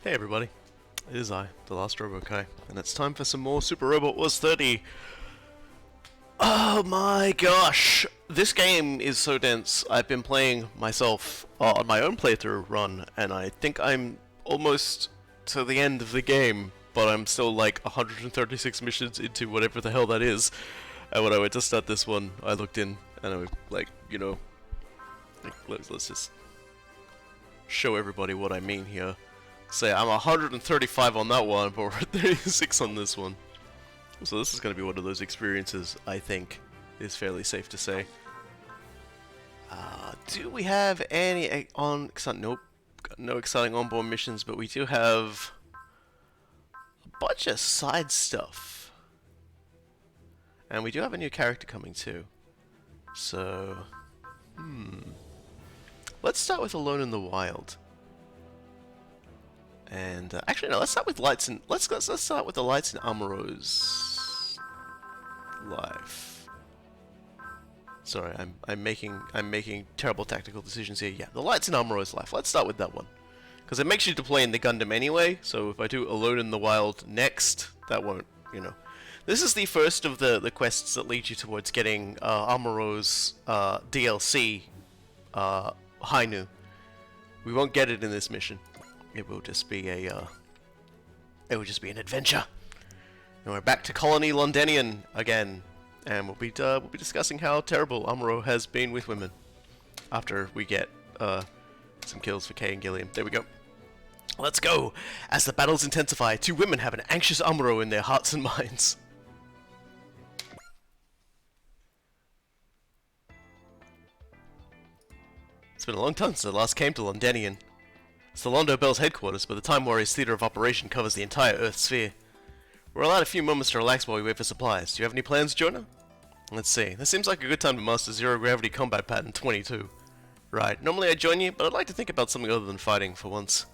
Hey everybody, it is I, the last Robo-Kai, and it's time for some more Super Robot Wars 30. Oh my gosh! This game is so dense. I've been playing myself on my own playthrough run, and I think I'm almost to the end of the game, but I'm still like 136 missions into whatever the hell that is. And when I went to start this one, I looked in, and I was like, let's just show everybody what I mean here. Say I'm 135 on that one, but we're at 36 on this one. So this is going to be one of those experiences, I think, is fairly safe to say. Do we have any nope, no exciting onboard missions, but we do have a bunch of side stuff. And we do have a new character coming too. So, let's start with Alone in the Wild. And actually, no. Let's start with Lights and let's start with the Lights and Amuro's life. Sorry, I'm making terrible tactical decisions here. Yeah, the Lights and Amuro's life. Let's start with that one, because it makes you deploy in the Gundam anyway. So if I do Alone in the Wild next, that won't, This is the first of the quests that lead you towards getting Amuro's DLC, Hainu. We won't get it in this mission. It will just be an adventure. And we're back to Colony Londonian again, and we'll be discussing how terrible Amuro has been with women. After we get some kills for Kay and Gilliam. There we go. Let's go. As the battles intensify, two women have an anxious Amuro in their hearts and minds. It's been a long time since I last came to Londonian. It's the Londo Bell's headquarters, but the Time Warrior's theater of operation covers the entire Earth sphere. We're allowed a few moments to relax while we wait for supplies. Do you have any plans, Jonah? Let's see. This seems like a good time to master Zero Gravity Combat Pattern 22. Right. Normally I'd join you, but I'd like to think about something other than fighting for once.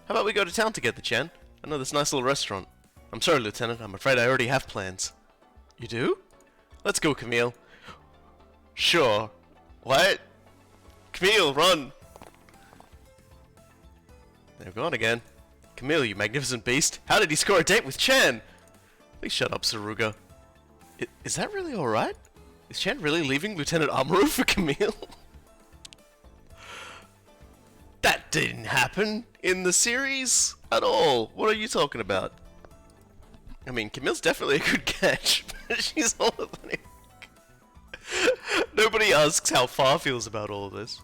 How about we go to town together, Chan? I know this nice little restaurant. I'm sorry, Lieutenant. I'm afraid I already have plans. You do? Let's go, Camille. Sure. What? Camille, run! They're gone again. Camille, you magnificent beast. How did he score a date with Chan? Please shut up, Saruga. Is that really alright? Is Chan really leaving Lieutenant Amuro for Camille? That didn't happen in the series at all. What are you talking about? I mean, Camille's definitely a good catch, but she's older than him. Nobody asks how Far feels about all of this.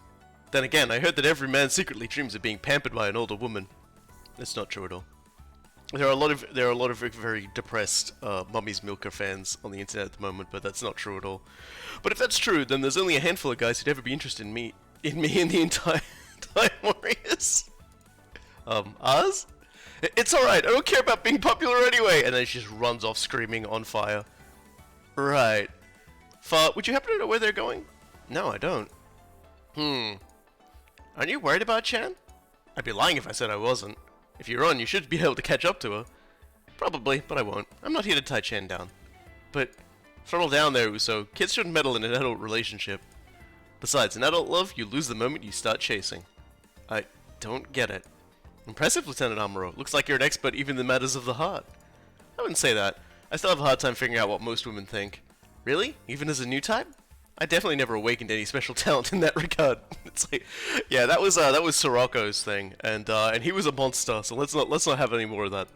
Then again, I heard that every man secretly dreams of being pampered by an older woman. That's not true at all. There are a lot of very depressed Mummy's Milker fans on the internet at the moment, but that's not true at all. But if that's true, then there's only a handful of guys who'd ever be interested in me and the entire Time Warriors. Oz? It's alright, I don't care about being popular anyway! And then she just runs off screaming on fire. Right. Far, would you happen to know where they're going? No, I don't. Aren't you worried about Chan? I'd be lying if I said I wasn't. If you run, you should be able to catch up to her. Probably, but I won't. I'm not here to tie Chan down. But, throttle down there, Uso. Kids shouldn't meddle in an adult relationship. Besides, in adult love, you lose the moment you start chasing. I don't get it. Impressive, Lieutenant Amuro. Looks like you're an expert even in the matters of the heart. I wouldn't say that. I still have a hard time figuring out what most women think. Really? Even as a new type? I definitely never awakened any special talent in that regard. It's like, yeah, that was Sirocco's thing, and he was a monster. So let's not have any more of that.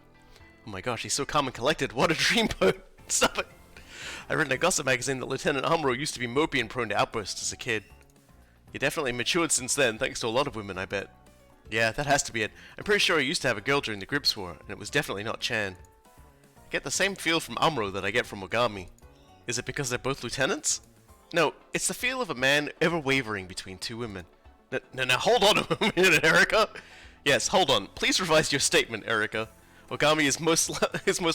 Oh my gosh, he's so calm and collected. What a dreamboat! Stop it! I read in a gossip magazine that Lieutenant Amuro used to be mopey and prone to outbursts as a kid. He definitely matured since then, thanks to a lot of women, I bet. Yeah, that has to be it. I'm pretty sure he used to have a girl during the Grips War, and it was definitely not Chan. I get the same feel from Amuro that I get from Ogami. Is it because they're both lieutenants? No, it's the feel of a man ever wavering between two women. Now hold on a minute, Erica! Yes, hold on. Please revise your statement, Erica. Ogami is most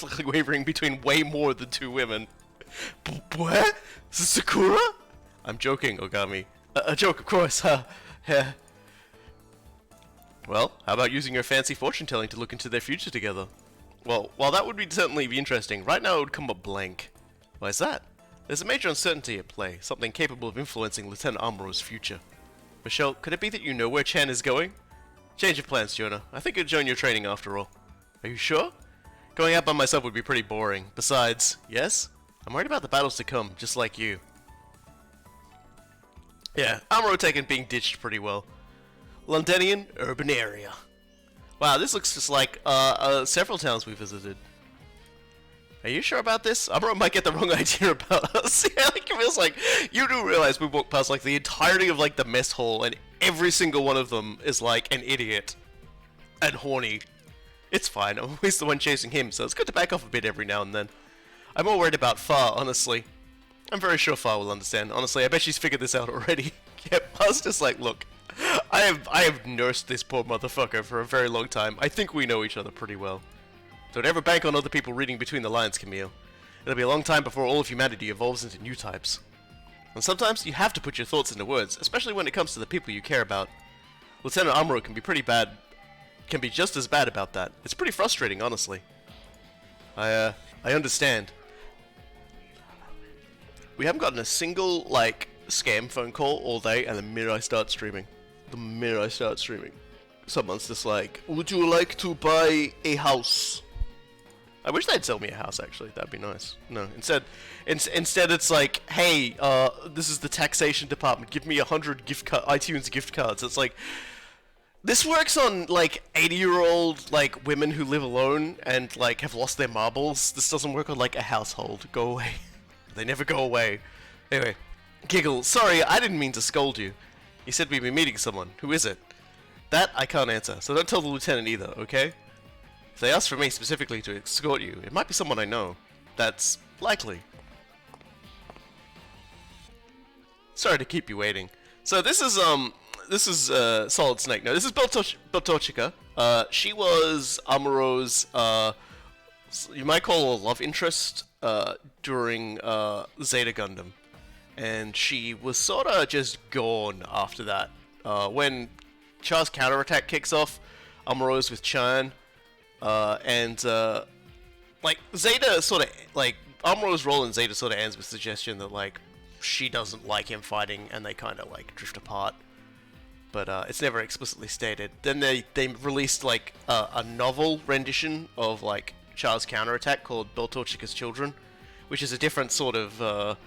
likely wavering between way more than two women. What? Sakura? I'm joking, Ogami. A joke, of course, huh? Yeah. Well, how about using your fancy fortune-telling to look into their future together? Well, while that would certainly be interesting, right now it would come up blank. Why is that? There's a major uncertainty at play, something capable of influencing Lieutenant Amuro's future. Michelle, could it be that you know where Chan is going? Change of plans, Jonah. I think I'd join your training after all. Are you sure? Going out by myself would be pretty boring. Besides, yes? I'm worried about the battles to come, just like you. Yeah, Amuro taken being ditched pretty well. Londonian urban area. Wow, this looks just like several towns we visited. Are you sure about this? Amuro might get the wrong idea about us. Yeah, like it feels like you do realize we walked past like the entirety of like the mess hall, and every single one of them is like an idiot and horny. It's fine. I'm always the one chasing him, so it's good to back off a bit every now and then. I'm more worried about Far, honestly. I'm very sure Far will understand. Honestly, I bet she's figured this out already. Yep, I was just like, look, I have nursed this poor motherfucker for a very long time. I think we know each other pretty well. Don't ever bank on other people reading between the lines, Camille. It'll be a long time before all of humanity evolves into new types. And sometimes you have to put your thoughts into words, especially when it comes to the people you care about. Lieutenant Amuro can be pretty bad, can be just as bad about that. It's pretty frustrating, honestly. I understand. We haven't gotten a single, like, scam phone call all day, and the minute I start streaming, someone's just like, would you like to buy a house? I wish they'd sell me a house, actually. That'd be nice. No, instead it's like, hey, this is the taxation department. Give me 100 iTunes gift cards. It's like, this works on, like, 80-year-old, like, women who live alone and, like, have lost their marbles. This doesn't work on, like, a household. Go away. They never go away. Anyway, Giggle, sorry, I didn't mean to scold you. You said we'd be meeting someone. Who is it? That I can't answer, so don't tell the lieutenant either, okay? If they ask for me specifically to escort you, it might be someone I know. That's likely. Sorry to keep you waiting. So this is Solid Snake. No, this is Beltochika. She was Amuro's, you might call her love interest, during, Zeta Gundam. And she was sorta just gone after that. When Char's counterattack kicks off, Amuro's with Chan, like, Zeta sorta, like, Amuro's role in Zeta sorta ends with suggestion that, like, she doesn't like him fighting, and they kinda, like, drift apart. But, it's never explicitly stated. Then they released, like, a novel rendition of, like, Char's counterattack called Beltochika's Children, which is a different sort of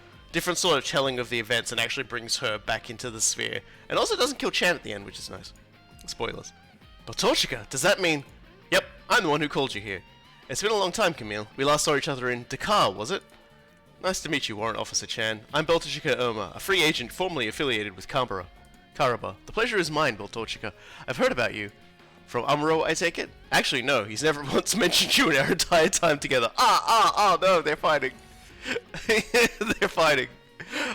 telling of the events and actually brings her back into the sphere. And also doesn't kill Chan at the end, which is nice. Spoilers. Beltochika, does that mean... Yep, I'm the one who called you here. It's been a long time, Camille. We last saw each other in Dakar, was it? Nice to meet you, Warrant Officer Chan. I'm Beltochika Irma, a free agent formerly affiliated with Karaba. The pleasure is mine, Beltochika. I've heard about you. From Amuro, I take it? Actually, no. He's never once mentioned you in our entire time together. No, they're fighting. They're fighting.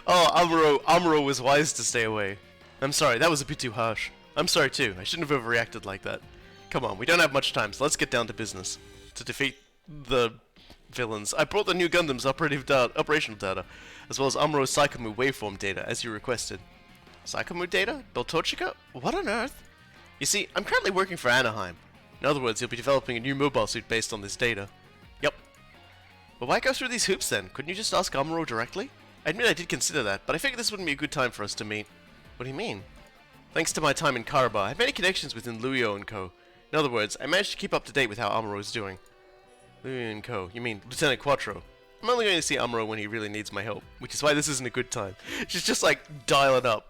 Oh, Amuro was wise to stay away. I'm sorry, that was a bit too harsh. I'm sorry too, I shouldn't have overreacted like that. Come on, we don't have much time, so let's get down to business. To defeat the villains, I brought the new Gundam's operational data, as well as Amuro's Psychomu waveform data, as you requested. Psychomu data? Beltochika? What on earth? You see, I'm currently working for Anaheim. In other words, you'll be developing a new mobile suit based on this data. Yep. But why go through these hoops then? Couldn't you just ask Amuro directly? I admit I did consider that, but I figured this wouldn't be a good time for us to meet. What do you mean? Thanks to my time in Karaba, I have many connections within Luyo and Co. In other words, I managed to keep up to date with how Amuro is doing. Luyo and Co. You mean Lieutenant Quattro. I'm only going to see Amuro when he really needs my help, which is why this isn't a good time. She's just like dialing up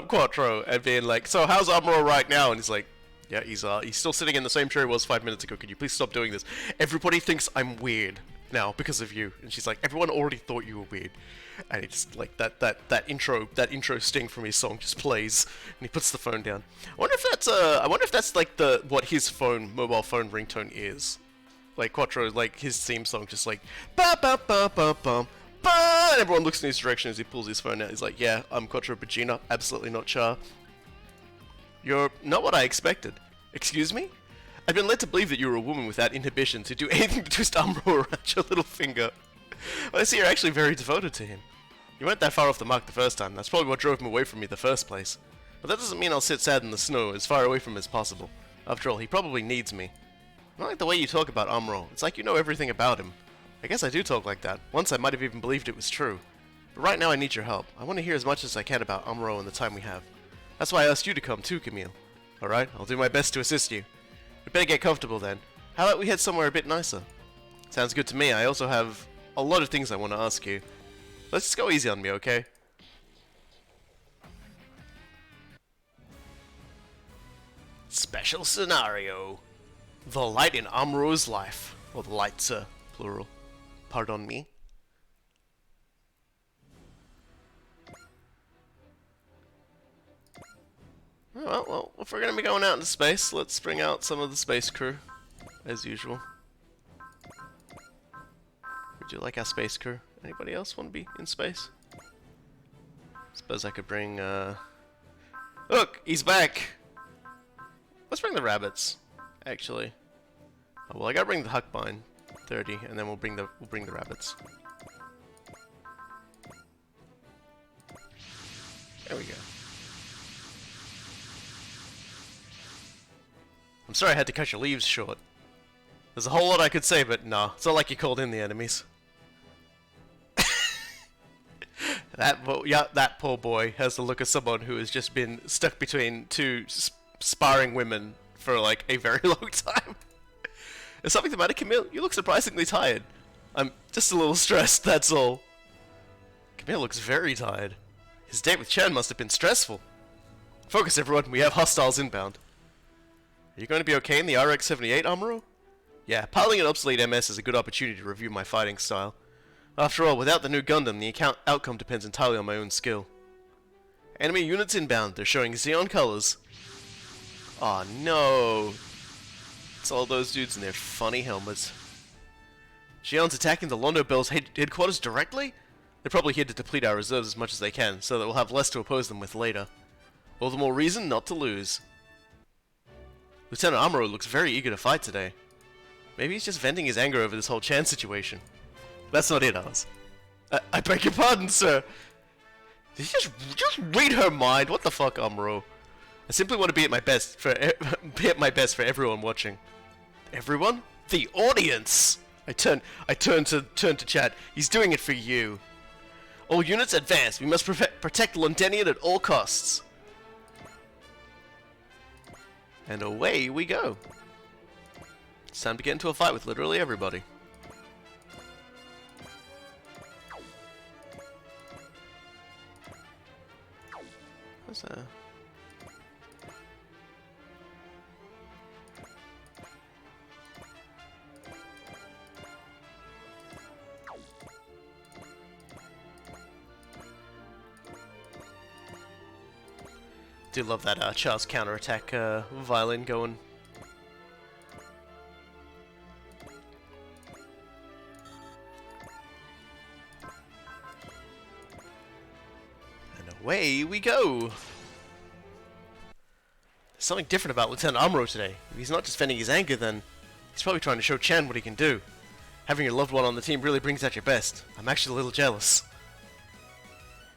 Quattro and being like, so how's Amuro right now? And he's like, yeah, he's still sitting in the same chair he was 5 minutes ago. Can you please stop doing this? Everybody thinks I'm weird now because of you. And she's like, everyone already thought you were weird. And he just like that intro sting from his song just plays, and he puts the phone down. I wonder if that's like what his mobile phone ringtone is. Like Quattro, like his theme song, just like ba ba ba ba ba ba, and everyone looks in his direction as he pulls his phone out. He's like, "Yeah, I'm Quattro Bajeena, absolutely not Char. You're not what I expected. Excuse me? I've been led to believe that you were a woman without inhibition to do anything to twist Amuro around your little finger. Well, I see you're actually very devoted to him. You weren't that far off the mark the first time. That's probably what drove him away from me in the first place. But that doesn't mean I'll sit sad in the snow, as far away from him as possible. After all, he probably needs me. I don't like the way you talk about Amuro. It's like you know everything about him. I guess I do talk like that. Once I might have even believed it was true. But right now I need your help. I want to hear as much as I can about Amuro and the time we have. That's why I asked you to come too, Camille. Alright, I'll do my best to assist you. We better get comfortable then. How about we head somewhere a bit nicer? Sounds good to me. I also have a lot of things I want to ask you. Let's just go easy on me, okay? Special scenario. The light in Amuro's life. Or the lights, plural. Pardon me. Well, if we're gonna be going out into space, let's bring out some of the space crew, as usual. Would you like our space crew? Anybody else want to be in space? Suppose I could bring, Look! He's back! Let's bring the rabbits, actually. Oh, well, I gotta bring the Huckbine, 30, and then we'll bring the rabbits. There we go. I'm sorry I had to cut your leaves short. There's a whole lot I could say, but nah, it's not like you called in the enemies. That poor boy has the look of someone who has just been stuck between two sparring women for like a very long time. Is something the matter, Camille? You look surprisingly tired. I'm just a little stressed, that's all. Camille looks very tired. His date with Chan must have been stressful. Focus everyone, we have hostiles inbound. Are you going to be okay in the RX-78, Amuro? Yeah, piloting an obsolete MS is a good opportunity to review my fighting style. After all, without the new Gundam, the outcome depends entirely on my own skill. Enemy units inbound, they're showing Xeon colors. Aw, no. It's all those dudes in their funny helmets. Xeon's attacking the Londo Bell's headquarters directly? They're probably here to deplete our reserves as much as they can, so that we'll have less to oppose them with later. All the more reason not to lose. Lieutenant Amuro looks very eager to fight today. Maybe he's just venting his anger over this whole Chan situation. That's not it, Oz. I beg your pardon, sir. Did you just read her mind? What the fuck, Amuro? I simply want to be at my best for everyone watching. Everyone? The audience. I turn to chat. He's doing it for you. All units advance. We must protect Londonian at all costs. And away we go. It's time to get into a fight with literally everybody. What's that? Do love that Char's counterattack violin going. And away we go! There's something different about Lieutenant Amuro today. If he's not just venting his anger, then he's probably trying to show Chan what he can do. Having your loved one on the team really brings out your best. I'm actually a little jealous.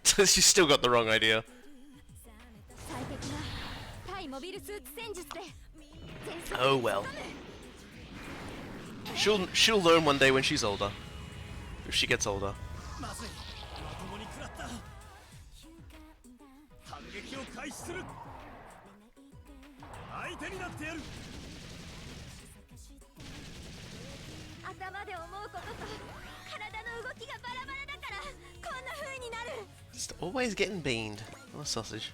She's still got the wrong idea. Oh well. She'll learn one day when she's older. If she gets older. Just always getting beaned. What a sausage.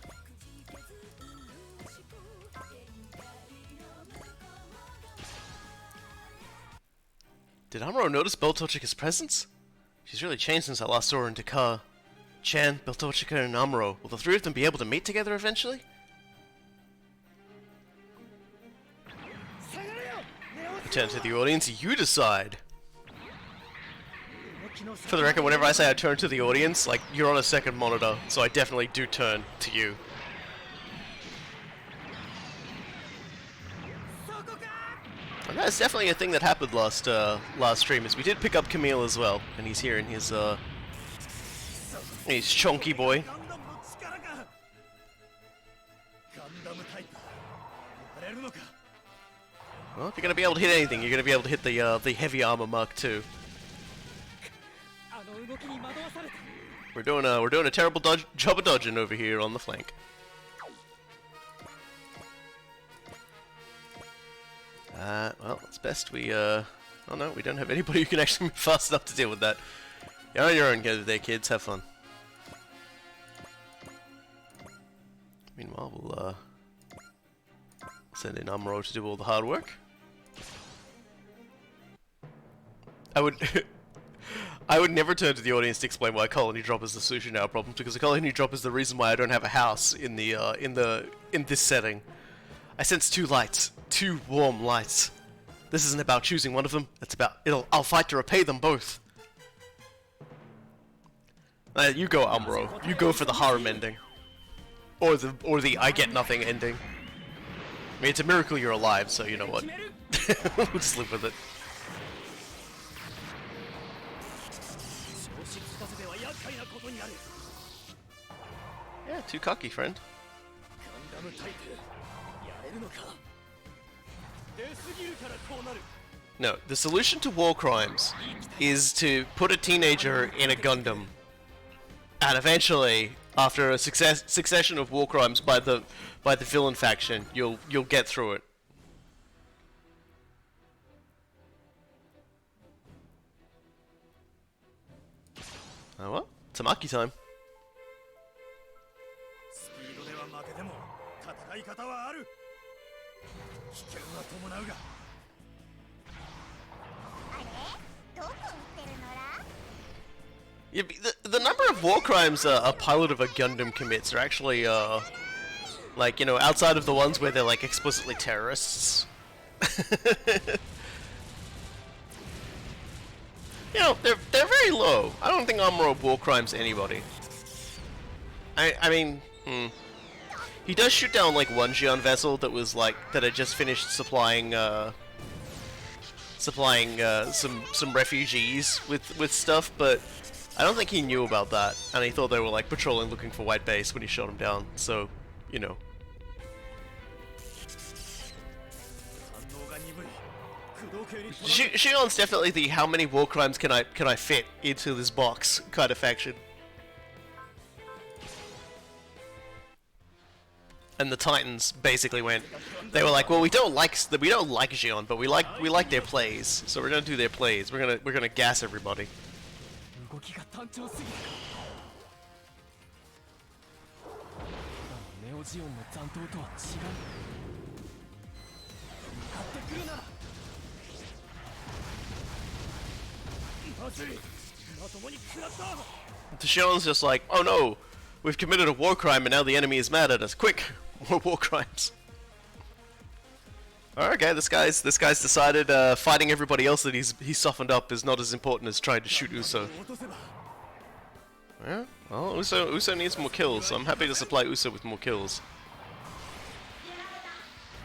Did Amuro notice Beltochika's presence? She's really changed since I last saw her in Dakar. Chan, Beltochika, and Amuro. Will the three of them be able to meet together eventually? I turn to the audience, you decide. For the record, whenever I say I turn to the audience, like, you're on a second monitor, so I definitely do turn to you. And that's definitely a thing that happened last stream, is we did pick up Camille as well, and he's here in his chunky boy. Well, if you're gonna be able to hit anything, you're gonna be able to hit the heavy armor Mark II. We're doing a terrible job of dodging over here on the flank. Well, it's best we, oh no, we don't have anybody who can actually move fast enough to deal with that. You're on your own there, kids. Have fun. Meanwhile, we'll, send in Amuro to do all the hard work. I would... I would never turn to the audience to explain why colony drop is the solution to our problems, because a colony drop is the reason why I don't have a house in the, in this setting. I sense two lights. Two warm lights. This isn't about choosing one of them. It's about I'll fight to repay them both. You go, Amuro. You go for the harem ending, or the I get nothing ending. I mean, it's a miracle you're alive, so you know what. We'll just live with it. Yeah, too cocky, friend. No, the solution to war crimes is to put a teenager in a Gundam, and eventually, after a succession of war crimes by the villain faction, you'll get through it. Oh well, Tamaki time. Yeah, the number of war crimes a pilot of a Gundam commits are actually, like, you know, outside of the ones where they're, like, explicitly terrorists. You know, they're very low. I don't think Amuro war crimes anybody. I mean, he does shoot down, like, one Xion vessel that was, like, that had just finished supplying some refugees with stuff, but I don't think he knew about that, and he thought they were, like, patrolling looking for white base when he shot them down, so, you know. Xion's definitely the how many war crimes can I fit into this box kind of faction. And the Titans basically they were like, well, we don't like Xion, but we like their plays, so we're gonna do their plays. We're gonna gas everybody. The Xion's just like, oh no, we've committed a war crime and now the enemy is mad at us. Quick, more war crimes. Okay, this guy's decided fighting everybody else that he's softened up is not as important as trying to shoot Uso. Yeah, well, Uso needs more kills, so I'm happy to supply Uso with more kills.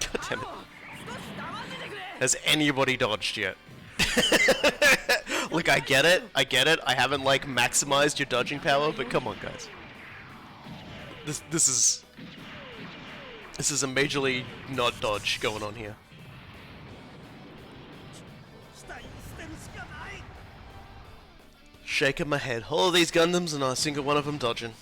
God damn it. Has anybody dodged yet? Look, I get it, I haven't, like, maximized your dodging power, but come on, guys. This is a majorly not dodge going on here. Shaking my head. All of these Gundams and not a single one of them dodging.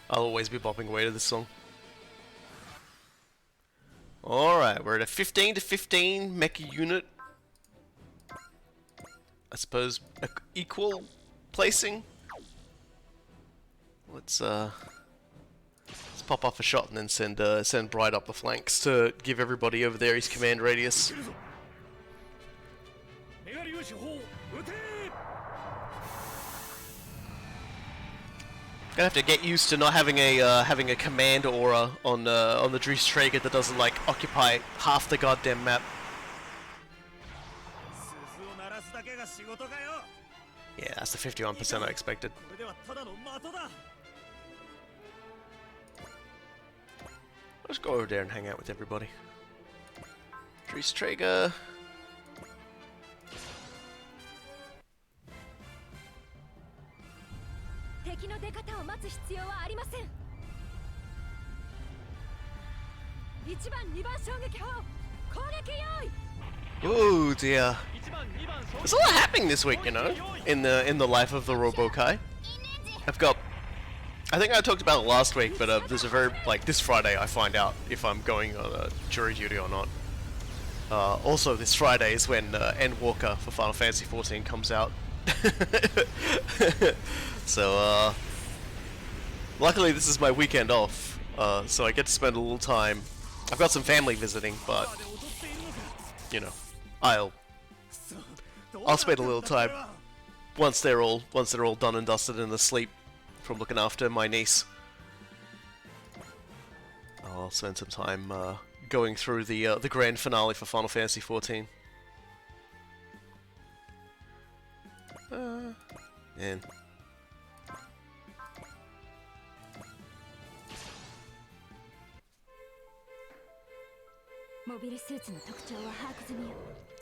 I'll always be bopping away to this song. Alright, we're at a 15 to 15 mecha unit. I suppose equal placing. Let's pop off a shot and then send Bright up the flanks to give everybody over there his command radius. Gonna have to get used to not having a command aura on the Traeger that doesn't, like, occupy half the goddamn map. Yeah, that's the 51% I expected. Let's go over there and hang out with everybody. Traeger. Oh dear. There's a lot happening this week, you know, in the life of the Robokai. I think I talked about it last week, but there's a very, like, this Friday I find out if I'm going on jury duty or not. Also this Friday is when Endwalker for Final Fantasy XIV comes out. So, luckily this is my weekend off, so I get to spend a little time. I've got some family visiting, but, you know, I'll spend a little time once they're all done and dusted and asleep from looking after my niece. I'll spend some time going through the grand finale for Final Fantasy XIV. Man.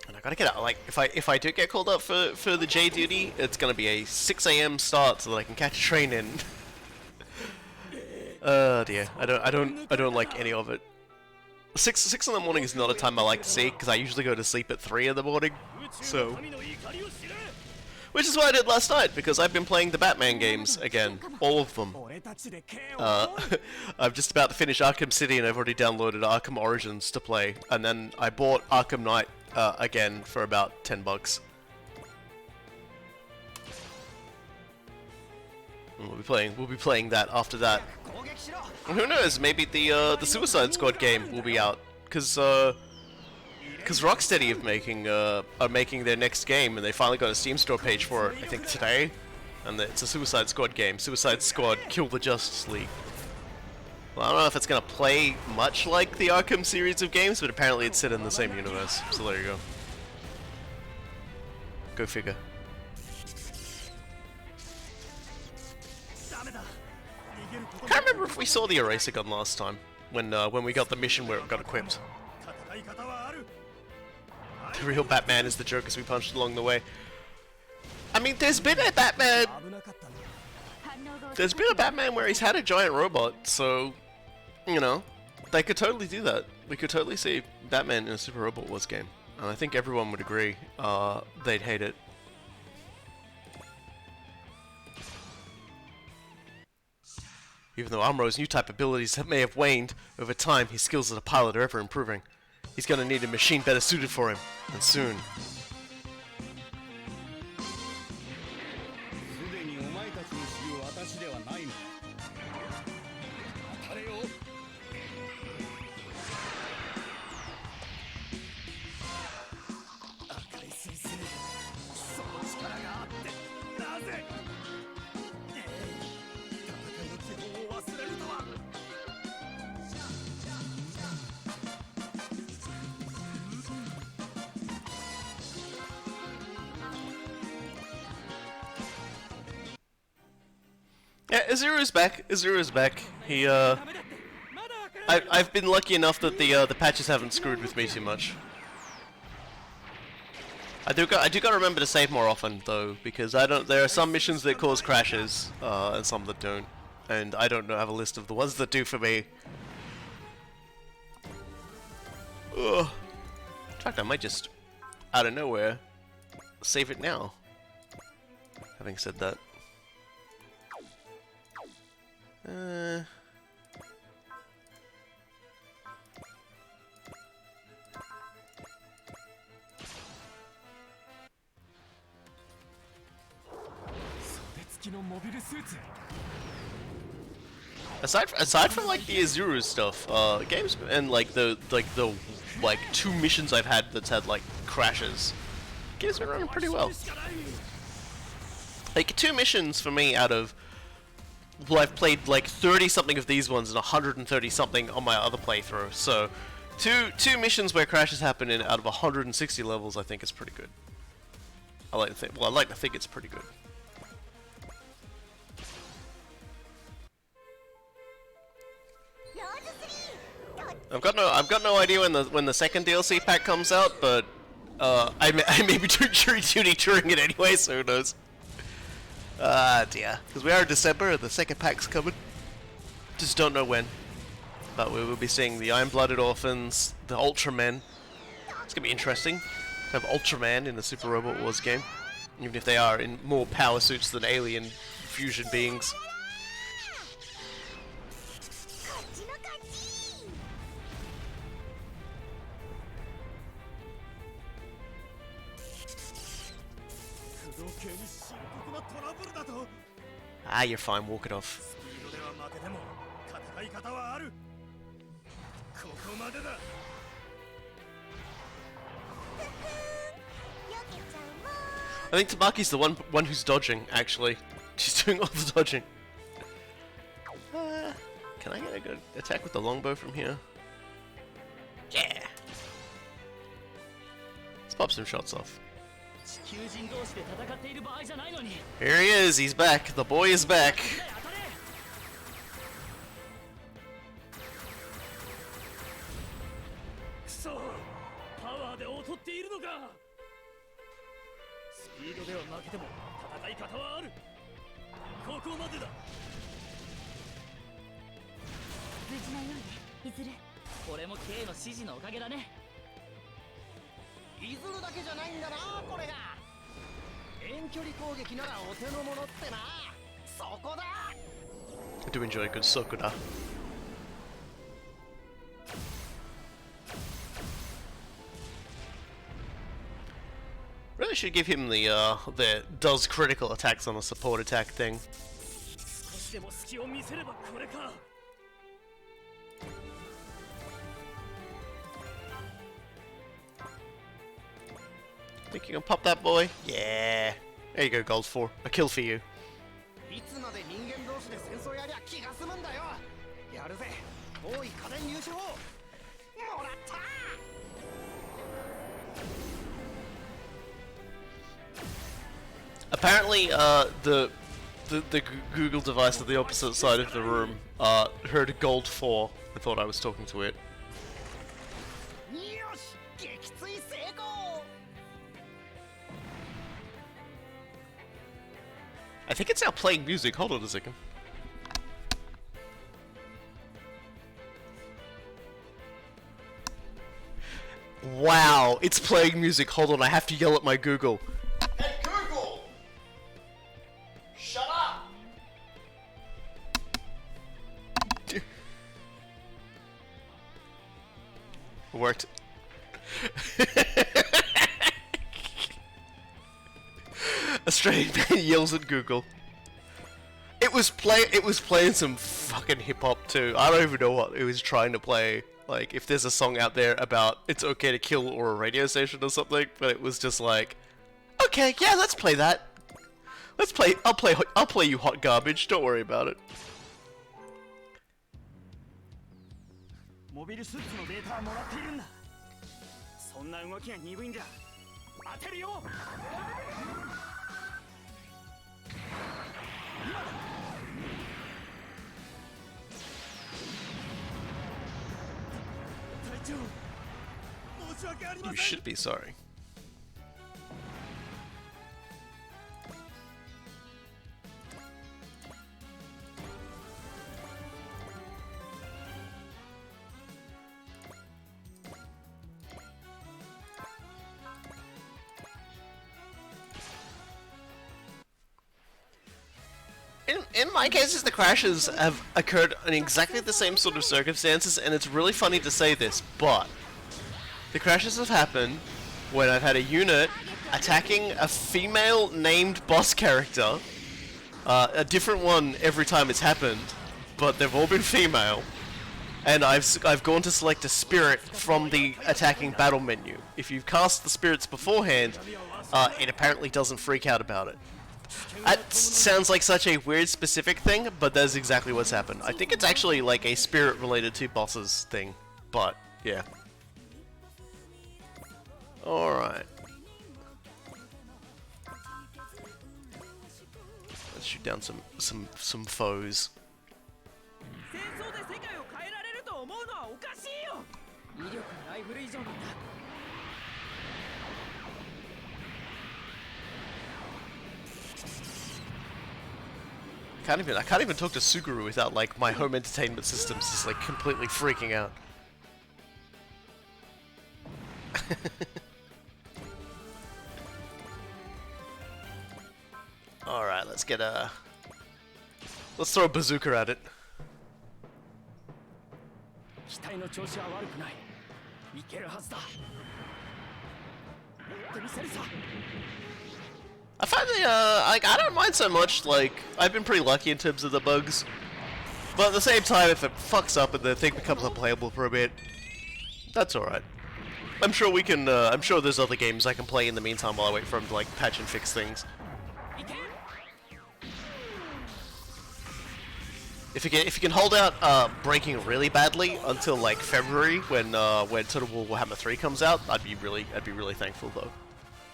And I gotta get out. Like, if I do get called up for the J duty, it's gonna be a 6 AM start so that I can catch a train in. Oh dear, I don't like any of it. 6 in the morning is not a time I like to see because I usually go to sleep at 3 in the morning. So, which is what I did last night because I've been playing the Batman games again, all of them. I'm just about to finish Arkham City and I've already downloaded Arkham Origins to play, and then I bought Arkham Knight again for about $10. And we'll be playing that after that. And who knows? Maybe the Suicide Squad game will be out because Rocksteady are making their next game, and they finally got a Steam store page for it. I think today, and it's a Suicide Squad game. Suicide Squad: Kill the Justice League. Well, I don't know if it's gonna play much like the Arkham series of games, but apparently it's set in the same universe. So there you go. Go figure. Can't remember if we saw the eraser gun last time when we got the mission where it got equipped. The real Batman is the jokers we punched along the way. I mean, there's been a Batman where he's had a giant robot, so, you know, they could totally do that. We could totally see Batman in a Super Robot Wars game, and I think everyone would agree they'd hate it. Even though Amro's new type abilities may have waned over time, his skills as a pilot are ever improving. He's gonna need a machine better suited for him, and soon. Yeah, Azuru's back. Azuru's back. He, I've been lucky enough that the patches haven't screwed with me too much. I do gotta remember to save more often though, because there are some missions that cause crashes, and some that don't, and I don't have a list of the ones that do for me. Ugh. In fact, I might just, out of nowhere, save it now. Having said that. Aside from like the Azuru stuff, games and like the 2 missions I've had that's had like crashes, games been running pretty well. Like 2 missions for me out of, well, I've played like 30 something of these ones and 130 something on my other playthrough. So, two missions where crashes happen in out of 160 levels, I think is pretty good. I like to think. Well, I like to think it's pretty good. I've got no idea when the second DLC pack comes out, but I may be doing jury duty during it anyway, so who knows. Ah dear, because we are in December, the second pack's coming. Just don't know when. But we will be seeing the Iron-Blooded Orphans, the Ultramen. It's gonna be interesting. Kind of Ultraman in the Super Robot Wars game. Even if they are in more power suits than alien fusion beings. Ah, you're fine, walk it off. I think Tamaki's the one who's dodging, actually. She's doing all the dodging. Can I get a good attack with the longbow from here? Yeah! Let's pop some shots off. Here he is, he's back. The boy is back. I do enjoy a good Sokura. Really should give him the does critical attacks on a support attack thing. Think you can pop that boy? Yeah. There you go, gold 4. A kill for you. Apparently, the Google device at the opposite side of the room heard gold 4 and thought I was talking to it. I think it's now playing music. Hold on a second. Wow, it's playing music. Hold on, I have to yell at my Google. Hey Google! Shut up! Worked. Australian man yells at Google. It was playing some fucking hip hop too. I don't even know what it was trying to play. Like if there's a song out there about it's okay to kill or a radio station or something, but it was just like, okay, yeah, let's play that. Let's play. I'll play you hot garbage. Don't worry about it. You should be sorry. In my cases, the crashes have occurred in exactly the same sort of circumstances, and it's really funny to say this, but the crashes have happened when I've had a unit attacking a female named boss character, a different one every time it's happened, but they've all been female, and I've gone to select a spirit from the attacking battle menu. If you've cast the spirits beforehand, it apparently doesn't freak out about it. That sounds like such a weird specific thing, but that's exactly what's happened. I think it's actually like a spirit related to bosses thing, but yeah. Alright. Let's shoot down some foes. I can't even talk to Suguru without like my home entertainment systems just like completely freaking out. Alright, let's get a... Let's throw a bazooka at it. I find the, like, I don't mind so much, like, I've been pretty lucky in terms of the bugs. But at the same time, if it fucks up and the thing becomes unplayable for a bit, that's alright. I'm sure we can, I'm sure there's other games I can play in the meantime while I wait for him to, like, patch and fix things. If you can hold out breaking really badly until like February when Total War Warhammer 3 comes out, I'd be really thankful though,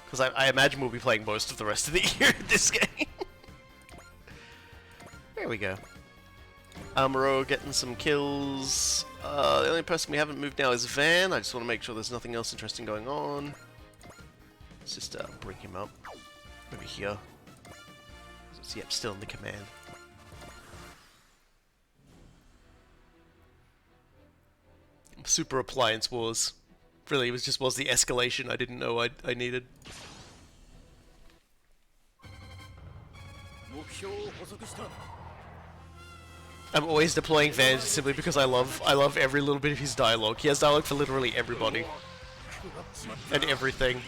because I imagine we'll be playing most of the rest of the year in this game. There we go. Amuro getting some kills. The only person we haven't moved now is Van. I just want to make sure there's nothing else interesting going on. Let's just bring him up. Maybe here. Yep, still in the command. Super Appliance Wars. Really, it was the escalation I didn't know I needed. I'm always deploying Van simply because I love every little bit of his dialogue. He has dialogue for literally everybody. And everything.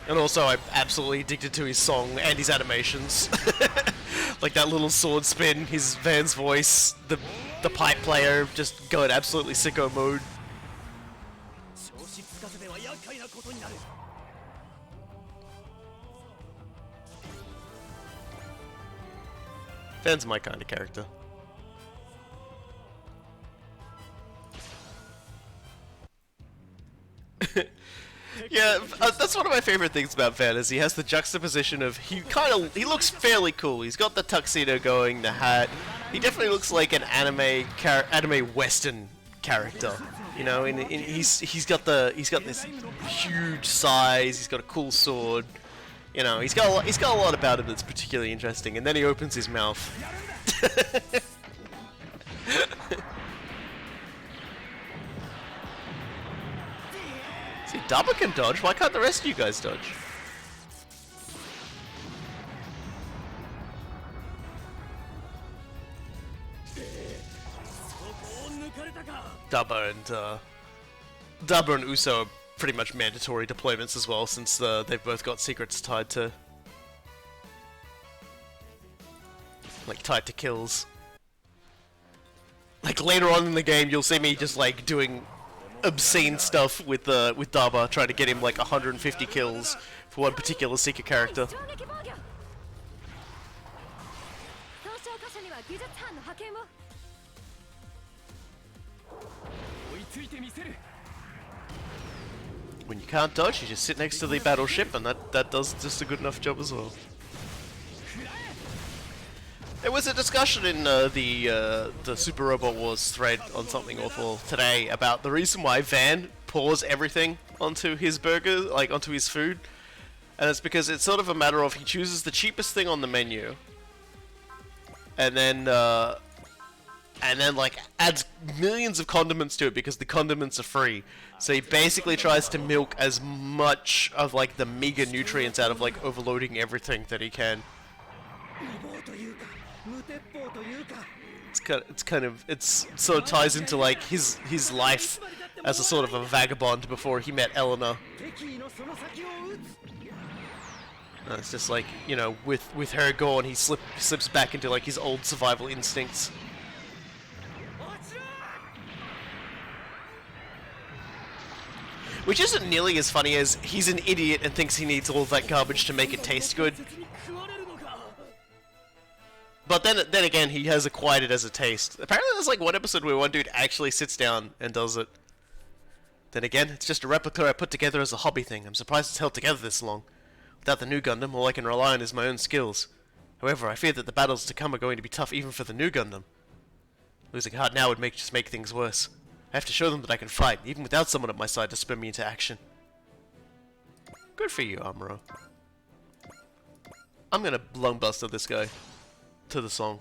And also, I'm absolutely addicted to his song and his animations. Like that little sword spin, his Van's voice, the pipe player, just going absolutely sicko mode. Van's my kind of character. Yeah, that's one of my favorite things about Van is he has the juxtaposition of he looks fairly cool. He's got the tuxedo going, the hat. He definitely looks like an anime western character, you know. And he's got this huge size. He's got a cool sword. You know, he's got a lot about him that's particularly interesting. And then he opens his mouth. See, Dabba can dodge. Why can't the rest of you guys dodge? Dabba and Uso are pretty much mandatory deployments as well, since they've both got secrets tied to kills. Like later on in the game, you'll see me just like doing obscene stuff with Dabba, trying to get him like 150 kills for one particular secret character. When you can't dodge, you just sit next to the battleship, and that does just a good enough job as well. There was a discussion in the Super Robot Wars thread on Something Awful today about the reason why Van pours everything onto his burger, like onto his food, and it's because it's sort of a matter of he chooses the cheapest thing on the menu, and then like adds millions of condiments to it because the condiments are free. So he basically tries to milk as much of like the meager nutrients out of like overloading everything that he can. It sort of ties into like his life as a sort of a vagabond before he met Eleanor. And it's just like, you know, with her gone, he slips back into like his old survival instincts. Which isn't nearly as funny as he's an idiot and thinks he needs all of that garbage to make it taste good. But then again, he has acquired it as a taste. Apparently there's like one episode where one dude actually sits down and does it. Then again, it's just a replica I put together as a hobby thing. I'm surprised it's held together this long. Without the new Gundam, all I can rely on is my own skills. However, I fear that the battles to come are going to be tough even for the new Gundam. Losing heart now would just make things worse. I have to show them that I can fight, even without someone at my side to spur me into action. Good for you, Amuro. I'm gonna lung buster this guy to the song.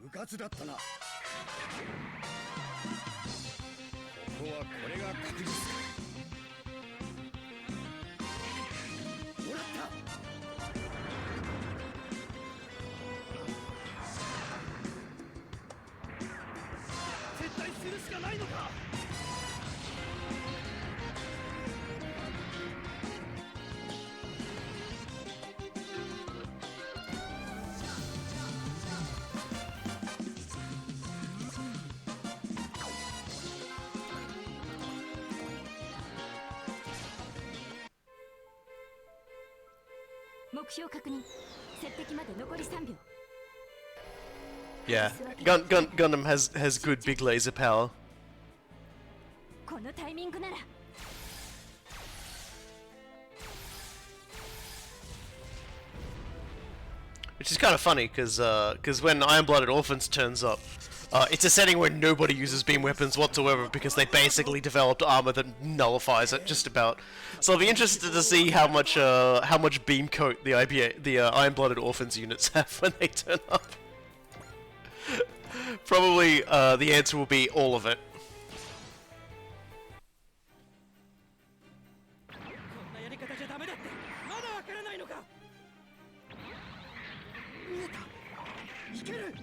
うかつだったな。ここはこれが確実か。もらった。絶対するしかないのか。目標確認。接敵まで残り3秒。 Yeah, Gundam has good big laser power. このタイミングなら。 Which is kind of funny, because when Iron-Blooded Orphans turns up, it's a setting where nobody uses beam weapons whatsoever because they basically developed armor that nullifies it just about. So I'll be interested to see how much beam coat the Iron-Blooded Orphans units have when they turn up. Probably the answer will be all of it. こんなやり方じゃダメだってまだわからないのか。見えた。いける。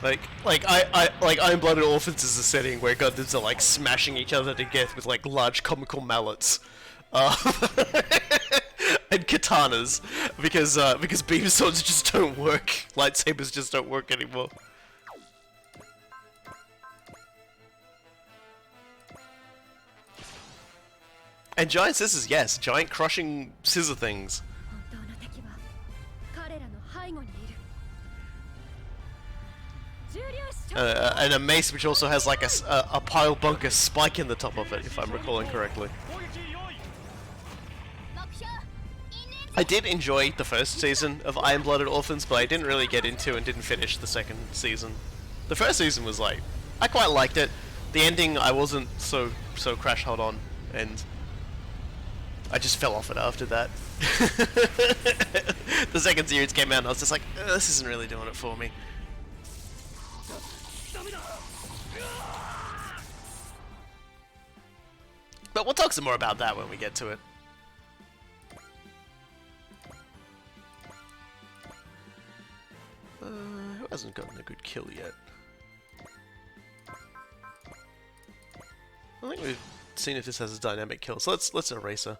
Like Iron-Blooded Orphans is a setting where Gundams are like smashing each other to death with like large comical mallets, and katanas, because beam swords just don't work. Lightsabers just don't work anymore. And giant scissors, yes, giant crushing scissor things. 本当の敵は彼らの背後にいる。 And a mace which also has like a pile bunker spike in the top of it, if I'm recalling correctly. I did enjoy the first season of Iron-Blooded Orphans, but I didn't really get into and didn't finish the second season. The first season was like, I quite liked it. The ending I wasn't so crash hot on, and I just fell off it after that. The second series came out and I was just like, this isn't really doing it for me. But we'll talk some more about that when we get to it. Who hasn't gotten a good kill yet? I think we've seen if this has a dynamic kill, so let's erase her.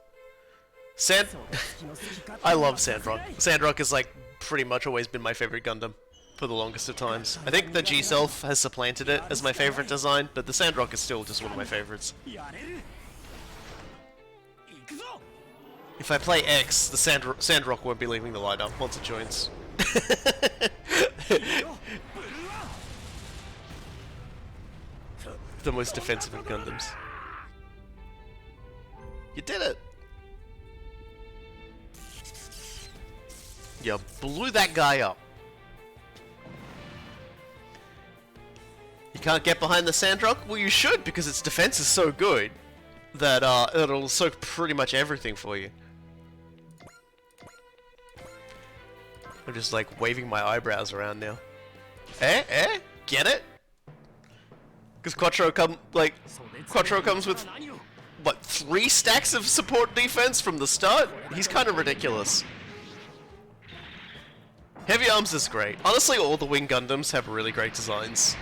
I love Sandrock. Sandrock has like pretty much always been my favorite Gundam for the longest of times. I think the G-Self has supplanted it as my favorite design, but the Sandrock is still just one of my favorites. If I play X, the Sandrock won't be leaving the lineup once it joins. The most defensive of Gundams. You did it! You blew that guy up. You can't get behind the Sandrock? Well, you should, because its defense is so good that it'll soak pretty much everything for you. I'm just like waving my eyebrows around now. Eh? Eh? Get it? Because Quattro comes with what, 3 stacks of support defense from the start? He's kind of ridiculous. Heavy Arms is great. Honestly, all the Wing Gundams have really great designs.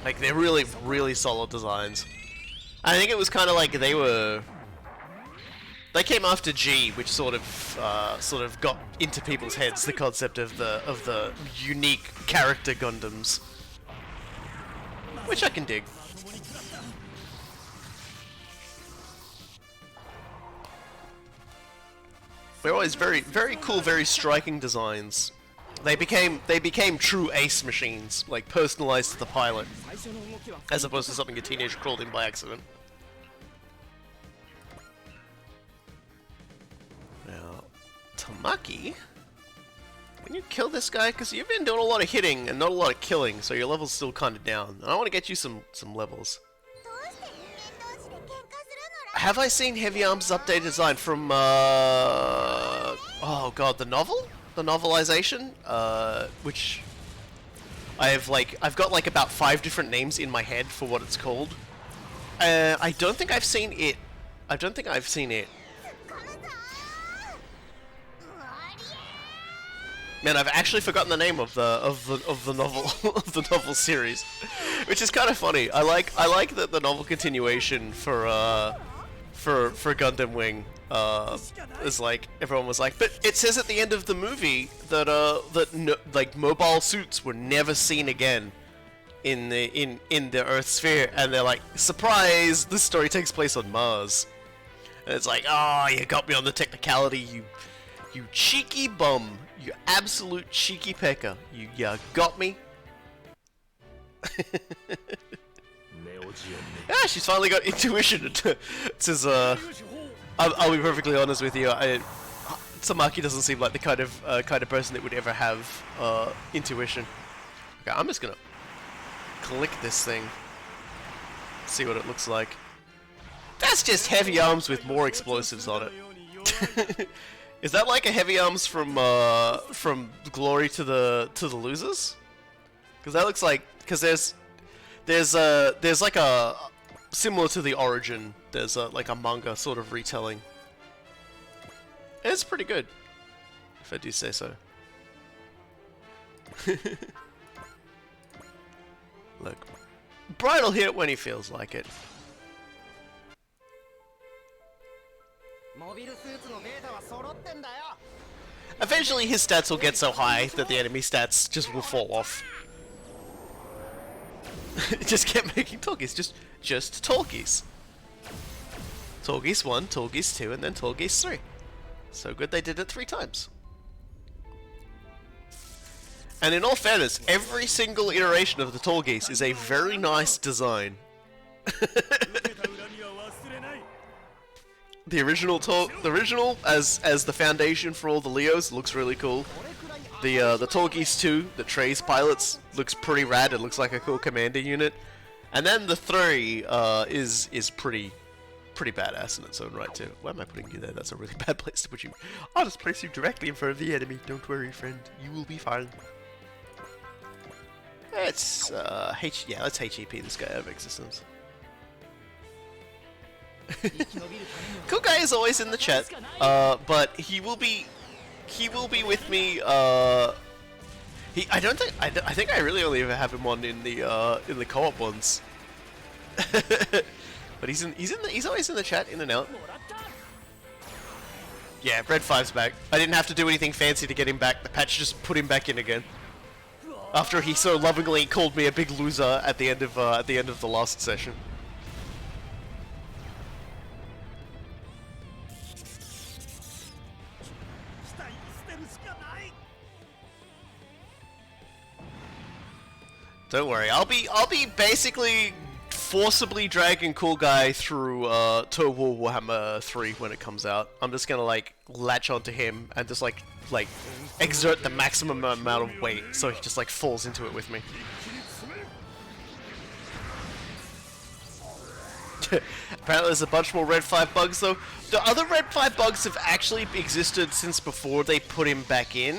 Like, they're really, really solid designs. I think it was kind of like they came after G, which sort of got into people's heads the concept of the unique character Gundams, which I can dig. They're always very, very cool, very striking designs. They became true ace machines, like personalized to the pilot, as opposed to something a teenager crawled in by accident. Now, Tamaki Can you kill this guy? Because you've been doing a lot of hitting and not a lot of killing, so your level's still kind of down. And I want to get you some levels. Have I seen Heavy Arms' updated design from, oh god, the novel? The novelization? Which... I've got like about 5 different names in my head for what it's called. I don't think I've seen it. I don't think I've seen it. Man, I've actually forgotten the name of the novel of the novel series, which is kind of funny. I like that the novel continuation for Gundam Wing is like everyone was like, but it says at the end of the movie that like mobile suits were never seen again in the Earth sphere, and they're like, surprise! This story takes place on Mars, and it's like, oh, you got me on the technicality, you cheeky bum. You absolute cheeky pecker. You got me. Yeah, she's finally got intuition. It says, I'll be perfectly honest with you. Tamaki doesn't seem like the kind of person that would ever have intuition. Okay, I'm just gonna click this thing. See what it looks like. That's just Heavy Arms with more explosives on it. Is that like a Heavy Arms from Glory to the Losers? Because that looks like, because there's like a similar to the Origin. There's like a manga sort of retelling. And it's pretty good, if I do say so. Look, Brian will hit it when he feels like it. Eventually his stats will get so high that the enemy stats just will fall off. Just kept making talkies, just talkies. Talkies 1, talkies 2, and then talkies 3. So good they did it 3 times. And in all fairness, every single iteration of the Tallgeese is a very nice design. The original as the foundation for all the Leos looks really cool. The Tallgeese 2 that Trey's pilots looks pretty rad. It looks like a cool commander unit. And then the 3 is pretty badass in its own right too. Why am I putting you there? That's a really bad place to put you. I'll just place you directly in front of the enemy. Don't worry, friend. You will be fine. Let's let's HEP this guy out of existence. Cool guy is always in the chat, but he will be with me. I think I really only ever have him on in the co-op ones. But he's always in the chat, in and out. Yeah, Red 5's back. I didn't have to do anything fancy to get him back. The patch just put him back in again. After he so lovingly called me a big loser at the end of the last session. Don't worry, I'll be basically forcibly dragging Cool Guy through Total War Warhammer 3 when it comes out. I'm just gonna like latch onto him and just like exert the maximum amount of weight so he just like falls into it with me. Apparently there's a bunch more Red 5 bugs though. The other Red 5 bugs have actually existed since before they put him back in.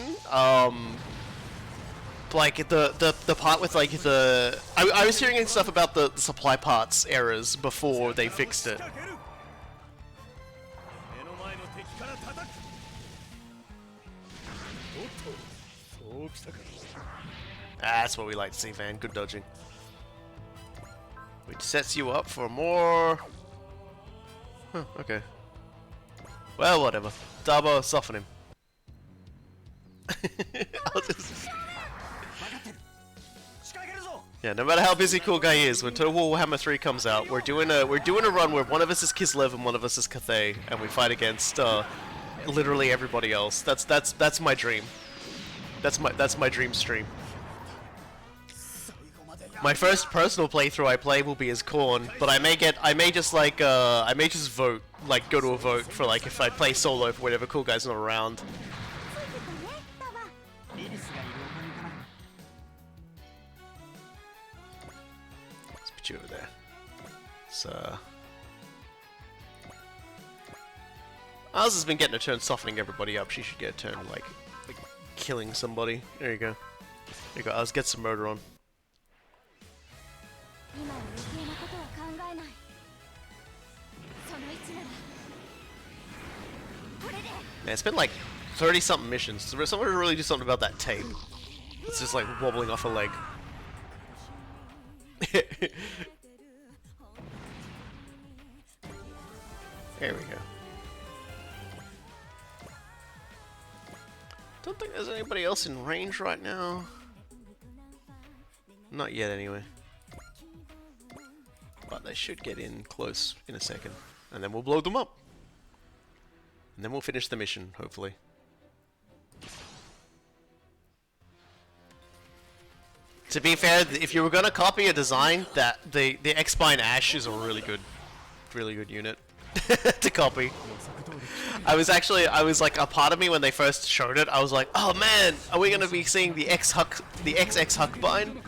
Like the part with like I was hearing stuff about the supply parts errors before they fixed it. That's what we like to see, Van. Good dodging. Which sets you up for more. Huh, okay. Well, whatever. Dabo, soften him. I'll just. Yeah, no matter how busy Cool Guy is, when Total War Warhammer 3 comes out, we're doing a run where one of us is Kislev and one of us is Cathay, and we fight against literally everybody else. That's my dream. That's my dream stream. My first personal playthrough I play will be as Korn, but I may just vote, like go to a vote for like if I play solo for whatever Cool Guy's not around. So Ours has been getting a turn softening everybody up. She should get a turn like killing somebody. There you go. There you go. Ours, get some murder on. Man, it's been like 30-something missions. So someone really do something about that tape. It's just like wobbling off a leg. There we go. Don't think there's anybody else in range right now. Not yet, anyway. But they should get in close in a second. And then we'll blow them up. And then we'll finish the mission, hopefully. To be fair, if you were gonna copy a design, that the X-Spine Ash is a really good unit to copy. I was like, a part of me when they first showed it, I was like, oh man, are we gonna be seeing the XX Huckbind?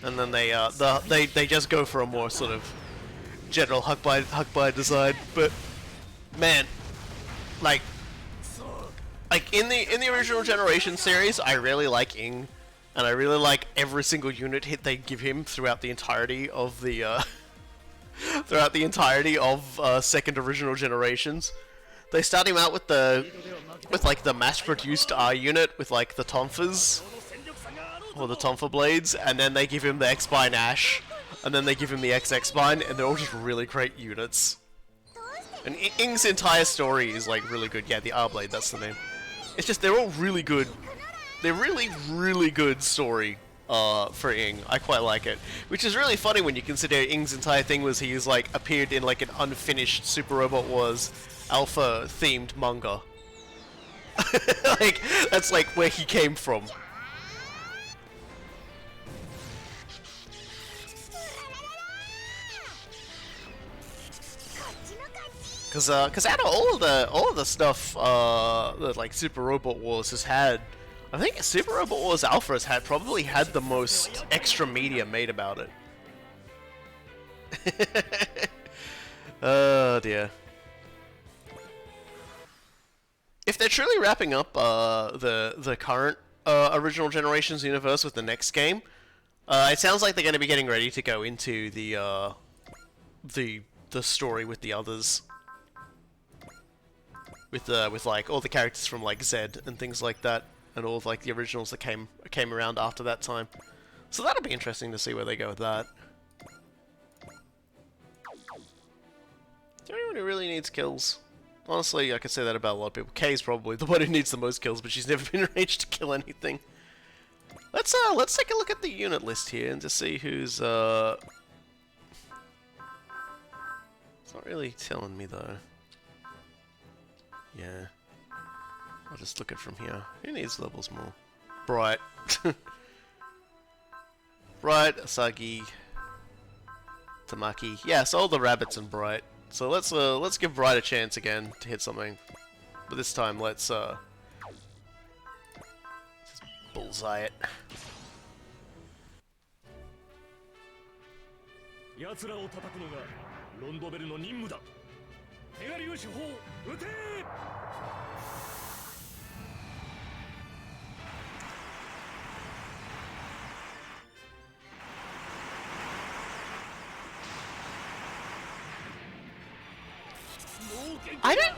And then they just go for a more sort of general Huckbind design, but man, like in the original Generation series, I really like Ing. And I really like every single unit hit they give him throughout the entirety of the second original Generations. They start him out with like the mass-produced R unit with like the Tonfas or the Tonfa blades, and then they give him the X-Spine Ash, and then they give him the XX Spine, and they're all just really great units. And Ing's entire story is like really good. Yeah, the R blade, that's the name. It's just they're all really good. They're really good story for Ing. I quite like it. Which is really funny when you consider Ing's entire thing was he's like appeared in like an unfinished Super Robot Wars Alpha themed manga. Like, that's like where he came from. Cause out of all of the stuff that like Super Robot Wars has had, I think Super Robot Wars Alpha has probably had the most extra media made about it. Oh dear. If they're truly wrapping up the current original Generations universe with the next game, it sounds like they're going to be getting ready to go into the story with the others. With like all the characters from like Zed and things like that. And all of like the originals that came around after that time. So that'll be interesting to see where they go with that. Is there anyone who really needs kills? Honestly, I could say that about a lot of people. Kay's probably the one who needs the most kills, but she's never been arranged to kill anything. Let's take a look at the unit list here and just see who's It's not really telling me though. Yeah. I'll just look at from here. Who needs levels more? Bright. Bright, Asagi, Tamaki. Yeah, so all the rabbits and Bright. So let's give Bright a chance again to hit something. But this time let's bullseye it.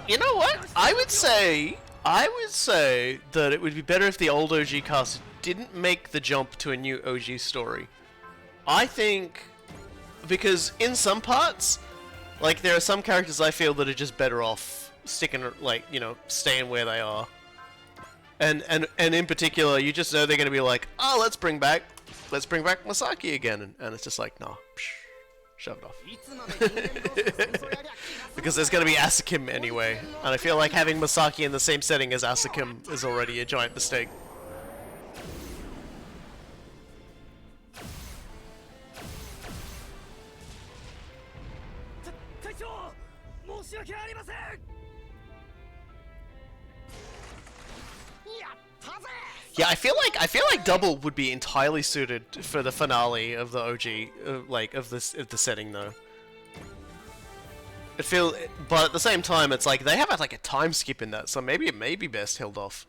You know what? I would say that it would be better if the old OG cast didn't make the jump to a new OG story. I think, because in some parts, like there are some characters I feel that are just better off sticking, like, you know, staying where they are. And in particular, you just know they're going to be like, oh, let's bring back Masaki again, and it's just like, nah. Shove it off. Because there's going to be Asakim anyway, and I feel like having Masaki in the same setting as Asakim is already a giant mistake. Yeah, I feel like Double would be entirely suited for the finale of the OG, like of the setting though. But at the same time, it's like they have like a time skip in that, so maybe it may be best held off.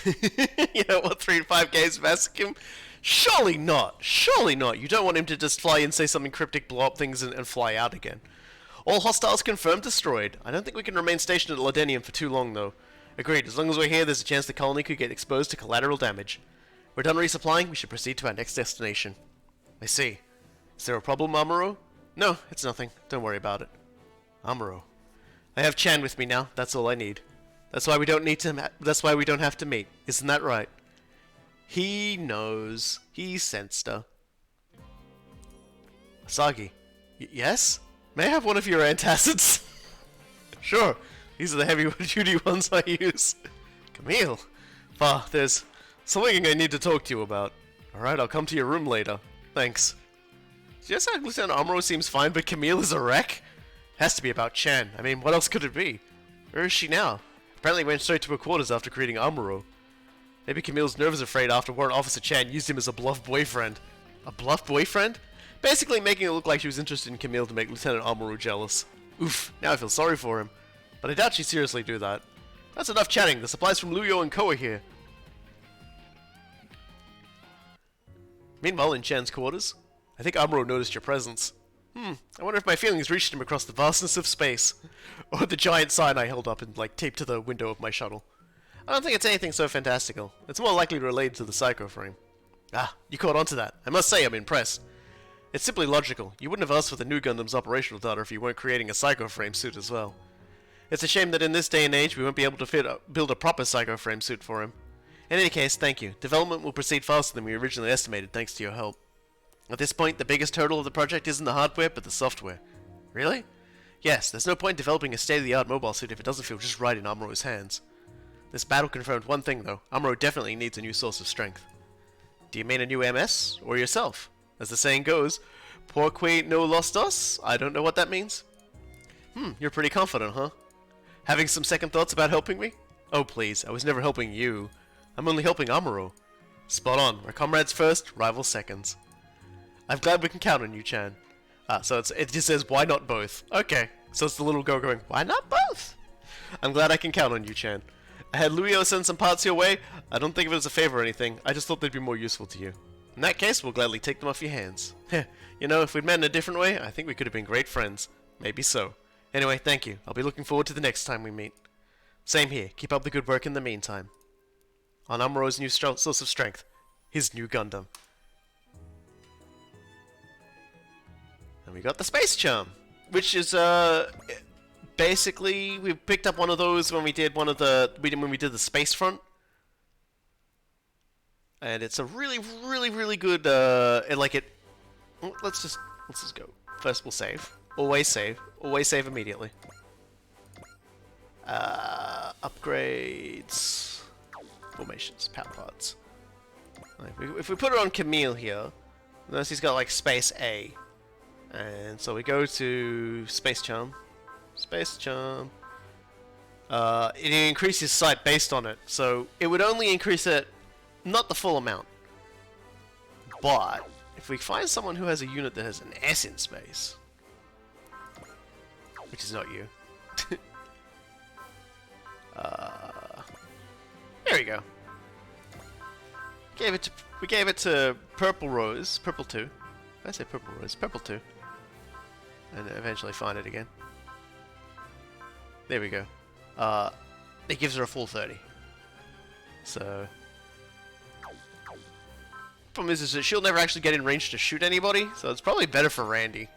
You know what? 3 to 5 games mask him? Surely not. Surely not. You don't want him to just fly in, say something cryptic, blow up things, and fly out again. All hostiles confirmed destroyed. I don't think we can remain stationed at Londonian for too long, though. Agreed. As long as we're here, there's a chance the colony could get exposed to collateral damage. We're done resupplying. We should proceed to our next destination. I see. Is there a problem, Amuro? No, it's nothing. Don't worry about it. Amuro. I have Chan with me now. That's all I need. That's why we don't need to. That's why we don't have to meet. Isn't that right? He knows. He sensed her. Asagi. Yes? May I have one of your antacids? Sure. These are the heavy-duty ones I use. Camille. There's something I need to talk to you about. Alright, I'll come to your room later. Thanks. Just like Lieutenant Amuro seems fine, but Camille is a wreck? Has to be about Chan. I mean, what else could it be? Where is she now? Apparently went straight to her quarters after creating Amuro. Maybe Camille's nervous afraid after Warrant Officer Chan used him as a bluff boyfriend. A bluff boyfriend? Basically making it look like she was interested in Camille to make Lieutenant Amuro jealous. Oof, now I feel sorry for him. But I doubt she'd seriously do that. That's enough chatting. The supplies from Luyo and Ko are here. Meanwhile, in Chan's quarters, I think Amuro noticed your presence. I wonder if my feelings reached him across the vastness of space. Or the giant sign I held up and, like, taped to the window of my shuttle. I don't think it's anything so fantastical. It's more likely related to the psycho frame. Ah, you caught on to that. I must say I'm impressed. It's simply logical. You wouldn't have asked for the new Gundam's operational data if you weren't creating a psycho frame suit as well. It's a shame that in this day and age we won't be able to build a proper psycho frame suit for him. In any case, thank you. Development will proceed faster than we originally estimated thanks to your help. At this point, the biggest hurdle of the project isn't the hardware, but the software. Really? Yes, there's no point developing a state-of-the-art mobile suit if it doesn't feel just right in Amuro's hands. This battle confirmed one thing, though. Amuro definitely needs a new source of strength. Do you mean a new MS? Or yourself? As the saying goes, Porque no los dos? I don't know what that means. You're pretty confident, huh? Having some second thoughts about helping me? Oh, please, I was never helping you. I'm only helping Amuro. Spot on. We're comrades first, rivals seconds. I'm glad we can count on you, Chan. So it just says, why not both? Okay, so it's the little girl going, why not both? I'm glad I can count on you, Chan. I had Luio send some parts your way. I don't think of it as a favor or anything. I just thought they'd be more useful to you. In that case, we'll gladly take them off your hands. You know, if we'd met in a different way, I think we could have been great friends. Maybe so. Anyway, thank you. I'll be looking forward to the next time we meet. Same here. Keep up the good work in the meantime. On Amuro's new source of strength. His new Gundam. And we got the Space Charm. Which is, basically, we picked up one of those when we did when we did the Space Front. And it's a really, really, really good, let's just go. First we'll save. Always save. Always save immediately. Upgrades. Formations. Power pods. If we put it on Camille here, notice he's got like Space A. And so we go to Space Charm. Space Charm. It increases sight based on it. So it would only increase it, not the full amount. But if we find someone who has a unit that has an S in space, which is not you. There we go. We gave it to Purple Rose, Purple 2. Did I say Purple Rose? Purple 2. And eventually find it again. There we go. It gives her a full 30. So problem is that she'll never actually get in range to shoot anybody, so it's probably better for Randy.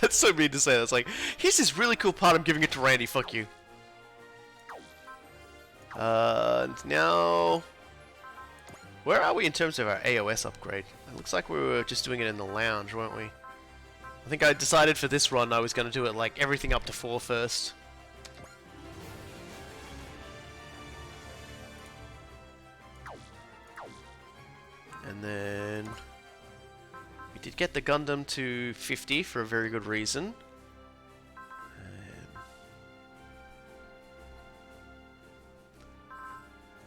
That's so mean to say. That's like, here's this really cool part, I'm giving it to Randy, fuck you. Now, where are we in terms of our AOS upgrade? It looks like we were just doing it in the lounge, weren't we? I think I decided for this run I was going to do it like everything up to 4 first. And then we did get the Gundam to 50 for a very good reason.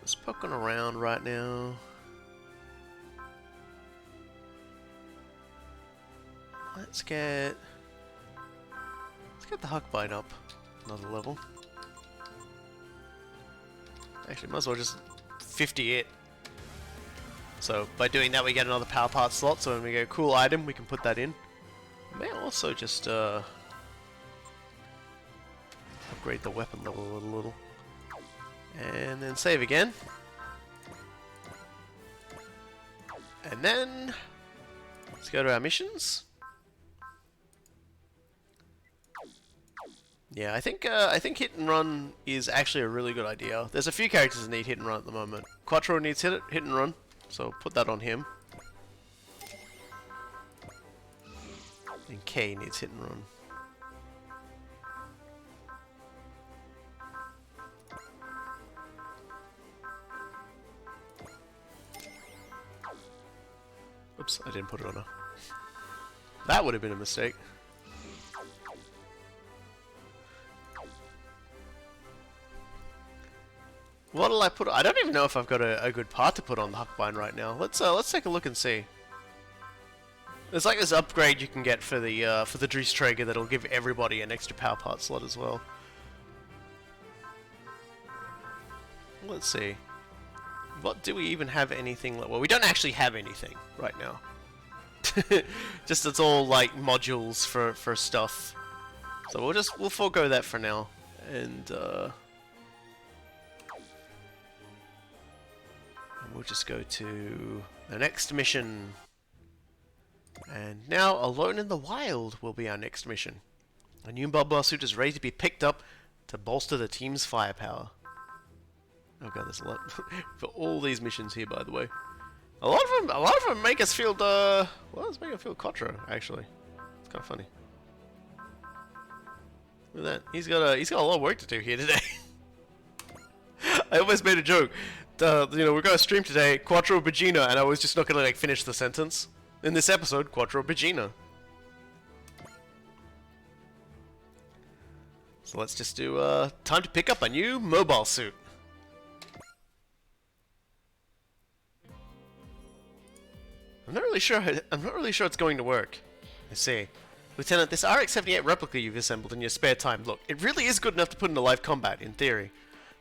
Just poking around right now. let's get the Huckbine up another level. Actually, might as well just 50 it. So by doing that, we get another power part slot. So when we get a cool item, we can put that in. We may also just upgrade the weapon level a little, and then save again. And then let's go to our missions. Yeah, I think hit and run is actually a really good idea. There's a few characters that need hit and run at the moment. Quattro needs hit and run, so put that on him. And K needs hit and run. Oops, I didn't put it on her. That would have been a mistake. What'll I put? I don't even know if I've got a good part to put on the Huckbine right now. Let's take a look and see. There's like this upgrade you can get for the Dries Traeger that'll give everybody an extra power part slot as well. Let's see. What do we even have anything like? Well, we don't actually have anything right now. Just it's all like modules for stuff. So we'll forego that for now, and we'll just go to the next mission. And now, Alone in the Wild will be our next mission. A new mobile suit is ready to be picked up to bolster the team's firepower. Oh god, there's a lot for all these missions here, by the way. A lot of them make us feel well, let's make us feel Quattro, actually. It's kind of funny. Look at that. He's got a lot of work to do here today. I almost made a joke. We're going to stream today, Quattro Bajeena, and I was just not going to like finish the sentence. In this episode, Quattro Bajeena. So let's just do time to pick up a new mobile suit. I'm not really sure it's going to work. I see. Lieutenant, this RX-78 replica you've assembled in your spare time, look, it really is good enough to put into live combat, in theory.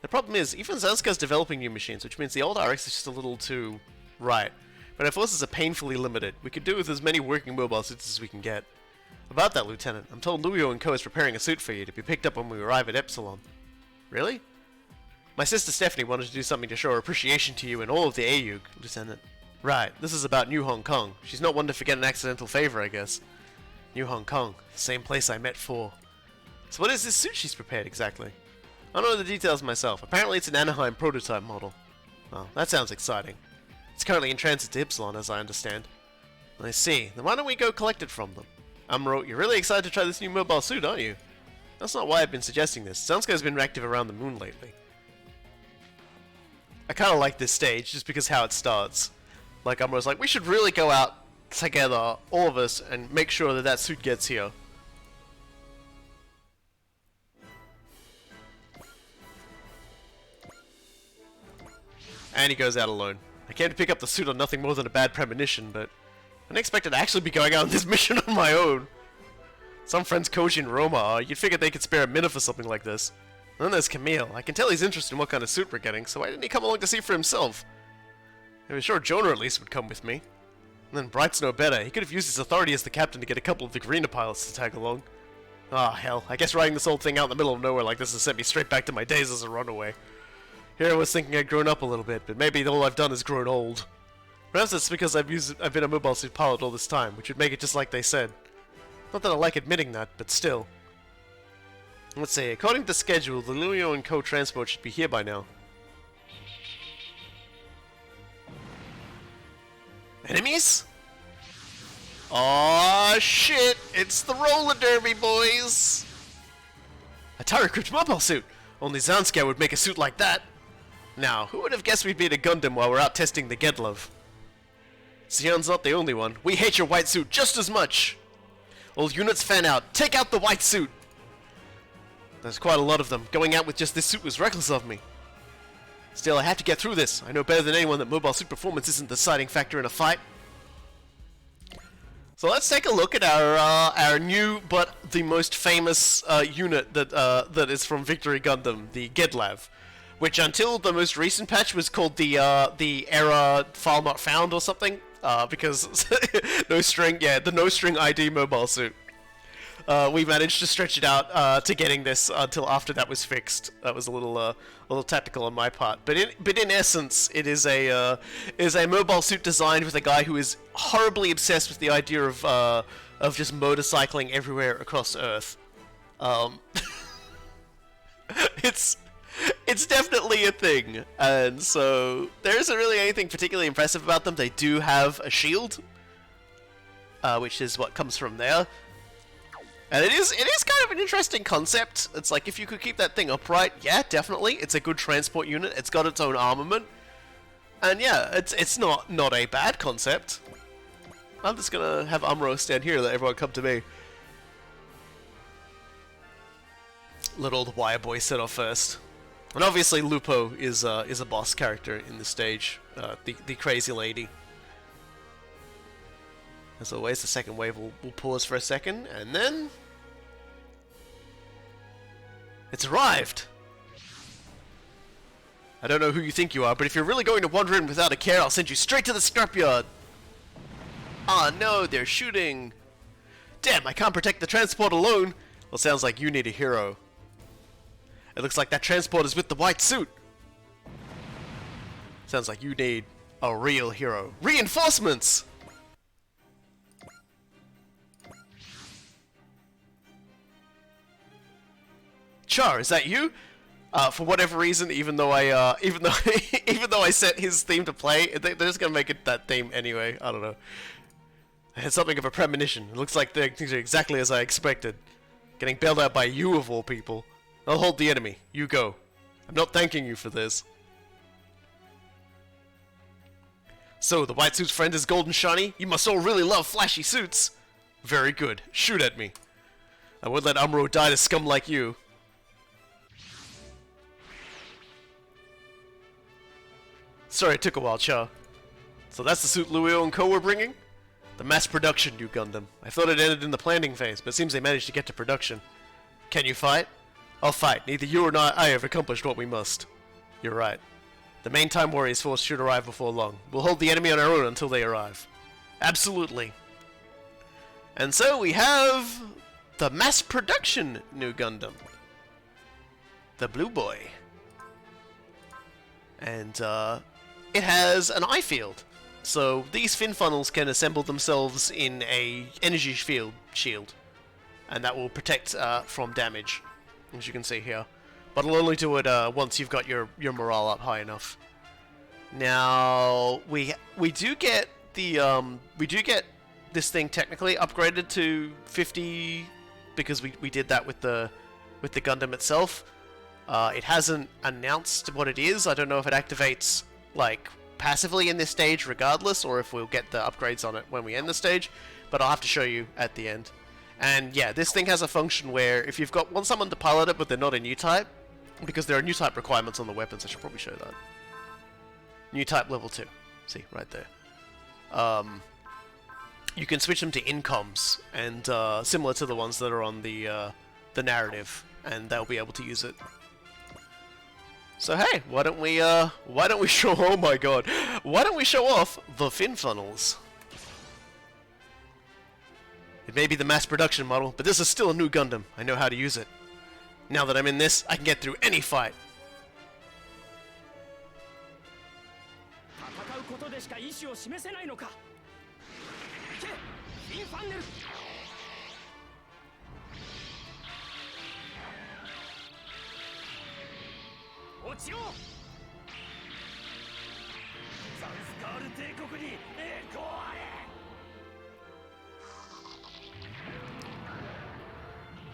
The problem is, even Zanska's developing new machines, which means the old RX is just a little too... right. But our forces are painfully limited. We could do with as many working mobile suits as we can get. About that, Lieutenant, I'm told Luio and Co. is preparing a suit for you to be picked up when we arrive at Epsilon. Really? My sister Stephanie wanted to do something to show her appreciation to you and all of the AUG, Lieutenant. Right, this is about New Hong Kong. She's not one to forget an accidental favor, I guess. New Hong Kong, the same place I met for. So what is this suit she's prepared exactly? I don't know the details myself. Apparently it's an Anaheim prototype model. Oh, that sounds exciting. It's currently in transit to Epsilon, as I understand. I see. Then why don't we go collect it from them? Amuro, you're really excited to try this new mobile suit, aren't you? That's not why I've been suggesting this. Zanska's been active around the moon lately. I kind of like this stage, just because how it starts. Like, Amuro's like, we should really go out together, all of us, and make sure that that suit gets here. And he goes out alone. I came to pick up the suit on nothing more than a bad premonition, but I didn't expect to actually be going out on this mission on my own. Some friends Koji and Roma are. You'd figure they could spare a minute for something like this. And then there's Camille. I can tell he's interested in what kind of suit we're getting, so why didn't he come along to see for himself? I was sure Jonah at least would come with me. And then Bright's no better. He could have used his authority as the captain to get a couple of the greener pilots to tag along. Ah, hell. I guess riding this old thing out in the middle of nowhere like this has sent me straight back to my days as a runaway. Here I was thinking I'd grown up a little bit, but maybe all I've done is grown old. Perhaps it's because I've been a mobile suit pilot all this time, which would make it just like they said. Not that I like admitting that, but still. Let's see, according to schedule, the Luio and Co. transport should be here by now. Enemies? Aw, shit! It's the roller derby, boys! A Tara-equipped mobile suit! Only Zanska would make a suit like that! Now, who would have guessed we'd be at a Gundam while we're out testing the Gedlov? Sion's not the only one. We hate your white suit just as much! All units fan out. Take out the white suit! There's quite a lot of them. Going out with just this suit was reckless of me. Still, I have to get through this. I know better than anyone that mobile suit performance isn't the deciding factor in a fight. So let's take a look at our new but the most famous unit that is from Victory Gundam, the Gedlav, which until the most recent patch was called the error file not found or something, because the no string ID mobile suit. We managed to stretch it out to getting this until after that was fixed. That was a little tactical on my part, but in essence, it is a mobile suit designed with a guy who is horribly obsessed with the idea of just motorcycling everywhere across Earth. It's definitely a thing, and so there isn't really anything particularly impressive about them. They do have a shield, which is what comes from there. And it is kind of an interesting concept. It's like, if you could keep that thing upright, yeah, definitely. It's a good transport unit. It's got its own armament. And yeah, it's not a bad concept. I'm just gonna have Amuro stand here and let everyone come to me. Let all the wire boys set off first. And obviously Lupo is a boss character in this stage. The crazy lady. As always, the second wave will pause for a second, and then... it's arrived! I don't know who you think you are, but if you're really going to wander in without a care, I'll send you straight to the scrapyard! Ah no, they're shooting! Damn, I can't protect the transport alone! Well, sounds like you need a hero. It looks like that transport is with the white suit! Sounds like you need a real hero. Reinforcements! Char, is that you? For whatever reason, even though I set his theme to play, they're just gonna make it that theme anyway. I don't know. I had something of a premonition. It looks like things are exactly as I expected. Getting bailed out by you of all people. I'll hold the enemy. You go. I'm not thanking you for this. So, the white suit's friend is golden shiny? You must all really love flashy suits. Very good. Shoot at me. I won't let Amuro die to scum like you. Sorry it took a while, Char. So that's the suit Luio and Co were bringing? The mass production new Gundam. I thought it ended in the planning phase, but it seems they managed to get to production. Can you fight? I'll fight. Neither you or I have accomplished what we must. You're right. The main Time Warriors force should arrive before long. We'll hold the enemy on our own until they arrive. Absolutely. And so we have the mass production new Gundam. The Blue Boy. And, it has an eye field. So these fin funnels can assemble themselves in a energy field shield. And that will protect from damage, as you can see here. But it'll only do it once you've got your morale up high enough. Now we do get the this thing technically upgraded to 50 because we did that with the Gundam itself. It hasn't announced what it is. I don't know if it activates like passively in this stage regardless, or if we'll get the upgrades on it when we end the stage. But I'll have to show you at the end. And yeah, this thing has a function where if you've want someone to pilot it but they're not a new type, because there are new type requirements on the weapons, I should probably show that. New type level 2. See, right there. You can switch them to incoms, and similar to the ones that are on the narrative, and they'll be able to use it. So hey, why don't we show? Oh my god, why don't we show off the fin funnels? It may be the mass production model, but this is still a new Gundam. I know how to use it. Now that I'm in this, I can get through any fight.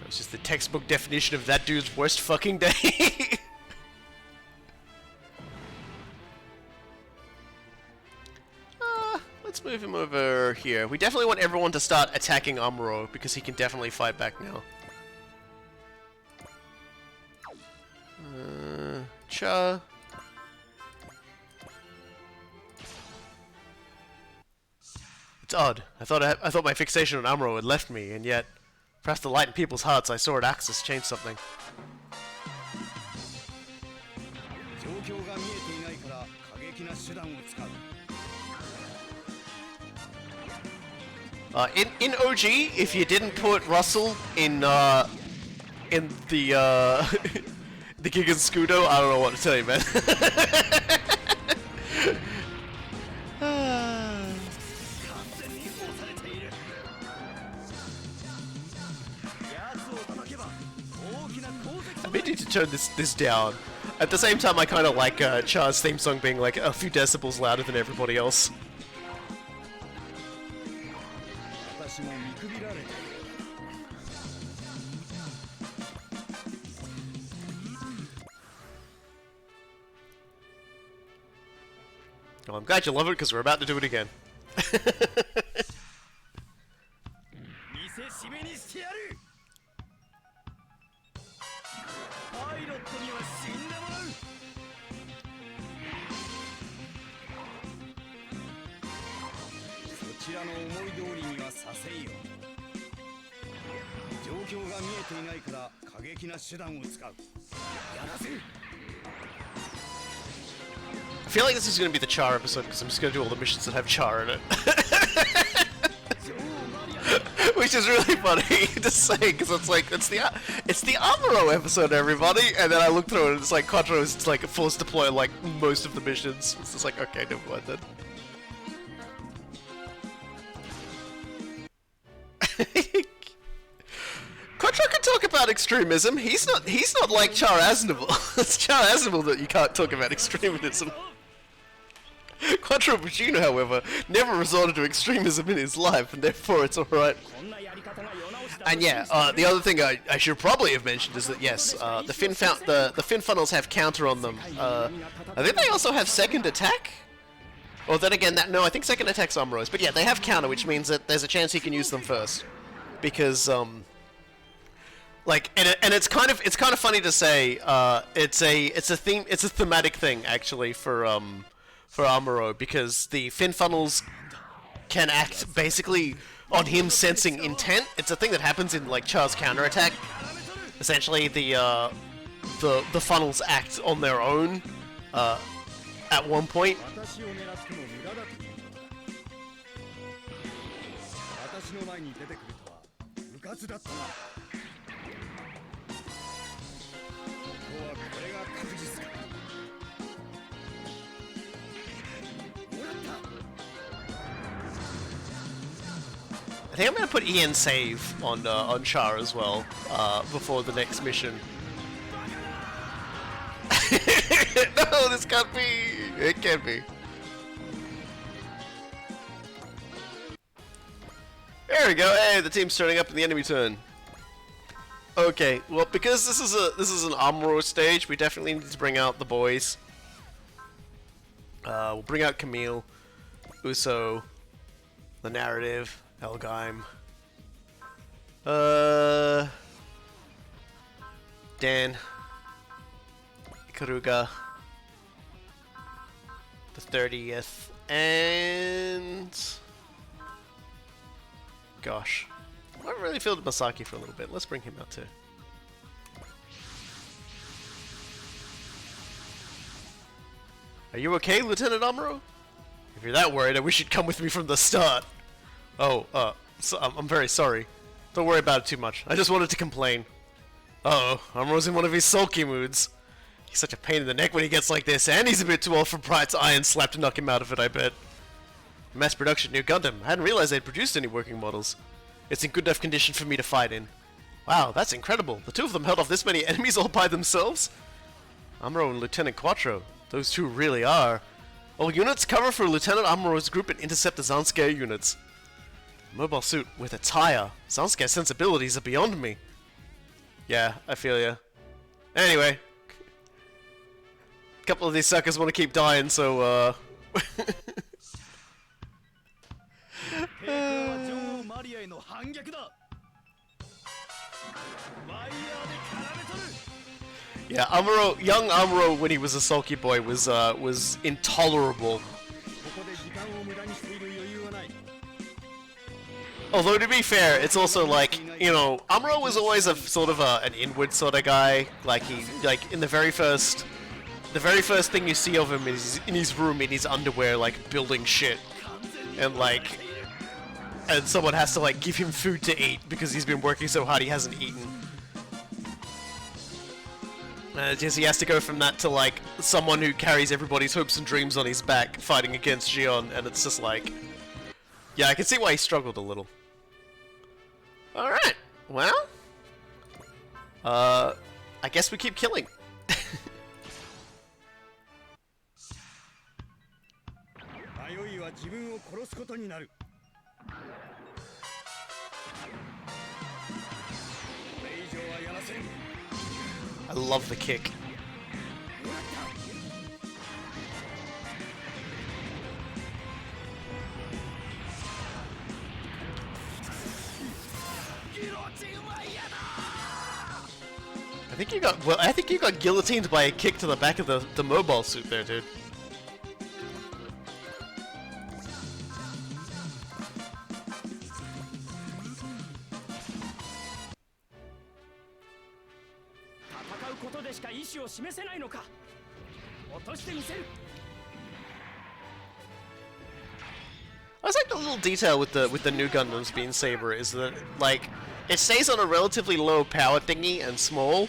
It's just the textbook definition of that dude's worst fucking day. Let's move him over here. We definitely want everyone to start attacking Amuro, because he can definitely fight back now. Cha. It's odd. I thought my fixation on Amuro had left me, and yet, perhaps the light in people's hearts I saw at Axis changed something. In OG, if you didn't put Russell in the the Gigan Scudo, I don't know what to tell you, man. I may need to turn this down. At the same time, I kind of like Char's theme song being like a few decibels louder than everybody else. Well, I'm glad you love it because we're about to do it again. I feel like this is going to be the Char episode because I'm just going to do all the missions that have Char in it. Which is really funny to say because it's like it's the Amuro episode, everybody, and then I look through it and it's like Quattro is like forced to deploy like most of the missions. It's just like, okay, never mind then. Quattro can talk about extremism. He's not like Char Aznavour. It's Char Aznavour that you can't talk about extremism. Quattro Bajeena, however, never resorted to extremism in his life, and therefore it's alright. And yeah, the other thing I should probably have mentioned is that yes, the fin funnels have counter on them. I think they also have second attack. Or then again, no, I think second attack's Amuro's. But yeah, they have counter, which means that there's a chance he can use them first, because like, and it's kind of funny to say. It's a thematic thing actually for Amuro, because the fin funnels can act basically on him sensing intent. It's a thing that happens in like Char's counterattack. Essentially, the funnels act on their own at one point. I think I'm gonna put EN save on Char as well before the next mission. No, this can't be. It can't be. There we go. Hey, the team's turning up in the enemy turn. Okay, well, because this is an Amuro stage, we definitely need to bring out the boys. We'll bring out Camille, Uso, the narrative, Elgheim, Dan, Ikaruga, the 30th, and gosh, I really feel Masaki for a little bit. Let's bring him out too. Are you okay, Lieutenant Amuro? If you're that worried, I wish you'd come with me from the start. Oh, so I'm very sorry. Don't worry about it too much. I just wanted to complain. Uh-oh, Amuro's in one of his sulky moods. He's such a pain in the neck when he gets like this, and he's a bit too old for Bright's iron slap to knock him out of it, I bet. Mass production new Gundam. I hadn't realized they'd produced any working models. It's in good enough condition for me to fight in. Wow, that's incredible. The two of them held off this many enemies all by themselves? Amuro and Lieutenant Quattro. Those two really are. All units cover for Lieutenant Amuro's group and intercept the Zanskei units. Mobile suit with a tire. Zanskei's sensibilities are beyond me. Yeah, I feel ya. Anyway. A couple of these suckers want to keep dying, so, yeah, Amuro, young Amuro, when he was a sulky boy, was intolerable. Although to be fair, it's also like, you know, Amuro was always a sort of an inward sort of guy. Like in the very first thing you see of him is in his room in his underwear, like building shit, and someone has to like give him food to eat because he's been working so hard he hasn't eaten. Just he has to go from that to like someone who carries everybody's hopes and dreams on his back fighting against Gion, and it's just like, yeah, I can see why he struggled a little. Alright, well, I guess we keep killing. 迷いは自分を殺すことになる。これ以上はやらせん。 I love the kick. I think you got guillotined by a kick to the back of the mobile suit there, dude. I was like the little detail with the new Gundams being Saber is that like it stays on a relatively low power thingy and small,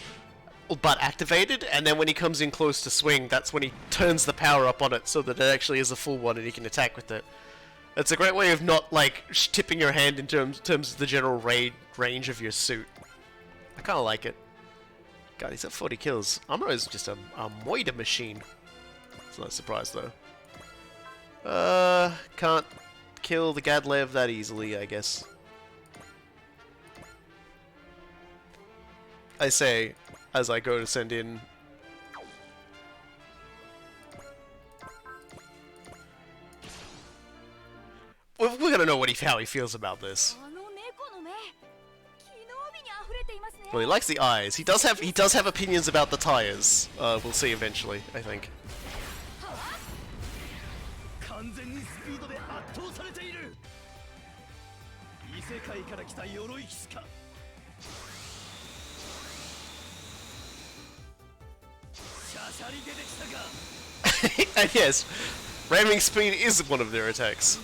but activated, and then when he comes in close to swing, that's when he turns the power up on it so that it actually is a full one and he can attack with it. It's a great way of not like tipping your hand in terms of the general range of your suit. I kind of like it. God, he's at 40 kills. Amuro is just a moida machine. It's not a surprise though. Can't kill the Gadlev that easily, I guess. I say, as I go to send in... We're gonna know how he feels about this. Well, he likes the eyes. He does have opinions about the tires. We'll see eventually, I think. And yes, ramming speed is one of their attacks.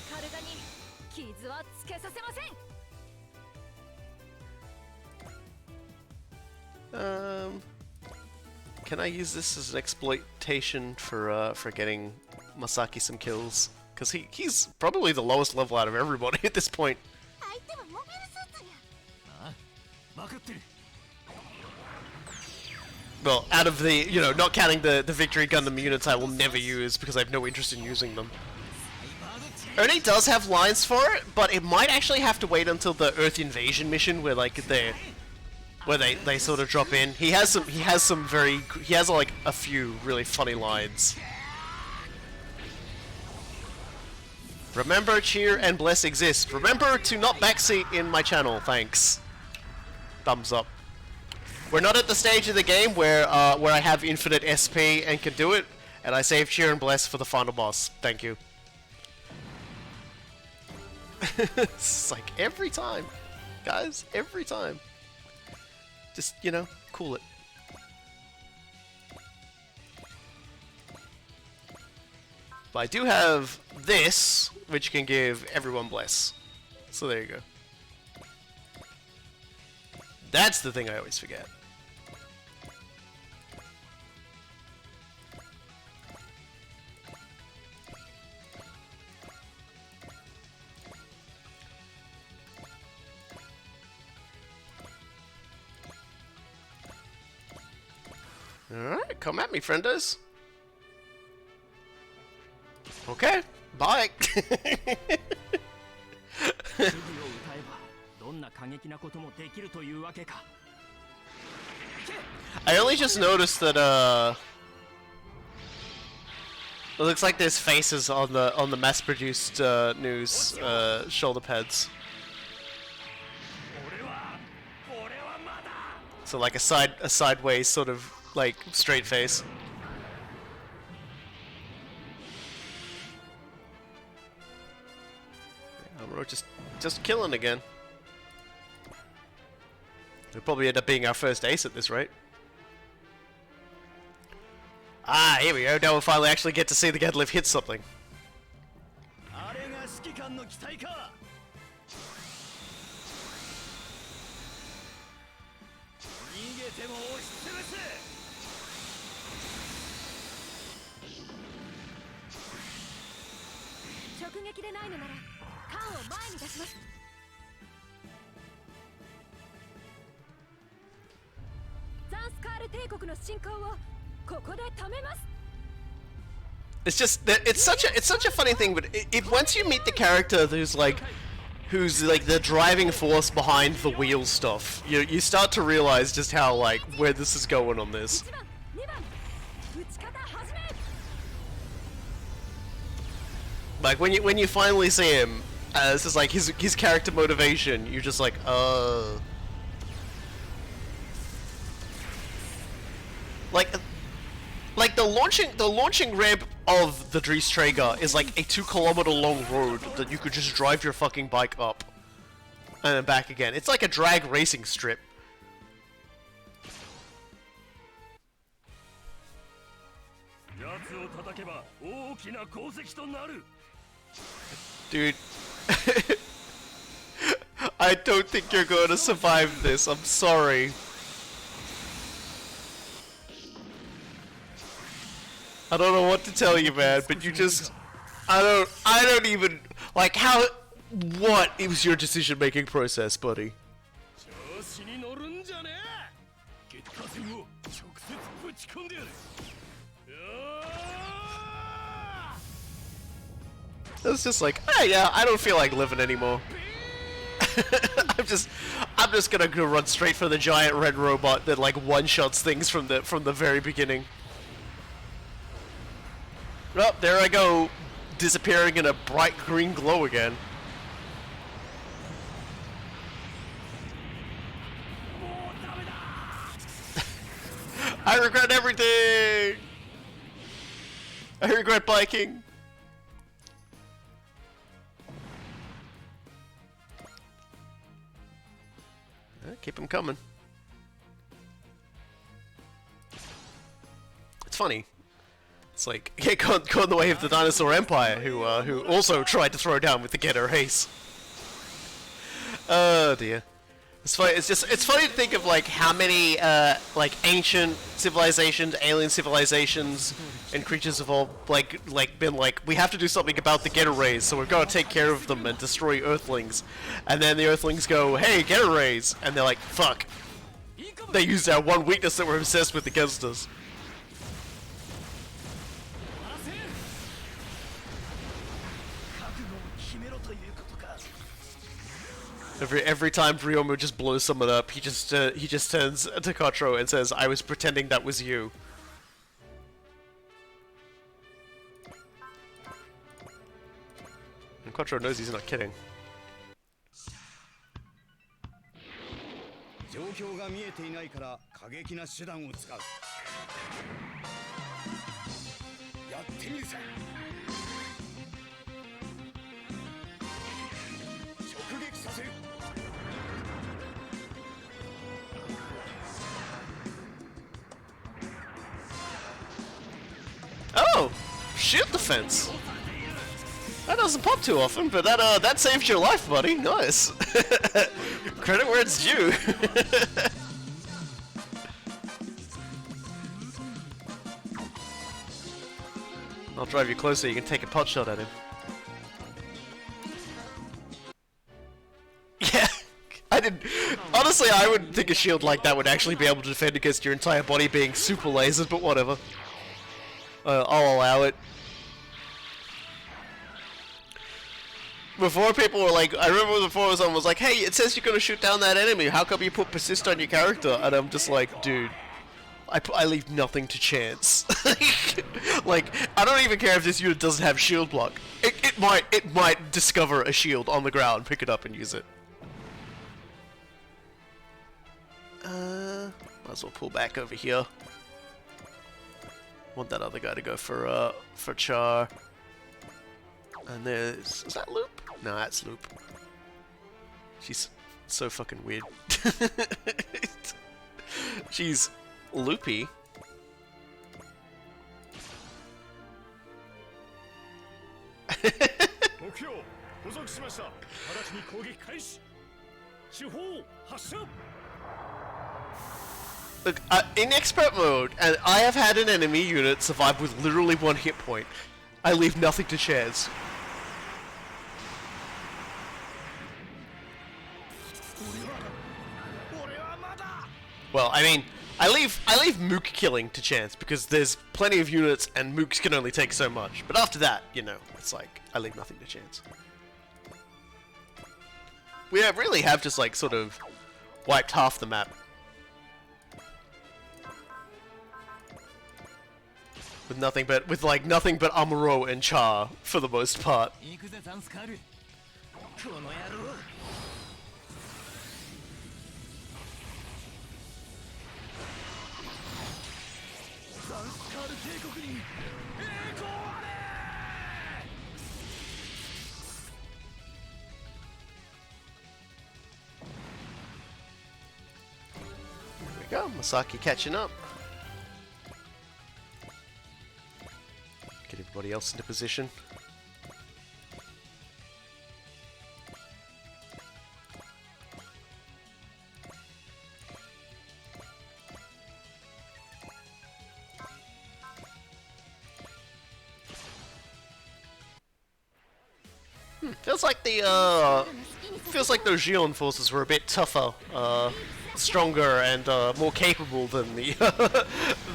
Can I use this as an exploitation for getting Masaki some kills? Because he's probably the lowest level out of everybody at this point. Well, out of the, you know, not counting the Victory Gundam units I will never use because I have no interest in using them. Ernie does have lines for it, but it might actually have to wait until the Earth Invasion mission where like they sort of drop in. He has like a few really funny lines. Remember, cheer and bless exist. Remember to not backseat in my channel, thanks. Thumbs up. We're not at the stage of the game where I have infinite SP and can do it, and I save cheer and bless for the final boss. Thank you. It's like every time, guys, every time. Just, you know, cool it. But I do have this, which can give everyone bless. So there you go. That's the thing I always forget. Alright, come at me, friendos. Okay, bye. I only just noticed that it looks like there's faces on the mass-produced news shoulder pads. So like a sideways sort of like straight face. We're just killing again. It'll probably end up being our first ace at this rate. Ah, here we go. Now we'll finally actually get to see the Gedlift hit something. It's just it's such a funny thing, but once you meet the character who's like the driving force behind the wheel stuff, you start to realize just how like where this is going on this. Like when you finally see him, this is like his character motivation. You're just like, like the launching ramp of the Dries Traeger is like a 2-kilometer long road that you could just drive your fucking bike up and then back again. It's like a drag racing strip. Dude, I don't think you're going to survive this. I'm sorry. I don't know what to tell you, man, but you just... I don't even... Like, how... What was your decision-making process, buddy? It's just like, hey, yeah, I don't feel like living anymore. I'm just gonna go run straight for the giant red robot that like one-shots things from the very beginning. Oh, there I go, disappearing in a bright green glow again. I regret everything! I regret biking! Keep them coming. It's funny. It's like, yeah, go in the way of the Dinosaur Empire, who also tried to throw down with the Getter Haze. Oh dear. It's funny. It's funny to think of like how many like ancient civilizations, alien civilizations, and creatures have all been like, we have to do something about the Getter Rays, so we've got to take care of them and destroy Earthlings. And then the Earthlings go, hey, Getter Rays, and they're like, fuck. They used our one weakness that we're obsessed with against us. Every time Ryomu just blows someone up, he just turns to Quattro and says, "I was pretending that was you." And Quattro knows he's not kidding. Oh! Shield defense! That doesn't pop too often, but that saved your life, buddy. Nice! Credit where it's due! I'll drive you closer, you can take a pot shot at him. Yeah! Honestly, I wouldn't think a shield like that would actually be able to defend against your entire body being super lasered, but whatever. I'll allow it. Before people were like, I remember before someone was like, hey, it says you're gonna shoot down that enemy, how come you put persist on your character? And I'm just like, dude, I leave nothing to chance. Like, I don't even care if this unit doesn't have shield block. It might discover a shield on the ground, pick it up and use it. Might as well pull back over here. Want that other guy to go for Char. And is that Loop? No, that's Loop. She's so fucking weird. She's loopy. Look, in expert mode, and I have had an enemy unit survive with literally 1 hit point. I leave nothing to chance. Well, I mean, I leave mook killing to chance because there's plenty of units and mooks can only take so much. But after that, you know, it's like I leave nothing to chance. We really have just like sort of wiped half the map with nothing but Amuro and Char for the most part. There we go, Masaki catching up. Get everybody else into position. Feels like those Gion forces were a bit tougher, stronger, and more capable than the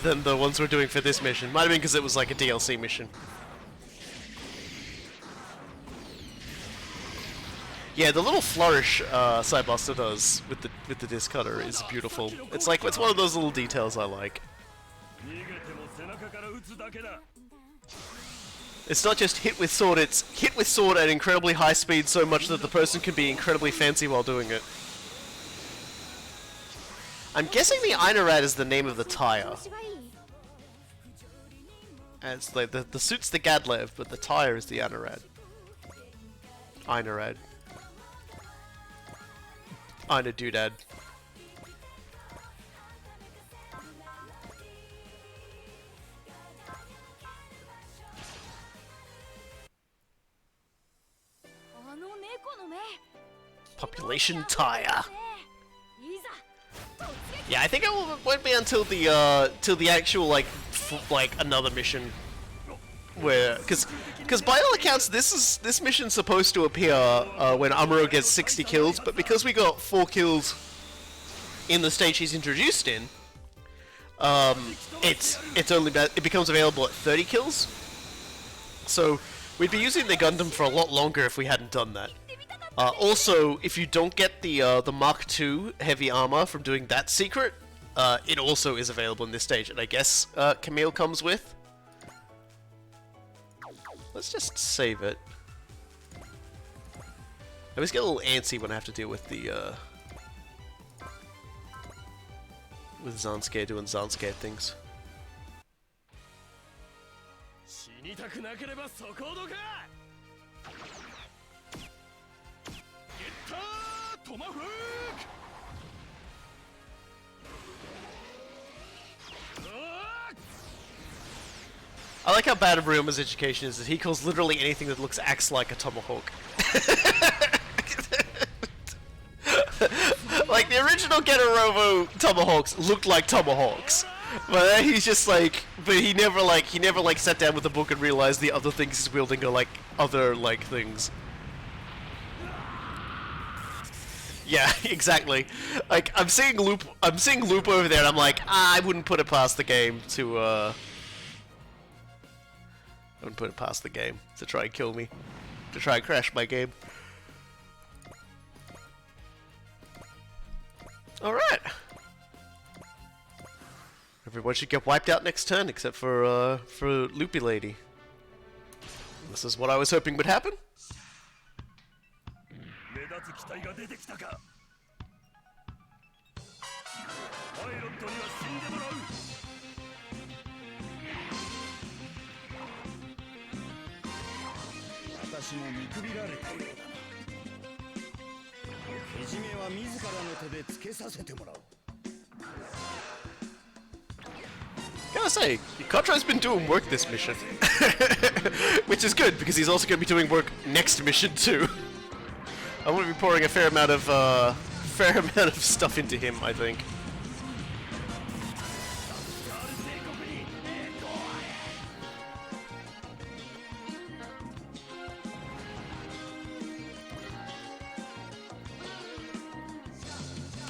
than the ones we're doing for this mission. Might have been because it was like a DLC mission. Yeah, the little flourish Cybuster does with the disc cutter is beautiful. It's one of those little details I like. It's not just hit with sword, it's hit with sword at incredibly high speed so much that the person can be incredibly fancy while doing it. I'm guessing the Einarad is the name of the tire. As like the suit's the Gadlev, but the tire is the Einarad. Einarad. Einar Doodad. Population tire. Yeah, I think it won't be until the actual like another mission where because by all accounts this mission's supposed to appear when Amuro gets 60 kills, but because we got 4 kills in the stage he's introduced in, it becomes available at 30 kills. So we'd be using the Gundam for a lot longer if we hadn't done that. Also, if you don't get the Mark II heavy armor from doing that secret, it also is available in this stage, and I guess Camille comes with. Let's just save it. I always get a little antsy when I have to deal with the with Zansuke doing Zansuke things. I like how bad of Ryoma's education is that he calls literally anything that acts like a tomahawk. Like the original Genorovo tomahawks looked like tomahawks, but then he's just like, he never sat down with the book and realized the other things he's wielding are like other like things. Yeah, exactly. Like I'm seeing Loop over there, and I'm like, I wouldn't put it past the game to I wouldn't put it past the game to try and kill me, to try and crash my game. All right. Everyone should get wiped out next turn, except for Loopy Lady. This is what I was hoping would happen. Gotta say, Quattro's been doing work this mission. Which is good, because he's also gonna be doing work next mission too. I'm gonna be pouring a fair amount of stuff into him, I think.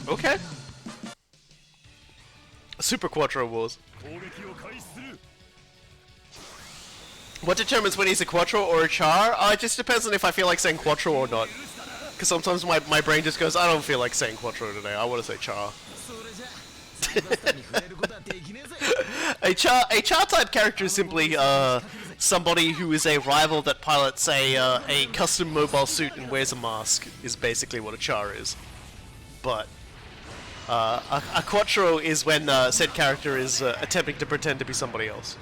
Okay. Super Quattro Wars. What determines when he's a Quattro or a Char? It just depends on if I feel like saying Quattro or not. Because sometimes my brain just goes, I don't feel like saying Quattro today, I want to say Char. A Char type character is simply somebody who is a rival that pilots a custom mobile suit and wears a mask, is basically what a Char is. But a Quattro is when said character is attempting to pretend to be somebody else.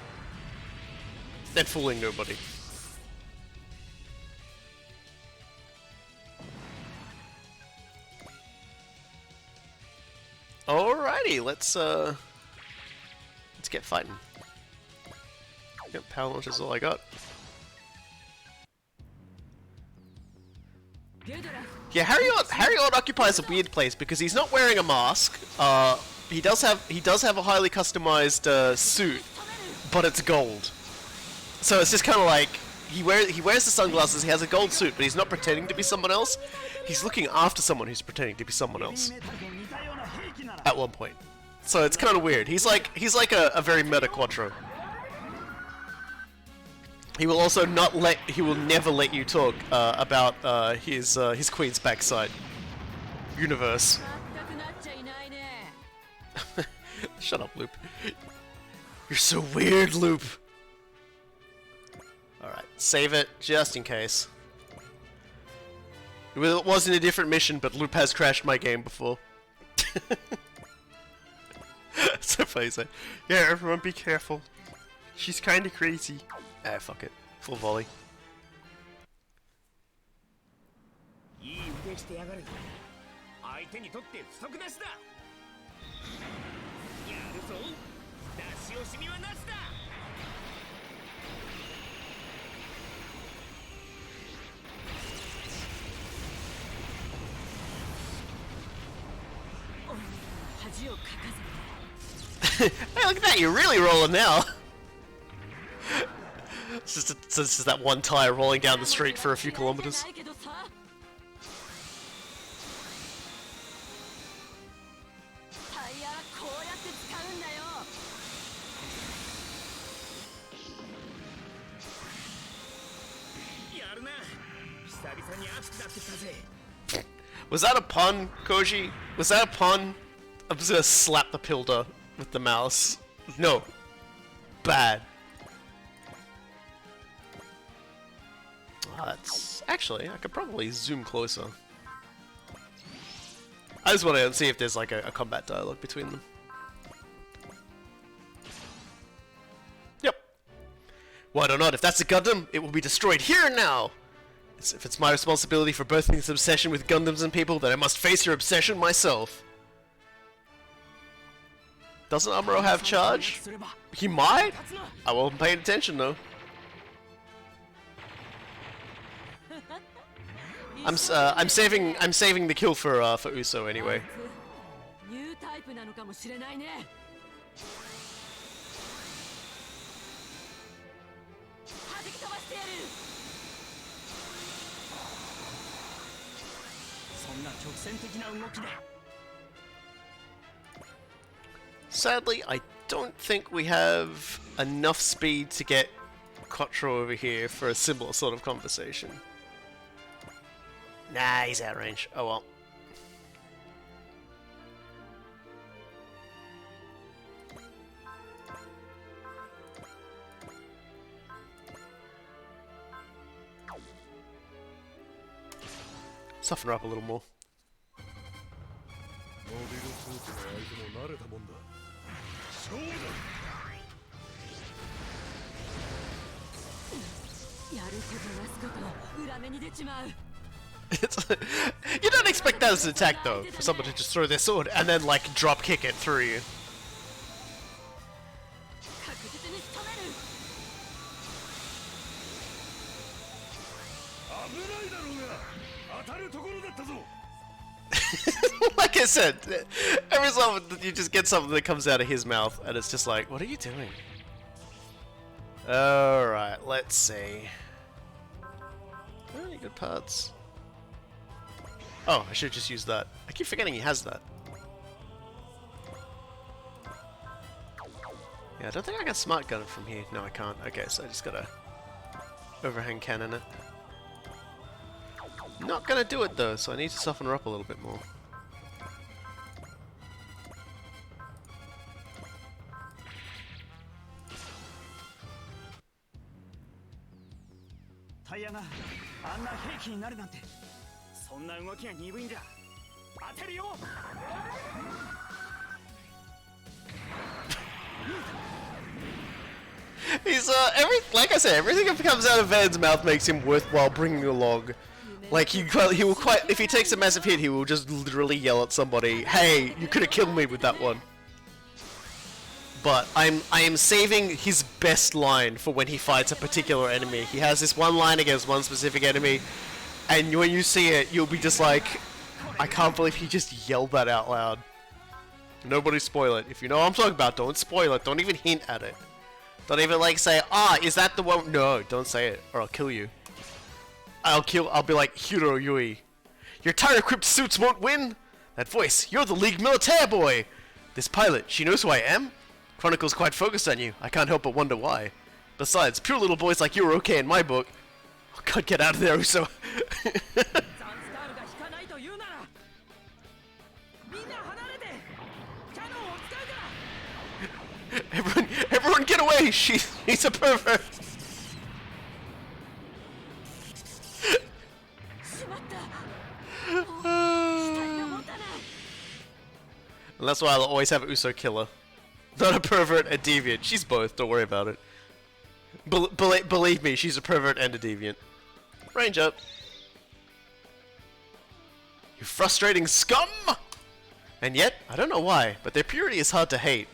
And fooling nobody. Alrighty, let's get fighting. Yep, power launch is all I got. Yeah, Harriot occupies a weird place because he's not wearing a mask. He does have a highly customized suit, but it's gold. So it's just kind of like he wears the sunglasses. He has a gold suit, but he's not pretending to be someone else. He's looking after someone who's pretending to be someone else. At one point, so it's kind of weird. He's like a very meta Quattro. He will also he will never let you talk about his queen's backside universe. Shut up, Loop. You're so weird, Loop. Alright, save it just in case. It wasn't a different mission, but Loop has crashed my game before. So funny, so yeah, everyone be careful. She's kinda crazy. Ah, fuck it. Full volley. Hey, look at that, you're really rolling now! It's just that one tire rolling down the street for a few kilometers. Was that a pun, Koji? Was that a pun? I'm just gonna slap the Pilda with the mouse. No. Bad. That's... Actually, I could probably zoom closer. I just want to see if there's like a combat dialogue between them. Yep. Why not? If that's a Gundam, it will be destroyed here and now! If it's my responsibility for birthing this obsession with Gundams and people, then I must face your obsession myself. Doesn't Amuro have charge? He might? I wasn't paying attention though. I'm saving the kill for Uso anyway. Sadly, I don't think we have enough speed to get Quattro over here for a similar sort of conversation. Nah, he's out of range. Oh well. Soften her up a little more. You don't expect that as an attack though, for someone to just throw their sword and then like drop kick it through you. 確実に仕留める Like I said, every so often you just get something that comes out of his mouth and it's just like, what are you doing? Alright, let's see. Any good parts? Oh, I should just use that. I keep forgetting he has that. Yeah, I don't think I can smart gun it from here. No, I can't. Okay, so I just gotta overhang cannon it. Not gonna do it though, so I need to soften her up a little bit more. He's like I said, everything that comes out of Van's mouth makes him worthwhile bringing along. Like he will quite, if he takes a massive hit, he will just literally yell at somebody, "Hey, you could have killed me with that one." But I am saving his best line for when he fights a particular enemy. He has this one line against one specific enemy, and when you see it, you'll be just like, I can't believe he just yelled that out loud. Nobody spoil it. If you know what I'm talking about, don't spoil it. Don't even hint at it. Don't even like say, "Ah, is that the one?" No, don't say it, or I'll kill you. I'll be like, "Hiro Yui. Your tire-equipped suits won't win? That voice, you're the League Militaire boy! This pilot, she knows who I am? Chronicle's quite focused on you. I can't help but wonder why. Besides, pure little boys like you are okay in my book." Oh god, get out of there, Uso. Everyone get away! He's a pervert! And that's why I'll always have Uso killer. Not a pervert, a deviant. She's both, don't worry about it. Believe me, she's a pervert and a deviant. Range up. You frustrating scum! And yet, I don't know why, but their purity is hard to hate.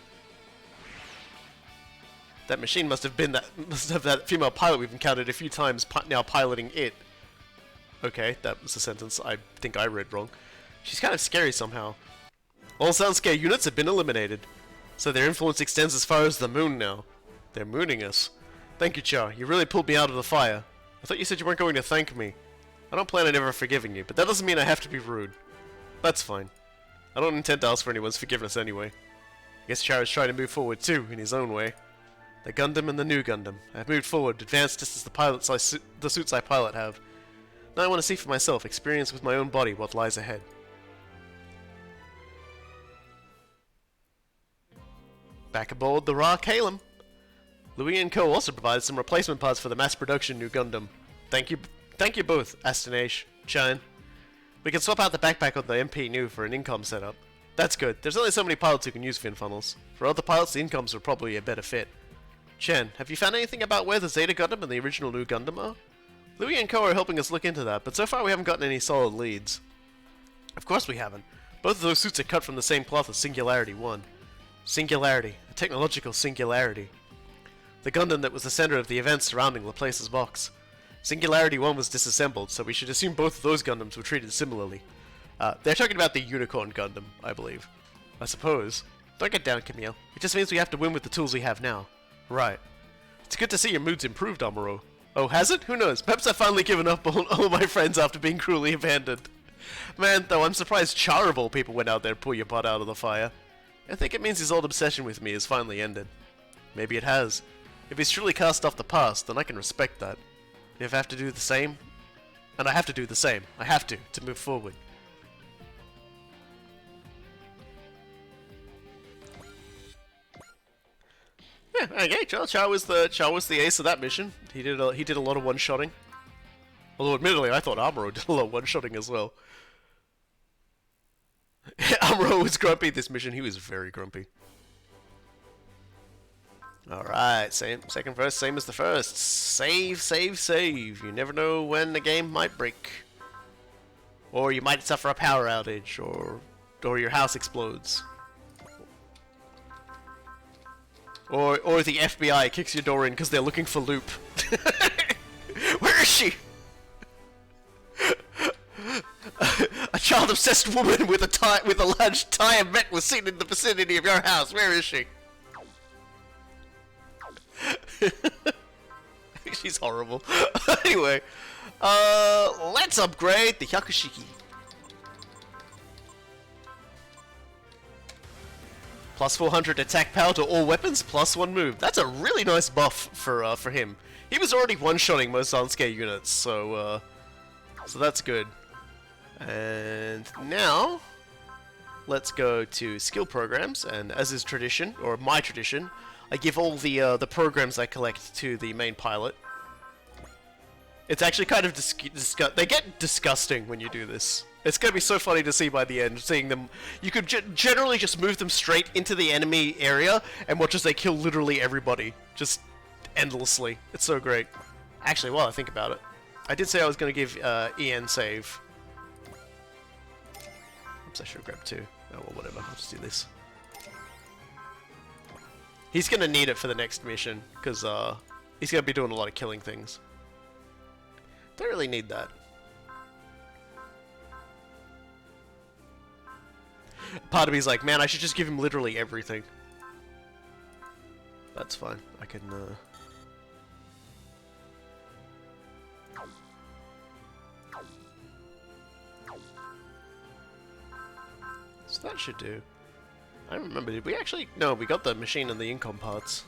That machine must have that female pilot we've encountered a few times now piloting it. Okay, that was a sentence I think I read wrong. She's kind of scary somehow. All sound scare units have been eliminated, so their influence extends as far as the moon now. They're mooning us. Thank you, Char. You really pulled me out of the fire. I thought you said you weren't going to thank me. I don't plan on ever forgiving you, but that doesn't mean I have to be rude. That's fine. I don't intend to ask for anyone's forgiveness anyway. I guess Char is trying to move forward too, in his own way. The Gundam and the new Gundam. I've moved forward, advanced just as the suits I pilot have. Now I want to see for myself, experience with my own body what lies ahead. Back aboard the Ra Kalem. Louis & Co. also provided some replacement parts for the mass production new Gundam. Thank you both, Astanesh, Chan. We can swap out the backpack on the MP new for an income setup. That's good. There's only so many pilots who can use fin funnels. For other pilots, the incomes are probably a better fit. Chen, have you found anything about where the Zeta Gundam and the original new Gundam are? Louis & Co. are helping us look into that, but so far we haven't gotten any solid leads. Of course we haven't. Both of those suits are cut from the same cloth as Singularity 1. Singularity. A technological singularity. The Gundam that was the center of the events surrounding Laplace's box. Singularity 1 was disassembled, so we should assume both of those Gundams were treated similarly. They're talking about the Unicorn Gundam, I believe. I suppose. Don't get down, Camille. It just means we have to win with the tools we have now. Right. It's good to see your mood's improved, Amuro. Oh, has it? Who knows? Perhaps I've finally given up on all my friends after being cruelly abandoned. Man, though, I'm surprised Char of all people went out there to pull your butt out of the fire. I think it means his old obsession with me has finally ended. Maybe it has. If he's truly cast off the past, then I can respect that. If I have to do the same, and I have to do the same, I have to move forward. Yeah, okay, Char was the ace of that mission. He did a lot of one-shotting. Although admittedly, I thought Amuro did a lot of one-shotting as well. Amuro was grumpy this mission. He was very grumpy. Alright, second verse, same as the first. Save, save, save. You never know when the game might break. Or you might suffer a power outage, or your house explodes. Or the FBI kicks your door in because they're looking for Loop. Where is she? A child-obsessed woman with a large tire mech was seen in the vicinity of your house. Where is she? She's horrible. Anyway, let's upgrade the Yakushiki. Plus 400 attack power to all weapons, plus 1 move. That's a really nice buff for him. He was already one-shotting most unscale units, so that's good. And now, let's go to skill programs, and as is tradition, or my tradition, I give all the programs I collect to the main pilot. It's actually kind of they get disgusting when you do this. It's gonna be so funny to see by the end, seeing them. You could generally just move them straight into the enemy area and watch as they kill literally everybody, just endlessly. It's so great. Actually, while I think about it, I did say I was gonna give EN save. Oops, I should have grabbed 2. Oh well, whatever. I'll just do this. He's gonna need it for the next mission because he's gonna be doing a lot of killing things. Don't really need that. Part of me's like, man, I should just give him literally everything. That's fine. I can, So that should do. I don't remember, did we actually... No, we got the machine and the incom parts.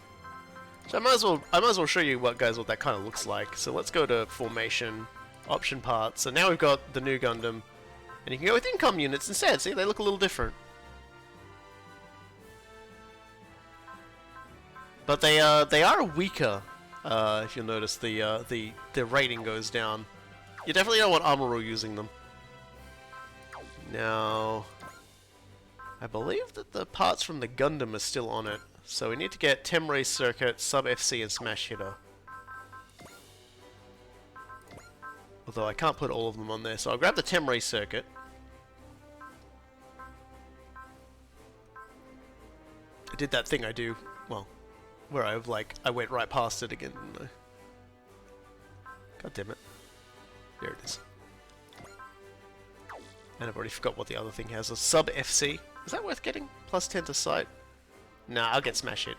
So I might as well show you what that kind of looks like. So let's go to formation, option parts. So now we've got the new Gundam. And you can go with income units instead. See, they look a little different. But they are weaker. If you'll notice, the rating goes down. You definitely don't want Amuro using them. Now, I believe that the parts from the Gundam are still on it. So we need to get Temray Circuit, Sub FC, and Smash Hitter. Although I can't put all of them on there, so I'll grab the Temray Circuit. I did that thing I do, well, where I went right past it again, didn't I? God damn it. There it is. And I've already forgot what the other thing has. A Sub FC. Is that worth getting? Plus 10 to sight? Nah, I'll get Smash Hit.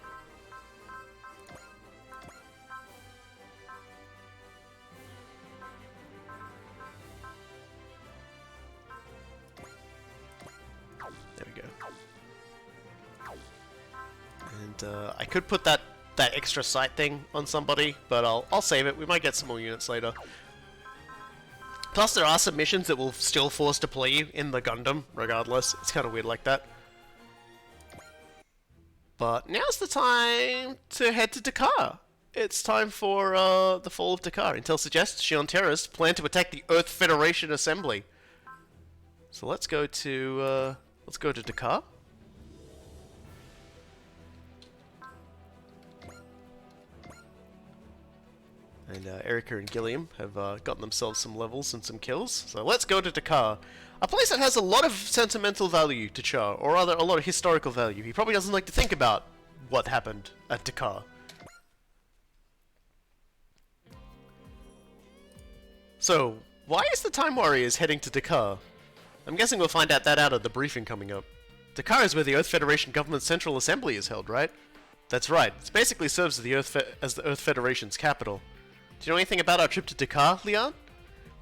There we go. And I could put that extra sight thing on somebody, but I'll save it. We might get some more units later. Plus, there are some missions that will still force deploy you in the Gundam, regardless. It's kind of weird like that. But now's the time to head to Dakar. It's time for the fall of Dakar. Intel suggests Shion terrorists plan to attack the Earth Federation Assembly. So let's go to Dakar. And Erica and Gilliam have gotten themselves some levels and some kills. So let's go to Dakar. A place that has a lot of sentimental value to Char, or rather a lot of historical value. He probably doesn't like to think about what happened at Dakar. So, why is the Time Warriors heading to Dakar? I'm guessing we'll find out that out of the briefing coming up. Dakar is where the Earth Federation Government's Central Assembly is held, right? That's right. It basically serves as the Earth Federation's capital. Do you know anything about our trip to Dakar, Leon?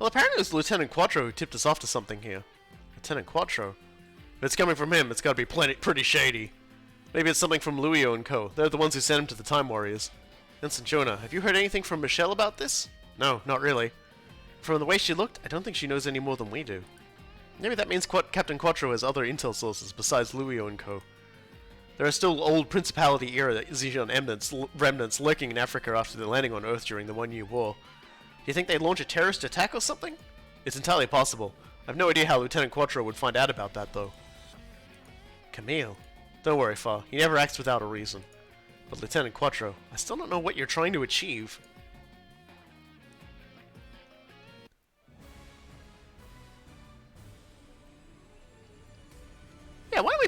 Well, apparently it was Lieutenant Quattro who tipped us off to something here. Lieutenant Quattro? If it's coming from him, it's gotta be pretty shady. Maybe it's something from Luio and Co. They're the ones who sent him to the Time Warriors. Ensign Jonah, have you heard anything from Michelle about this? No, not really. From the way she looked, I don't think she knows any more than we do. Maybe that means Captain Quattro has other intel sources besides Luio and Co. There are still old Principality-era Xenon remnants lurking in Africa after their landing on Earth during the One-Year War. Do you think they'd launch a terrorist attack or something? It's entirely possible. I've no idea how Lieutenant Quattro would find out about that, though. Camille. Don't worry, Fa. He never acts without a reason. But Lieutenant Quattro, I still don't know what you're trying to achieve.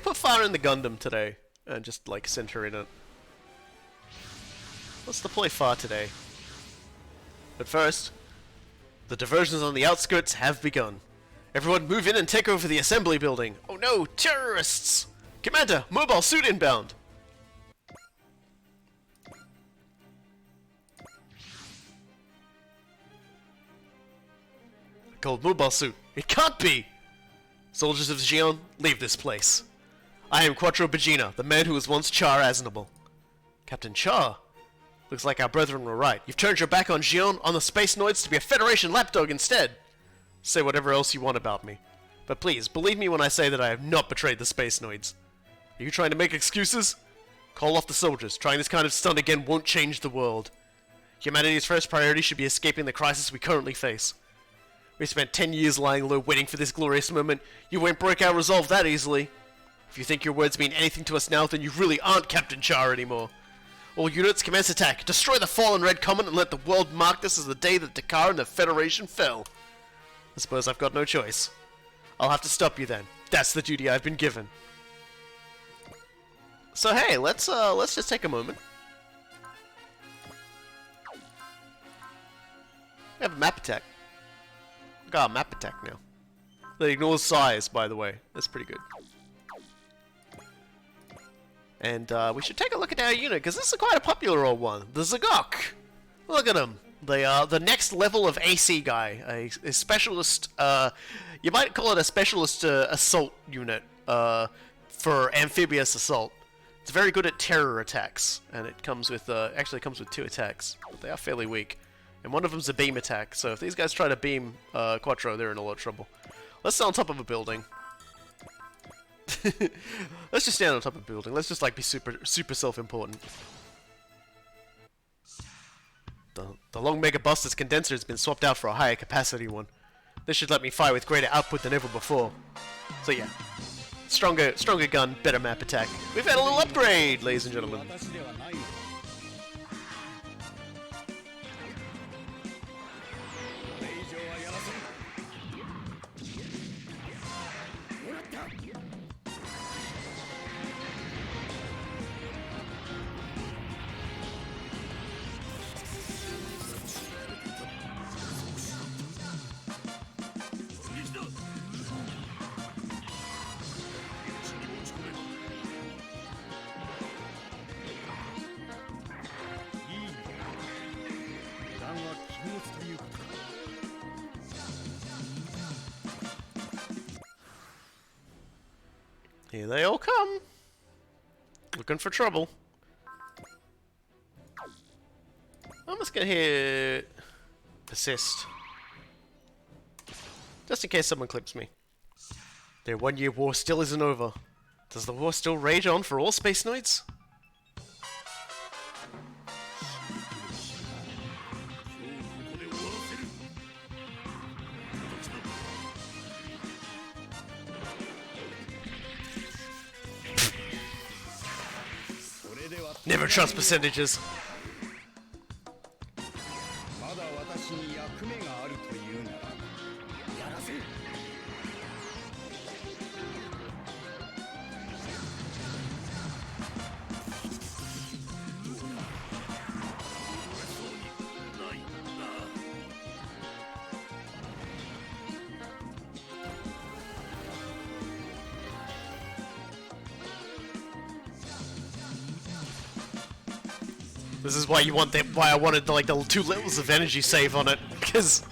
put fire in the Gundam today and just like center in it. Let's deploy fire today. But first, the diversions on the outskirts have begun. Everyone move in and take over the assembly building. Oh no, terrorists! Commander, mobile suit inbound! Gold mobile suit. It can't be! Soldiers of Xion, leave this place. I am Quattro Bajeena, the man who was once Char Aznable. Captain Char? Looks like our brethren were right. You've turned your back on Xion, on the Space Noids, to be a Federation lapdog instead. Say whatever else you want about me. But please, believe me when I say that I have not betrayed the Space Noids. Are you trying to make excuses? Call off the soldiers. Trying this kind of stunt again won't change the world. Humanity's first priority should be escaping the crisis we currently face. We spent 10 years lying low waiting for this glorious moment. You won't break our resolve that easily. If you think your words mean anything to us now, then you really aren't Captain Char anymore. All units, commence attack. Destroy the fallen Red Comet and let the world mark this as the day that Dakar and the Federation fell. I suppose I've got no choice. I'll have to stop you then. That's the duty I've been given. So hey, let's just take a moment. We have a map attack. We got a map attack now. That ignores size, by the way. That's pretty good. And we should take a look at our unit, because this is quite a popular old one. The Zagok! Look at him. The next level of AC guy. A specialist, you might call it a specialist assault unit for amphibious assault. It's very good at terror attacks, and it comes with, actually comes with 2 attacks. But they are fairly weak. And one of them's a beam attack, so if these guys try to beam Quattro, they're in a lot of trouble. Let's sit on top of a building. Let's just stand on top of a building. Let's just like be super self-important. The long Mega Buster's condenser has been swapped out for a higher capacity one. This should let me fire with greater output than ever before. So yeah, stronger gun, better map attack. We've had a little upgrade, ladies and gentlemen. Here they all come. Looking for trouble. I'm just gonna hit persist. Just in case someone clips me. Their 1-year war still isn't over. Does the war still rage on for all Space Noids? Never trust percentages. This is why you want that. Why I wanted like the 2 levels of energy save on it, because.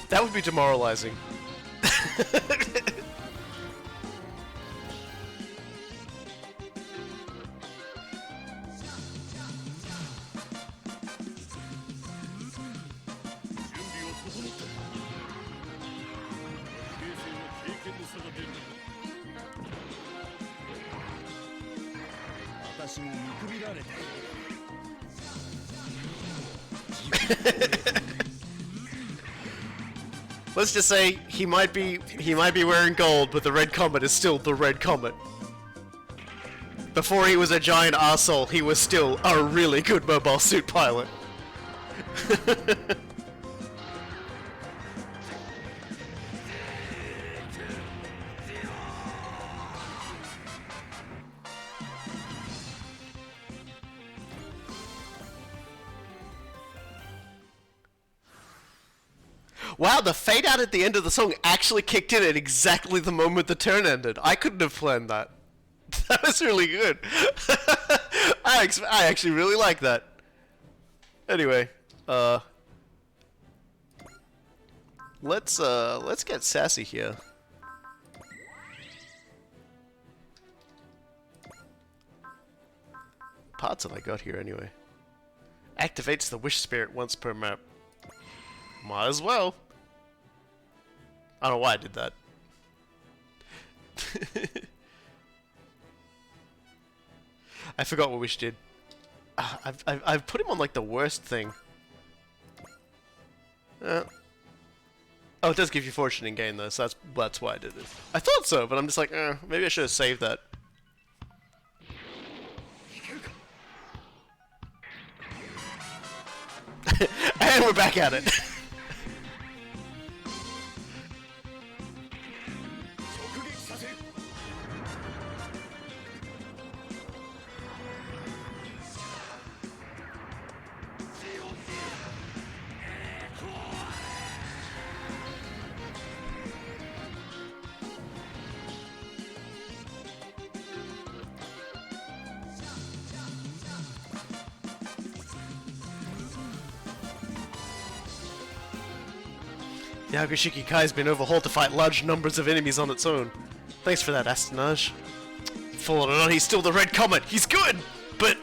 That would be demoralizing. Let's just say he might be wearing gold, but the Red Comet is still the Red Comet. Before he was a giant arsehole, he was still a really good mobile suit pilot. Wow, the fade out at the end of the song actually kicked in at exactly the moment the turn ended. I couldn't have planned that. That was really good. I actually really like that. Anyway, let's get sassy here. Parts have I got here anyway? Activates the wish spirit once per map. Might as well. I don't know why I did that. I forgot what Wish did. I've put him on like the worst thing. Oh, it does give you fortune in game though, so that's why I did it. I thought so, but I'm just like, maybe I should have saved that. And we're back at it. The Hakushiki Kai's been overhauled to fight large numbers of enemies on its own. Thanks for that, Astonage. Full or not, he's still the Red Comet. He's good, but...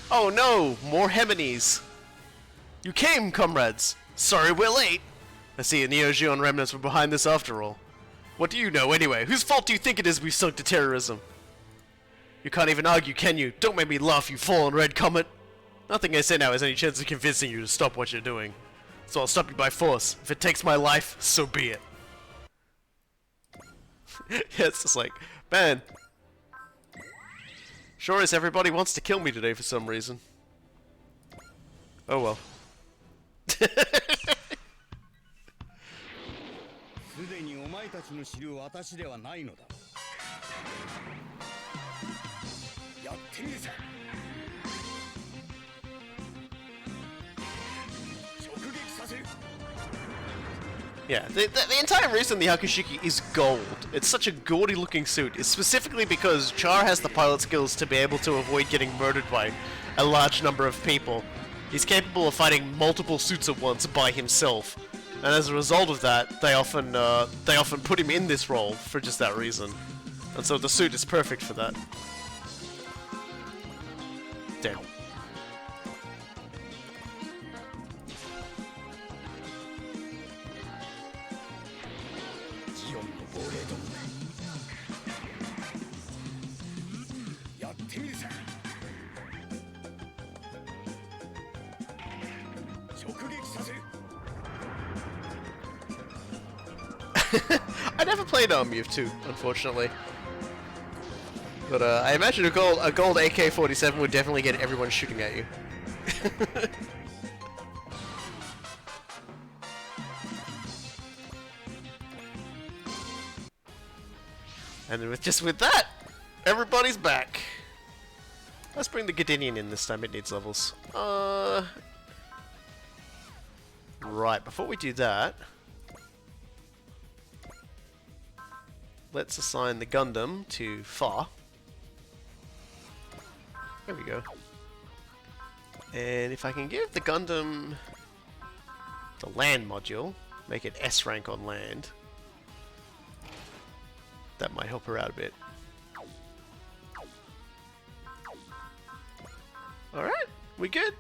Oh no, more Hemenes. You came, comrades. Sorry we're late. I see the Neo Geon remnants were behind this after all. What do you know anyway? Whose fault do you think it is we've sunk to terrorism? You can't even argue, can you? Don't make me laugh, you fallen Red Comet. Nothing I say now has any chance of convincing you to stop what you're doing. So I'll stop you by force. If it takes my life, so be it. Yeah, it's just like, man. Sure as everybody wants to kill me today for some reason. Oh well. Yeah, the entire reason the Hakushiki is gold, it's such a gaudy looking suit, is specifically because Char has the pilot skills to be able to avoid getting murdered by a large number of people. He's capable of fighting multiple suits at once by himself, and as a result of that, they often put him in this role for just that reason. And so the suit is perfect for that. Damn. I never played Move 2, unfortunately. But I imagine a gold AK-47 would definitely get everyone shooting at you. And with that, everybody's back. Let's bring the Gardenian in this time, it needs levels. Right, before we do that, let's assign the Gundam to Fa. There we go. And if I can give the Gundam the land module, make it S rank on land, that might help her out a bit. Alright, we good?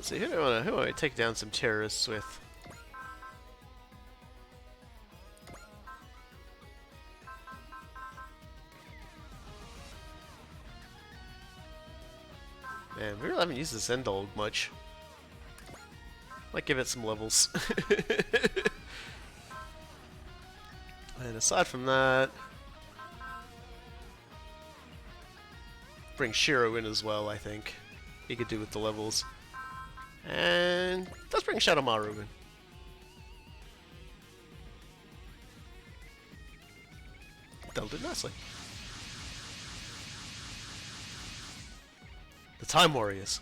Let's see, who do I want to take down some terrorists with? Man, we really haven't used this end dog much. Might give it some levels. And aside from that, bring Shiro in as well, I think. He could do with the levels. And let's bring Shadowmaru in. That'll do nicely. The Time Warriors.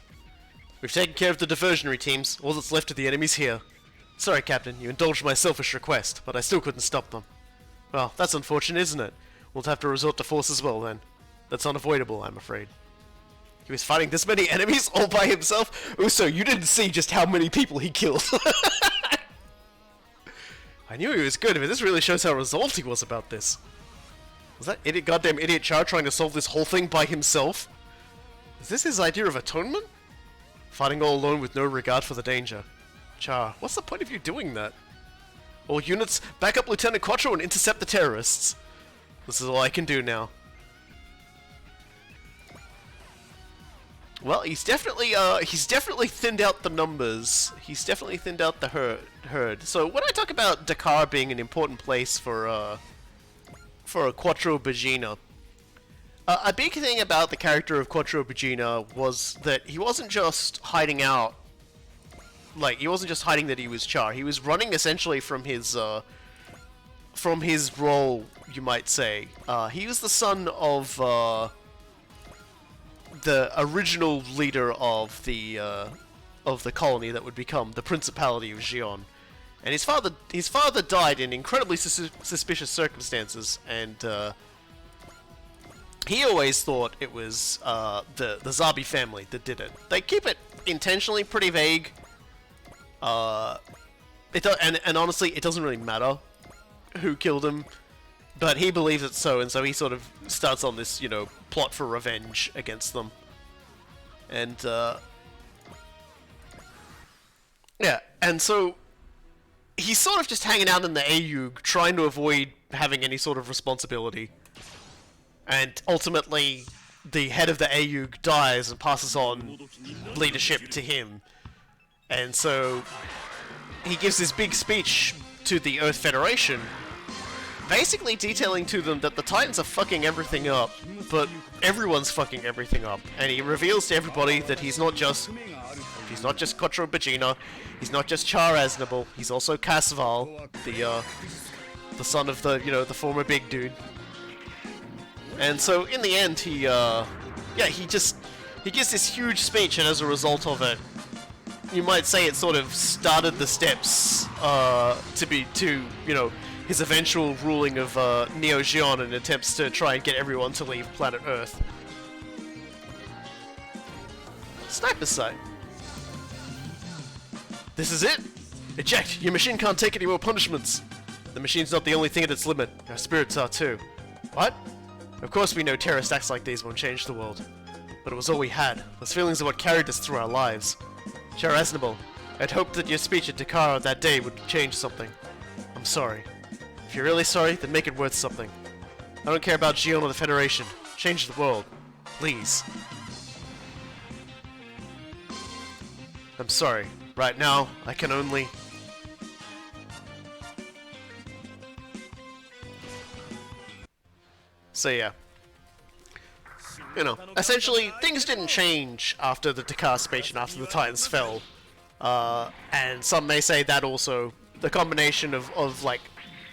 We've taken care of the diversionary teams. All that's left of the enemy's here. Sorry, Captain, you indulged my selfish request, but I still couldn't stop them. Well, that's unfortunate, isn't it? We'll have to resort to force as well, then. That's unavoidable, I'm afraid. He was fighting this many enemies all by himself? Uso, you didn't see just how many people he killed. I knew he was good, but this really shows how resolved he was about this. Was that goddamn idiot Char trying to solve this whole thing by himself? Is this his idea of atonement? Fighting all alone with no regard for the danger. Char, what's the point of you doing that? All units, back up Lieutenant Quattro and intercept the terrorists. This is all I can do now. Well, he's definitely thinned out the numbers. He's definitely thinned out the herd. So when I talk about Dakar being an important place for a Quattro Bajeena, a big thing about the character of Quattro Bajeena was that he wasn't just hiding out. Like, he wasn't just hiding that he was Char. He was running essentially from his role, you might say. He was the son of the original leader of the colony that would become the Principality of Xion. And his father died in incredibly suspicious circumstances, and he always thought it was the Zabi family that did it. They keep it intentionally pretty vague. And honestly, it doesn't really matter who killed him, but he believes it's so, and so he sort of starts on this, you know, plot for revenge against them. And yeah, and so he's sort of just hanging out in the AU, trying to avoid having any sort of responsibility. And ultimately, the head of the AU dies and passes on leadership to him. And so he gives this big speech to the Earth Federation, basically detailing to them that the Titans are fucking everything up, but everyone's fucking everything up. And he reveals to everybody that he's not just Quattro Bajeena, he's not just Char Aznable, he's also Casval, the son of the, you know, the former big dude. And so in the end, he gives this huge speech, and as a result of it, you might say it sort of started the steps to you know, his eventual ruling of Neo Xion and attempts to try and get everyone to leave planet Earth. Sniper sight. This is it! Eject! Your machine can't take any more punishments! The machine's not the only thing at its limit. Our spirits are too. What? Of course we know terrorist acts like these won't change the world. But it was all we had. Those feelings are what carried us through our lives. Char Aznable, I'd hoped that your speech at Dakar that day would change something. I'm sorry. If you're really sorry, then make it worth something. I don't care about Xion or the Federation. Change the world. Please. I'm sorry. Right now, I can only... So yeah. You know, essentially, things didn't change after the Dakar speech and after the Titans fell. And some may say that also, the combination of like,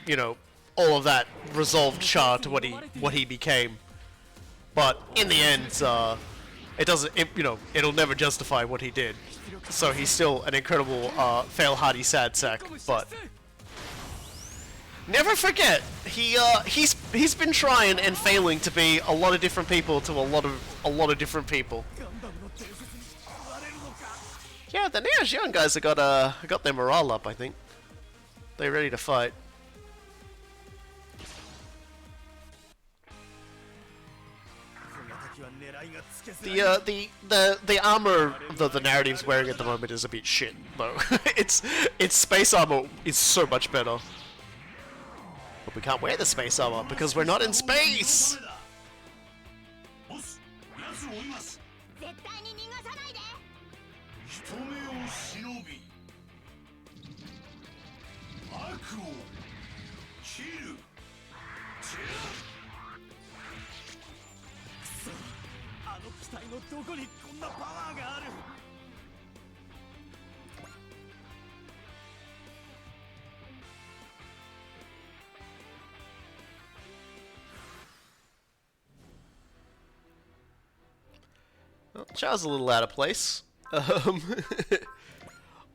you know, all of that resolved Char to what he became. But in the end, you know, it'll never justify what he did. So he's still an incredible, fail-hardy sad sack, but... Never forget, he's been trying and failing to be a lot of different people to a lot of different people. Yeah, the Neo Xion guys have got their morale up, I think. They're ready to fight. The armor that the narrative's wearing at the moment is a bit shit, though. its space armor is so much better. But we can't wear the space armor because we're not in space! 絶対に逃がさないで。人目を忍び悪を切る。くそ、あの機体のどこにこんなパワーがある。 Well, Char's a little out of place.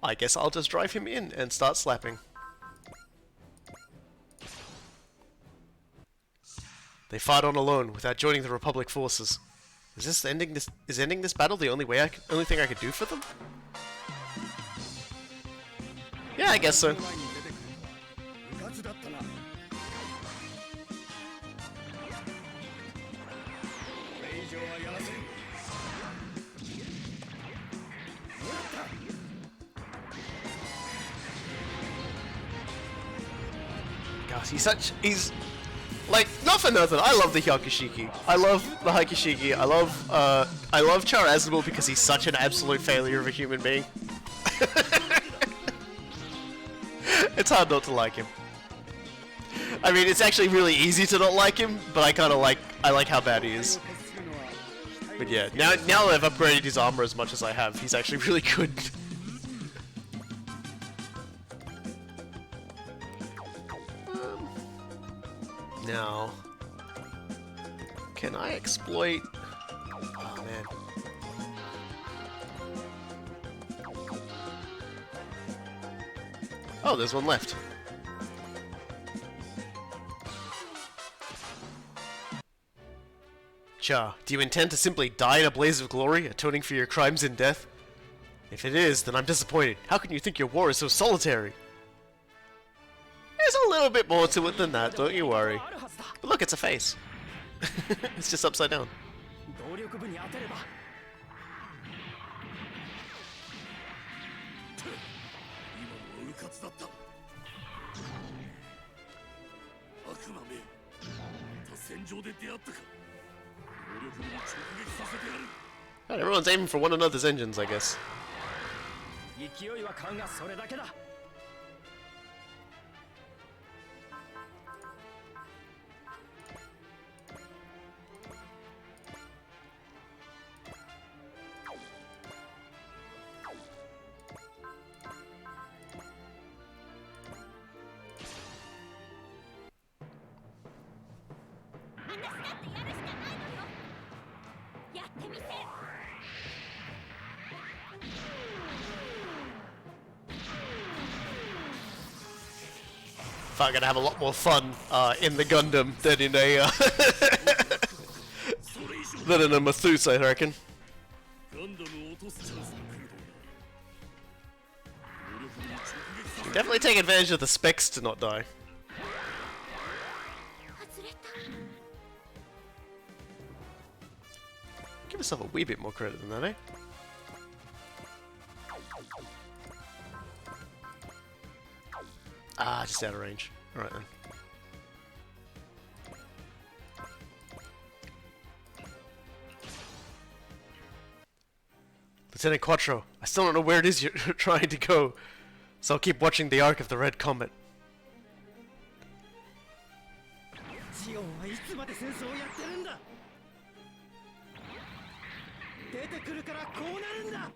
I guess I'll just drive him in and start slapping. They fight on alone without joining the Republic forces. Is ending this battle the only thing I could do for them? Yeah, I guess so. Gosh, he's like, not for nothing, I love the Hyakushiki. I love the Hyakushiki. I love Char Aznable because he's such an absolute failure of a human being. It's hard not to like him. I mean, it's actually really easy to not like him, but I like how bad he is. But yeah, now that I've upgraded his armor as much as I have, he's actually really good. Now, can I exploit... Oh man. Oh, there's one left. Char, do you intend to simply die in a blaze of glory, atoning for your crimes in death? If it is, then I'm disappointed. How can you think your war is so solitary? There's a little bit more to it than that, don't you worry. But look, it's a face. It's just upside down. 動力部に当てれば。今のはうかつだった。悪な目。また戦場で出会ったか。動力部に直撃させてやる。Right, everyone's aiming for one another's engines, I guess. 勢いは買うがそれだけだ。 I'm gonna have a lot more fun in the Gundam than in a than in a Mathus, I reckon. ガンダムを落とすチャンスが来ると思う。動力部に直撃させて。 Definitely take advantage of the specs to not die. Give yourself a wee bit more credit than that, eh? Ah, just out of range. Alright then. Lieutenant Quattro, I still don't know where it is you're trying to go, so I'll keep watching the arc of the Red Comet. ジオンはいつまで戦争をやってるんだ。出てくるからこうなるんだ。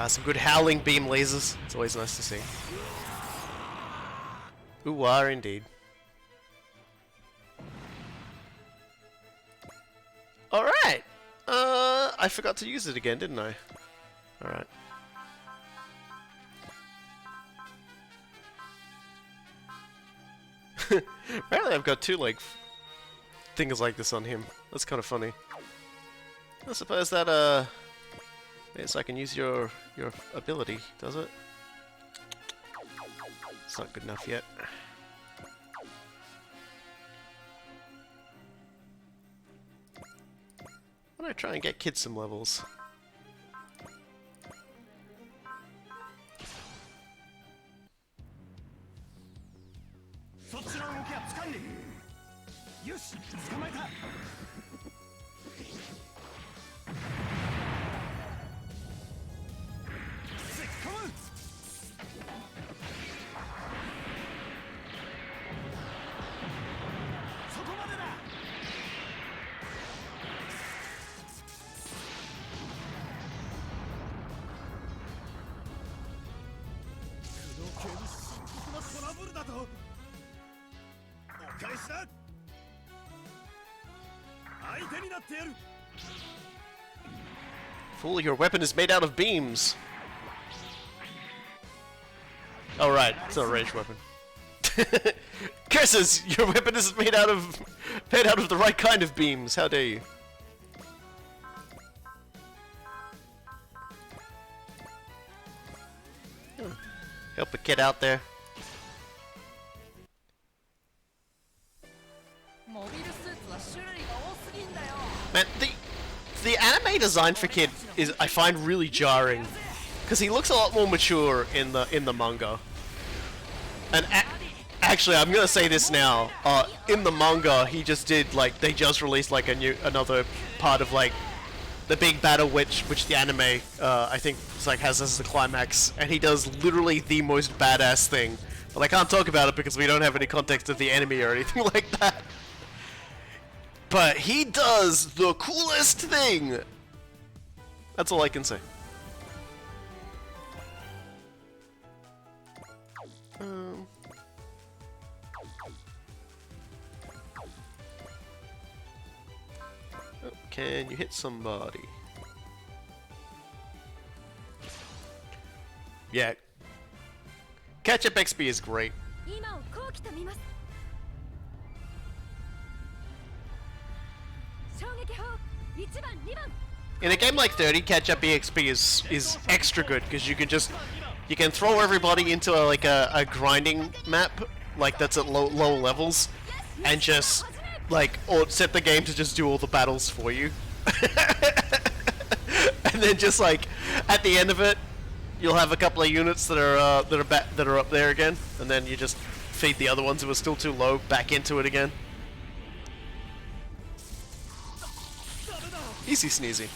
Some good howling beam lasers. It's always nice to see. Ooh, are indeed. Alright! I forgot to use it again, didn't I? Alright. Apparently I've got two, like, things like this on him. That's kind of funny. I suppose that, Yes, I can use your ability, does it? It's not good enough yet. Why don't I try and get kids some levels? Fool, your weapon is made out of beams. Oh right, it's not a ranged weapon. Curses! Your weapon is made out of the right kind of beams. How dare you? Help a kid out there. Man, the anime design for Kid is, I find, really jarring, because he looks a lot more mature in the manga. And actually, I'm gonna say this now. In the manga, he just did like they just released like another part of like the big battle, which the anime I think like has as the climax, and he does literally the most badass thing. But I can't talk about it because we don't have any context of the enemy or anything like that. But he does the coolest thing! That's all I can say. Oh, can you hit somebody? Yeah. Catch-up XP is great. In a game like 30, catch-up EXP is extra good because you can throw everybody into a grinding map like that's at low levels, and just like or set the game to just do all the battles for you, and then just like at the end of it, you'll have a couple of units that are up there again, and then you just feed the other ones who are still too low back into it again. Easy sneezy.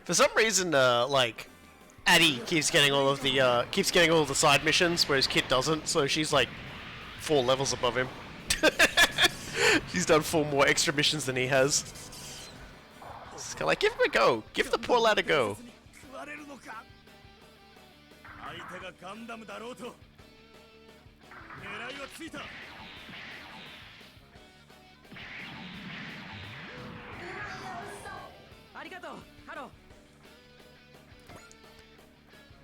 For some reason, like, Addie keeps getting all of the side missions, whereas Kit doesn't. So she's like 4 levels above him. She's done 4 more extra missions than he has. It's kind of like, give him a go. Give the poor lad a go.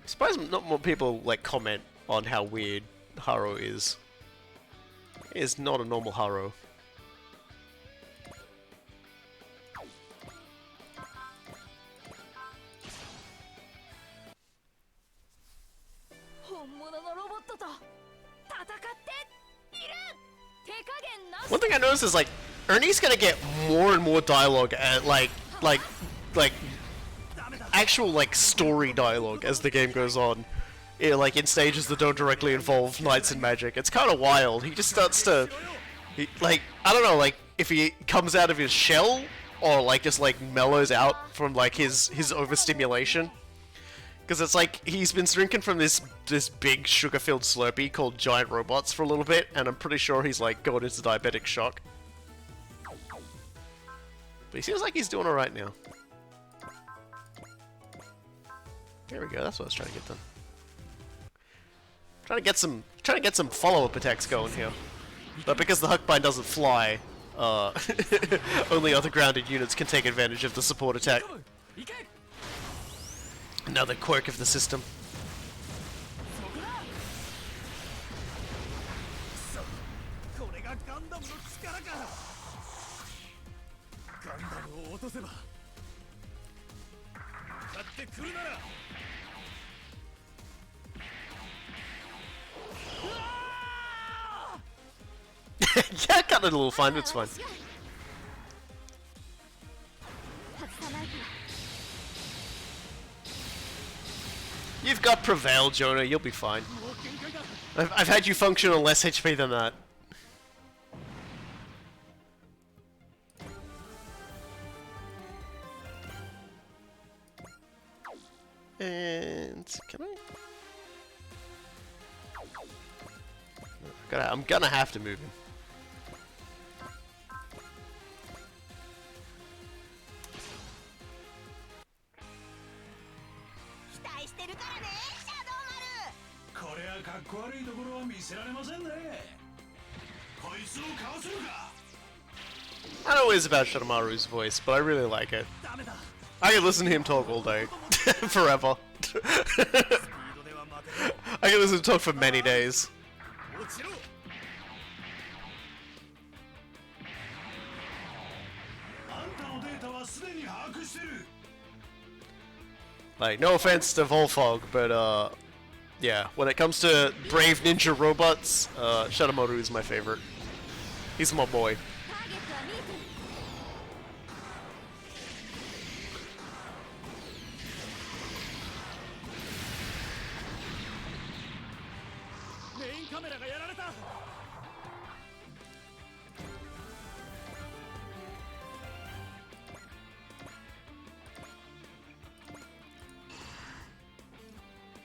I suppose not more people like comment on how weird Haro is. He is not a normal Haro. One thing I noticed is like Ernie's gonna get more and more dialogue and like actual like story dialogue as the game goes on, like in stages that don't directly involve knights and magic. It's kind of wild. He just starts to, like, I don't know, like if he comes out of his shell or like just like mellows out from like his overstimulation, because it's like he's been drinking from this big sugar-filled Slurpee called Giant Robots for a little bit, and I'm pretty sure he's like going into diabetic shock. But he seems like he's doing alright now. There we go. That's what I was trying to get done. Trying to get some follow-up attacks going here. But because the Huckbind doesn't fly, only other grounded units can take advantage of the support attack. Another quirk of the system. Yeah, I got it a little fine, it's fine. You've got Prevail, Jonah, you'll be fine. I've had you function on less HP than that. And can I? I'm gonna have to move him. I know it's about Shadamaru's voice, but I really like it. I can listen to him talk all day. Forever. I can listen to talk for many days. Like, no offense to Volfog, but yeah, when it comes to brave ninja robots, Shadamaru is my favorite. He's my boy.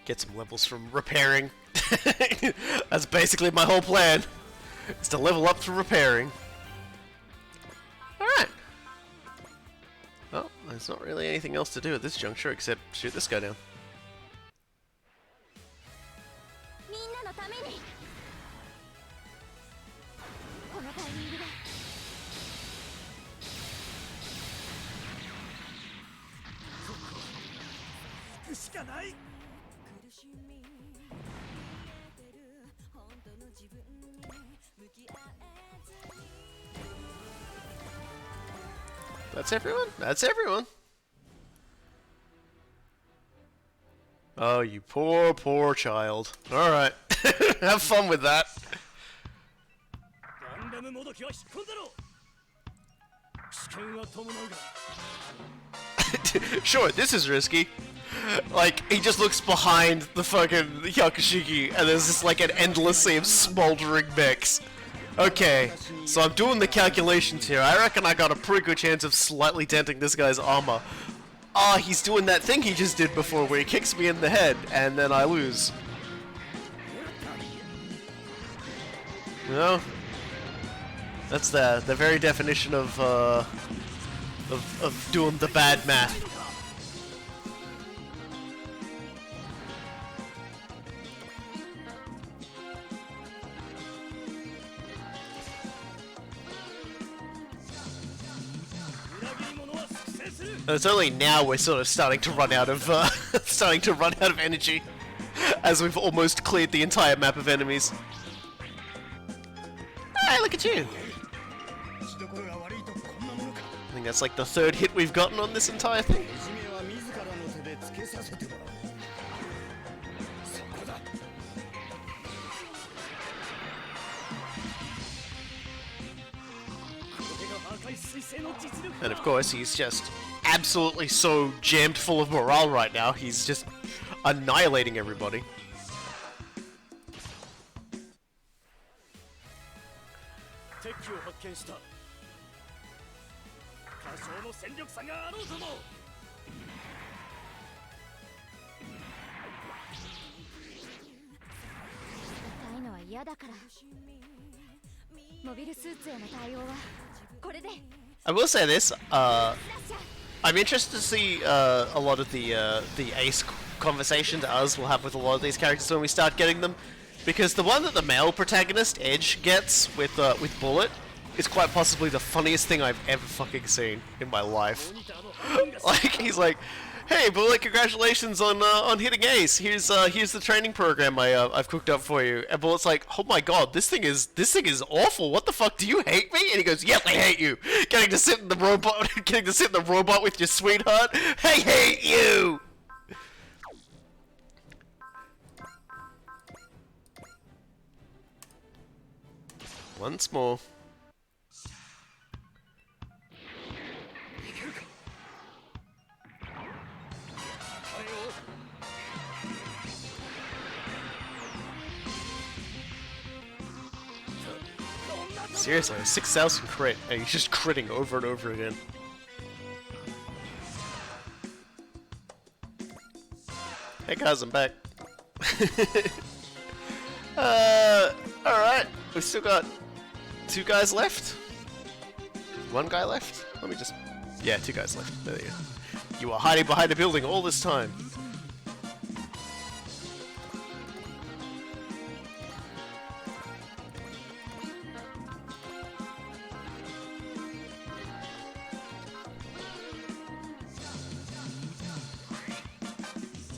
Get some levels from repairing. That's basically my whole plan. Is to level up through repairing. Alright. Well, there's not really anything else to do at this juncture except shoot this guy down. That's everyone? That's everyone. Oh, you poor, poor child. Alright. Have fun with that. Sure, this is risky. Like, he just looks behind the fucking Yakushiki, and there's just like an endless sea of smoldering mechs. Okay, so I'm doing the calculations here. I reckon I got a pretty good chance of slightly denting this guy's armor. Ah, he's doing that thing he just did before where he kicks me in the head, and then I lose. You know? That's the very definition of doing the bad math. And it's only now we're sort of starting to run out of energy, as we've almost cleared the entire map of enemies. Hey, look at you! I think that's like the third hit we've gotten on this entire thing. And of course, he's just absolutely so jammed full of morale right now, he's just annihilating everybody. I will say this, I'm interested to see a lot of the conversation to us we'll have with a lot of these characters when we start getting them. Because the one that the male protagonist, Edge, gets with Bullet is quite possibly the funniest thing I've ever fucking seen in my life. Like, he's like, "Hey, Bullet, congratulations on hitting Ace. Here's the training program I've cooked up for you." And Bullet's like, "Oh my god, this thing is awful. What the fuck? Do you hate me?" And he goes, "Yes, I hate you. Getting to sit in the robot with your sweetheart. I hate you." Once more. Seriously, a 6,000 crit, and he's just critting over and over again. Hey guys, I'm back. Alright, we've still got 2 guys left? 1 guy left? Let me just... Yeah, 2 guys left. There you go. You were hiding behind a building all this time.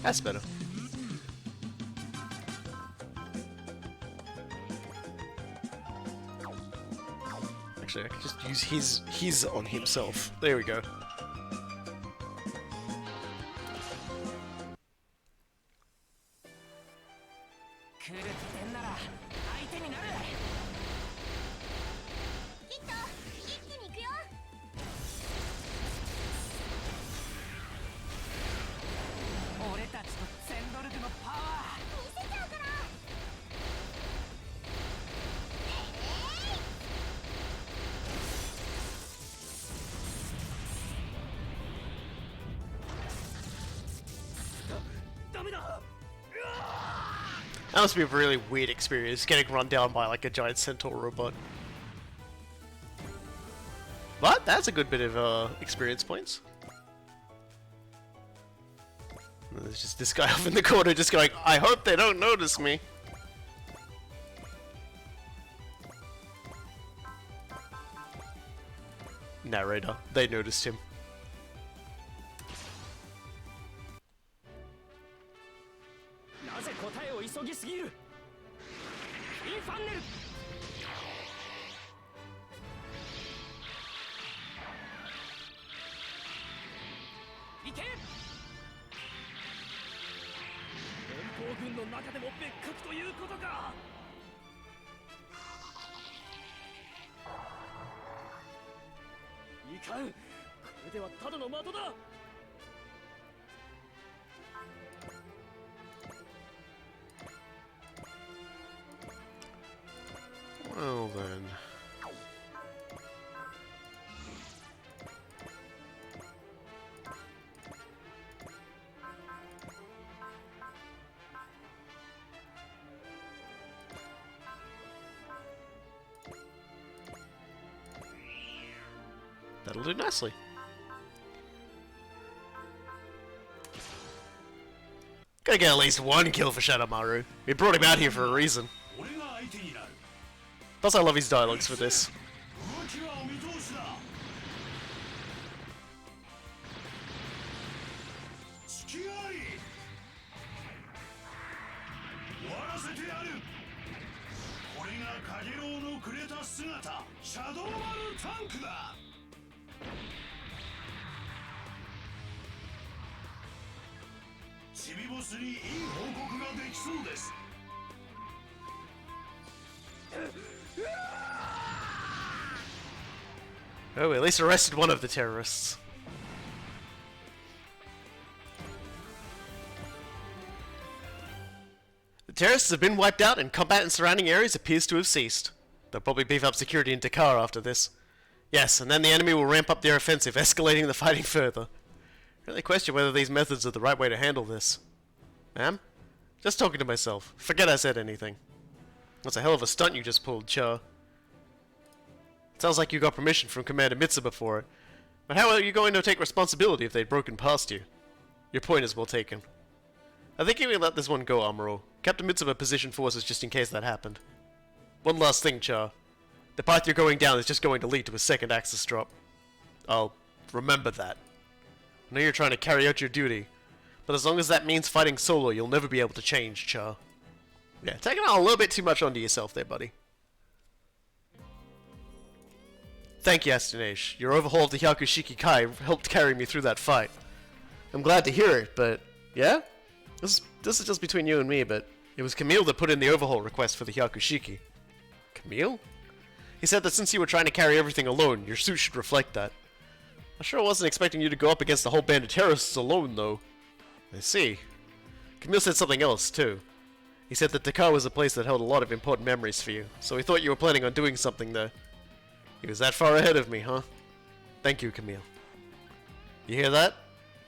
That's better. Actually, I can just use his on himself. There we go. That must be a really weird experience, getting run down by like a giant centaur robot. But that's a good bit of experience points. And there's just this guy off in the corner just going, "I hope they don't notice me." Narrator, they noticed him. Well then. That'll do nicely. Gotta get at least 1 kill for Shadowmaru. We brought him out here for a reason. Plus, I love his dialogues for this. Oh, we at least arrested one of the terrorists. The terrorists have been wiped out and combat in surrounding areas appears to have ceased. They'll probably beef up security in Dakar after this. Yes, and then the enemy will ramp up their offensive, escalating the fighting further. I really question whether these methods are the right way to handle this. Ma'am? Just talking to myself. Forget I said anything. That's a hell of a stunt you just pulled, Char. Sounds like you got permission from Commander Mitsuba for it. But how are you going to take responsibility if they'd broken past you? Your point is well taken. I think you can let this one go, Amuro. Captain Mitsuma positioned forces just in case that happened. One last thing, Char. The path you're going down is just going to lead to a second axis drop. I'll remember that. I know you're trying to carry out your duty, but as long as that means fighting solo, you'll never be able to change, Char. Yeah, taking on a little bit too much onto yourself there, buddy. Thank you, Astanesh. Your overhaul of the Hyakushiki Kai helped carry me through that fight. I'm glad to hear it, but... yeah? This is just between you and me, but... it was Camille that put in the overhaul request for the Hyakushiki. Camille? He said that since you were trying to carry everything alone, your suit should reflect that. I sure wasn't expecting you to go up against the whole band of terrorists alone, though. I see. Camille said something else, too. He said that Dakar was a place that held a lot of important memories for you, so he thought you were planning on doing something there. He was that far ahead of me, huh? Thank you, Camille. You hear that?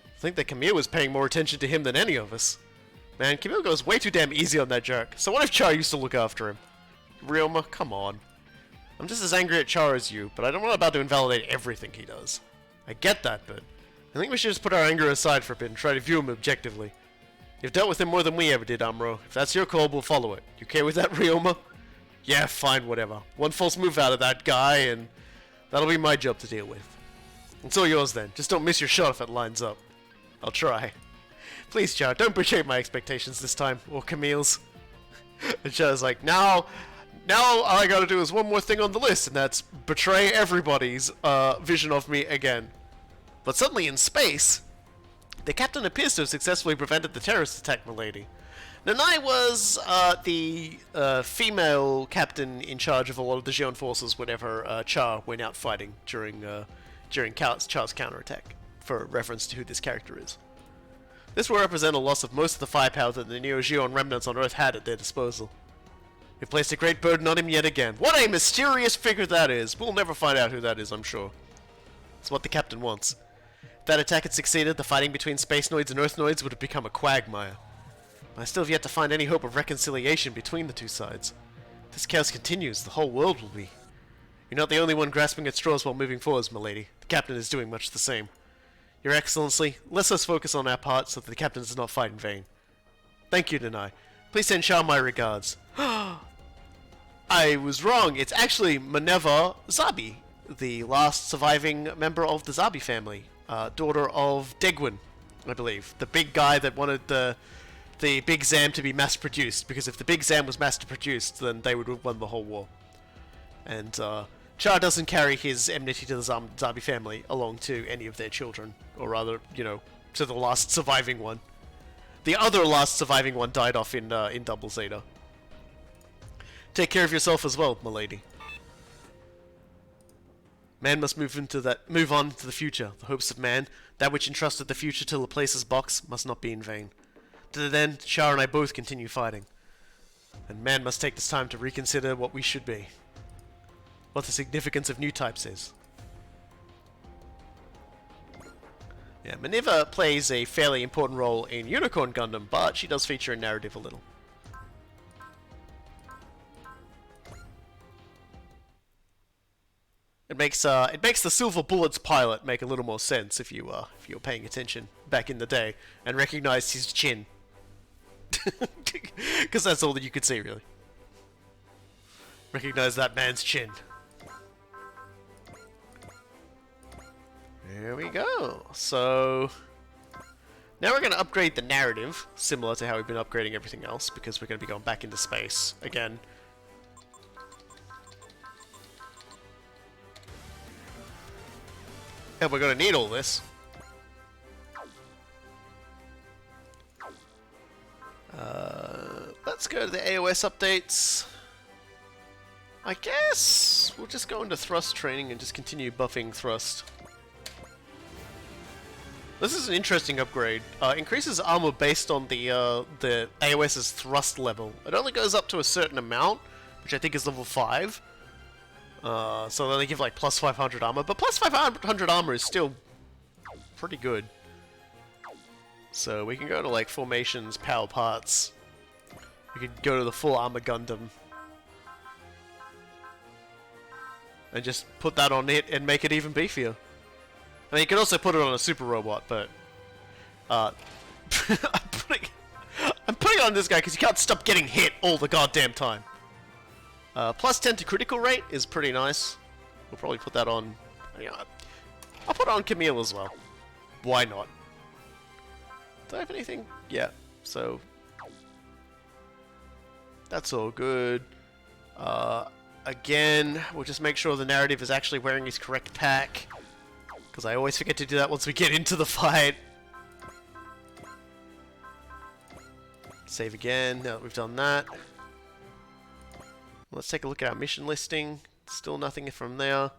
I think that Camille was paying more attention to him than any of us. Man, Camille goes way too damn easy on that jerk. So what if Char used to look after him? Ryoma, come on. I'm just as angry at Char as you, but I'm not about to invalidate everything he does. I get that, but I think we should just put our anger aside for a bit and try to view him objectively. You've dealt with him more than we ever did, Amuro. If that's your call, we'll follow it. You okay with that, Ryoma? Yeah, fine, whatever. One false move out of that guy, and that'll be my job to deal with. It's all yours then. Just don't miss your shot if it lines up. I'll try. Please, Char, don't betray my expectations this time, or Camille's. And Char's like, now all I gotta do is one more thing on the list, and that's betray everybody's vision of me again. But suddenly in space, the captain appears to have successfully prevented the terrorist attack, milady. Nanai was the female captain in charge of a lot of the Xion forces whenever Char went out fighting during Char's counterattack, for reference to who this character is. This will represent a loss of most of the firepower that the Neo-Xion remnants on Earth had at their disposal. We've placed a great burden on him yet again. What a mysterious figure that is! We'll never find out who that is, I'm sure. It's what the captain wants. If that attack had succeeded, the fighting between Space Noids and Earth Noids would have become a quagmire. But I still have yet to find any hope of reconciliation between the two sides. If this chaos continues, the whole world will be. You're not the only one grasping at straws while moving forwards, milady. The captain is doing much the same. Your Excellency, let us focus on our part so that the captain does not fight in vain. Thank you, Nanai. Please send Char my regards. I was wrong. It's actually Minerva Zabi, the last surviving member of the Zabi family. Daughter of Degwin, I believe. The big guy that wanted the Big Zam to be mass-produced, because if the Big Zam was mass-produced, then they would have won the whole war. And Char doesn't carry his enmity to the Zabi family along to any of their children, or rather, you know, to the last surviving one. The other last surviving one died off in Double Zeta. Take care of yourself as well, milady. Man must move on to the future. The hopes of man, that which entrusted the future to Laplace's box, must not be in vain. To that end, Char and I both continue fighting. And man must take this time to reconsider what we should be. What the significance of new types is. Yeah, Minerva plays a fairly important role in Unicorn Gundam, but she does feature in narrative a little. It makes the Silver Bullets pilot make a little more sense if you were paying attention back in the day and recognized his chin, because that's all that you could see really. Recognize that man's chin. There we go. So now we're going to upgrade the narrative, similar to how we've been upgrading everything else, because we're going to be going back into space again. And we're going to need all this. Let's go to the AOS updates. I guess we'll just go into thrust training and just continue buffing thrust. This is an interesting upgrade. Increases armor based on the AOS's thrust level. It only goes up to a certain amount, which I think is level 5. So then they give like plus 500 armor, but plus 500 armor is still pretty good. So we can go to like formations, power parts. We could go to the full armor Gundam. And just put that on it and make it even beefier. I mean, you can also put it on a super robot, but I'm I'm putting it on this guy because he can't stop getting hit all the goddamn time. Plus 10 to critical rate is pretty nice. We'll probably put that on... I'll put it on Camille as well. Why not? Do I have anything? Yeah, so... That's all good. Again, we'll just make sure the narrative is actually wearing his correct pack. Because I always forget to do that once we get into the fight. Save again, now that we've done that. Let's take a look at our mission listing. Still nothing from there.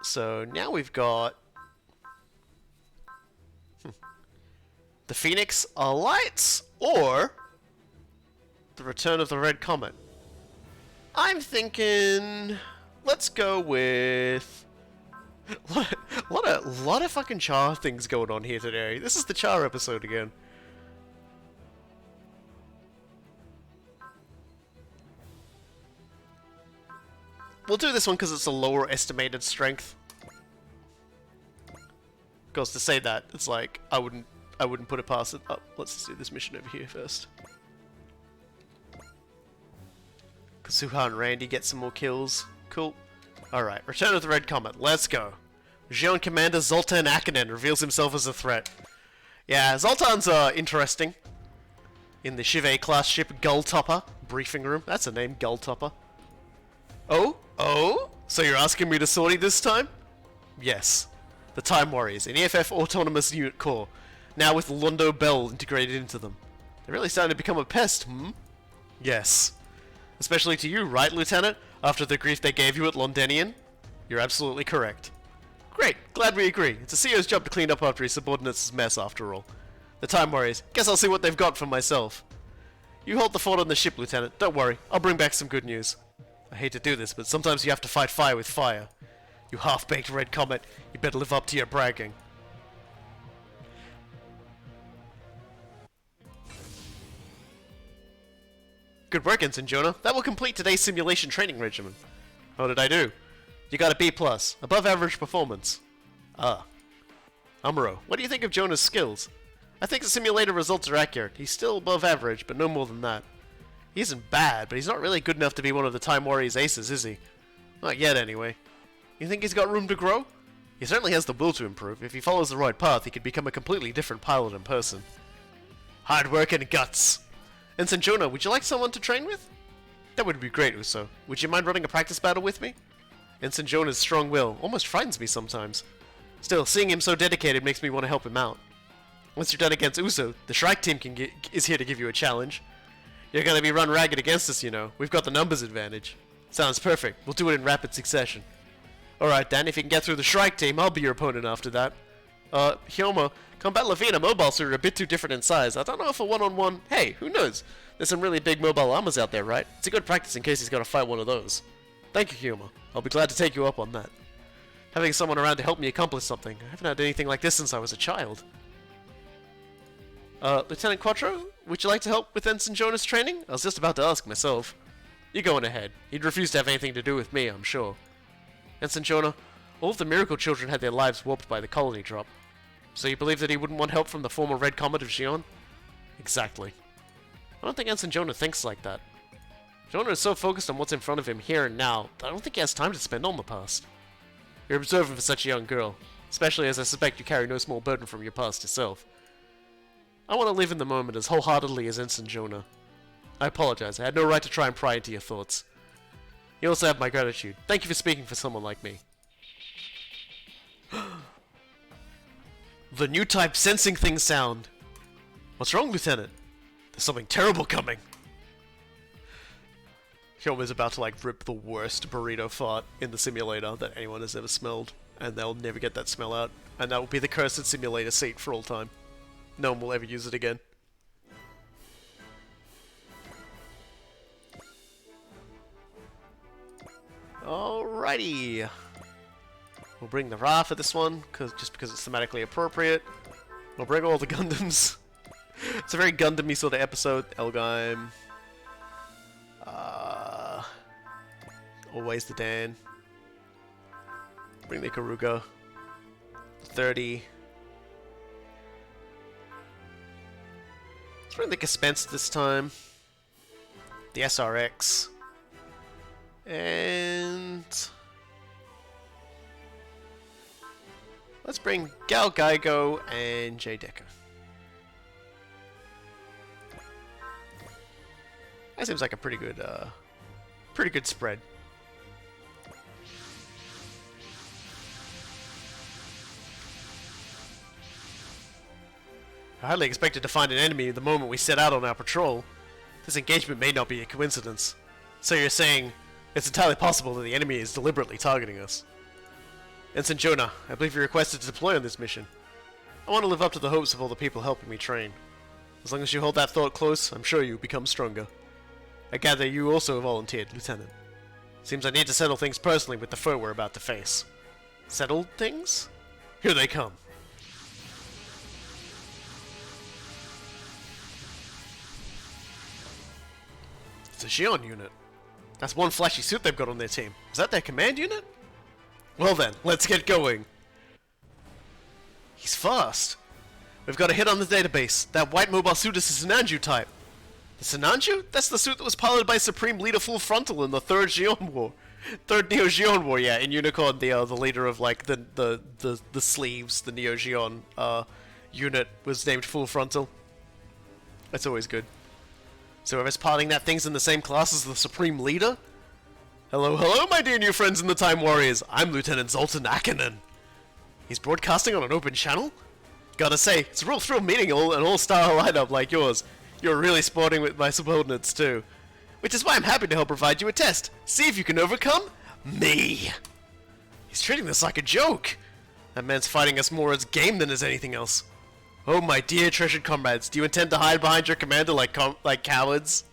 So now we've got... the Phoenix Alights or the Return of the Red Comet. I'm thinking... let's go with... lot of fucking Char things going on here today. This is the Char episode again. We'll do this one because it's a lower estimated strength. Because to say that, it's like I wouldn't put it past it. Oh, let's just do this mission over here first. Kasuha and Randy get some more kills. Cool. Alright, Return of the Red Comet. Let's go. Zeon Commander Zoltan Akinen reveals himself as a threat. Yeah, Zoltan's interesting. In the Shive class ship Gulltopper briefing room. That's a name, Gulltopper. Oh? Oh? So you're asking me to sortie this time? Yes. The Time Warriors, an EFF autonomous unit core. Now with Londo Bell integrated into them. They're really starting to become a pest, hmm? Yes. Especially to you, right, Lieutenant? After the grief they gave you at Londonian? You're absolutely correct. Great, glad we agree. It's a CEO's job to clean up after his subordinates' mess, after all. The Time Warriors, guess I'll see what they've got for myself. You hold the fort on the ship, Lieutenant. Don't worry, I'll bring back some good news. I hate to do this, but sometimes you have to fight fire with fire. You half-baked Red Comet, you better live up to your bragging. Good work, Ensign Jonah. That will complete today's simulation training regimen. How did I do? You got a B+, above average performance. Ah. Amuro, what do you think of Jonah's skills? I think the simulator results are accurate. He's still above average, but no more than that. He isn't bad, but he's not really good enough to be one of the Time Warriors' aces, is he? Not yet, anyway. You think he's got room to grow? He certainly has the will to improve. If he follows the right path, he could become a completely different pilot in person. Hard work and guts. Ensign Jonah, would you like someone to train with? That would be great, Uso. Would you mind running a practice battle with me? Ensign Jonah's strong will almost frightens me sometimes. Still, seeing him so dedicated makes me want to help him out. Once you're done against Uso, the Shrike team is here to give you a challenge. You're gonna be run ragged against us, you know. We've got the numbers advantage. Sounds perfect. We'll do it in rapid succession. Alright, Dan, if you can get through the Shrike team, I'll be your opponent after that. Hyomo, Combat Levine and Mobile Suit are a bit too different in size. I don't know if a one-on-one... Hey, who knows? There's some really big mobile armors out there, right? It's a good practice in case he's got to fight one of those. Thank you, Hyomo. I'll be glad to take you up on that. Having someone around to help me accomplish something. I haven't had anything like this since I was a child. Lieutenant Quattro, would you like to help with Ensign Jonah's training? I was just about to ask myself. You're going ahead. He'd refuse to have anything to do with me, I'm sure. Ensign Jonah, all of the Miracle Children had their lives warped by the colony drop. So you believe that he wouldn't want help from the former Red Comet of Xion? Exactly. I don't think Ensign Jonah thinks like that. Jonah is so focused on what's in front of him here and now that I don't think he has time to spend on the past. You're observant for such a young girl, especially as I suspect you carry no small burden from your past yourself. I want to live in the moment as wholeheartedly as Ensign Jonah. I apologize, I had no right to try and pry into your thoughts. You also have my gratitude. Thank you for speaking for someone like me. The new type sensing thing sound. What's wrong, Lieutenant? There's something terrible coming. Hyoma's about to like rip the worst burrito fart in the simulator that anyone has ever smelled, and they'll never get that smell out, and that will be the cursed simulator seat for all time. No one will ever use it again. Alrighty. We'll bring the Ra for this one, just because it's thematically appropriate. We'll bring all the Gundams. It's a very Gundam-y sort of episode. Elgheim. Always the Dan. Bring the Karuga. 30. bring the Gespenst this time. The SRX. And... let's bring Gal Geigo and J Decker. That seems like a pretty good spread. I hardly expected to find an enemy the moment we set out on our patrol. This engagement may not be a coincidence. So you're saying it's entirely possible that the enemy is deliberately targeting us. Ensign Jonah, I believe you're requested to deploy on this mission. I want to live up to the hopes of all the people helping me train. As long as you hold that thought close, I'm sure you'll become stronger. I gather you also volunteered, Lieutenant. Seems I need to settle things personally with the foe we're about to face. Settle things? Here they come. It's a Xion unit. That's one flashy suit they've got on their team. Is that their command unit? Well then, let's get going. He's fast. We've got a hit on the database. That white mobile suit is the Sinanju type. The Sinanju? That's the suit that was piloted by Supreme Leader Full Frontal in the Third Xion War. Third Neo Xion War, yeah. In Unicorn, the leader of like the sleeves, the Neo Xion unit was named Full Frontal. That's always good. So whoever's piloting that thing's in the same class as the Supreme Leader? Hello, hello, my dear new friends in the Time Warriors. I'm Lieutenant Zoltan Akinen. He's broadcasting on an open channel? Gotta say, it's a real thrill meeting an all-star lineup like yours. You're really sporting with my subordinates too. Which is why I'm happy to help provide you a test. See if you can overcome me. He's treating this like a joke. That man's fighting us more as game than as anything else. Oh my dear treasured comrades, do you intend to hide behind your commander like cowards?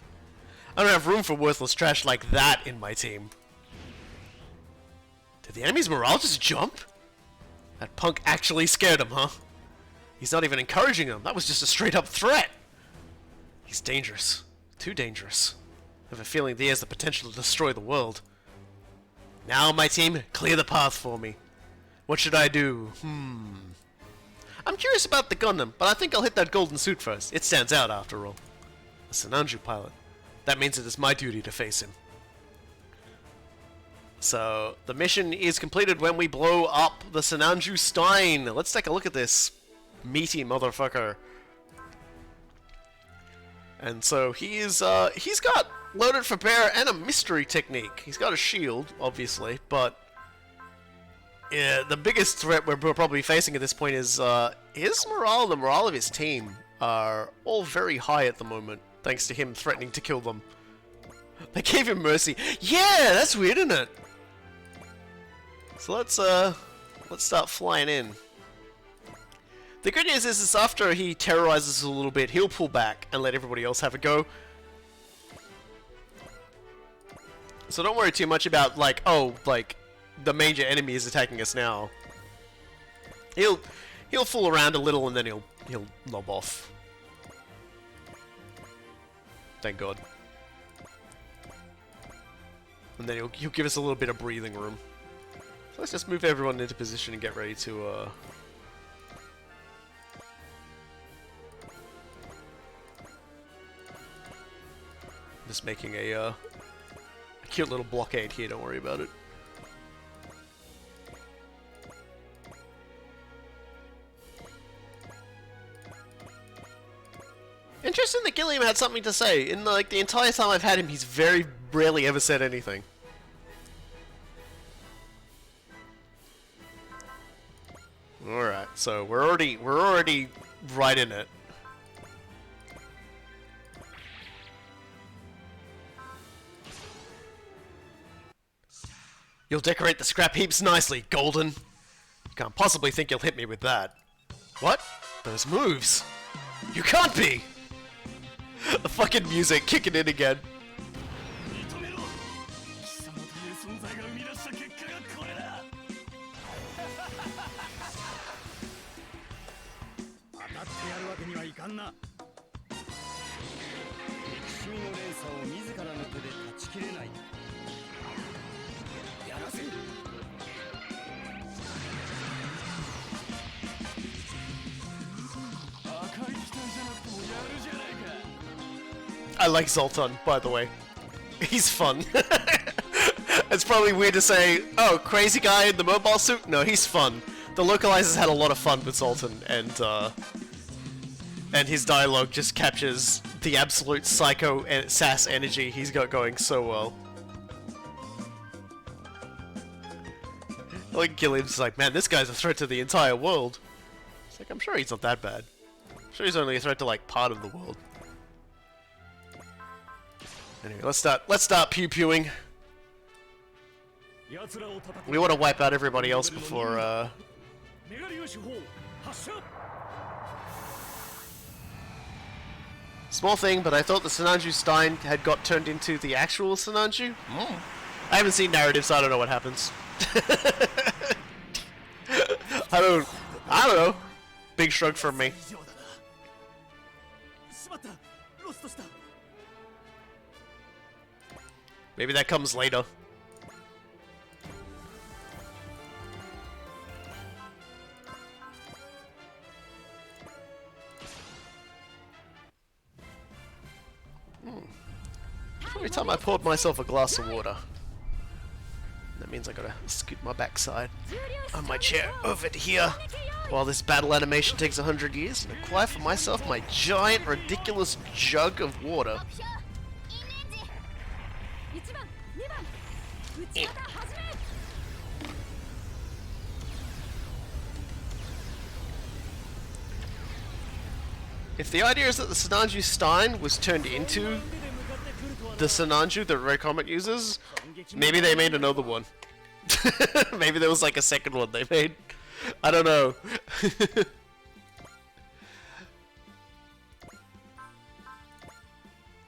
I don't have room for worthless trash like that in my team. Did the enemy's morale just jump? That punk actually scared him, huh? He's not even encouraging him. That was just a straight up threat. He's dangerous. Too dangerous. I have a feeling that he has the potential to destroy the world. Now, my team, clear the path for me. What should I do? I'm curious about the Gundam, but I think I'll hit that golden suit first. It stands out after all. A Sinanju pilot. That means it is my duty to face him. So, the mission is completed when we blow up the Sinanju Stein. Let's take a look at this meaty motherfucker. And so he's got loaded for bear and a mystery technique. He's got a shield, obviously, but yeah, the biggest threat we're probably facing at this point is his morale and the morale of his team are all very high at the moment, thanks to him threatening to kill them. They gave him mercy. Yeah, that's weird, isn't it? So let's start flying in. The good news is after he terrorizes us a little bit, he'll pull back and let everybody else have a go. So don't worry too much about like, oh, like the major enemy is attacking us now. He'll fool around a little and then he'll lob off. Thank God. And then he'll give us a little bit of breathing room. So let's just move everyone into position and get ready to just making a cute little blockade here, don't worry about it. Interesting that Gilliam had something to say. In like the entire time I've had him, he's very rarely ever said anything. Alright, so we're already right in it. You'll decorate the scrap heaps nicely, Golden. You can't possibly think you'll hit me with that. What? Those moves? You can't be! The fucking music kicking in again. I like Zoltan, by the way. He's fun. It's probably weird to say, oh, crazy guy in the mobile suit? No, he's fun. The localizers had a lot of fun with Zoltan, and his dialogue just captures the absolute psycho and sass energy he's got going so well. Like Gilliam's like, man, this guy's a threat to the entire world. It's like, I'm sure he's not that bad. I'm sure he's only a threat to like part of the world. Anyway, let's start pew-pewing. We want to wipe out everybody else before Small thing, but I thought the Sinanju Stein had got turned into the actual Sinanju. I haven't seen narratives, so I don't know what happens. I don't know. Big shrug from me. Maybe that comes later. Every time I poured myself a glass of water. That means I gotta scoot my backside on my chair over to here while this battle animation takes 100 years and acquire for myself my giant, ridiculous jug of water. If the idea is that the Sinanju Stein was turned into the Sinanju that Red Comet uses, maybe they made another one. Maybe there was like a second one they made. I don't know.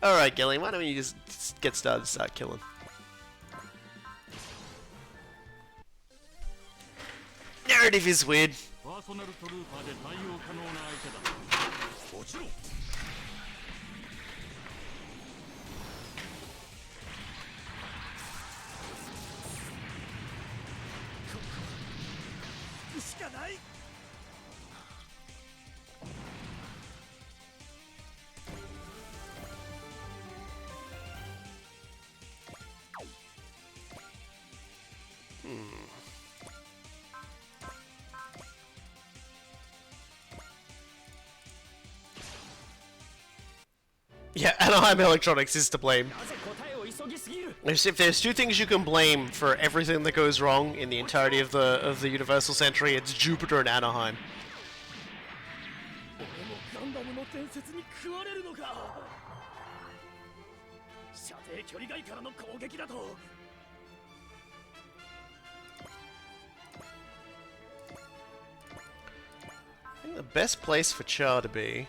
Alright, Gillian, why don't you just get started and start killing? Narrative is weird. Yeah, Anaheim Electronics is to blame. If there's two things you can blame for everything that goes wrong in the entirety of the Universal Century, it's Jupiter and Anaheim. I think the best place for Char to be...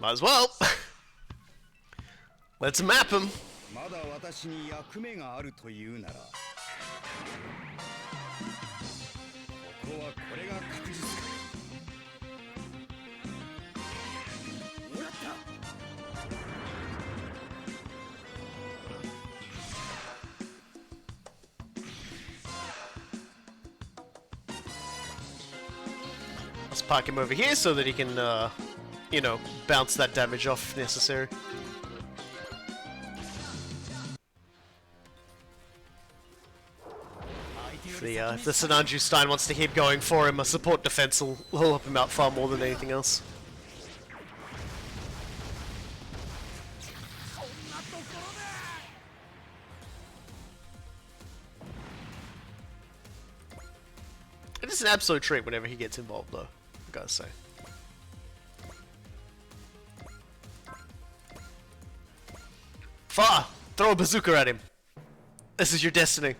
Might as well. Let's map him. Let's park him over here so that he can, you know, bounce that damage off if necessary. If the Sinanju Stein wants to keep going for him, a support defense will help him out far more than anything else. It is an absolute treat whenever he gets involved, though, I gotta say. Fa! Throw a bazooka at him! This is your destiny.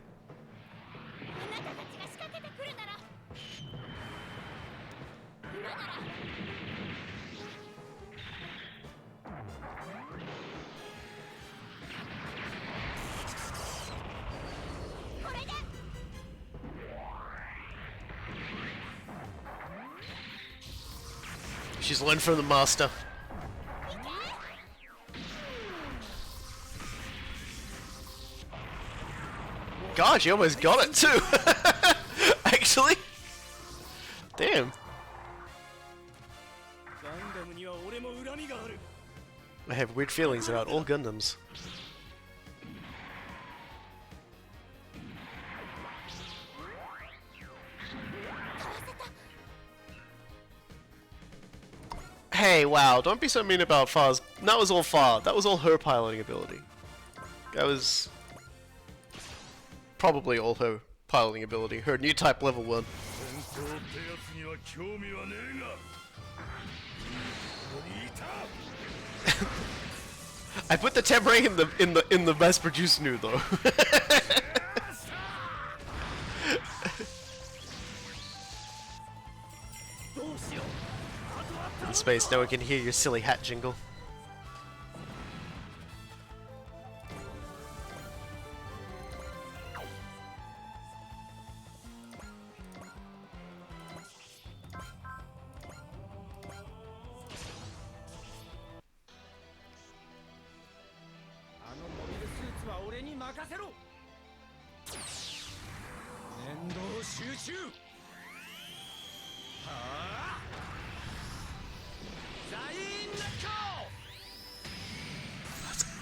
She's learned from the master. God, she almost got it too! Actually. Damn. みがある。 I have weird feelings about all Gundams. Hey, wow, don't be so mean about Far's. That was all Far. That was all her piloting ability. That was probably all her piloting ability. Her new type level 1. 戦闘ってやつには興味はねえが。いた。 I put the Temray in the best produced new though. In space, no one can hear your silly hat jingle.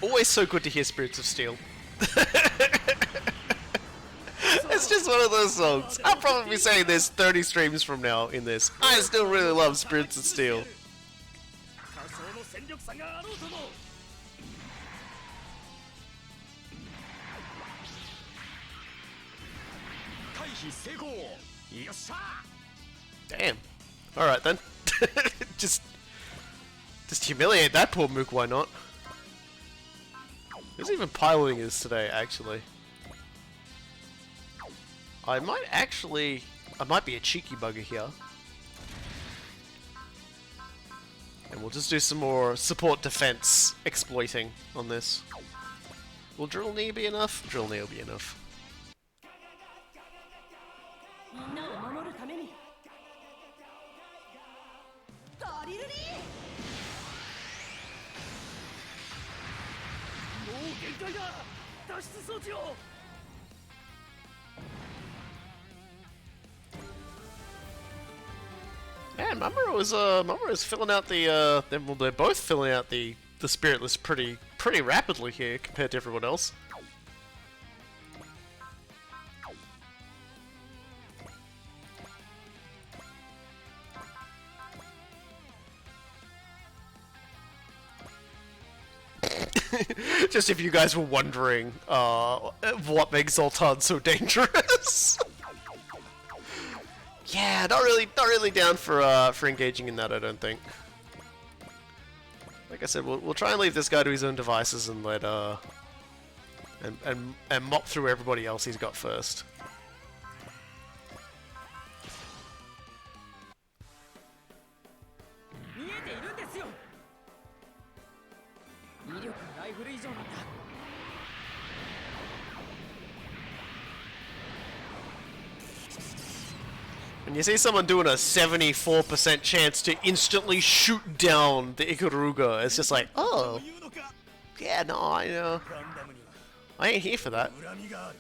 Always so good to hear Spirits of Steel. It's just one of those songs. I'll probably be saying this 30 streams from now in this. I still really love Spirits of Steel. 多少の戦力差があろうとも。 回避成功。よっしゃ。 Damn. Alright then. just humiliate that poor mook, why not? Who's even piloting this today, actually? I might be a cheeky bugger here. And we'll just do some more support defense exploiting on this. Will drill knee be enough? Drill knee will be enough. みんなを守るためにドリルリーもう限界だ脱出装置を Man, Mamoru is filling out the they're both filling out the spirit list pretty rapidly here compared to everyone else. Just if you guys were wondering what makes Zoltan so dangerous. Yeah, not really down for engaging in that, I don't think. Like I said, we'll try and leave this guy to his own devices and let and mop through everybody else he's got first. 見えているんですよ威力ライフル以上なんだ When you see someone doing a 74% chance to instantly shoot down the Ikaruga, it's just like, oh, yeah, no, I know. ガンダムには I ain't here for that. 恨みがある。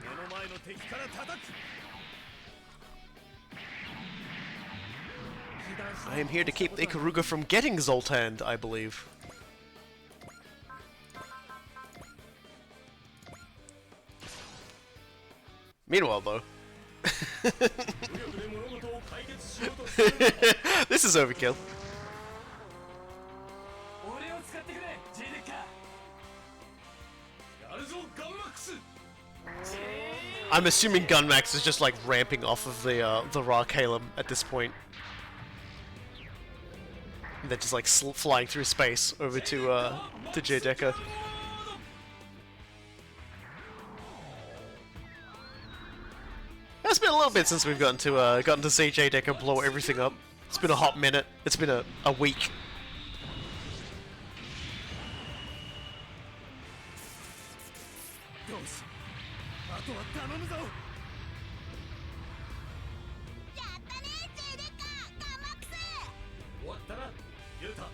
目の前の敵から叩く。 I am here to keep the Ikaruga from getting Zoltan, I believe. Meanwhile, though. This is overkill. 俺を使ってくれ J デッカやるぞガンマックス。 I'm assuming Gunmax is just like ramping off of the Ra Kalem at this point. And they're just like flying through space over to J Decker. It's been a little bit since we've gotten to see J Decker blow everything up. It's been a hot minute. It's been a week. よし。あとは頼むぞ。やったねJデッカガンマックス終わったな、ユータ。 や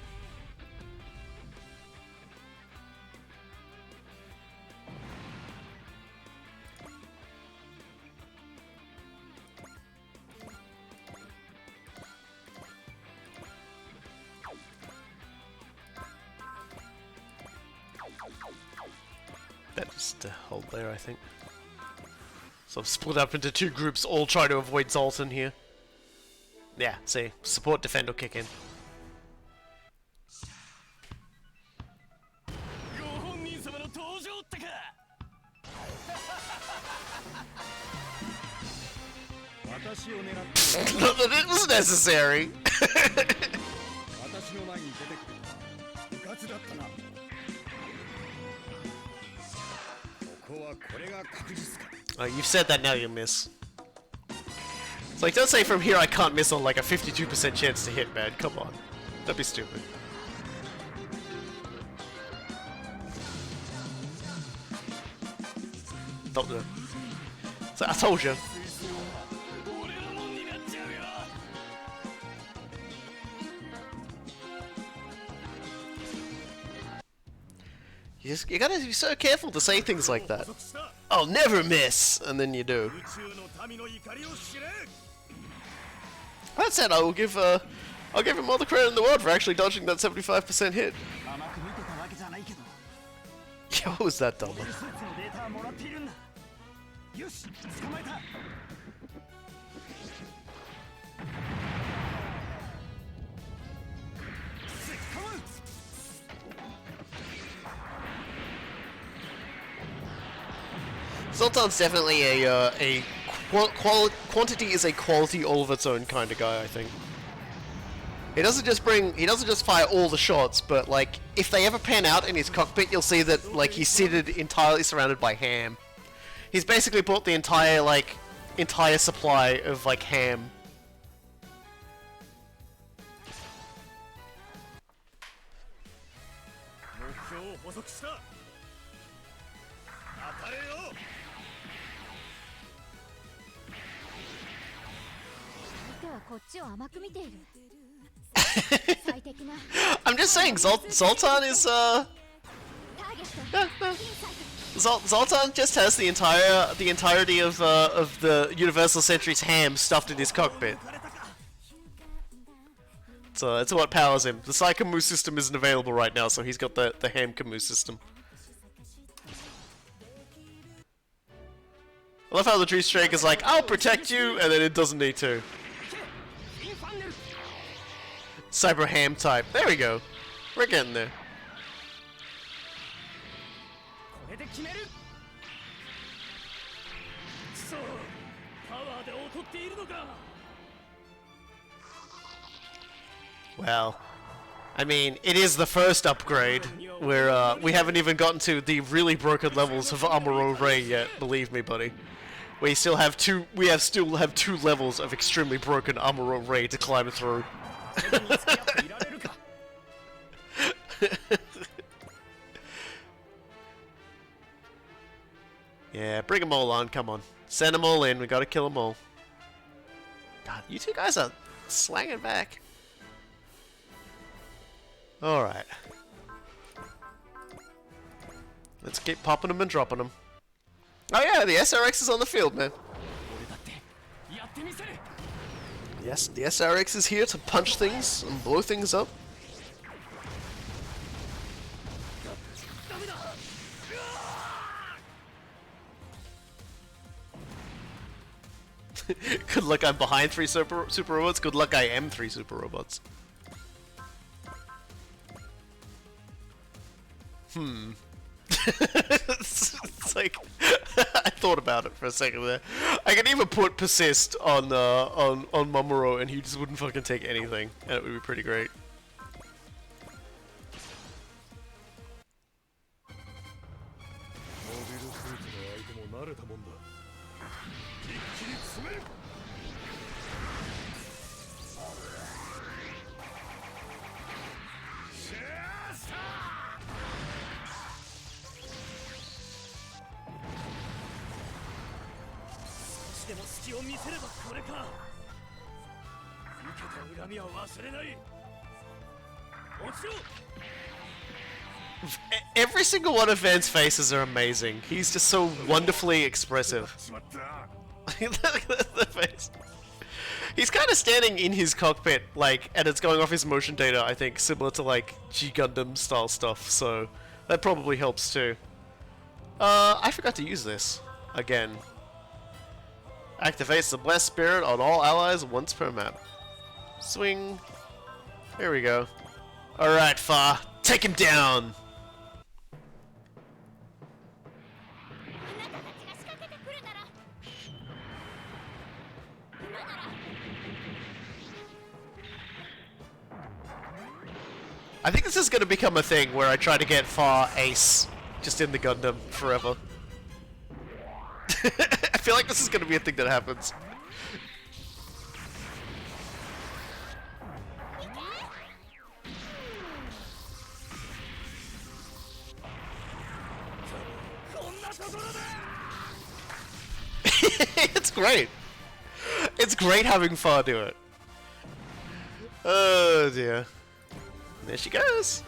That just to hold there, I think. So I've split up into two groups, all trying to avoid Zoltan here. Yeah, see, support, defend, or kick in. Not that it was necessary. Oh, you've said that, now you miss. It's like, don't say from here I can't miss on like a 52% chance to hit, man. Come on. Don't be stupid. Don't do it. So I told you. You gotta be so careful to say things like that. I'll never miss! And then you do. That said, I'll give him all the credit in the world for actually dodging that 75% hit. Yeah, what was that, Doma? Zoltan's definitely a quantity is a quality all of its own kind of guy, I think. He doesn't just fire all the shots, but like if they ever pan out in his cockpit, you'll see that like he's seated entirely surrounded by ham. He's basically bought the entire supply of like ham. I'm just saying, Zoltan is Zoltan just has the entirety of the Universal Sentry's ham stuffed in his cockpit. So it's what powers him. The Psychomu system isn't available right now, so he's got the ham Camus system. I love how the Tree Strike is like, I'll protect you, and then it doesn't need to. Cyber ham type. There we go. We're getting there. Well, I mean, it is the first upgrade where we haven't even gotten to the really broken levels of Amuro Ray yet. Believe me, buddy. We still have two levels of extremely broken Amuro Ray to climb through. Yeah, bring them all on, come on. Send them all in, we gotta kill them all. God, you two guys are slanging back. Alright. Let's keep popping them and dropping them. Oh yeah, the SRX is on the field, man. Yes, the SRX is here to punch things and blow things up. Good luck I'm behind 3 super robots, good luck I am 3 super robots. It's like I thought about it for a second there. I could even put persist on Momoro and he just wouldn't fucking take anything, and it would be pretty great. Every single one of Van's faces are amazing. He's just so wonderfully expressive. The face. He's kind of standing in his cockpit, like, and it's going off his motion data, I think, similar to, like, G Gundam style stuff, so That probably helps too. I forgot to use this. Again. Activates the blessed spirit on all allies once per map. Swing. There we go. Alright, Fa. Take him down! I think this is going to become a thing where I try to get Fa Ace just in the Gundam forever. I feel like this is going to be a thing that happens. It's great. It's great having Fa do it. Oh dear. There she goes.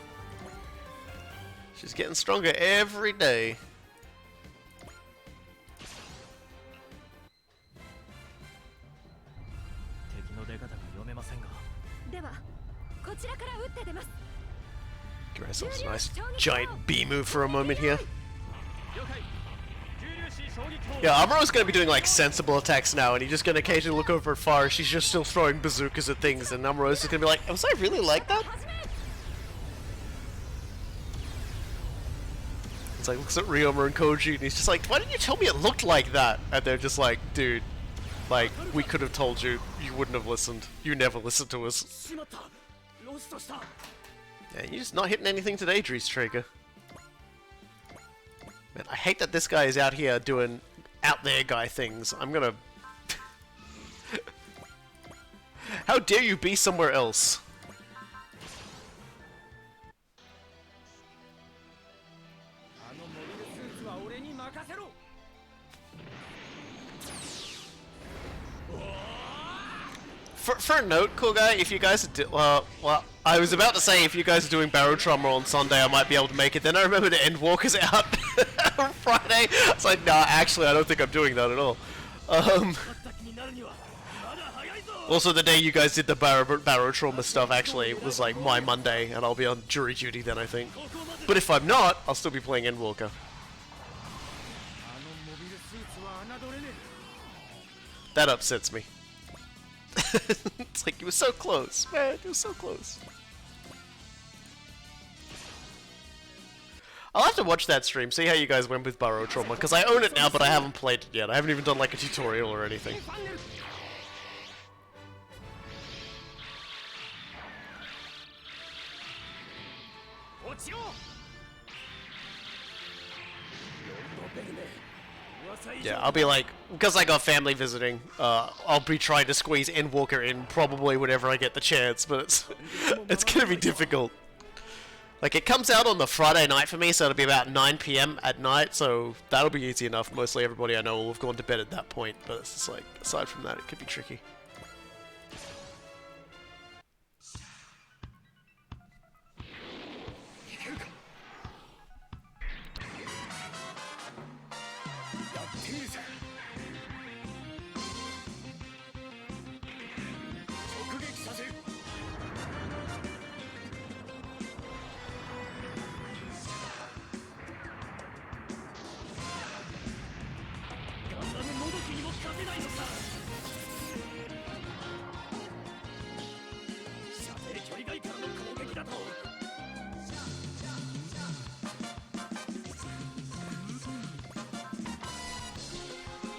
She's getting stronger every day. Give ourselves a nice giant B move for a moment here. Yeah, Amuro's gonna be doing like sensible attacks now, and he's just gonna occasionally look over at Far. She's just still throwing bazookas at things, and Amuro's just gonna be like, "Was I really like that?" It's like looks at Ryoma and Koji, and he's just like, "Why didn't you tell me it looked like that?" And they're just like, "Dude, like we could have told you. You wouldn't have listened. You never listened to us." Yeah, you're just not hitting anything today, Dries Traeger. Man, I hate that this guy is out here doing out there guy things. I'm gonna... How dare you be somewhere else? For a note, cool guy, if you guys are well, I was about to say if you guys are doing Barrow Trauma on Sunday, I might be able to make it. Then I remembered to end Walker's out on Friday. It's like, nah, actually, I don't think I'm doing that at all. Also, the day you guys did the Barrow Trauma stuff, actually, it was like my Monday, and I'll be on jury duty then, I think. But if I'm not, I'll still be playing Endwalker. That upsets me. It's like, it was so close, man, it was so close. I'll have to watch that stream, see how you guys went with Barrow Trauma, because I own it now, but I haven't played it yet. I haven't even done like a tutorial or anything. Yeah, I'll be like, because I got family visiting, I'll be trying to squeeze Endwalker in probably whenever I get the chance, but it's gonna be difficult. Like, it comes out on the Friday night for me, so it'll be about 9 PM at night, so that'll be easy enough. Mostly everybody I know will have gone to bed at that point, but it's just like, aside from that, it could be tricky.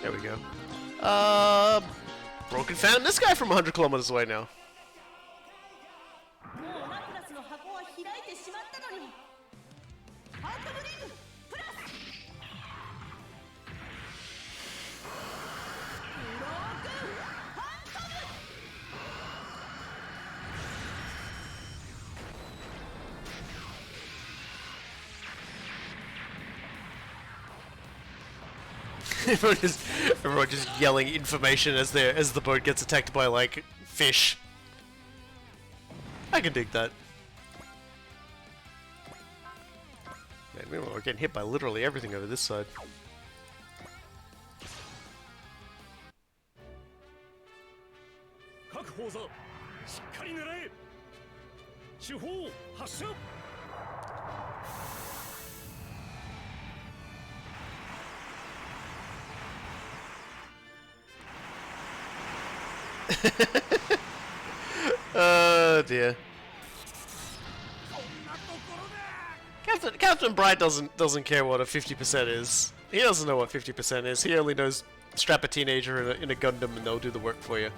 There we go. Broken Phantom. This guy from 100 kilometers away now. Everyone just yelling information as the boat gets attacked by like fish. I can dig that. Man, meanwhile, we're getting hit by literally everything over this side. Oh dear. Captain Bright doesn't care what a 50% is. He doesn't know what 50% is. He only knows strap a teenager in a Gundam and they'll do the work for you.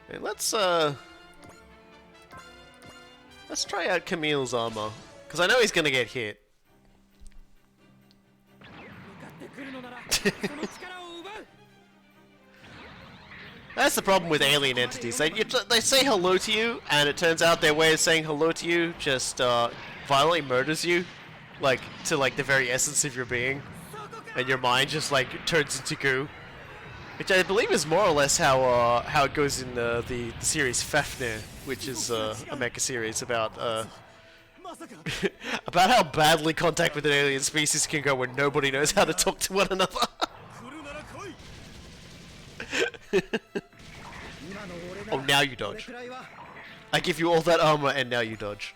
Okay, let's try out Camille's armor, because I know he's gonna get hit. That's the problem with alien entities. They say hello to you, and it turns out their way of saying hello to you just violently murders you, like to like the very essence of your being, and your mind just like turns into goo. Which I believe is more or less how it goes in the series Fafnir, which is a mecha series about about how badly contact with an alien species can go when nobody knows how to talk to one another. Oh, now you dodge. I give you all that armor and now you dodge.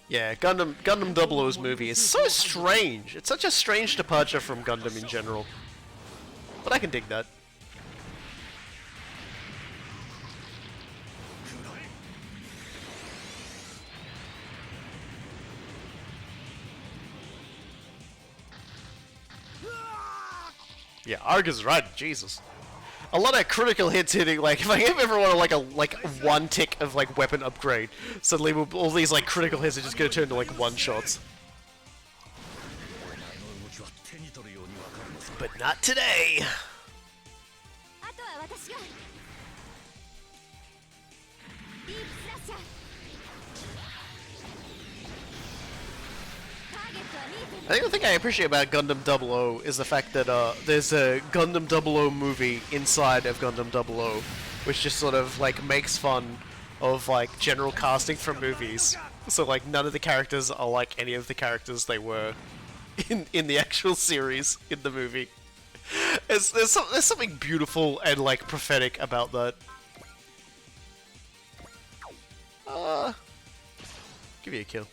Yeah, Gundam 00's movie is so strange. It's such a strange departure from Gundam in general. But I can dig that. Yeah, Arga's right, Jesus. A lot of critical hits hitting, like, if I give everyone like one tick of like weapon upgrade, suddenly all these like critical hits are just gonna turn to like one shots. But not today. I think the thing I appreciate about Gundam 00 is the fact that there's a Gundam 00 movie inside of Gundam 00, which just sort of like makes fun of like general casting from movies. So like none of the characters are like any of the characters they were in the actual series in the movie. There's something beautiful and like prophetic about that. Give you a kill.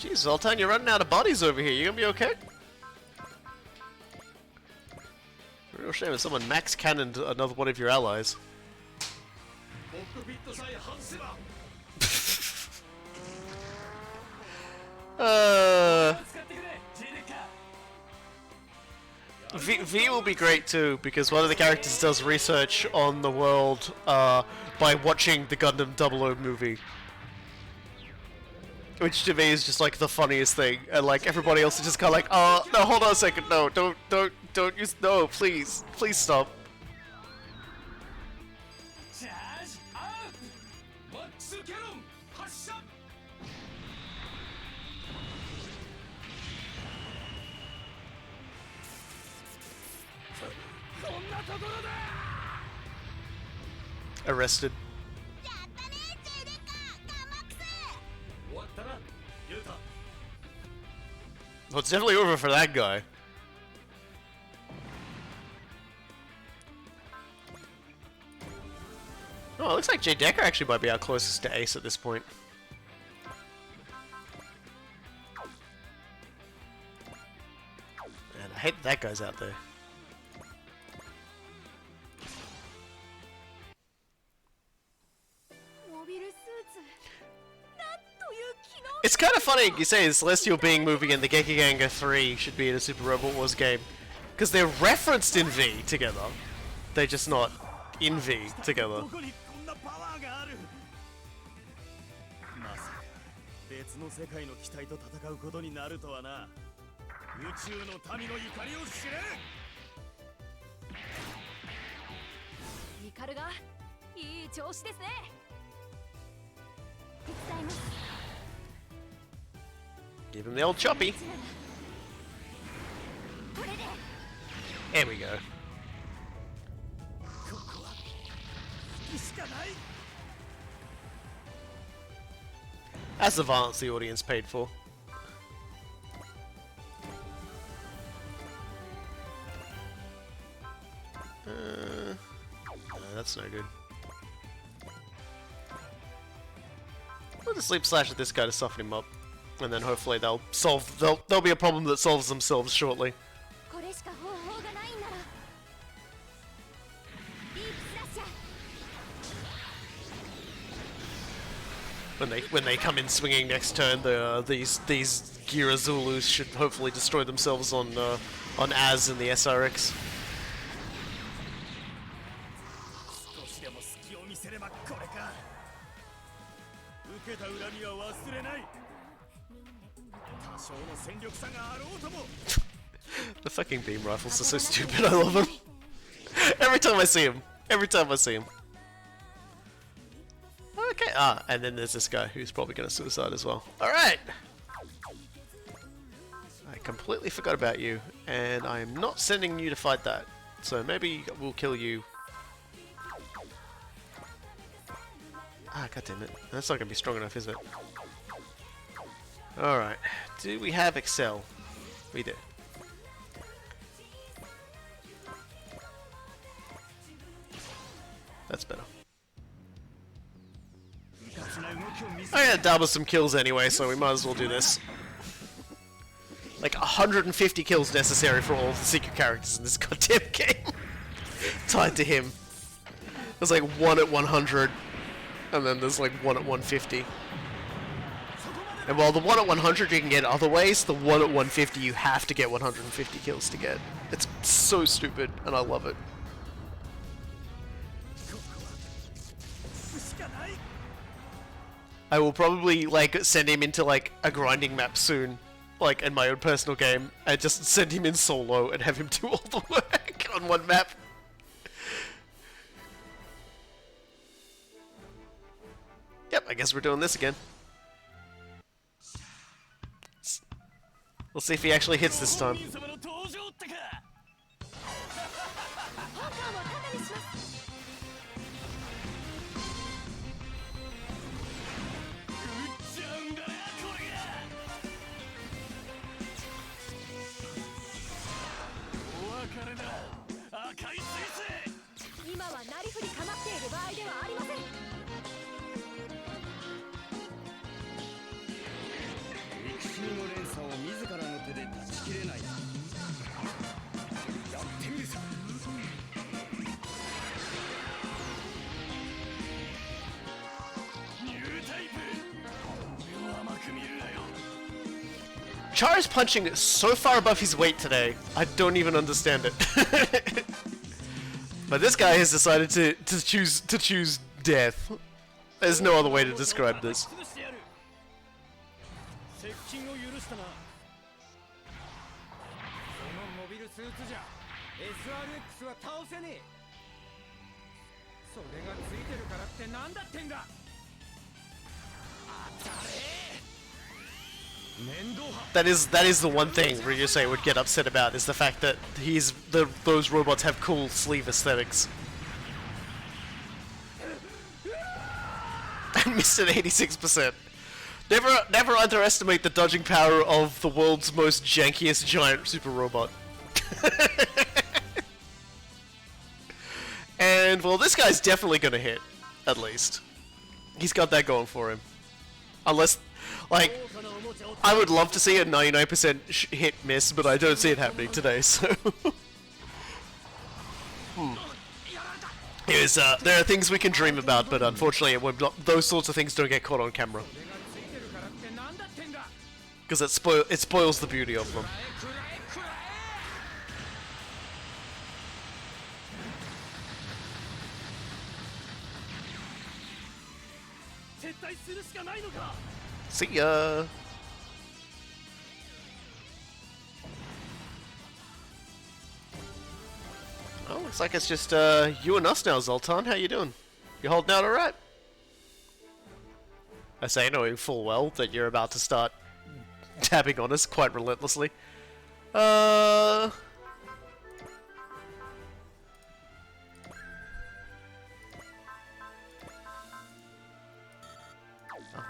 Jeez, Zoltan, you're running out of bodies over here. You gonna be okay? Real shame if someone max cannoned another one of your allies. V will be great too, because one of the characters does research on the world by watching the Gundam 00 movie. Which to me is just like the funniest thing, and like everybody else is just kind of like, oh, no, hold on a second, no, don't use, no, please stop. Arrested. Well, it's definitely over for that guy. Oh, it looks like Dakar actually might be our closest to ace at this point. And I hate that guy's out there. It's kind of funny you say Celestial Being movie and the Gekiganga 3 should be in a Super Robot Wars game. Because they're referenced in V together. They're just not in V together. えます。 Give him the old choppy. これで There we go. ここは引きしかない。 That's the violence the audience paid for. No, that's no good. We'll just sleep slash at this guy to soften him up, and then hopefully there'll be a problem that solves themselves shortly. これしか方法がないんならディープスラッシャー When they come in swinging next turn, these Gira Zulus should hopefully destroy themselves on Az and the SRX. 少しでも隙を見せればこれか。受けた恨みは忘れない。多少の戦力差があろうとも。 The fucking beam rifles are so stupid, I love them. Every time I see him. Every time I see him. Okay, and then there's this guy who's probably gonna suicide as well. Alright! I completely forgot about you, and I am not sending you to fight that. So maybe we'll kill you. Ah, goddammit. That's not gonna be strong enough, is it? Alright. Do we have Excel? We do. That's better. I gotta double some kills anyway, so we might as well do this. Like 150 kills necessary for all the secret characters in this goddamn game. Tied to him. There's like 1 at 100, and then there's like 1 at 150. And while the 1 at 100 you can get other ways, the 1 at 150 you have to get 150 kills to get. It's so stupid, and I love it. I will probably like send him into like a grinding map soon, like in my own personal game, and just send him in solo and have him do all the work on one map. Yep, I guess we're doing this again. We'll see if he actually hits this time. 本艦を盾にします。 今はなりふり構っている場合ではありません。憎しみの連鎖を自らの手で断ち切れない。やってみるさ。ニュータイプ。俺を甘く見るなよ。 Char is punching so far above his weight today, I don't even understand it. But this guy has decided to choose death. There's no other way to describe this. 接近を許したな。そのモビルスーツじゃ SRX は倒せねえ。それがついてるからってなんだってんだ。当たれ。 That is the one thing Ryusei would get upset about, is the fact that those robots have cool sleeve aesthetics. I missed at 86%. Never underestimate the dodging power of the world's most jankiest giant super robot. And well, this guy's definitely gonna hit, at least. He's got that going for him. Unless, like, I would love to see a 99% hit miss, but I don't see it happening today, so... there are things we can dream about, but unfortunately those sorts of things don't get caught on camera. Because it spoils the beauty of them. See ya! Oh, looks like it's just you and us now, Zoltan. How you doing? You holding out alright? I say, knowing full well that you're about to start tapping on us quite relentlessly. Oh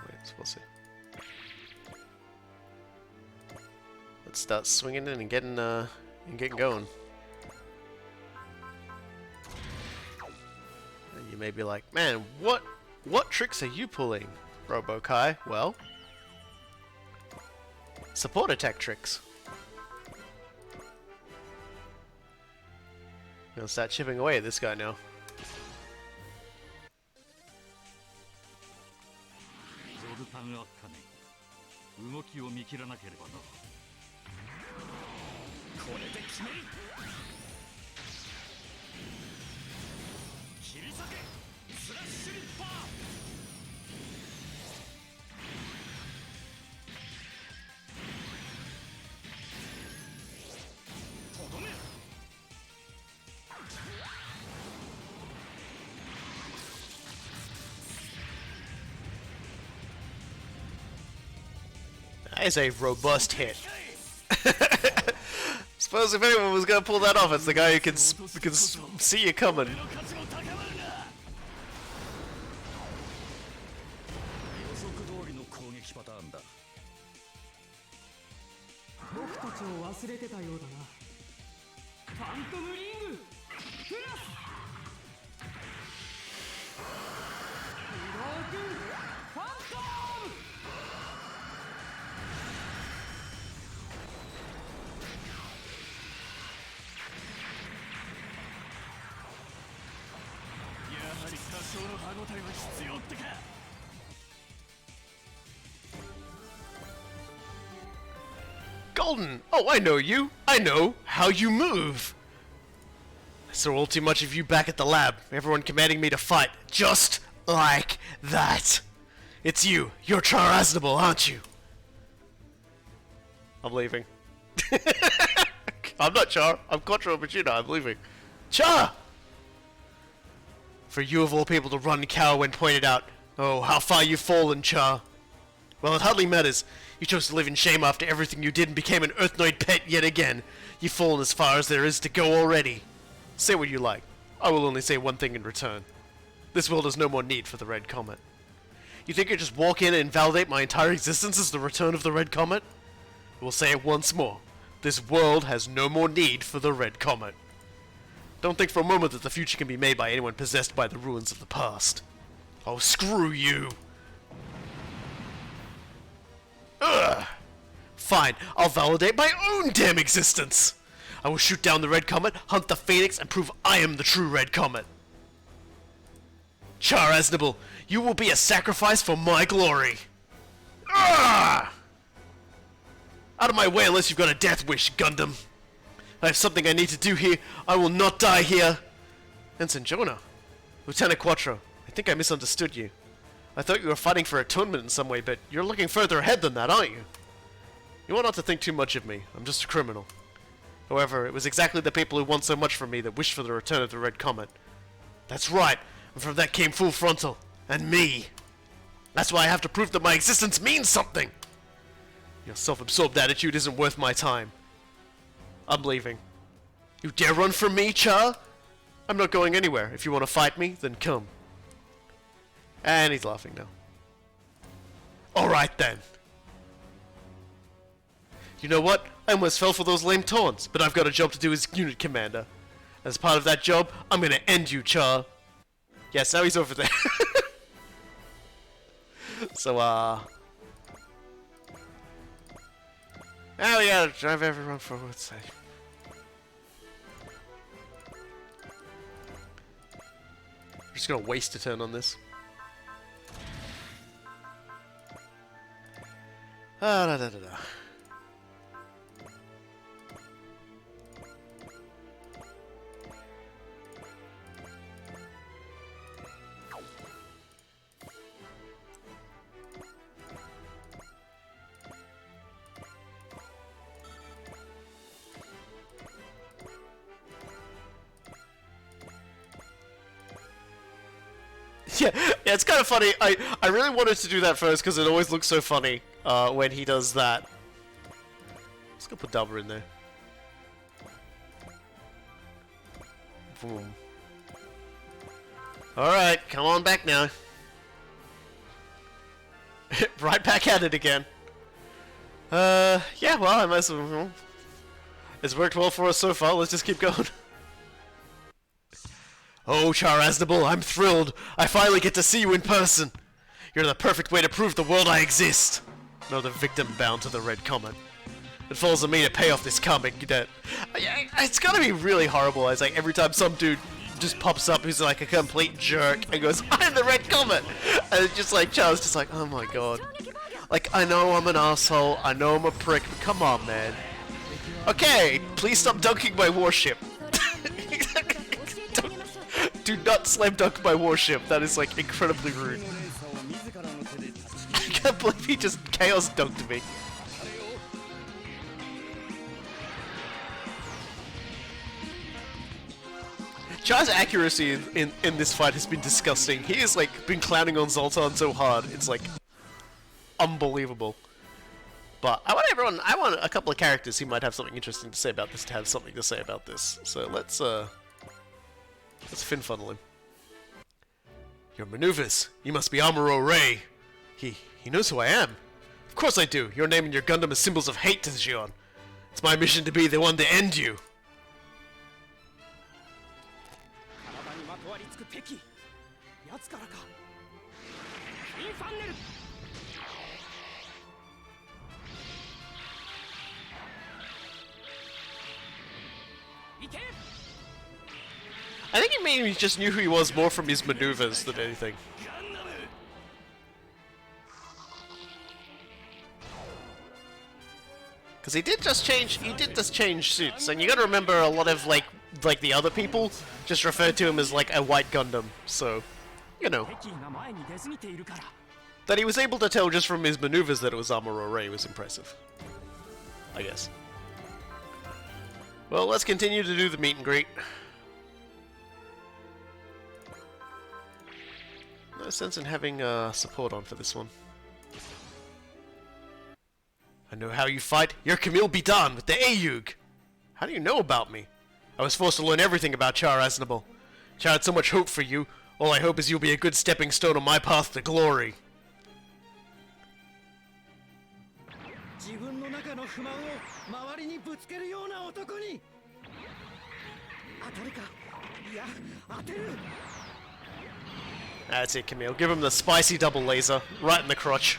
wait, we'll see. Let's start swinging in and getting going. And you may be like, man, what tricks are you pulling, Robo-Kai? Well, support attack tricks. I'm gonna start chipping away at this guy now. ゾルタン悪化ね。動きを見切らなければな。これで決める。切り裂け。スラッシュリッパー。とどめ。 That is a robust hit. Suppose if anyone was gonna pull that off, it's the guy who can see you coming. 予測通りの攻撃パターンだ。僕たちを忘れてたようだな。ファントムリングプラスブロークファントム。 やはり多少の歯応えは必要ってか。 Golden! Oh, I know you! I know how you move! I saw all too much of you back at the lab. Everyone commanding me to fight. Just like that! It's you! You're Char Aznable, aren't you? I'm leaving. I'm not Char. I'm Quattro Bajeena. I'm leaving. Char! For you of all people to run cower when pointed out. Oh, how far you've fallen, Char. Well, it hardly matters. You chose to live in shame after everything you did and became an Earthnoid pet yet again. You've fallen as far as there is to go already. Say what you like. I will only say one thing in return. This world has no more need for the Red Comet. You think you'll just walk in and invalidate my entire existence as the return of the Red Comet? We'll say it once more. This world has no more need for the Red Comet. Don't think for a moment that the future can be made by anyone possessed by the ruins of the past. Oh, screw you! Ugh! Fine, I'll validate my own damn existence! I will shoot down the Red Comet, hunt the Phoenix, and prove I am the true Red Comet. Char Aznable, you will be a sacrifice for my glory! Ugh! Out of my way unless you've got a death wish, Gundam! I have something I need to do here. I will not die here. Ensign Jonah. Lieutenant Quattro, I think I misunderstood you. I thought you were fighting for atonement in some way, but you're looking further ahead than that, aren't you? You ought not to think too much of me. I'm just a criminal. However, it was exactly the people who want so much from me that wished for the return of the Red Comet. That's right, and from that came Full Frontal. And me. That's why I have to prove that my existence means something. Your self-absorbed attitude isn't worth my time. I'm leaving. You dare run from me, Char? I'm not going anywhere. If you want to fight me, then come. And he's laughing now. Alright then. You know what? I almost fell for those lame taunts, but I've got a job to do as unit commander. As part of that job, I'm gonna end you, Char. Yes, now he's over there. So, now we gotta drive everyone forward side. I'm just gonna waste a turn on this. Ah, da da da da. Yeah, it's kind of funny. I really wanted to do that first because it always looks so funny when he does that. Let's go put Dabba in there. Boom. Alright, come on back now. Right back at it again. Yeah, well, I might as well. It's worked well for us so far, let's just keep going. Oh, Char Aznable, I'm thrilled. I finally get to see you in person. You're the perfect way to prove the world I exist. Another victim bound to the Red Comet. It falls on me to pay off this comic debt. It's gotta be really horrible. It's like every time some dude just pops up who's like a complete jerk and goes, I'm the Red Comet! And it's just like, Char's just like, oh my god. Like, I know I'm an asshole, I know I'm a prick, but come on, man. Okay, please stop dunking my warship. Do not slam dunk my warship, that is like incredibly rude. I can't believe he just chaos dunked me. Char's accuracy in this fight has been disgusting. He has like been clowning on Zoltan so hard, it's like unbelievable. But I want a couple of characters who might have something interesting to say about this to have something to say about this. So let's fin funnel him. Your maneuvers. You must be Amuro Ray. He knows who I am. Of course I do. Your name and your Gundam are symbols of hate to Xion. It's my mission to be the one to end you. I think he just knew who he was more from his maneuvers than anything. Because he did just change suits, and you gotta remember a lot of like the other people just referred to him as like a white Gundam, so, you know. That he was able to tell just from his maneuvers that it was Amuro Ray was impressive. I guess. Well, let's continue to do the meet and greet. No sense in having support on for this one. I know how you fight. You're Camille Bidan with the Ayug. How do you know about me? I was forced to learn everything about Char Aznable. Char had so much hope for you. All I hope is you'll be a good stepping stone on my path to glory. That's it, Camille. Give him the spicy double laser right in the crotch.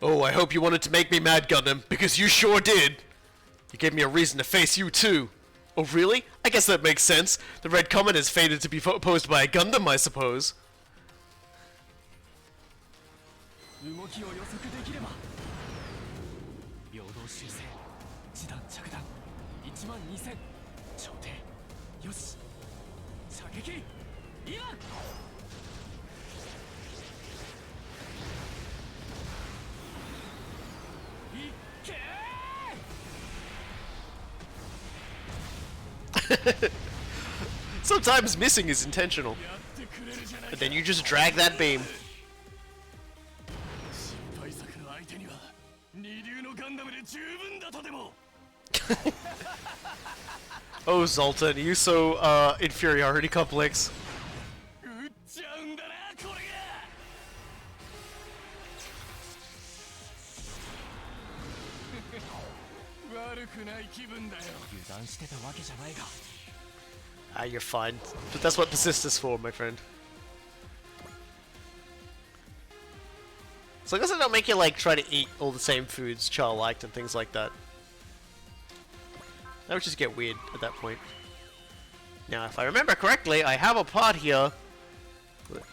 Oh, I hope you wanted to make me mad, Gundam, because you sure did! You gave me a reason to face you too! Oh really? I guess that makes sense. The Red Comet is fated to be opposed by a Gundam, I suppose. Sometimes missing is intentional. But then you just drag that beam. Oh, Zoltan, you so inferiority complex. Ah, you're fine. But that's what persist is for, my friend. So I guess I don't make you like try to eat all the same foods Char liked and things like that. That would just get weird at that point. Now, if I remember correctly, I have a pod here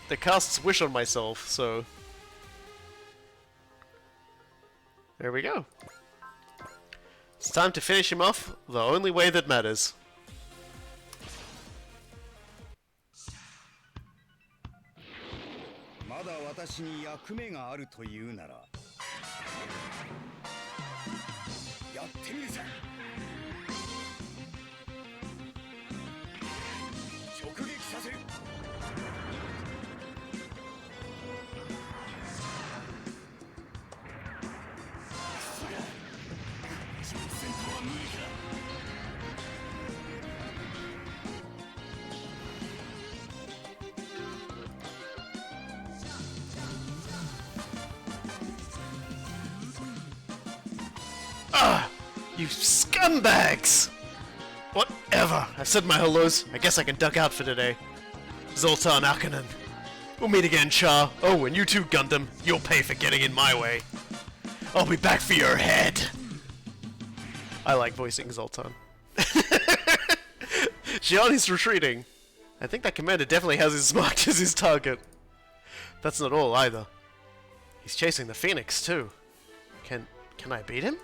that casts Wish on myself, so... There we go. It's time to finish him off the only way that matters. You scumbags! Whatever. I've said my hellos. I guess I can duck out for today. Zoltan Akanen. We'll meet again, Char. Oh, and you too, Gundam. You'll pay for getting in my way. I'll be back for your head. I like voicing Zoltan. Gianni's retreating. I think that commander definitely has his marked as his target. That's not all, either. He's chasing the Phoenix, too. Can I beat him?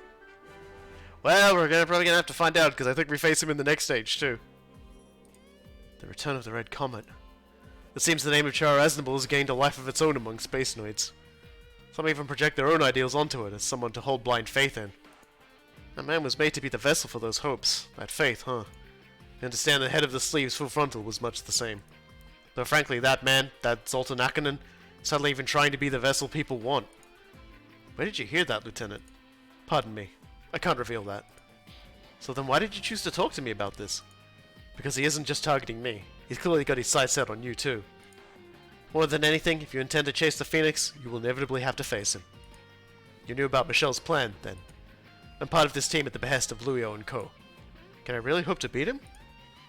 Well, we're probably gonna have to find out, because I think we face him in the next stage, too. The return of the Red Comet. It seems the name of Char Aznable has gained a life of its own among space noids. Some even project their own ideals onto it as someone to hold blind faith in. That man was made to be the vessel for those hopes. That faith, huh? I understand the head of the sleeve's full frontal was much the same. Though frankly, that man, that Zoltan Akanen, is hardly even trying to be the vessel people want. Where did you hear that, Lieutenant? Pardon me. I can't reveal that. So then why did you choose to talk to me about this? Because he isn't just targeting me. He's clearly got his sights set on you too. More than anything, if you intend to chase the Phoenix, you will inevitably have to face him. You knew about Michelle's plan, then. I'm part of this team at the behest of Luio and Co. Can I really hope to beat him?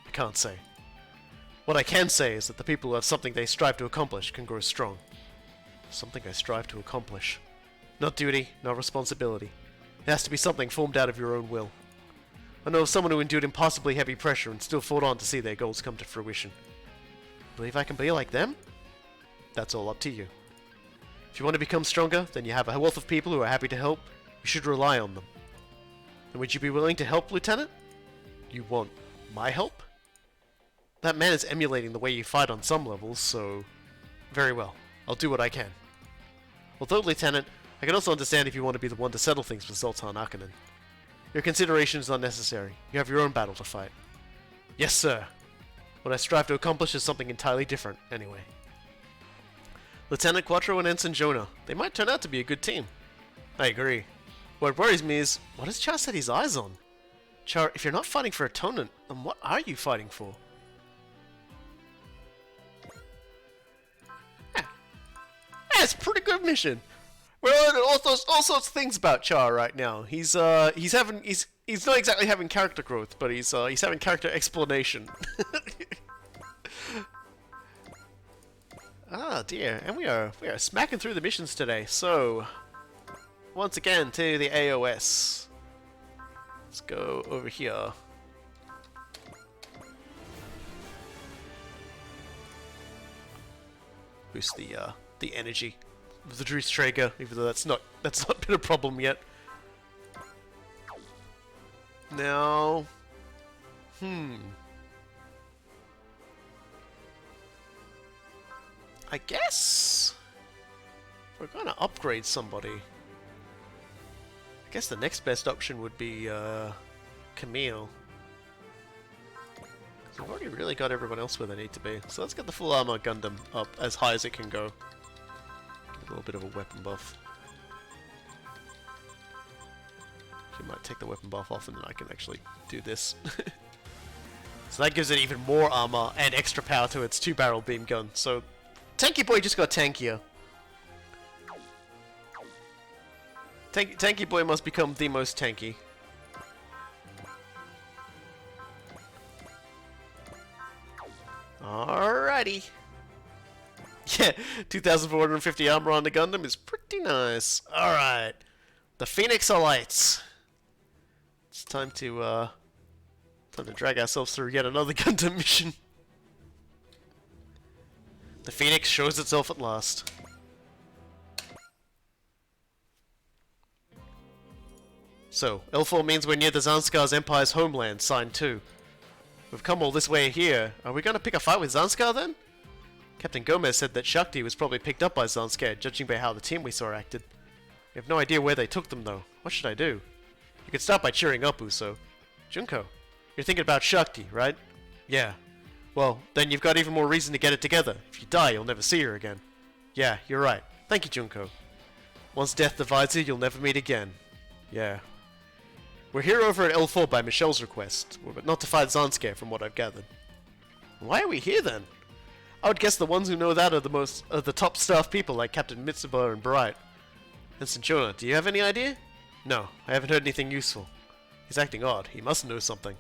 I can't say. What I can say is that the people who have something they strive to accomplish can grow strong. Something I strive to accomplish. Not duty, not responsibility. It has to be something formed out of your own will. I know of someone who endured impossibly heavy pressure and still fought on to see their goals come to fruition. Believe I can be like them? That's all up to you. If you want to become stronger, then you have a wealth of people who are happy to help. You should rely on them. And would you be willing to help, Lieutenant? You want my help? That man is emulating the way you fight on some levels, so... Very well. I'll do what I can. Although, Lieutenant, I can also understand if you want to be the one to settle things with Zoltan Akanen. Your consideration is unnecessary. You have your own battle to fight. Yes, sir. What I strive to accomplish is something entirely different, anyway. Lieutenant Quattro and Ensign Jonah. They might turn out to be a good team. I agree. What worries me is, what has Char set his eyes on? Char, if you're not fighting for atonement, then what are you fighting for? Yeah, it's a pretty good mission. Well, all sorts of things about Char right now. He's not exactly having character growth, but he's having character explanation. Ah dear, and we are smacking through the missions today. So once again to the AOS. Let's go over here. Boost the energy of the Drews Traeger, even though that's not been a problem yet. Now, I guess we're gonna upgrade somebody. I guess the next best option would be Camille. So I've already really got everyone else where they need to be. So let's get the full armor Gundam up as high as it can go. Give it a little bit of a weapon buff. Actually, might take the weapon buff off and then I can actually do this. So that gives it even more armor and extra power to its 2-barrel beam gun. So Tanky Boy just got tankier. Tanky Boy must become the most tanky. Alrighty. Yeah, 2,450 armor on the Gundam is pretty nice. Alright. The Phoenix Elites. It's time to Time to drag ourselves through yet another Gundam mission. The Phoenix shows itself at last. So, L4 means we're near the Zanskar's Empire's homeland, sign 2. We've come all this way here. Are we gonna pick a fight with Zanskar then? Captain Gomez said that Shakti was probably picked up by Zanskar, judging by how the team we saw acted. We have no idea where they took them though. What should I do? You could start by cheering up, Uso. Junko, you're thinking about Shakti, right? Yeah. Well, then you've got even more reason to get it together. If you die, you'll never see her again. Yeah, you're right. Thank you, Junko. Once death divides you, you'll never meet again. Yeah. We're here over at L4 by Michelle's request, but not to fight Zanskar from what I've gathered. Why are we here then? I would guess the ones who know that are the top staff people like Captain Mitsuba and Bright. And Jonah, do you have any idea? No, I haven't heard anything useful. He's acting odd. He must know something.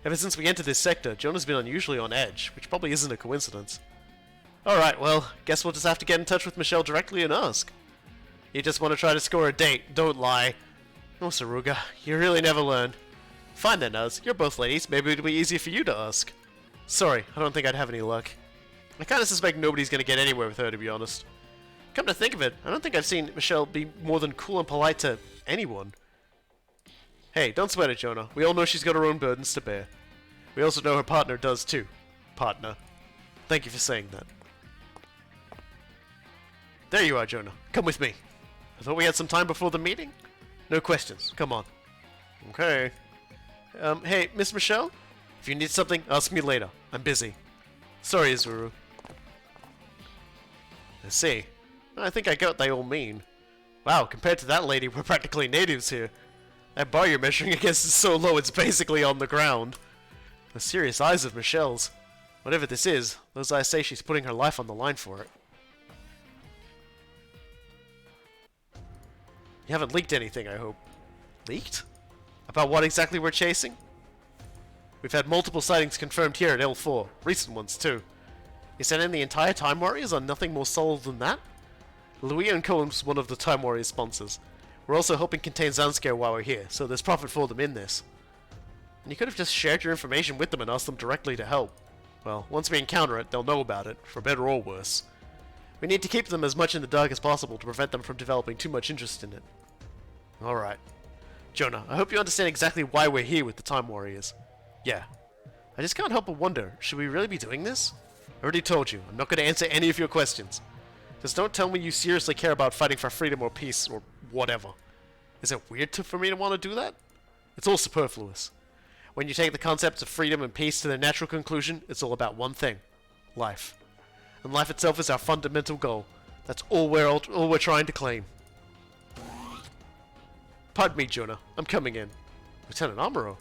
Ever since we entered this sector, Jonah's been unusually on edge, which probably isn't a coincidence. Alright, well, guess we'll just have to get in touch with Michelle directly and ask. You just want to try to score a date, don't lie. Oh, Saruga, you really never learn. Fine then, Nuz. You're both ladies. Maybe it'll be easier for you to ask. Sorry, I don't think I'd have any luck. I kinda suspect nobody's gonna get anywhere with her, to be honest. Come to think of it, I don't think I've seen Michelle be more than cool and polite to anyone. Hey, don't sweat it, Jonah. We all know she's got her own burdens to bear. We also know her partner does too. Partner. Thank you for saying that. There you are, Jonah. Come with me. I thought we had some time before the meeting? No questions. Come on. Okay. Hey, Miss Michelle? If you need something, ask me later. I'm busy. Sorry, Izuru. I see. I think I get what they all mean. Wow, compared to that lady, we're practically natives here. That bar you're measuring against is so low it's basically on the ground. The serious eyes of Michelle's. Whatever this is, those eyes say she's putting her life on the line for it. You haven't leaked anything, I hope. Leaked? About what exactly we're chasing? We've had multiple sightings confirmed here at L4. Recent ones, too. You sent in the entire Time Warriors on nothing more solid than that? Louis and Cohen's one of the Time Warriors sponsors. We're also hoping to contain Zanskar while we're here, so there's profit for them in this. And you could have just shared your information with them and asked them directly to help. Well, once we encounter it, they'll know about it, for better or worse. We need to keep them as much in the dark as possible to prevent them from developing too much interest in it. Alright. Jonah, I hope you understand exactly why we're here with the Time Warriors. Yeah. I just can't help but wonder, should we really be doing this? I already told you, I'm not going to answer any of your questions. Just don't tell me you seriously care about fighting for freedom or peace or whatever. Is it weird for me to want to do that? It's all superfluous. When you take the concepts of freedom and peace to their natural conclusion, it's all about one thing. Life. And life itself is our fundamental goal. That's all we're trying to claim. Pardon me, Jonah. I'm coming in. Lieutenant Amuro.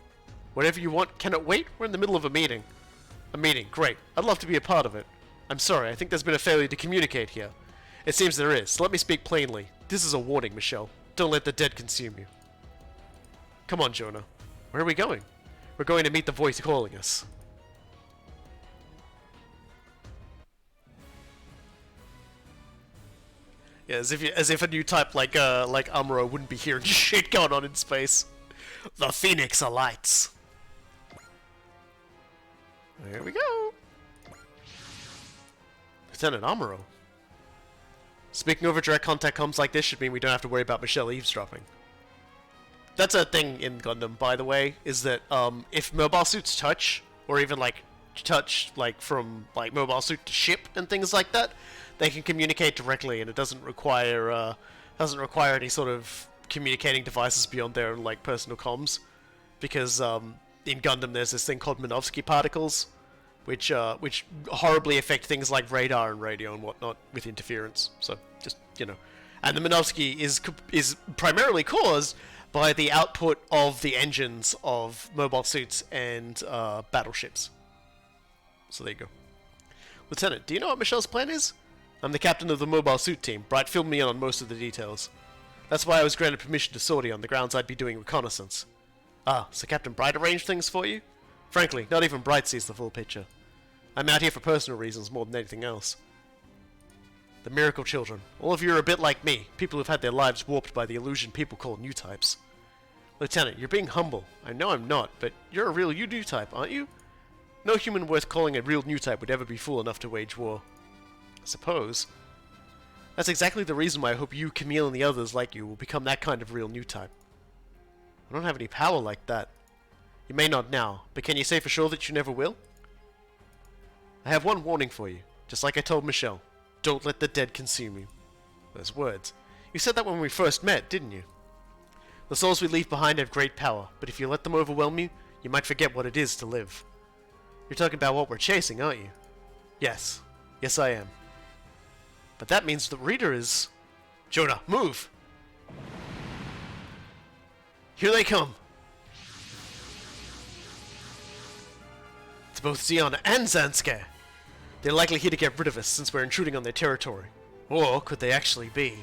Whatever you want, can it wait? We're in the middle of a meeting. A meeting, great. I'd love to be a part of it. I'm sorry, I think there's been a failure to communicate here. It seems there is, so let me speak plainly. This is a warning, Michelle. Don't let the dead consume you. Come on, Jonah. Where are we going? We're going to meet the voice calling us. Yeah, as if a new type like Amuro wouldn't be hearing shit going on in space. The Phoenix alights. There we go. Lieutenant Amuro. Speaking over direct contact comms like this should mean we don't have to worry about Michelle eavesdropping. That's a thing in Gundam, by the way, is that if mobile suits touch, or even touch from mobile suit to ship and things like that, they can communicate directly, and it doesn't require any sort of communicating devices beyond their personal comms, because in Gundam there's this thing called Minovsky particles, which horribly affect things like radar and radio and whatnot with interference. So just and the Minovsky is primarily caused by the output of the engines of mobile suits and battleships. So there you go. Lieutenant, do you know what Michelle's plan is? I'm the captain of the mobile suit team. Bright filled me in on most of the details. That's why I was granted permission to sortie on the grounds I'd be doing reconnaissance. Ah, so Captain Bright arranged things for you? Frankly, not even Bright sees the full picture. I'm out here for personal reasons more than anything else. The Miracle Children. All of you are a bit like me, people who've had their lives warped by the illusion people call new types. Lieutenant, you're being humble. I know I'm not, but you're a real new type, aren't you? No human worth calling a real new type would ever be fool enough to wage war. I suppose. That's exactly the reason why I hope you, Camille, and the others like you will become that kind of real new type. I don't have any power like that. You may not now, but can you say for sure that you never will? I have one warning for you, just like I told Michelle. Don't let the dead consume you. Those words. You said that when we first met, didn't you? The souls we leave behind have great power, but if you let them overwhelm you, you might forget what it is to live. You're talking about what we're chasing, aren't you? Yes. Yes, I am. But that means the reader is... Jonah, move! Here they come! It's both Ziana and Zanske. They're likely here to get rid of us since we're intruding on their territory. Or could they actually be?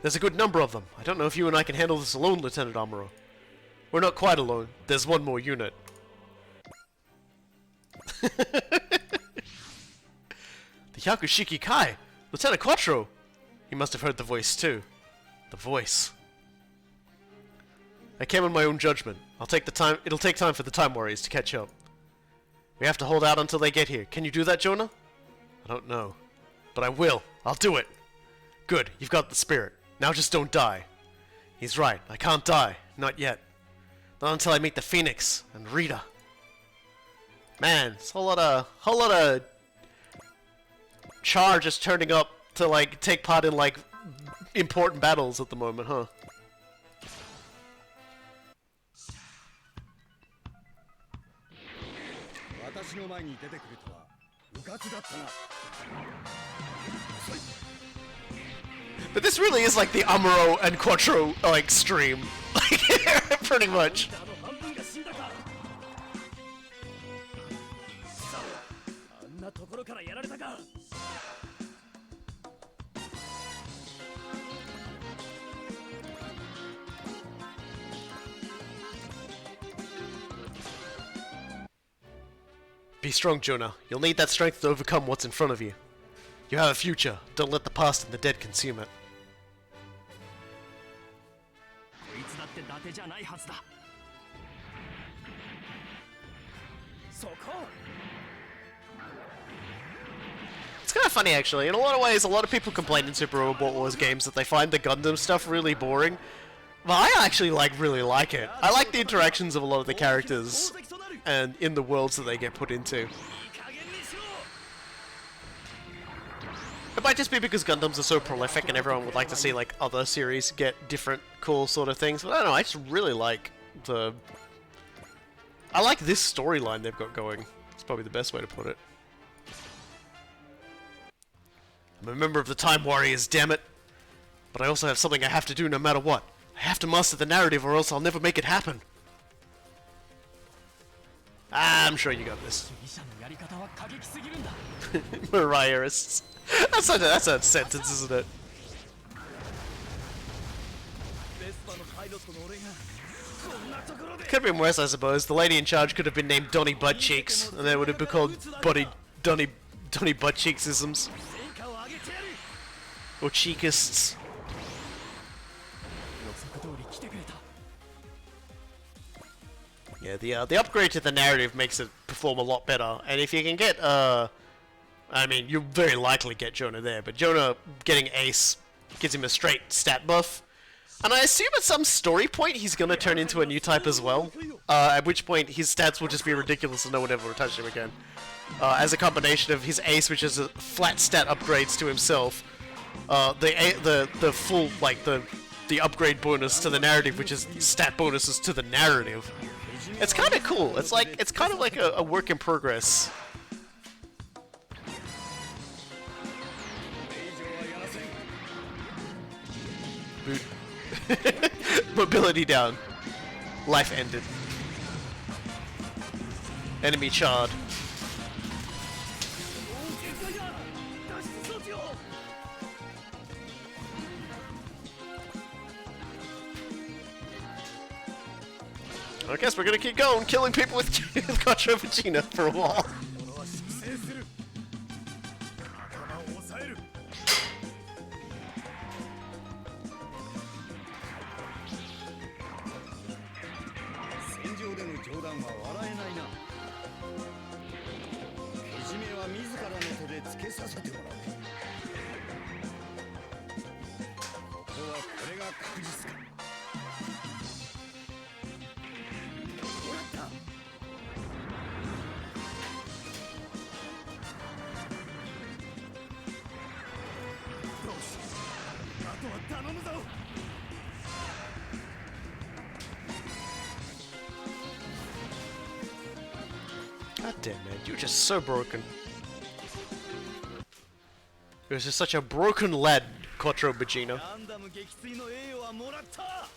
There's a good number of them. I don't know if you and I can handle this alone, Lieutenant Amuro. We're not quite alone. There's one more unit. The Yakushiki Kai! Lieutenant Quattro! He must have heard the voice too. The voice. I came on my own judgment. It'll take time for the Time Warriors to catch up. We have to hold out until they get here. Can you do that, Jonah? I don't know. But I will. I'll do it. Good. You've got the spirit. Now just don't die. He's right. I can't die. Not yet. Not until I meet the Phoenix and Rita. Man, it's a whole lot of Char just turning up to like take part in like important battles at the moment, huh? But this really is like the Amuro and Quattro like stream, like pretty much. Be strong, Jonah. You'll need that strength to overcome what's in front of you. You have a future. Don't let the past and the dead consume it. It's kind of funny, actually. In a lot of ways, a lot of people complain in Super Robot Wars games that they find the Gundam stuff really boring. But I actually really like it. I like the interactions of a lot of the characters and in the worlds that they get put into. It might just be because Gundams are so prolific and everyone would like to see like other series get different cool sort of things. But I don't know, I just really like the... I like this storyline they've got going. It's probably the best way to put it. I'm a member of the Time Warriors, damn it. But I also have something I have to do no matter what. I have to master the narrative or else I'll never make it happen. I'm sure you got this. Mariaherists. That's a sentence, isn't it? Could have been worse, I suppose. The lady in charge could have been named Donny Buttcheeks, and then would have been called Donny Buttcheeksisms. Or Cheekists. Yeah, the upgrade to the narrative makes it perform a lot better, and if you can get, I mean, you'll very likely get Jonah there, but Jonah getting Ace gives him a straight stat buff, and I assume at some story point he's gonna turn into a new type as well, at which point his stats will just be ridiculous and no one ever will touch him again. As a combination of his Ace, which is a flat stat upgrades to himself, the full, like, the upgrade bonus to the narrative, which is stat bonuses to the narrative. It's kind of cool. It's kind of like a work in progress. Boot. Mobility down. Life ended. Enemy charred. I guess we're gonna keep going, killing people with Quattro Bajeena for a while. 目つけさせてもらう。ここはこれが確実か。もらった。よし、あとは頼むぞ。God damn, man, you're just so broken. You're just such a broken lad, Quattro Bajeena. ランダム撃墜の栄誉はもらった。後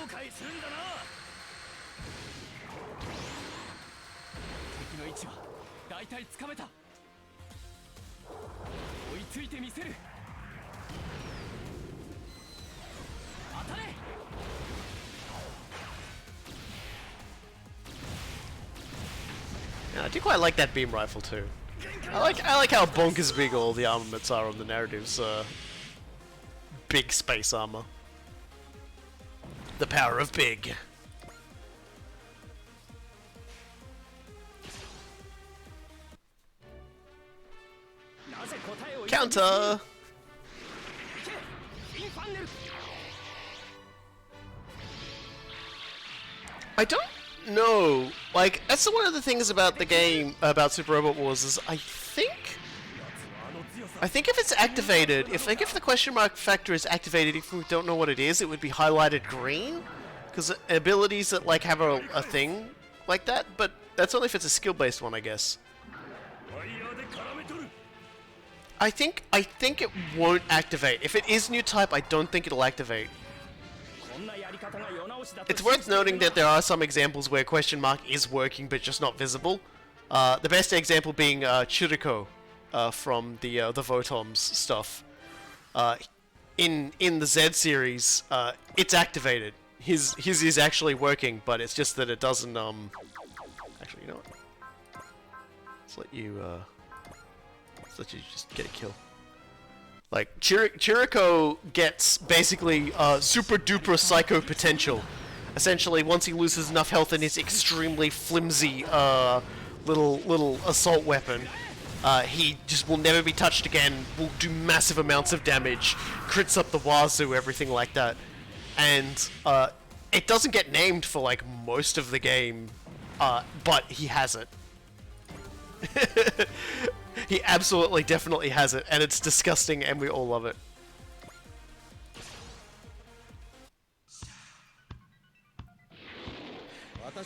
悔するんだな。敵の位置は大体つかめた。追いついてみせる。当たれ。 Yeah, I do quite like that beam rifle too. I like how bonkers big all the armaments are on the narrative's big space armor. The power of big. Counter. I don't know. Like, that's one of the things about the game, about Super Robot Wars, is I think if it's activated, if the question mark factor is activated, if we don't know what it is, it would be highlighted green, because abilities that like have a thing like that, but that's only if it's a skill-based one, I guess. I think it won't activate. If it is new type, I don't think it'll activate. It's worth noting that there are some examples where question mark is working but just not visible. The best example being Churiko from the Votoms stuff. In the Z series, it's activated. His is actually working, but it's just that it doesn't. Actually, you know what? Let's let you just get a kill. Like, Churiko gets basically super duper psycho potential. Essentially, once he loses enough health in his extremely flimsy little assault weapon, he just will never be touched again, will do massive amounts of damage, crits up the wazoo, everything like that. And it doesn't get named for like most of the game, but he has it. He absolutely, definitely has it, and it's disgusting, and we all love it.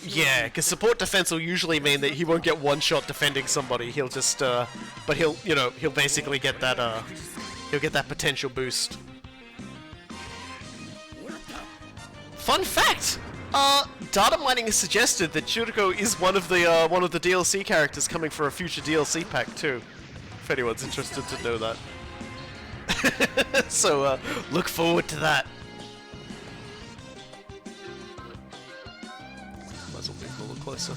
Yeah, because support defense will usually mean that he won't get one shot defending somebody. He'll just, but he'll basically get that, he'll get that potential boost. Fun fact! Data mining has suggested that Churiko is one of the DLC characters coming for a future DLC pack too. If anyone's interested to know that. So, look forward to that. Might as well move a little closer.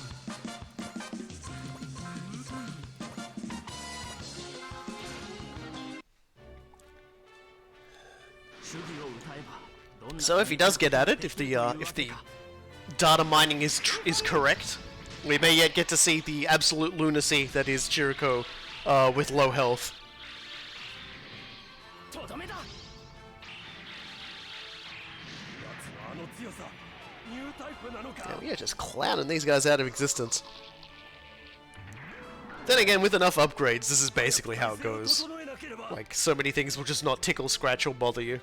So if he does get at it, if the data mining is correct, we may yet get to see the absolute lunacy that is Churiko with low health. Yeah, we are just clowning these guys out of existence. Then again, with enough upgrades, this is basically how it goes. Like, so many things will just not tickle, scratch, or bother you.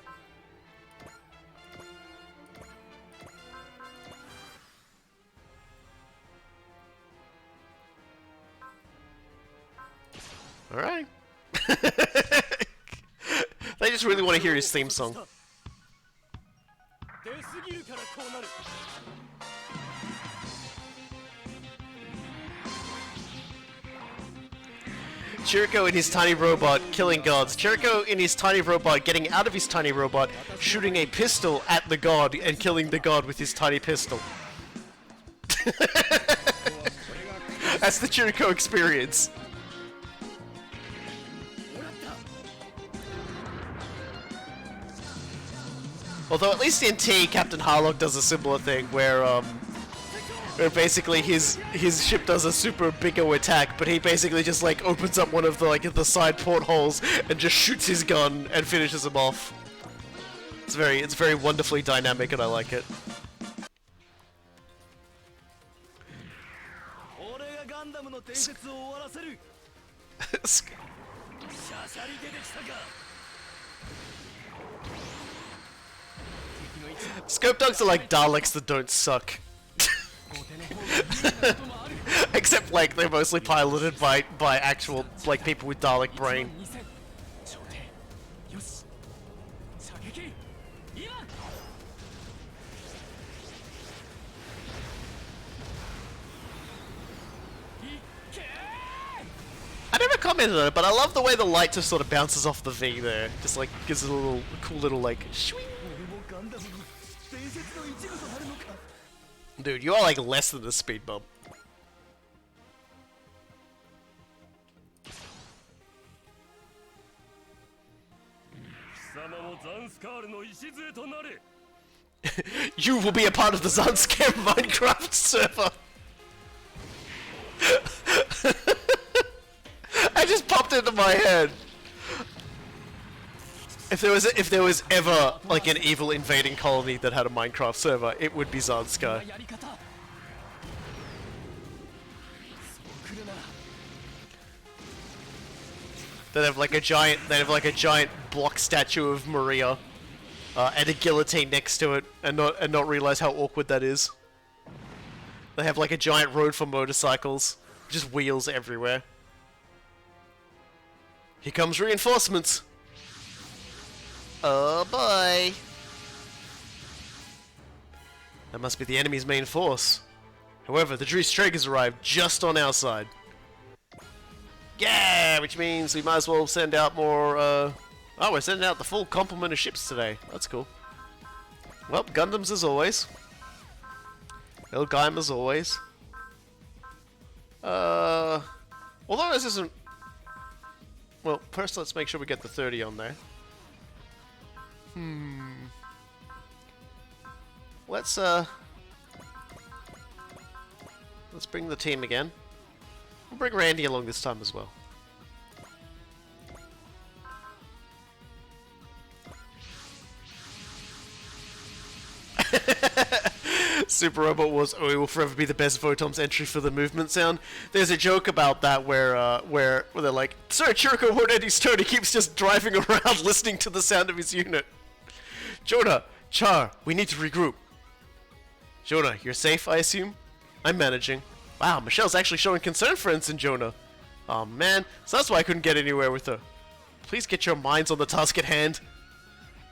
Alright. They just really want to hear his theme song. Churiko in his tiny robot killing gods. Churiko in his tiny robot getting out of his tiny robot, shooting a pistol at the god and killing the god with his tiny pistol. That's the Churiko experience. Although at least in T, Captain Harlock does a similar thing where where basically his ship does a super big-o attack, but he basically just like opens up one of the side portholes and just shoots his gun and finishes him off. It's very wonderfully dynamic, and I like it. 俺がガンダムの伝説を終わらせる。シャシャリ出てきたか。 Scope dogs are like Daleks that don't suck. Except like they're mostly piloted by actual like people with Dalek brain. I never commented on it, but I love the way the light just sort of bounces off the V there. Just like gives it a cool little like shwing. Dude, you are like less than the speed bump. You will be a part of the Zanskar Minecraft server. I just popped into my head. If there was ever like an evil invading colony that had a Minecraft server, it would be Zanskar. They'd have like a giant block statue of Maria, and a guillotine next to it, and not realize how awkward that is. They have like a giant road for motorcycles, just wheels everywhere. Here comes reinforcements. Oh boy! That must be the enemy's main force. However, the Dree has arrived just on our side. Yeah, which means we might as well send out more, oh, we're sending out the full complement of ships today. That's cool. Well, Gundams as always. Elgheim as always. Although this isn't... Well, first let's make sure we get the 30 on there. Let's bring the team again. We'll bring Randy along this time as well. Super Robot Wars OE will forever be the best Votom's entry for the movement sound. There's a joke about that where they're like, Sir Chirico won't end his turn, he keeps just driving around listening to the sound of his unit. Jonah, Char, we need to regroup. Jonah, you're safe, I assume? I'm managing. Wow, Michelle's actually showing concern for Ensign Jonah. Oh man, so that's why I couldn't get anywhere with her. Please get your minds on the task at hand.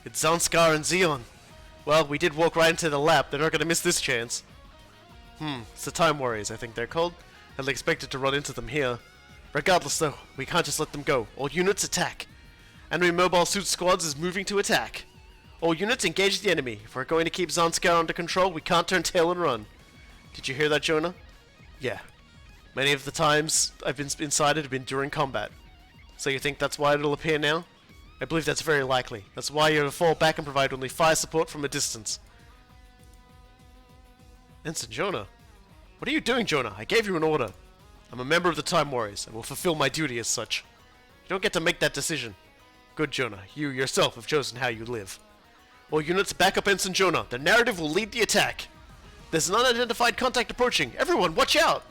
It's Zanskar and Zeon. Well, we did walk right into the lab, they're not gonna miss this chance. It's the Time Warriors, I think they're called. I'd expected to run into them here. Regardless though, we can't just let them go. All units attack. Enemy mobile suit squads is moving to attack. All units engage the enemy. If we're going to keep Zanskar under control, we can't turn tail and run. Did you hear that, Jonah? Yeah. Many of the times I've been inside it have been during combat. So you think that's why it'll appear now? I believe that's very likely. That's why you're to fall back and provide only fire support from a distance. Ensign Jonah? What are you doing, Jonah? I gave you an order. I'm a member of the Time Warriors and will fulfill my duty as such. You don't get to make that decision. Good, Jonah. You yourself have chosen how you live. All units back up Ensign Jonah. The narrative will lead the attack. There's an unidentified contact approaching. Everyone, watch out!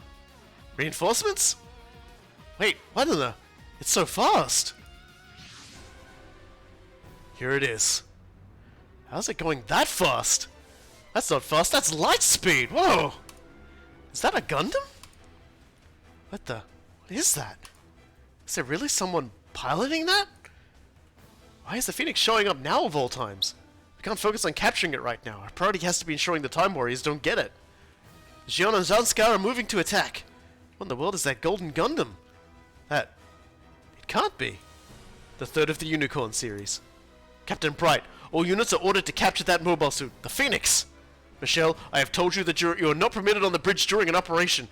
Reinforcements? Wait, what in the... It's so fast! Here it is. How's it going that fast? That's not fast, that's light speed! Whoa! Is that a Gundam? What the... What is that? Is there really someone piloting that? Why is the Phoenix showing up now of all times? We can't focus on capturing it right now. Our priority has to be ensuring the Time Warriors don't get it. Zeon and Zanskar are moving to attack. What in the world is that golden Gundam? That... It can't be. The third of the Unicorn series. Captain Bright, all units are ordered to capture that mobile suit, the Phoenix! Michelle, I have told you that you are not permitted on the bridge during an operation.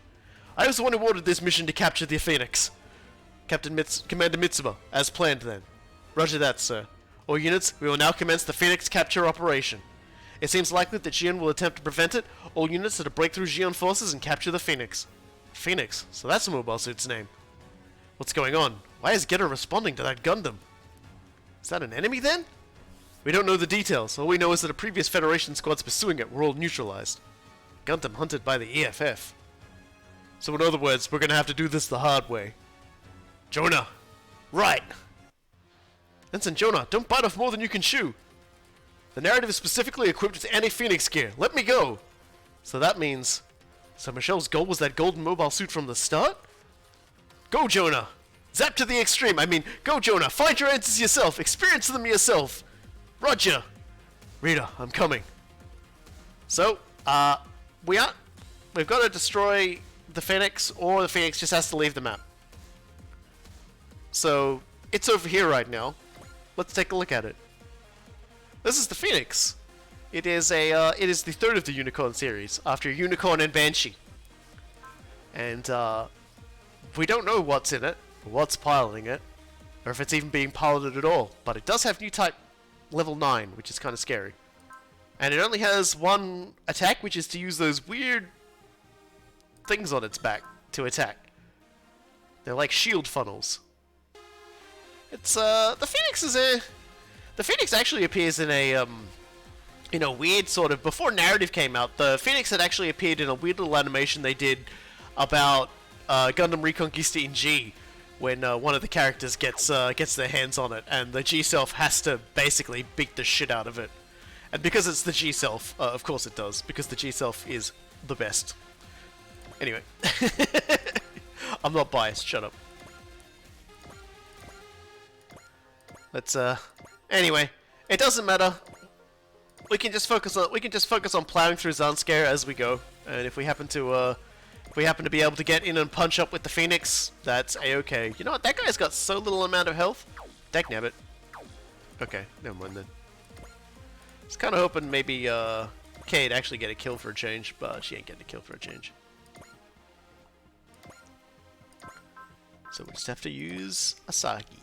I was the one who ordered this mission to capture the Phoenix. Commander Mitsuba, as planned then. Roger that, sir. All units, we will now commence the Phoenix capture operation. It seems likely that Xion will attempt to prevent it. All units are to break through Xion forces and capture the Phoenix. Phoenix? So that's the mobile suit's name. What's going on? Why is Getter responding to that Gundam? Is that an enemy then? We don't know the details. All we know is that a previous Federation squad's pursuing it were all neutralized. Gundam hunted by the EFF. So in other words, we're gonna have to do this the hard way. Jonah! Right! Ensign Jonah, don't bite off more than you can chew! The narrative is specifically equipped with anti-Phoenix gear. Let me go! So that means... So Michelle's goal was that golden mobile suit from the start? Go, Jonah! Zap to the extreme! I mean, go, Jonah! Find your answers yourself! Experience them yourself! Roger! Rita, I'm coming. So, we've got to destroy the Phoenix, or the Phoenix just has to leave the map. So, it's over here right now. Let's take a look at it. This is the Phoenix. It is the third of the Unicorn series, after Unicorn and Banshee. And, we don't know what's in it, or what's piloting it, or if it's even being piloted at all. But it does have new type level 9, which is kind of scary. And it only has one attack, which is to use those weird things on its back to attack. They're like shield funnels. It's, the Phoenix is the Phoenix actually appears in a weird sort of, before narrative came out, the Phoenix had actually appeared in a weird little animation they did about Gundam Reconquista in G, when one of the characters gets their hands on it, and the G-Self has to basically beat the shit out of it. And because it's the G-Self, of course it does, because the G-Self is the best. Anyway. I'm not biased, shut up. Let's, anyway, it doesn't matter. We can just focus on plowing through Zanskare as we go, and if we happen to be able to get in and punch up with the Phoenix, that's a-okay. You know what? That guy's got so little amount of health. Dagnabbit. Okay, never mind then. I was kind of hoping maybe Kay'd actually get a kill for a change, but she ain't getting a kill for a change. So we just have to use Asagi.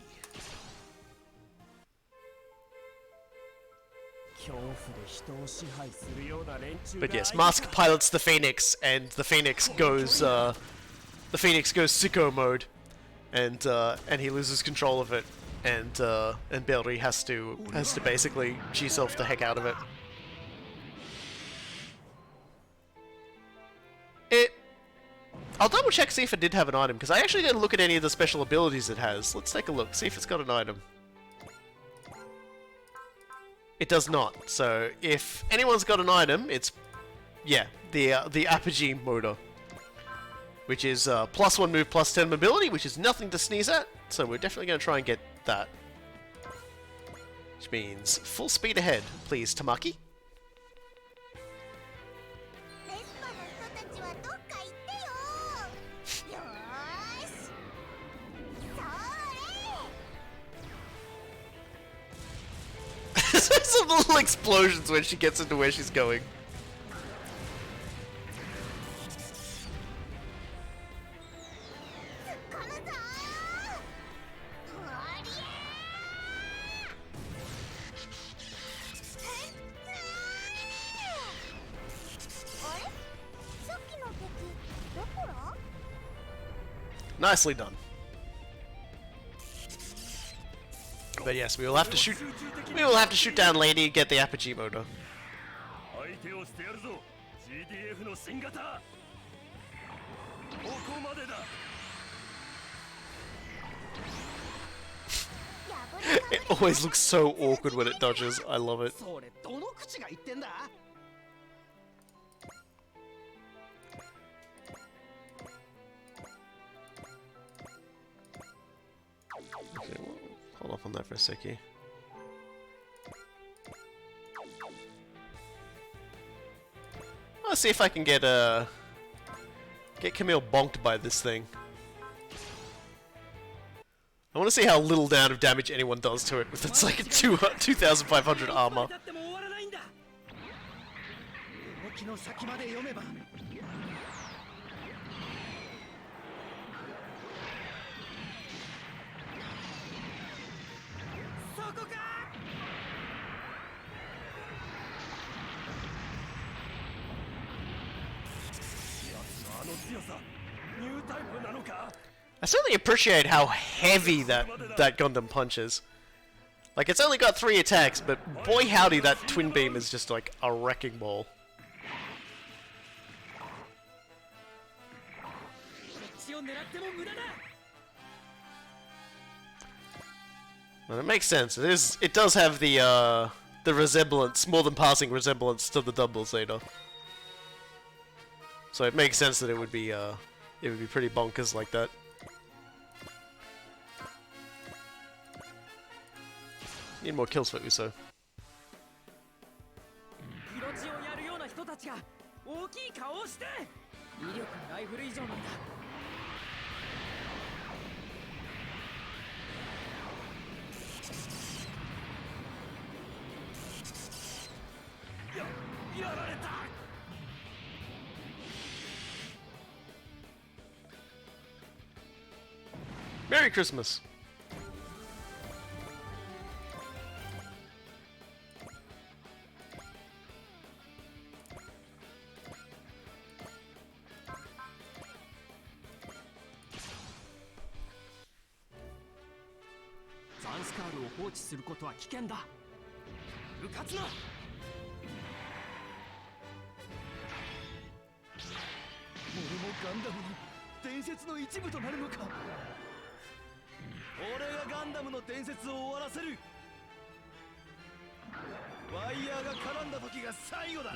But yes, Mask pilots the Phoenix, and the Phoenix goes sicko mode, and he loses control of it, and Belri has to basically G-self the heck out of it. I'll double check, see if it did have an item, because I actually didn't look at any of the special abilities it has. Let's take a look, see if it's got an item. It does not. So if anyone's got an item, it's the apogee motor, which is +1 move, +10 mobility, which is nothing to sneeze at. So we're definitely going to try and get that, which means full speed ahead, please, Tamaki. Some little explosions when she gets into where she's going. Nicely done. But yes, we will have to shoot. We will have to shoot down Lady and get the apogee motor. It always looks so awkward when it dodges. I love it. Okay, well, hold off on that for a seckie. Let's see if I can get Camille bonked by this thing. I want to see how little down of damage anyone does to it with its like 2,500 armor. I certainly appreciate how heavy that Gundam punches. Like, it's only got 3 attacks, but boy howdy, that twin beam is just like a wrecking ball. Well, it makes sense. It does have the resemblance, more than passing resemblance to the Double Zeta. So it makes sense that it would be pretty bonkers like that. Need more kills for Uso. Merry Christmas!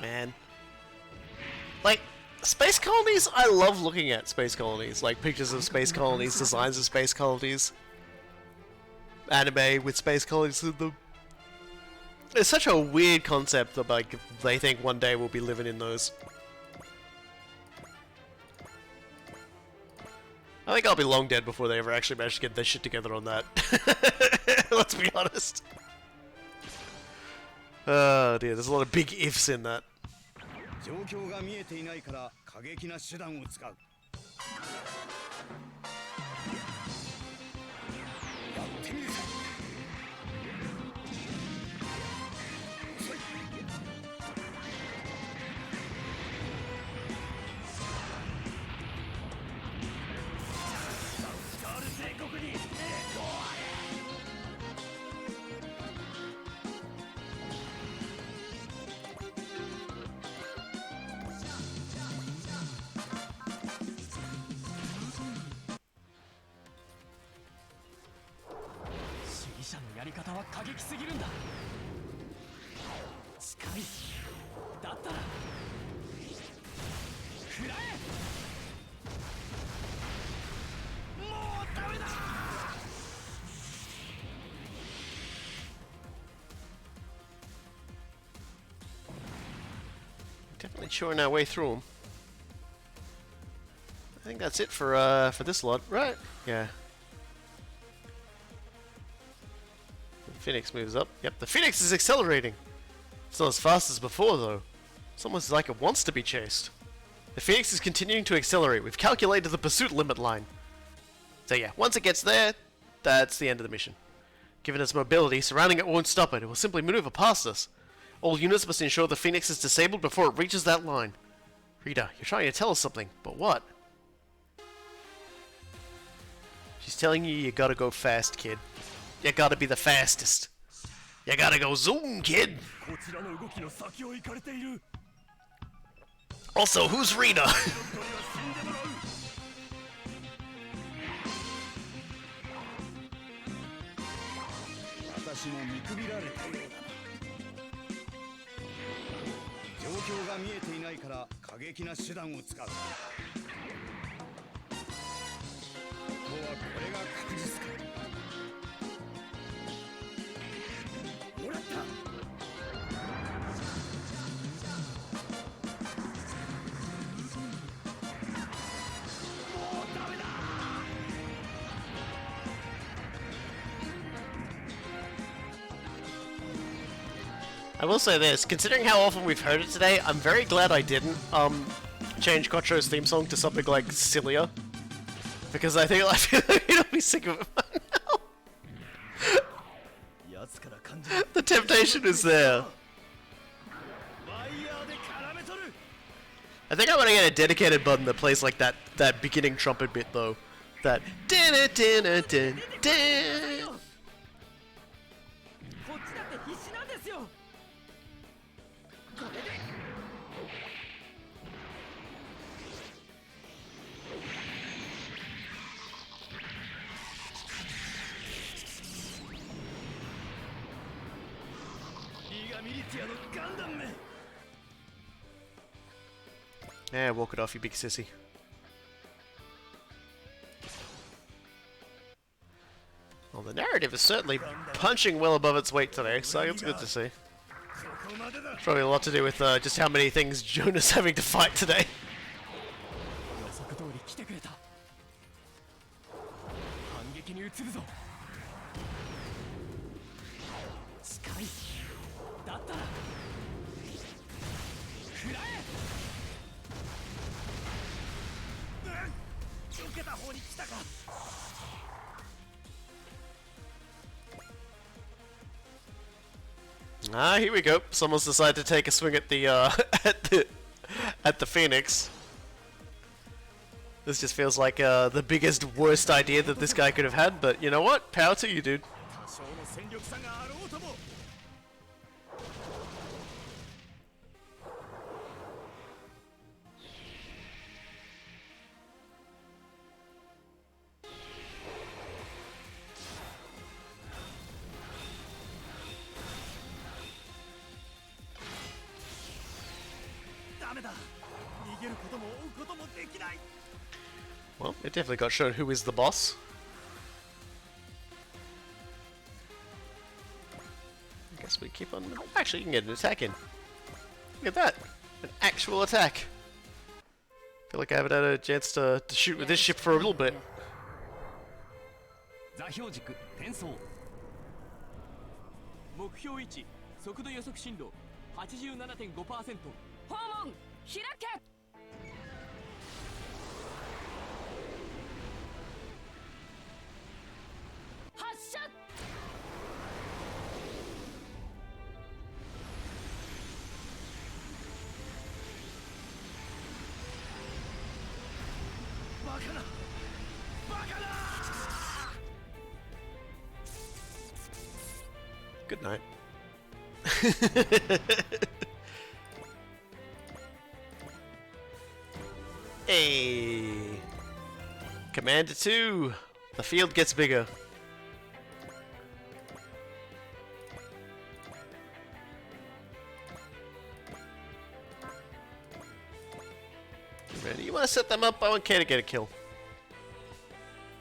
Man. Like, space colonies, I love looking at space colonies. Like, pictures of space colonies, designs of space colonies. Anime with space colonies in them. It's such a weird concept that, like, they think one day we'll be living in those. I think I'll be long dead before they ever actually manage to get their shit together on that. Let's be honest. Oh dear, there's a lot of big ifs in that. Definitely chewing our way through them. I think that's it for this lot, right? Yeah. The Phoenix moves up. Yep, the Phoenix is accelerating. It's not as fast as before, though. It's almost like it wants to be chased. The Phoenix is continuing to accelerate. We've calculated the pursuit limit line. So yeah, once it gets there, that's the end of the mission. Given its mobility, surrounding it won't stop it. It will simply maneuver past us. All units must ensure the Phoenix is disabled before it reaches that line. Rita, you're trying to tell us something, but what? She's telling you gotta go fast, kid. You gotta be the fastest. You gotta go zoom, kid! Also, who's Rita? I will say this, considering how often we've heard it today, I'm very glad I didn't change Quattro's theme song to something like sillier. Because I feel like he'll be sick of it by now. The temptation is there. I think I want to get a dedicated button that plays like that beginning trumpet bit though. That dinna dinna din din. こっちだって必死なんですよ。これで。リーガミリティアのガンダムめ。 Yeah, walk it off, you big sissy. Well, the narrative is certainly punching well above its weight today, so it's good to see. ここまでだ。 Probably a lot to do with just how many things Jonah's having to fight today. 予測通り来てくれた。反撃に移るぞ。近い。だったら。食らえ。受けた方に来たか。 Ah, here we go. Someone's decided to take a swing at the at the Phoenix. This just feels like the biggest, worst idea that this guy could have had. But you know what? Power to you, dude. 多少の戦力差があろうとも。 ダメだ。逃げることも追うこともできない。 Well, it definitely got shown who is the boss. I guess we keep on. Actually, you can get an attack in. Look at that, an actual attack. Feel like I haven't had a chance to shoot with this ship for a little bit. 座標軸転送。目標位置速度予測進路 87.5%。訪問開け。発射。バカな。バカな。 Good night. Hey, Commander 2, the field gets bigger. Ready? You want to set them up? I want K to get a kill.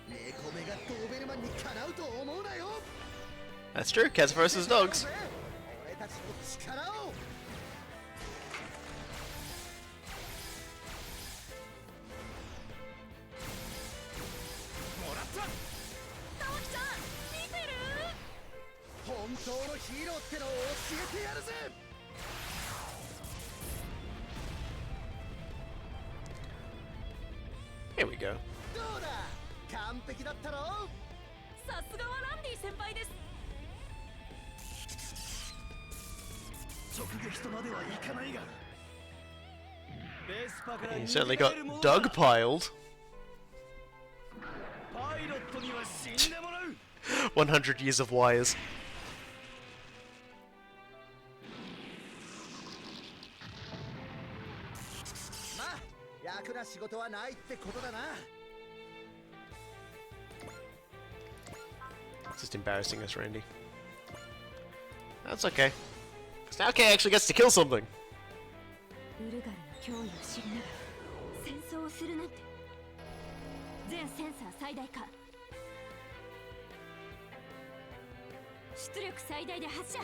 レコメがドーベルマンにかなうと思うなよ。 That's true. Cats versus dogs. 俺たちの力を。 もらった。直樹さん見てる？本当のヒーローってのを教えてやるぜ。 Here we go. どうだ、完璧だったろ。さすがはランディ先輩です。 直撃とまではいかないが。ベスパから You 逃 certainly げら got れるものだ。 dogpiled. パイロットには死んでもらう。 100 years of wires. まあ、楽な仕事はないってことだな。 It's just embarrassing us, Randy. That's okay. Because now K actually gets to kill something. ウルガルの脅威を知りながら戦争をするなんて。全センサー最大化。出力最大で発射。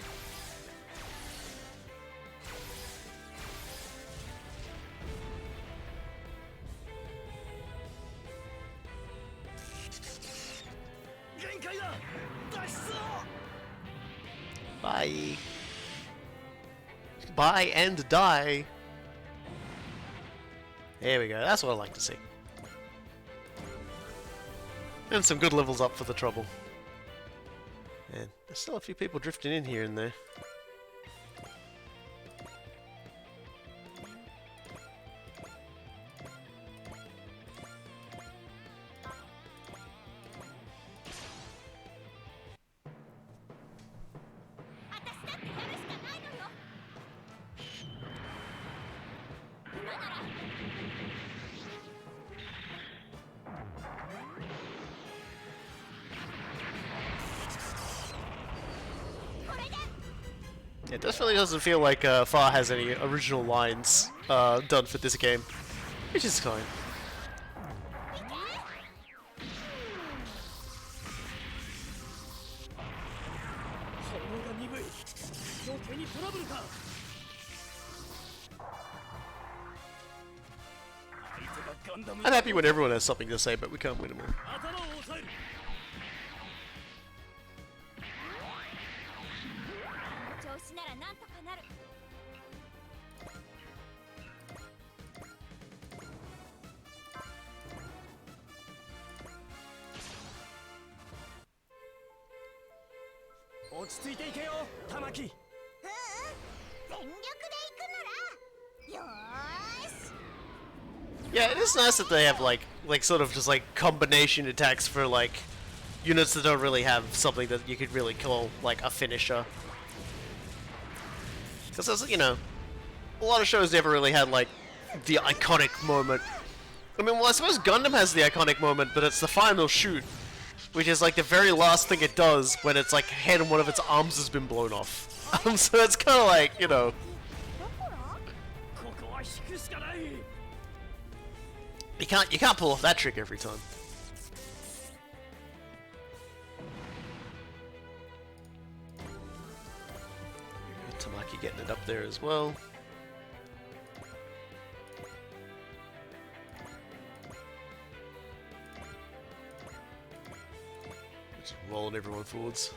限界だ。脱出を。 Bye. Bye and die. There we go. That's what I like to see. And some good levels up for the trouble. And there's still a few people drifting in here and there. It definitely doesn't feel like Far has any original lines done for this game, which is fine. 余計にトラブルか。相手がガンダム I'm happy when everyone has something to say, but we can't win them all. 頭を押さえる。調子ならなんとかなる。落ち着いていけよ、玉木。全力で行くなら。よーし。 Yeah, it is nice that they have like sort of just like combination attacks for like units that don't really have something that you could really call like a finisher. Because, you know, a lot of shows never really had like the iconic moment. I mean, well, I suppose Gundam has the iconic moment, but it's the final shoot, which is like the very last thing it does when it's like head and one of its arms has been blown off. So it's kind of like, you know. ここは引くしかない。 You can't pull off that trick every time. Tamaki getting it up there as well. Just rolling everyone forwards.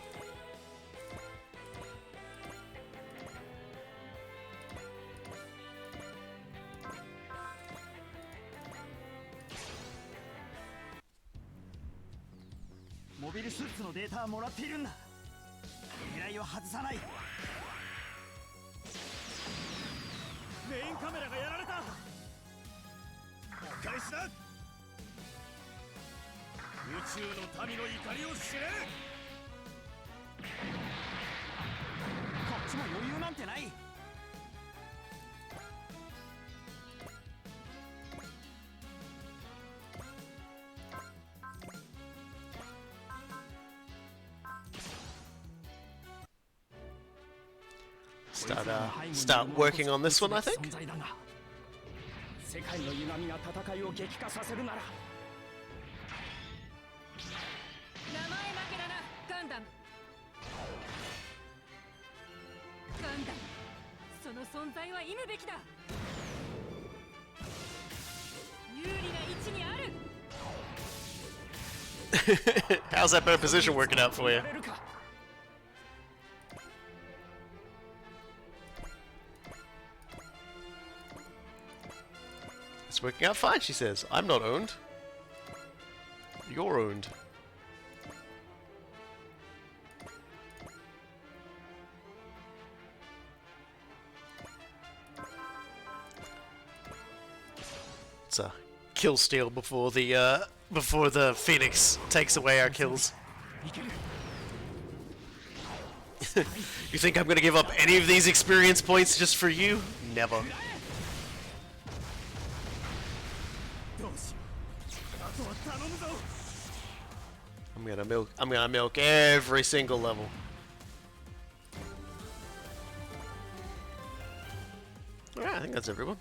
Mobile モビルスーツのデータはもらっているんだ。狙いを外さない。メインカメラがやられた。お返しだ。宇宙の民の怒りを知れ。こっちも余裕なんてない。 Start working on this one, I think. 世界の歪みが戦いを激化させるなら。名前負けだな、ガンダム。ガンダム、その存在は忌むべきだ。有利な位置にある。How's that better position working out for you? It's working out fine, she says. I'm not owned. You're owned. It's a kill steal before the Phoenix takes away our kills. You think I'm gonna give up any of these experience points just for you? Never. I'm gonna milk every single level. Alright, I think that's everyone.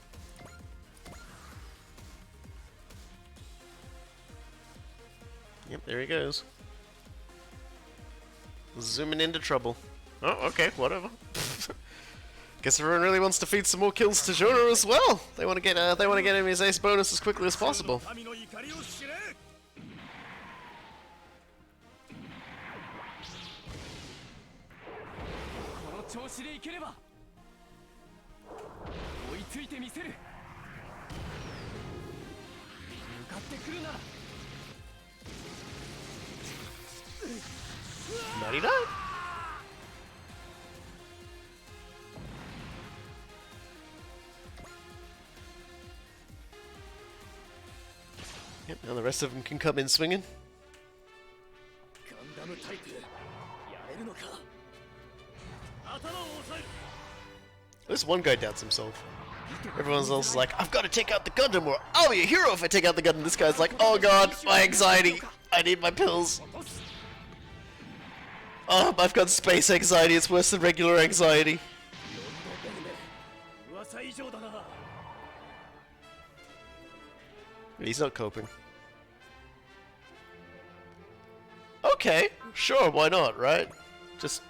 Yep, there he goes. Zooming into trouble. Oh, okay, whatever. Guess everyone really wants to feed some more kills to Jonah as well. They want to get him his ace bonus as quickly as possible. 調子でいければ追いついてみせる。向かってくるなら。99? Yep, now the rest of them can come in swinging. ガンダムタイプやれるのか。 This one guy doubts himself. Everyone else is like, I've got to take out the Gundam, or I'll be a hero if I take out the Gundam. This guy's like, oh god, my anxiety. I need my pills. Oh, I've got space anxiety. It's worse than regular anxiety. さ以上だな。 He's not coping. Okay, sure, why not, right? Just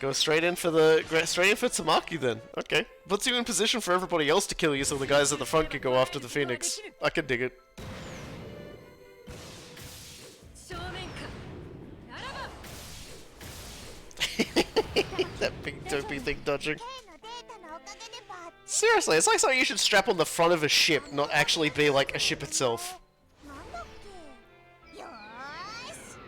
go straight in for Tamaki then. Okay, puts you in position for everybody else to kill you, so the guys at the front can go after the Phoenix. I can dig it. 正面かならば That big dopey thing dodging. Seriously, it's like something you should strap on the front of a ship, not actually be like a ship itself. なんだっけよーしそれ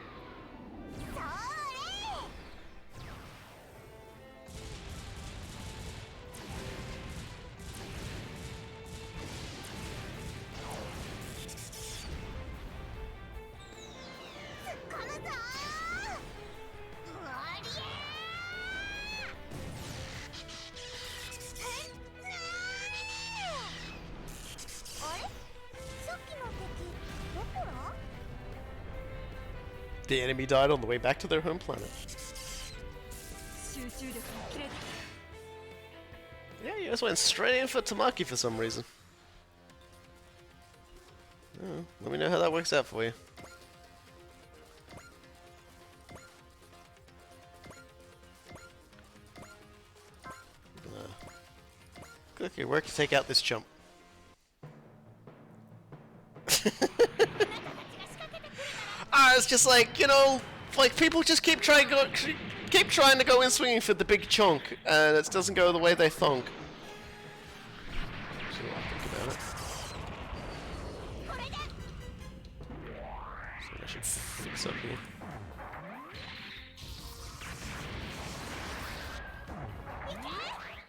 The enemy died on the way back to their home planet. 集中力が切れた Yeah, you just went straight in for Tamaki for some reason. Oh, let me know how that works out for you. Okay, where can you take out this chump? It's just like, you know, like people just keep trying to go in swinging for the big chunk, and it doesn't go the way they thunk. So I think about it. So I should fix up here.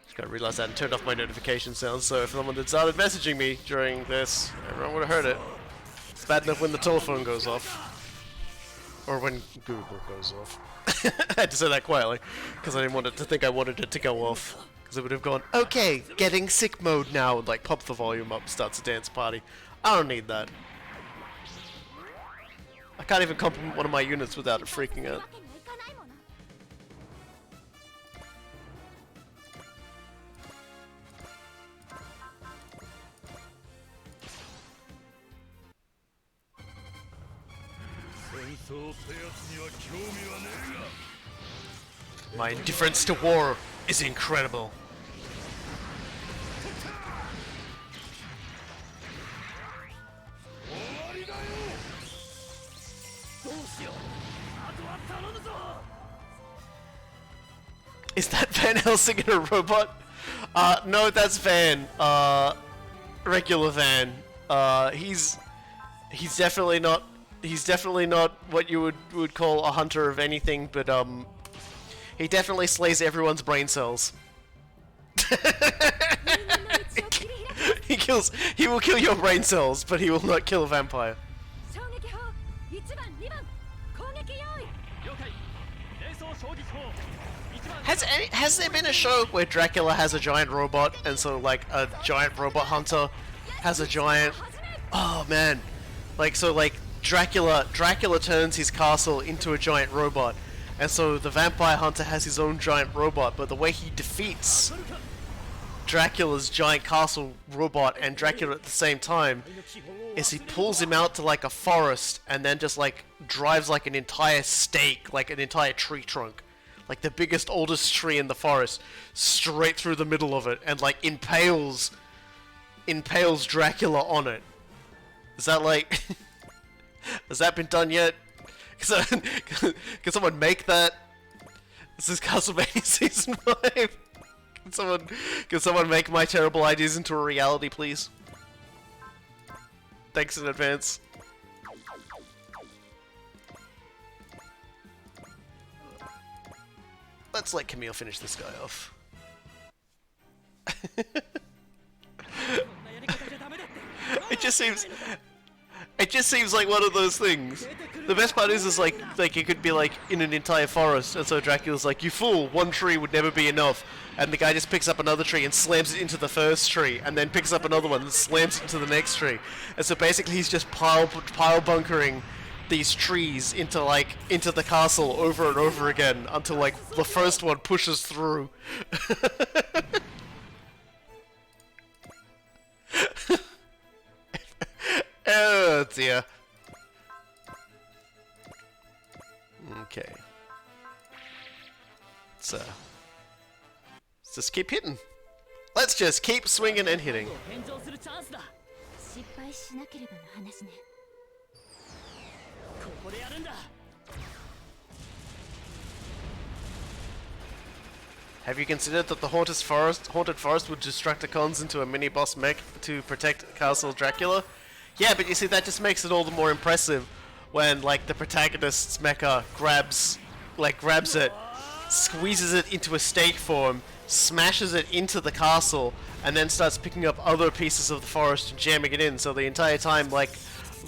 Just gotta realize I hadn't turned off my notification sound, so if someone had started messaging me during this, everyone would have heard it. It's bad enough when the telephone goes off. Or when Google goes off. I had to say that quietly, because I didn't want it to think I wanted it to go off. Because it would have gone, okay, getting sick mode now, and like pop the volume up, starts a dance party. I don't need that. I can't even compliment one of my units without it freaking out. 戦争ってやつには興味はねえが。 My indifference to war is incredible. 終わりだよ。どうしよう。あとは頼むぞ。 Is that Van Helsing in a robot? No, that's Van. Regular Van. He's definitely not. He's definitely not what you would call a hunter of anything, but he definitely slays everyone's brain cells. He will kill your brain cells, but he will not kill a vampire. 衝撃砲1番2番攻撃用意 了解。連装衝撃砲。1番。 Has there been a show where Dracula has a giant robot, and so like a giant robot hunter has a giant? Oh man, like so like Dracula turns his castle into a giant robot, and so the vampire hunter has his own giant robot. But the way he defeats Dracula's giant castle robot and Dracula at the same time is he pulls him out to like a forest and then just like drives like an entire stake, like an entire tree trunk, like the biggest oldest tree in the forest, straight through the middle of it, and like impales Dracula on it. Is that like has that been done yet? Can someone make that? This is Castlevania Season 5. Can someone make my terrible ideas into a reality, please? Thanks in advance. Let's let Camille finish this guy off. It just seems like one of those things. The best part is like it could be like in an entire forest, and so Dracula's like, "You fool! One tree would never be enough." And the guy just picks up another tree and slams it into the first tree, and then picks up another one and slams it into the next tree. And so basically, he's just pile bunkering these trees into the castle over and over again until like the first one pushes through. dear. Okay. Let's just keep hitting. Let's just keep swinging and hitting. 返上するチャンスだ。失敗しなければの話ね。ここでやるんだ。 Have you considered that the haunted forest would Destructicons into a mini-boss mech to protect Castle Dracula? Yeah, but you see, that just makes it all the more impressive when, like, the protagonist's mecha grabs it, squeezes it into a steak form, smashes it into the castle, and then starts picking up other pieces of the forest and jamming it in, so the entire time, like,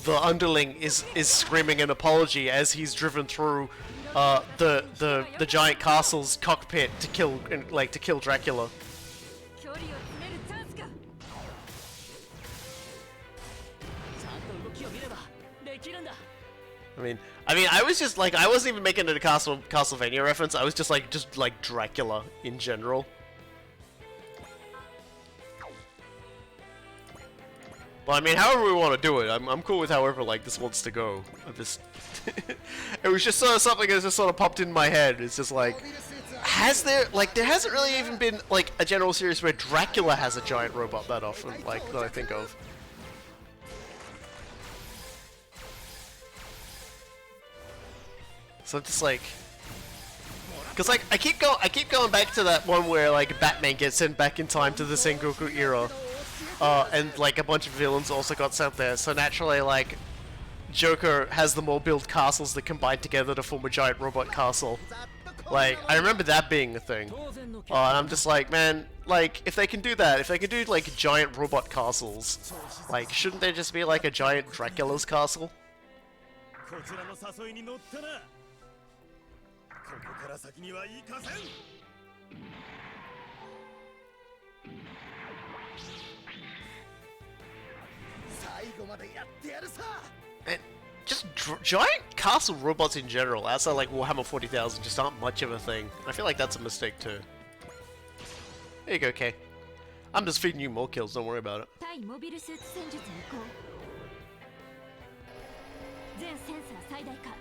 the underling is screaming an apology as he's driven through the giant castle's cockpit to kill Dracula. 距離を詰めるチャンスか。ちゃんと動きを見ればできるんだ。 I mean, I was just like, I wasn't even making it a Castlevania reference. I was just like Dracula in general. Well, I mean, however we want to do it, I'm cool with however like this wants to go. I just, it was just sort of something that just sort of popped in my head. It's just like, there hasn't really even been like a general series where Dracula has a giant robot that often, like that I think of. So I'm just like, cause like I keep going back to that one where like Batman gets sent back in time to the Sengoku era, and like a bunch of villains also got sent there. So naturally, like Joker has them all build castles that combine together to form a giant robot castle. Like I remember that being a thing, and I'm just like, man, like if they can do that, if they can do like giant robot castles, like shouldn't there just be like a giant Dracula's castle? こちらの誘いに乗ったな。ここから先には行かせん。最後までやってやるさ。 And just giant castle robots in general, outside like Warhammer 40,000, just aren't much of a thing. I feel like that's a mistake too. There you go, Kay. I'm just feeding you more kills, don't worry about it. 対モビルスーツ戦術に行こう。全センサー最大化。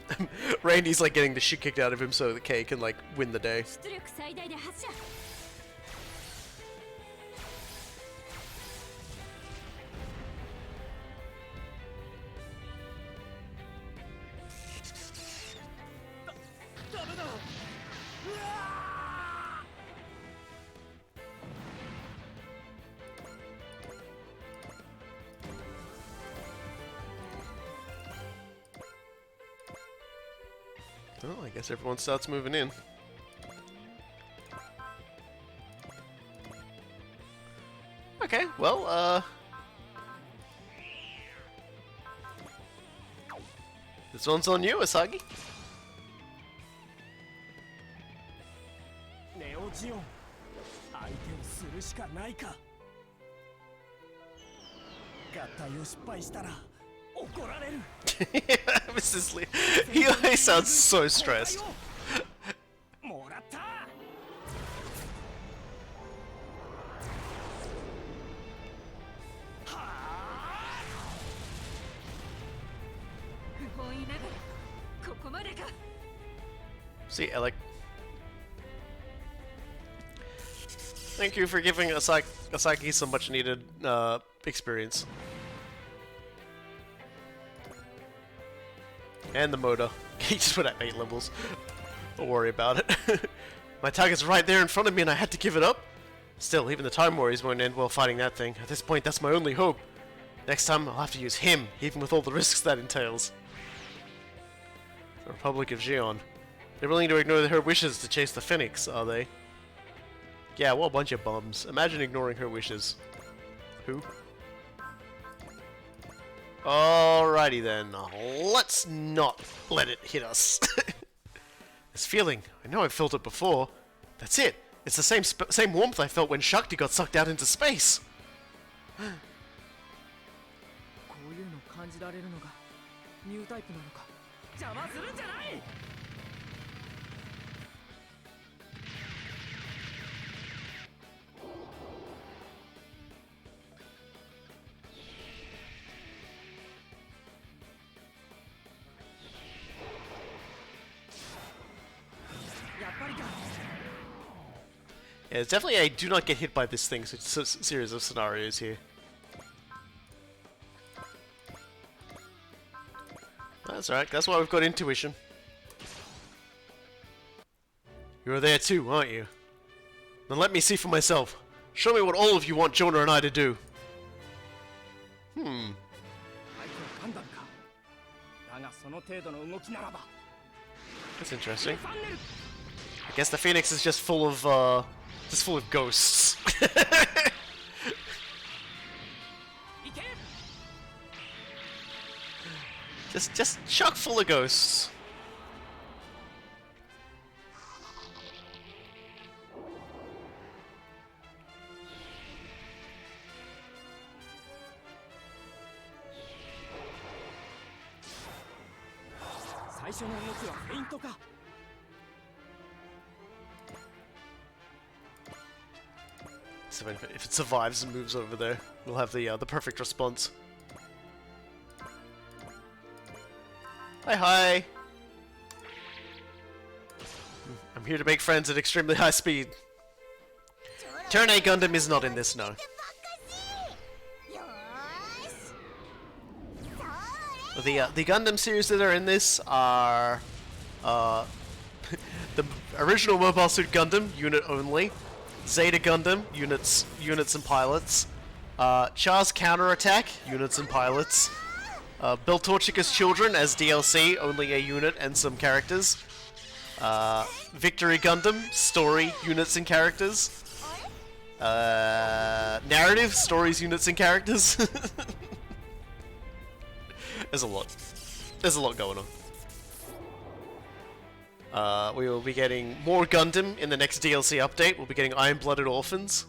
Randy's like getting the shit kicked out of him so that Kay can like win the day. 出力最大で発射。 ダメだ。うわOh, I guess everyone starts moving in. Okay, well, this one's on you, Asagi. ネオジオン、相手をするしかないか。合体を失敗したら怒られる。 Mrs. Lee, he always sounds so stressed. もらった。 不本意ながらここまでか。 See, Alec. Thank you for giving Asaki some much needed experience. And the motor. He just went at 8 levels. Don't worry about it. My target's right there in front of me and I had to give it up. Still, even the Time Warriors won't end well fighting that thing. At this point, that's my only hope. Next time, I'll have to use him, even with all the risks that entails. The Republic of Xion. They're willing to ignore her wishes to chase the Phoenix, are they? Yeah, what a bunch of bums. Imagine ignoring her wishes. Who? Alrighty then, let's not let it hit us. This feeling, I know I've felt it before. That's it. It's the same warmth I felt when Shakti got sucked out into space. こういうの感じられるのがニュータイプなのか。邪魔するんじゃない。 こ Yeah, it's definitely a do not get hit by this thing series of scenarios here. That's alright, that's why we've got intuition. You're there too, aren't you? Then let me see for myself. Show me what all of you want Jonah and I to do. That's interesting. I guess the Phoenix is just full of ghosts. just chock full of ghosts. So if it survives and moves over there, we'll have the perfect response. Hi. I'm here to make friends at extremely high speed. Turn A Gundam is not in this, no. The Gundam series that are in this are the original Mobile Suit Gundam, unit only, Zeta Gundam, units and pilots, Char's Counterattack, units and pilots, Beltochika's Children as DLC, only a unit and some characters, Victory Gundam, story, units and characters, narrative, stories, units and characters. There's a lot. There's a lot going on. We will be getting more Gundam in the next DLC update. We'll be getting Iron-Blooded Orphans.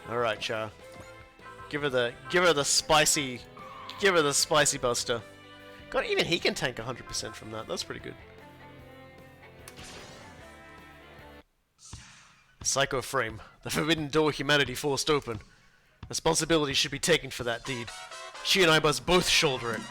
Alright, Char. Give her the spicy buster. God, even he can tank 100% from that. That's pretty good. Psycho Frame. The forbidden door humanity forced open. Responsibility should be taken for that deed. She and I must both shoulder it.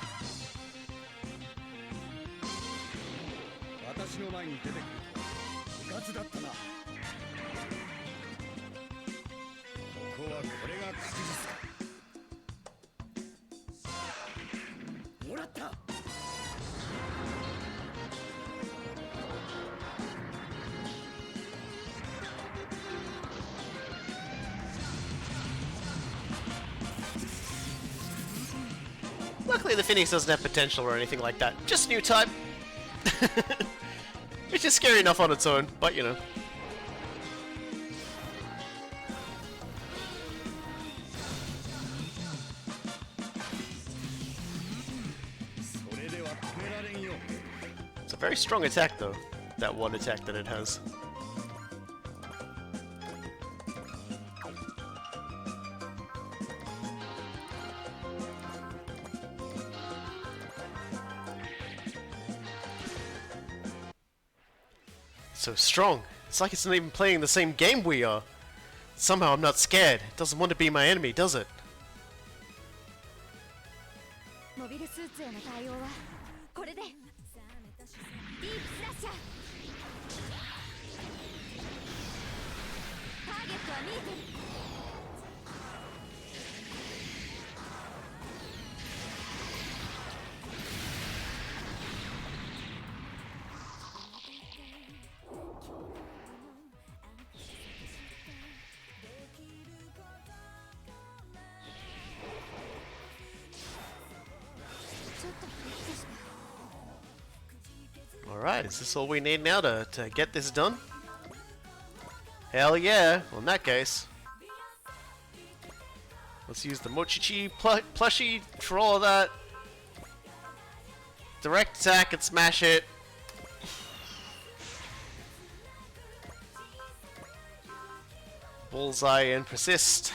Luckily the Phoenix doesn't have potential or anything like that. Just new type. Which is scary enough on its own, but you know. It's a very strong attack though, that one attack that it has. So strong. It's like it's not even playing the same game we are. Somehow I'm not scared. It doesn't want to be my enemy, does it? Alright, is this all we need now to get this done? Hell yeah! Well, in that case, let's use the Mochichi plushie for all of that. Direct attack and smash it. Bullseye and persist.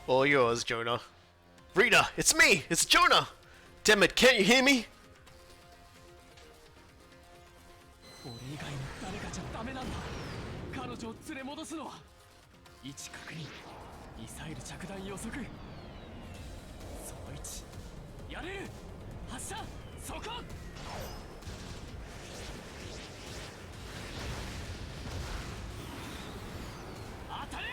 All yours, Jonah. Rita, it's me! It's Jonah! Damn it, can't you hear me? 女を連れ戻すのは位置確認、ミサイル着弾予測、その位置やれる、発射、そこ。当たれ。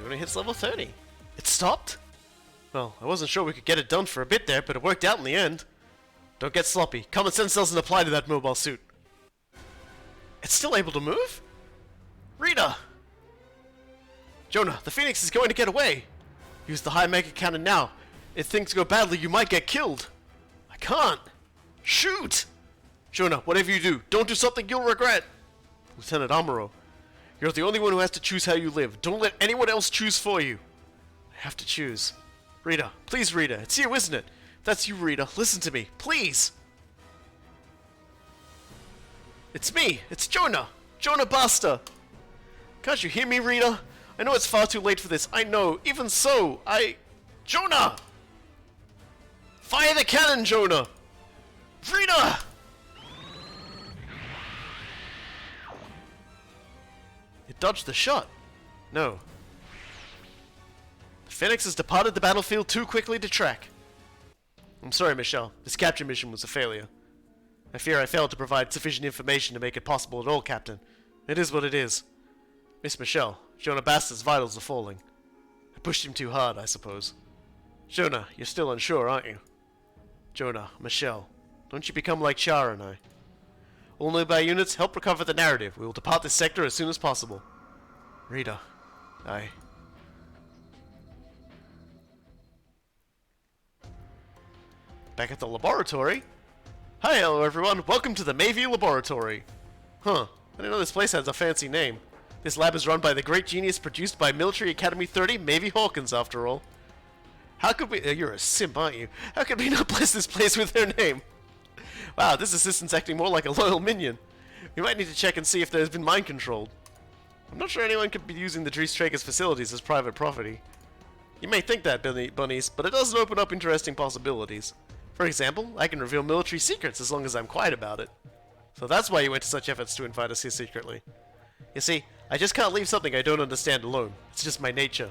Jonah hits level 30. It stopped? Well, I wasn't sure we could get it done for a bit there, but it worked out in the end. Don't get sloppy. Common sense doesn't apply to that mobile suit. It's still able to move? Rita! Jonah, the Phoenix is going to get away. Use the high mega cannon now. If things go badly, you might get killed. I can't. Shoot! Jonah, whatever you do, don't do something you'll regret. Lieutenant Amuro, you're the only one who has to choose how you live. Don't let anyone else choose for you. I have to choose. Rita, please Rita, it's you, isn't it? That's you, Rita. Listen to me, please. It's me. It's Jonah. Jonah Basta. Can't you hear me, Rita? I know it's far too late for this. I know. Even so, Jonah! Fire the cannon, Jonah! Rita! It dodged the shot. No. The Phoenix has departed the battlefield too quickly to track. I'm sorry, Michelle. This capture mission was a failure. I fear I failed to provide sufficient information to make it possible at all, Captain. It is what it is. Miss Michelle, Jonah Basta's vitals are falling. I pushed him too hard, I suppose. Jonah, you're still unsure, aren't you? Jonah, Michelle, don't you become like Char and I. All nearby units, help recover the narrative. We will depart this sector as soon as possible. Rita, Back at the laboratory? Hi, hello everyone. Welcome to the Mayview Laboratory. Huh. I didn't know this place has a fancy name. This lab is run by the great genius produced by Military Academy 30, Mavie Hawkins, after all. How could we... you're a simp, aren't you? How could we not bless this place with their name? Wow, this assistant's acting more like a loyal minion. We might need to check and see if there's been mind controlled. I'm not sure anyone could be using the Dries Traker's facilities as private property. You may think that, bunnies, but it doesn't open up interesting possibilities. For example, I can reveal military secrets as long as I'm quiet about it. So that's why you went to such efforts to invite us here secretly. You see, I just can't leave something I don't understand alone. It's just my nature.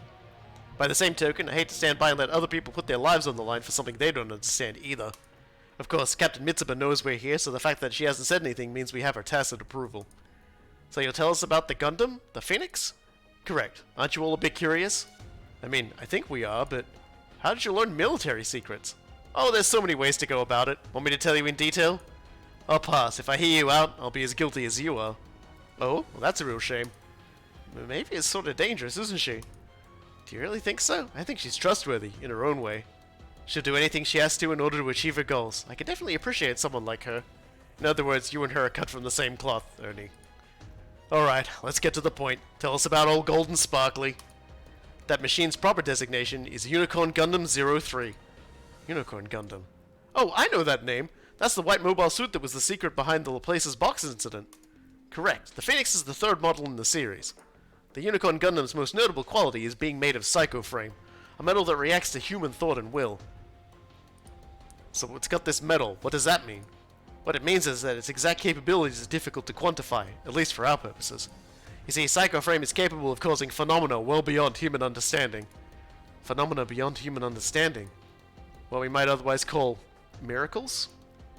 By the same token, I hate to stand by and let other people put their lives on the line for something they don't understand either. Of course, Captain Mitsuba knows we're here, so the fact that she hasn't said anything means we have her tacit approval. So you'll tell us about the Gundam? The Phoenix? Correct. Aren't you all a bit curious? I mean, I think we are, but how did you learn military secrets? Oh, there's so many ways to go about it. Want me to tell you in detail? I'll pass. If I hear you out, I'll be as guilty as you are. Oh? Well, that's a real shame. Maybe it's sort of dangerous, isn't she? Do you really think so? I think she's trustworthy, in her own way. She'll do anything she has to in order to achieve her goals. I can definitely appreciate someone like her. In other words, you and her are cut from the same cloth, Ernie. Alright, let's get to the point. Tell us about old Golden Sparkly. That machine's proper designation is Unicorn Gundam 03. Unicorn Gundam. Oh, I know that name! That's the white mobile suit that was the secret behind the Laplace's box incident. Correct. The Phoenix is the third model in the series. The Unicorn Gundam's most notable quality is being made of psychoframe, a metal that reacts to human thought and will. So it's got this metal. What does that mean? What it means is that its exact capabilities is difficult to quantify, at least for our purposes. You see, psychoframe is capable of causing phenomena well beyond human understanding. Phenomena beyond human understanding? What we might otherwise call miracles?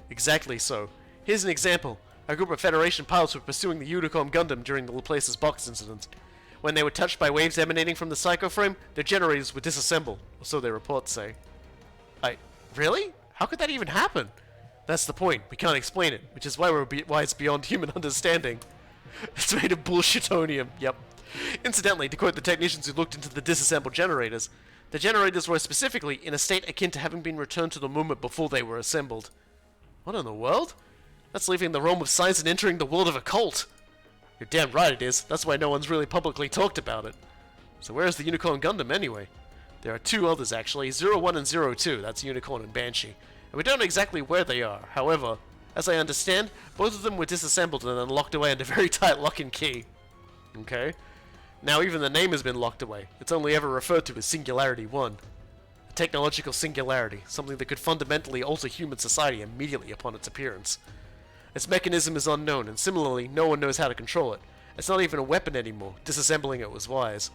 Exactly so. Here's an example. A group of Federation pilots were pursuing the Unicorn Gundam during the Laplace's box incident. When they were touched by waves emanating from the psychoframe, their generators were disassembled, or so their reports say. Really? How could that even happen? That's the point. We can't explain it, which is why why it's beyond human understanding. It's made of bullshitonium. Yep. Incidentally, to quote the technicians who looked into the disassembled generators, the generators were specifically in a state akin to having been returned to the moment before they were assembled. What in the world? That's leaving the realm of science and entering the world of occult. You're damn right it is. That's why no one's really publicly talked about it. So where's the Unicorn Gundam anyway? There are two others actually, 01 and 02, that's Unicorn and Banshee. And we don't know exactly where they are. However, as I understand, both of them were disassembled and then locked away under very tight lock and key. Okay? Now even the name has been locked away. It's only ever referred to as Singularity 1. A technological singularity, something that could fundamentally alter human society immediately upon its appearance. Its mechanism is unknown, and similarly, no one knows how to control it. It's not even a weapon anymore. Disassembling it was wise.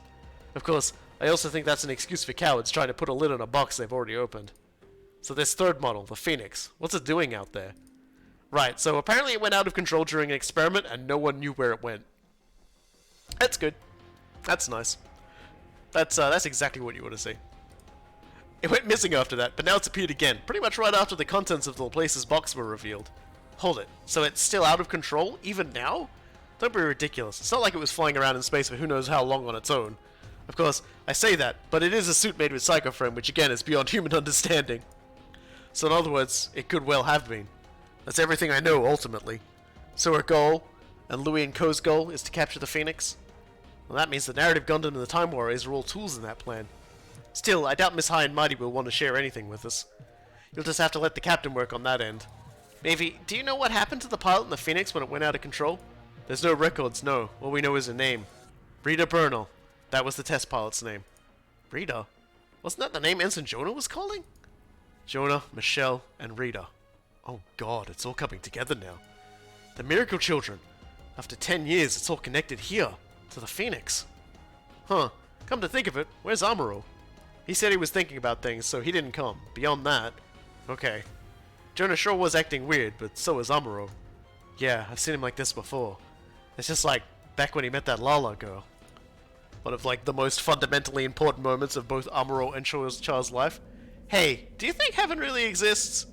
Of course, I also think that's an excuse for cowards trying to put a lid on a box they've already opened. So this third model, the Phoenix, what's it doing out there? Right, so apparently it went out of control during an experiment and no one knew where it went. That's good. That's nice. That's exactly what you want to see. It went missing after that, but now it's appeared again, pretty much right after the contents of the Laplace's box were revealed. Hold it, so it's still out of control, even now? Don't be ridiculous. It's not like it was flying around in space for who knows how long on its own. Of course, I say that, but it is a suit made with psychoframe, which again is beyond human understanding. So in other words, it could well have been. That's everything I know, ultimately. So our goal, and Louis and Ko's goal, is to capture the Phoenix? Well, that means the narrative Gundam and the Time Warriors are all tools in that plan. Still, I doubt Miss High and Mighty will want to share anything with us. You'll just have to let the captain work on that end. Maybe, do you know what happened to the pilot in the Phoenix when it went out of control? There's no records, no. All we know is her name. Rita Bernal. That was the test pilot's name. Rita? Wasn't that the name Ensign Jonah was calling? Jonah, Michelle, and Rita. Oh god, it's all coming together now. The Miracle Children. After 10 years, it's all connected here, to the Phoenix. Huh. Come to think of it, where's Amuro? He said he was thinking about things, so he didn't come. Beyond that... Okay. Jonah sure was acting weird, but so was Amuro. Yeah, I've seen him like this before. It's just like back when he met that Lala girl. One of like the most fundamentally important moments of both Amuro and Char's life. Hey, do you think heaven really exists?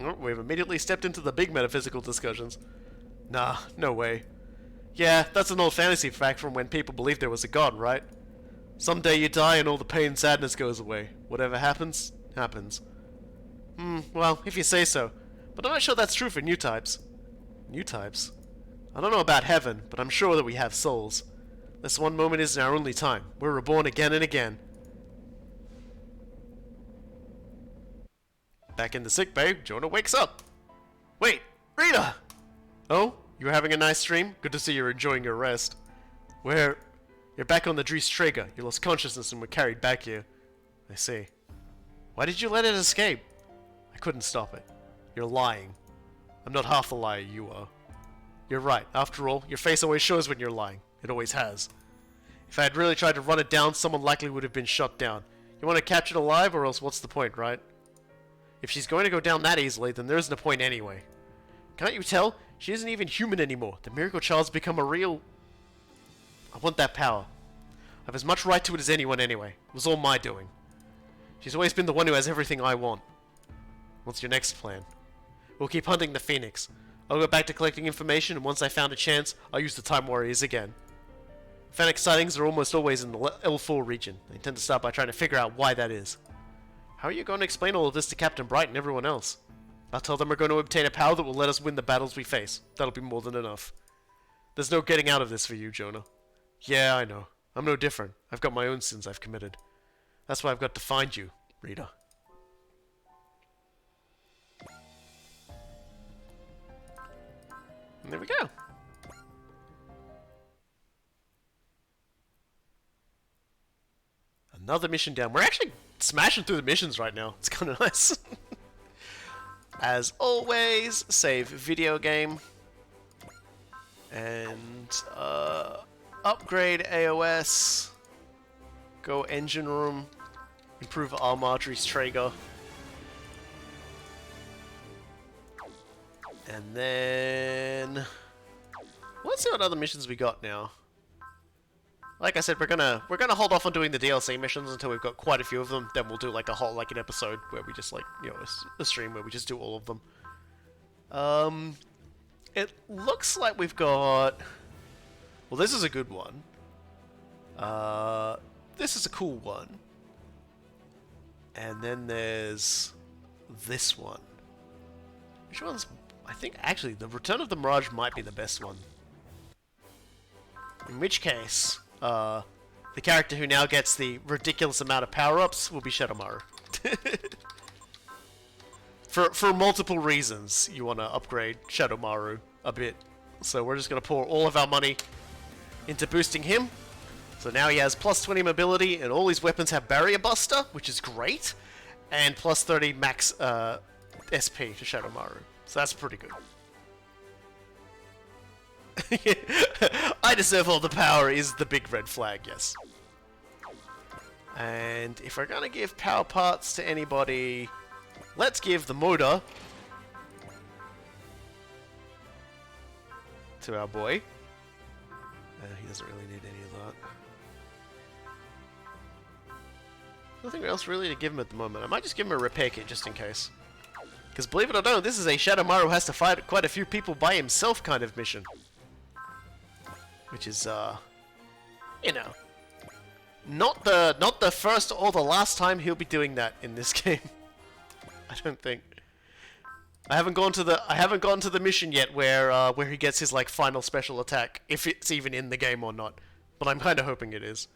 Oh, we've immediately stepped into the big metaphysical discussions. Nah, no way. Yeah, that's an old fantasy fact from when people believed there was a god, right? Someday you die and all the pain and sadness goes away. Whatever happens, happens. Well, if you say so. But I'm not sure that's true for new types. New types? I don't know about heaven, but I'm sure that we have souls. This one moment isn't our only time. We're reborn again and again. Back in the sickbay, Jonah wakes up. Wait, Rita! Oh, you were having a nice stream? Good to see you're enjoying your rest. Where? You're back on the Dries Traeger. You lost consciousness and were carried back here. I see. Why did you let it escape? I couldn't stop it. You're lying. I'm not half the liar you are. You're right. After all, your face always shows when you're lying. It always has. If I had really tried to run it down, someone likely would have been shot down. You want to capture it alive, or else what's the point, right? If she's going to go down that easily, then there isn't a point anyway. Can't you tell? She isn't even human anymore. The Miracle Child's become a real... I want that power. I have as much right to it as anyone anyway. It was all my doing. She's always been the one who has everything I want. What's your next plan? We'll keep hunting the Phoenix. I'll go back to collecting information, and once I found a chance, I'll use the Time Warriors again. Fennec sightings are almost always in the L4 region. I intend to start by trying to figure out why that is. How are you going to explain all of this to Captain Bright and everyone else? I'll tell them we're going to obtain a power that will let us win the battles we face. That'll be more than enough. There's no getting out of this for you, Jonah. Yeah, I know. I'm no different. I've got my own sins I've committed. That's why I've got to find you, Rita. And there we go. Another mission down. We're actually smashing through the missions right now. It's kind of nice. As always, save video game. And, upgrade AOS. Go engine room. Improve Armadry's Traeger. And then... let's see what other missions we got now. Like I said, we're gonna hold off on doing the DLC missions until we've got quite a few of them. Then we'll do like a whole an episode where we just like, you know, a stream where we just do all of them. It looks like we've got... well, this is a good one. This is a cool one. And then there's this one. Which one's... I think actually the Return of the Mirage might be the best one. In which case, the character who now gets the ridiculous amount of power-ups will be Shadowmaru. For multiple reasons, you want to upgrade Shadowmaru a bit. So we're just going to pour all of our money into boosting him. So now he has plus 20 mobility, and all his weapons have Barrier Buster, which is great, and plus 30 max SP to Shadowmaru. So that's pretty good. I deserve all the power is the big red flag, yes. And if we're gonna give power parts to anybody, let's give the motor to our boy. He doesn't really need any of that. Nothing else really to give him at the moment. I might just give him a repair kit just in case. Because believe it or not, this is a Shadowmaru has to fight quite a few people by himself kind of mission. Which is, you know, not the first or the last time he'll be doing that in this game. I don't think. I haven't gone to the mission yet where he gets his like final special attack, if it's even in the game or not. But I'm kind of hoping it is.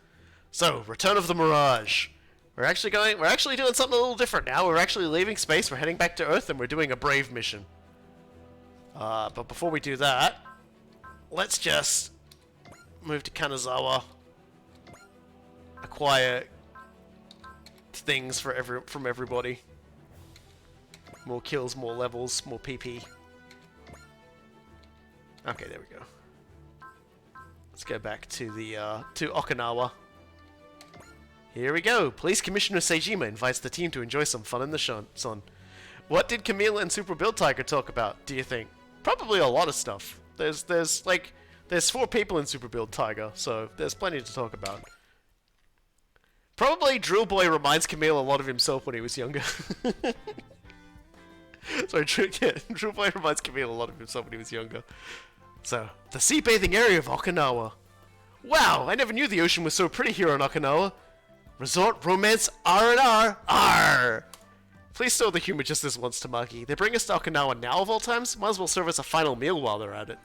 So, Return of the Mirage. We're actually doing something a little different now. We're actually leaving space, we're heading back to Earth, and we're doing a Brave mission. But before we do that, let's just move to Kanazawa. Acquire things from everybody. More kills, more levels, more PP. Okay, there we go. Let's go back to the to Okinawa. Here we go. Police Commissioner Seijima invites the team to enjoy some fun in the sun. What did Camille and Super Beltochika talk about, do you think? Probably a lot of stuff. There's 4 people in Super Beltochika, so there's plenty to talk about. Probably Drill Boy reminds Camille a lot of himself when he was younger. Sorry, Drill Boy reminds Camille a lot of himself when he was younger. So, the sea bathing area of Okinawa. Wow, I never knew the ocean was so pretty here on Okinawa. Resort, romance, R&R, R! Please stow the humor just this once, Tamaki. They bring us to Okinawa now of all times? Might as well serve us a final meal while they're at it.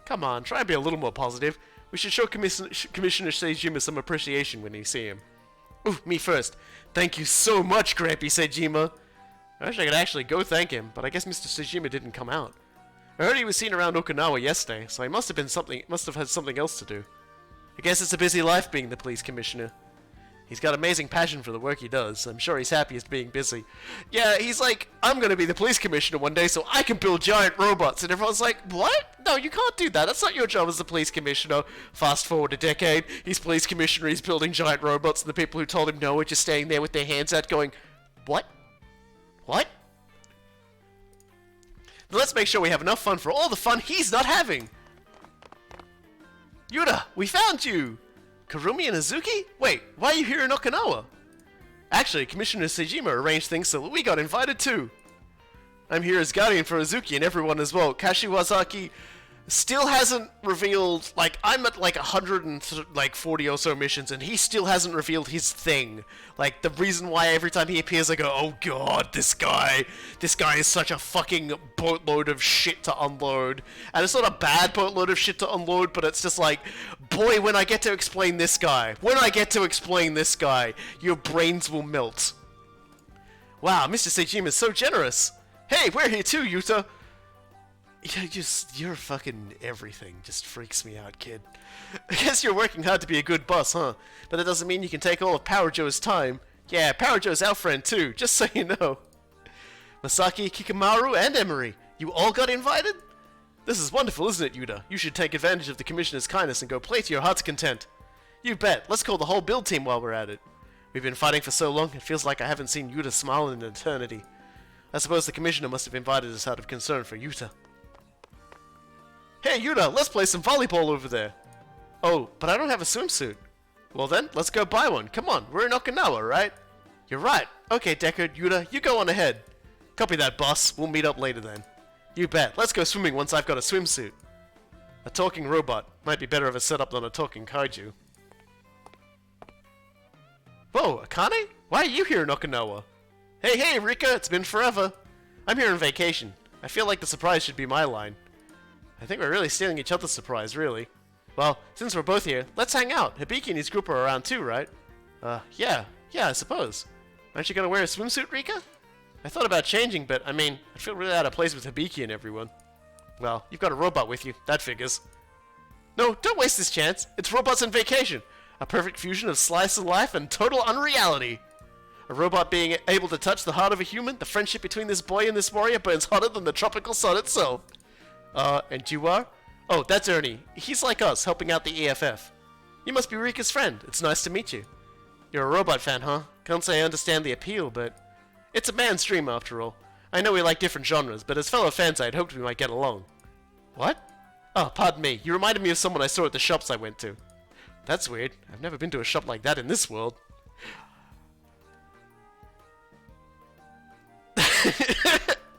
Come on, try and be a little more positive. We should show Commissioner Seijima some appreciation when you see him. Ooh, me first. Thank you so much, Grampy Seijima. I wish I could actually go thank him, but I guess Mr. Seijima didn't come out. I heard he was seen around Okinawa yesterday, so he must have had something else to do. I guess it's a busy life being the police commissioner. He's got amazing passion for the work he does. I'm sure he's happiest being busy. Yeah, he's like, I'm gonna be the police commissioner one day so I can build giant robots. And everyone's like, what? No, you can't do that. That's not your job as the police commissioner. Fast forward a decade, he's police commissioner, he's building giant robots, and the people who told him no are just staying there with their hands out going, what? What? Let's make sure we have enough fun for all the fun he's not having. Yuta, we found you! Karumi and Azuki? Wait, why are you here in Okinawa? Actually, Commissioner Seijima arranged things so we got invited too. I'm here as guardian for Azuki and everyone as well. Kashiwazaki still hasn't revealed, like, I'm at like 140 or so missions and he still hasn't revealed his thing. Like, the reason why every time he appears I go, oh god, this guy is such a fucking boatload of shit to unload. And it's not a bad boatload of shit to unload, but it's just like, boy, when I get to explain this guy, your brains will melt. Wow, Mr. Seijima is so generous. Hey, we're here too, Yuta. You're fucking everything. Just freaks me out, kid. I guess you're working hard to be a good boss, huh? But that doesn't mean you can take all of Power Joe's time. Yeah, Power Joe's our friend too, just so you know. Masaki, Kikamaru, and Emery, you all got invited? This is wonderful, isn't it, Yuta? You should take advantage of the Commissioner's kindness and go play to your heart's content. You bet. Let's call the whole build team while we're at it. We've been fighting for so long, it feels like I haven't seen Yuta smile in an eternity. I suppose the Commissioner must have invited us out of concern for Yuta. Hey, Yuta, let's play some volleyball over there. Oh, but I don't have a swimsuit. Well then, let's go buy one. Come on, we're in Okinawa, right? You're right. Okay, Deckard, Yuta, you go on ahead. Copy that, boss. We'll meet up later then. You bet. Let's go swimming once I've got a swimsuit. A talking robot. Might be better of a setup than a talking kaiju. Whoa, Akane? Why are you here in Okinawa? Hey, Rika, it's been forever. I'm here on vacation. I feel like the surprise should be my line. I think we're really stealing each other's surprise, really. Well, since we're both here, let's hang out. Hibiki and his group are around too, right? Yeah, I suppose. Aren't you gonna wear a swimsuit, Rika? I thought about changing, but, I mean, I feel really out of place with Hibiki and everyone. Well, you've got a robot with you. That figures. No, don't waste this chance. It's Robots on Vacation. A perfect fusion of slice of life and total unreality. A robot being able to touch the heart of a human, the friendship between this boy and this warrior burns hotter than the tropical sun itself. And you are? Oh, that's Ernie. He's like us, helping out the EFF. You must be Rika's friend. It's nice to meet you. You're a robot fan, huh? Can't say I understand the appeal, but... It's a man's dream, after all. I know we like different genres, but as fellow fans I'd hoped we might get along. What? Oh, pardon me. You reminded me of someone I saw at the shops I went to. That's weird. I've never been to a shop like that in this world.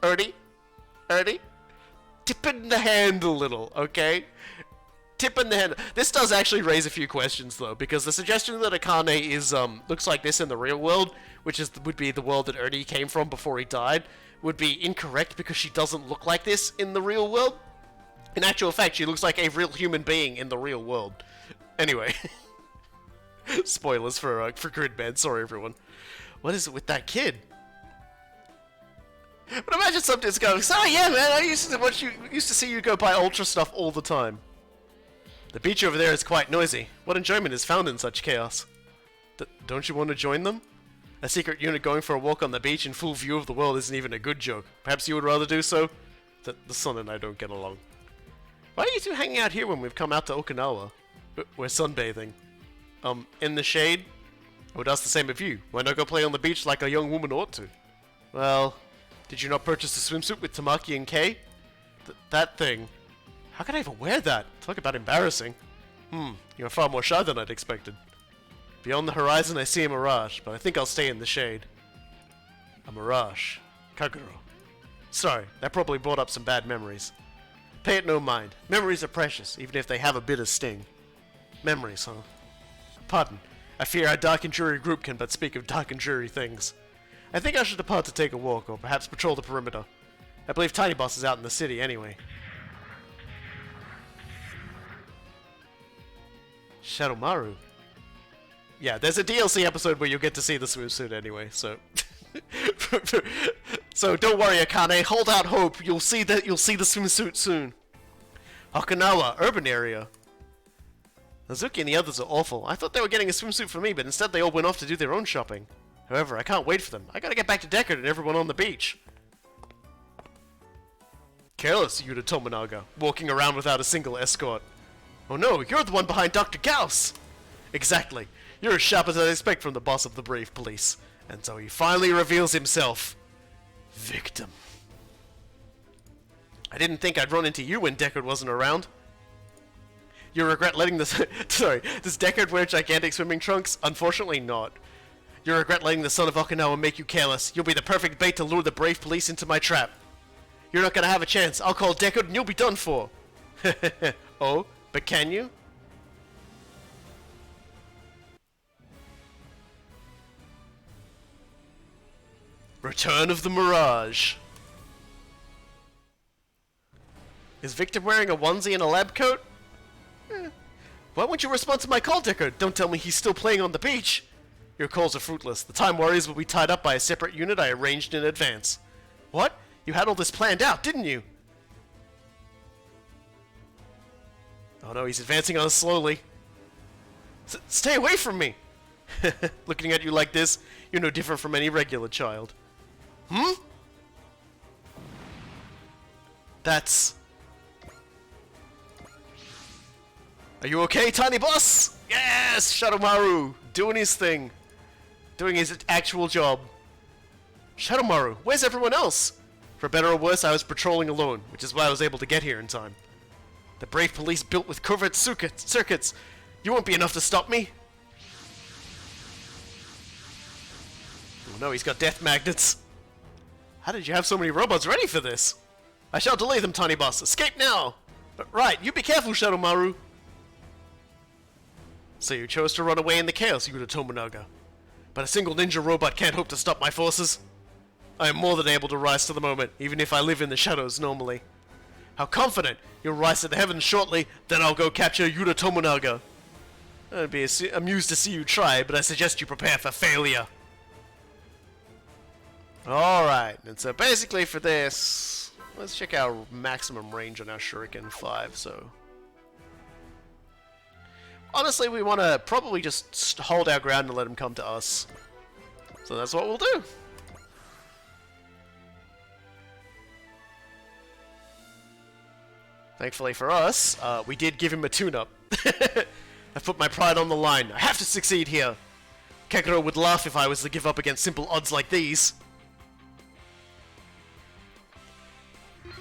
Ernie? Tipping the hand a little, okay? Tipping the hand. This does actually raise a few questions, though, because the suggestion that Akane is, looks like this in the real world, which would be the world that Ernie came from before he died, would be incorrect because she doesn't look like this in the real world. In actual fact, she looks like a real human being in the real world. Anyway. Spoilers for Gridman. Sorry, everyone. What is it with that kid? But imagine some dude's going, oh yeah, man, I used to see you go buy Ultra stuff all the time. The beach over there is quite noisy. What enjoyment is found in such chaos? Don't you want to join them? A secret unit going for a walk on the beach in full view of the world isn't even a good joke. Perhaps you would rather do so? The sun and I don't get along. Why are you two hanging out here when we've come out to Okinawa? We're sunbathing. In the shade? I would ask the same of you. Why not go play on the beach like a young woman ought to? Well, did you not purchase the swimsuit with Tamaki and Kei? That thing. How could I even wear that? Talk about embarrassing. You're far more shy than I'd expected. Beyond the horizon I see a mirage, but I think I'll stay in the shade. A mirage. Kaguro. Sorry, that probably brought up some bad memories. Pay it no mind. Memories are precious, even if they have a bit of sting. Memories, huh? Pardon. I fear our dark and dreary group can but speak of dark and dreary things. I think I should depart to take a walk, or perhaps patrol the perimeter. I believe Tiny Boss is out in the city anyway. Shadowmaru. Yeah, there's a DLC episode where you'll get to see the swimsuit anyway, so... So don't worry, Akane, hold out hope. You'll see the swimsuit soon. Okinawa, urban area. Nazuki and the others are awful. I thought they were getting a swimsuit for me, but instead they all went off to do their own shopping. However, I can't wait for them. I gotta get back to Dakar and everyone on the beach. Careless, Yuta Tominaga, walking around without a single escort. Oh no, you're the one behind Dr. Gauss! Exactly. You're as sharp as I'd expect from the boss of the Brave Police. And so he finally reveals himself. Victim. I didn't think I'd run into you when Deckard wasn't around. You regret letting the... Sorry, does Deckard wear gigantic swimming trunks? Unfortunately not. You regret letting the son of Okinawa make you careless. You'll be the perfect bait to lure the Brave Police into my trap. You're not gonna have a chance. I'll call Deckard and you'll be done for. Oh, but can you? Return of the Mirage. Is Victor wearing a onesie and a lab coat? Why won't you respond to my call, Deckard? Don't tell me he's still playing on the beach. Your calls are fruitless. The Time Warriors will be tied up by a separate unit I arranged in advance. What? You had all this planned out, didn't you? Oh no, he's advancing on us slowly. Stay away from me! Looking at you like this, you're no different from any regular child. That's... Are you okay, Tiny Boss? Yes! Shadowmaru! Doing his thing. Doing his actual job. Shadowmaru, where's everyone else? For better or worse, I was patrolling alone, which is why I was able to get here in time. The Brave Police built with covert circuits. You won't be enough to stop me. Oh no, he's got death magnets. How did you have so many robots ready for this? I shall delay them, Tiny Boss. Escape now! Right, you be careful, Shadowmaru. So you chose to run away in the chaos, Yuta Tominaga. But a single ninja robot can't hope to stop my forces. I am more than able to rise to the moment, even if I live in the shadows normally. How confident! You'll rise to the heavens shortly, then I'll go capture Yuta Tominaga. I'd be amused to see you try, but I suggest you prepare for failure. Alright, and so basically for this, let's check our maximum range on our Shuriken 5, so... Honestly, we want to probably just hold our ground and let him come to us. So that's what we'll do. Thankfully for us, we did give him a tune-up. I've put my pride on the line. I have to succeed here. Kekuro would laugh if I was to give up against simple odds like these.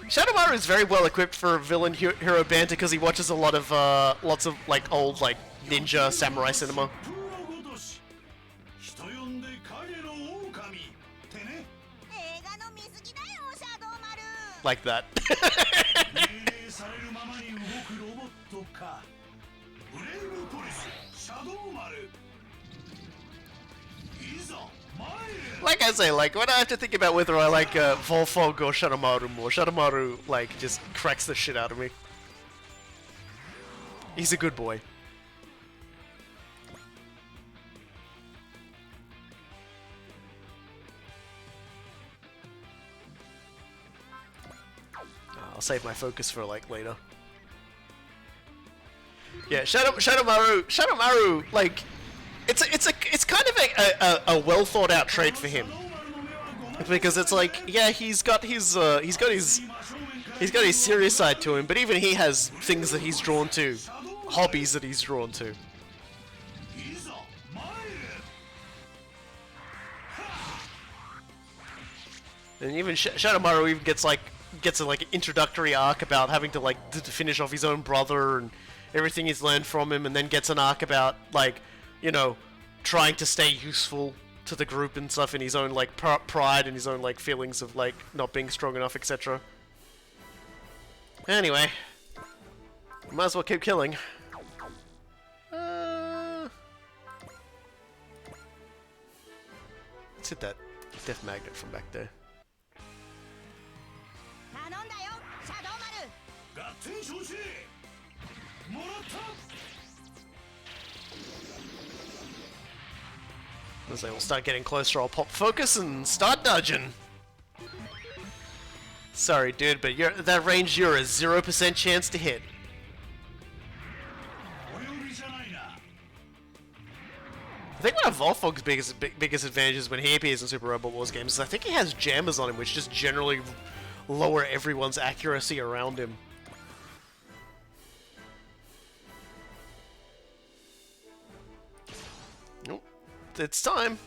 Shadowmaru is very well equipped for villain hero banter because he watches a lot of lots of like old like ninja samurai cinema. Like that. Like I say, like when I have to think about whether I like Volfog or Shadowmaru more, Shadowmaru like just cracks the shit out of me. He's a good boy. I'll save my focus for like later. Yeah, Shadowmaru, like it's kind of a well thought out trait for him, because it's like, yeah, he's got his serious side to him, but even he has things that he's drawn to, hobbies that he's drawn to. And even Shadowmaru even gets an introductory arc about having to like to finish off his own brother and everything he's learned from him, and then gets an arc about like, you know, trying to stay useful to the group and stuff, in his own like pride and his own like feelings of like not being strong enough, etc. Anyway, might as well keep killing. Let's hit that death magnet from back there. As they will start getting closer, I'll pop focus and start dodging. Sorry, dude, but you're that range. You're a 0% chance to hit. I think one of Volfog's biggest advantages when he appears in Super Robot Wars games is I think he has jammers on him, which just generally lower everyone's accuracy around him. Nope. It's time.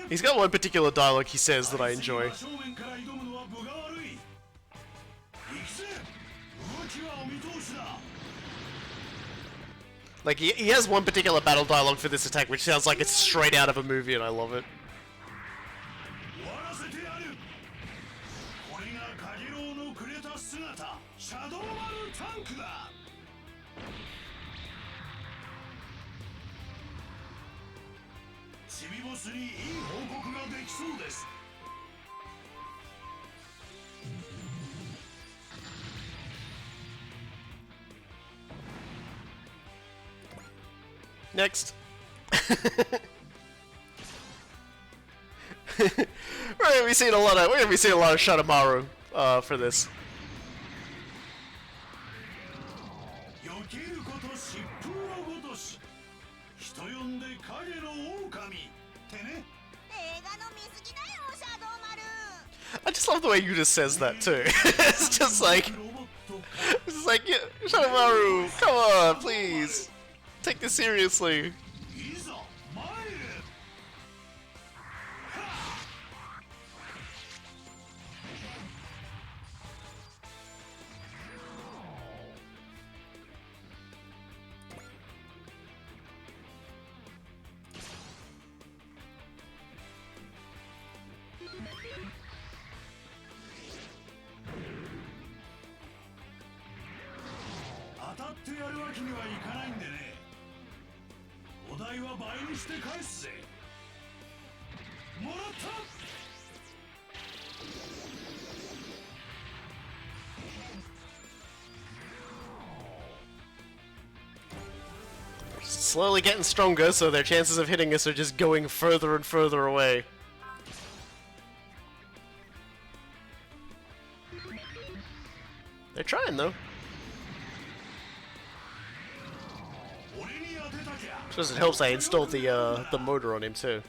He's got one particular dialogue he says that I enjoy. Like, he has one particular battle dialogue for this attack which sounds like it's straight out of a movie, and I love it. Next. We're gonna be seeing a lot of Shadowmaru for this. I just love the way you just says that too. It's just like, yeah, Shadowmaru, come on, please. Take this seriously. Slowly getting stronger, so their chances of hitting us are just going further and further away. They're trying though. Suppose it helps I installed the motor on him too.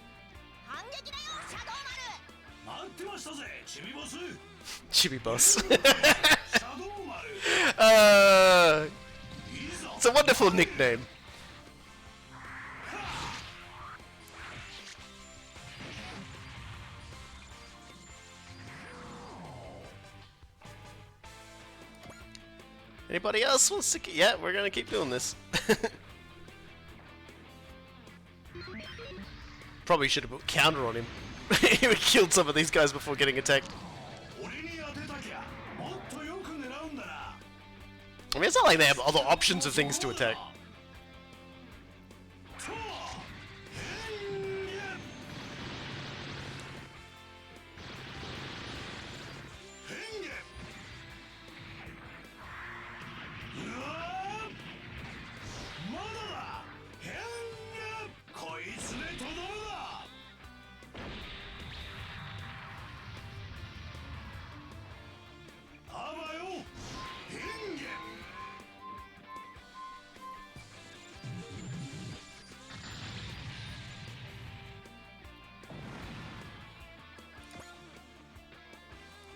Chibi Boss. It's a wonderful nickname. Anybody else wants to keep? Yeah, we're gonna keep doing this. Probably should have put counter on him. He would killed some of these guys before getting attacked. I mean, it's not like they have other options of things to attack.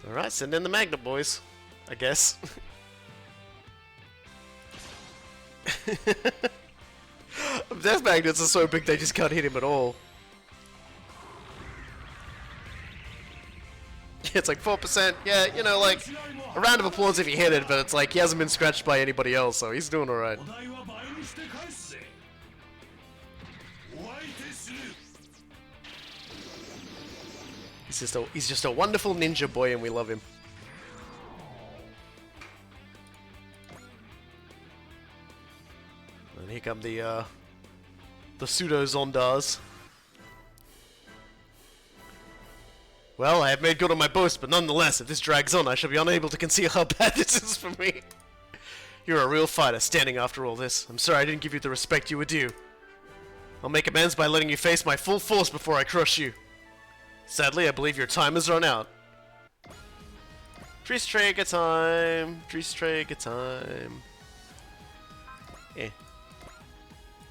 Alright, send in the magnet, boys. I guess. Death magnets are so big they just can't hit him at all. It's like 4%. Yeah, you know, like, a round of applause if he hit it, but it's like he hasn't been scratched by anybody else, so he's doing alright. He's just a wonderful ninja boy and we love him. And here come the pseudo Zondars. Well, I have made good on my boast, but nonetheless, if this drags on, I shall be unable to conceal how bad this is for me. You're a real fighter, standing after all this. I'm sorry I didn't give you the respect you were due. I'll make amends by letting you face my full force before I crush you. Sadly, I believe your time has run out. Tristrega time. Tristrega time. Eh.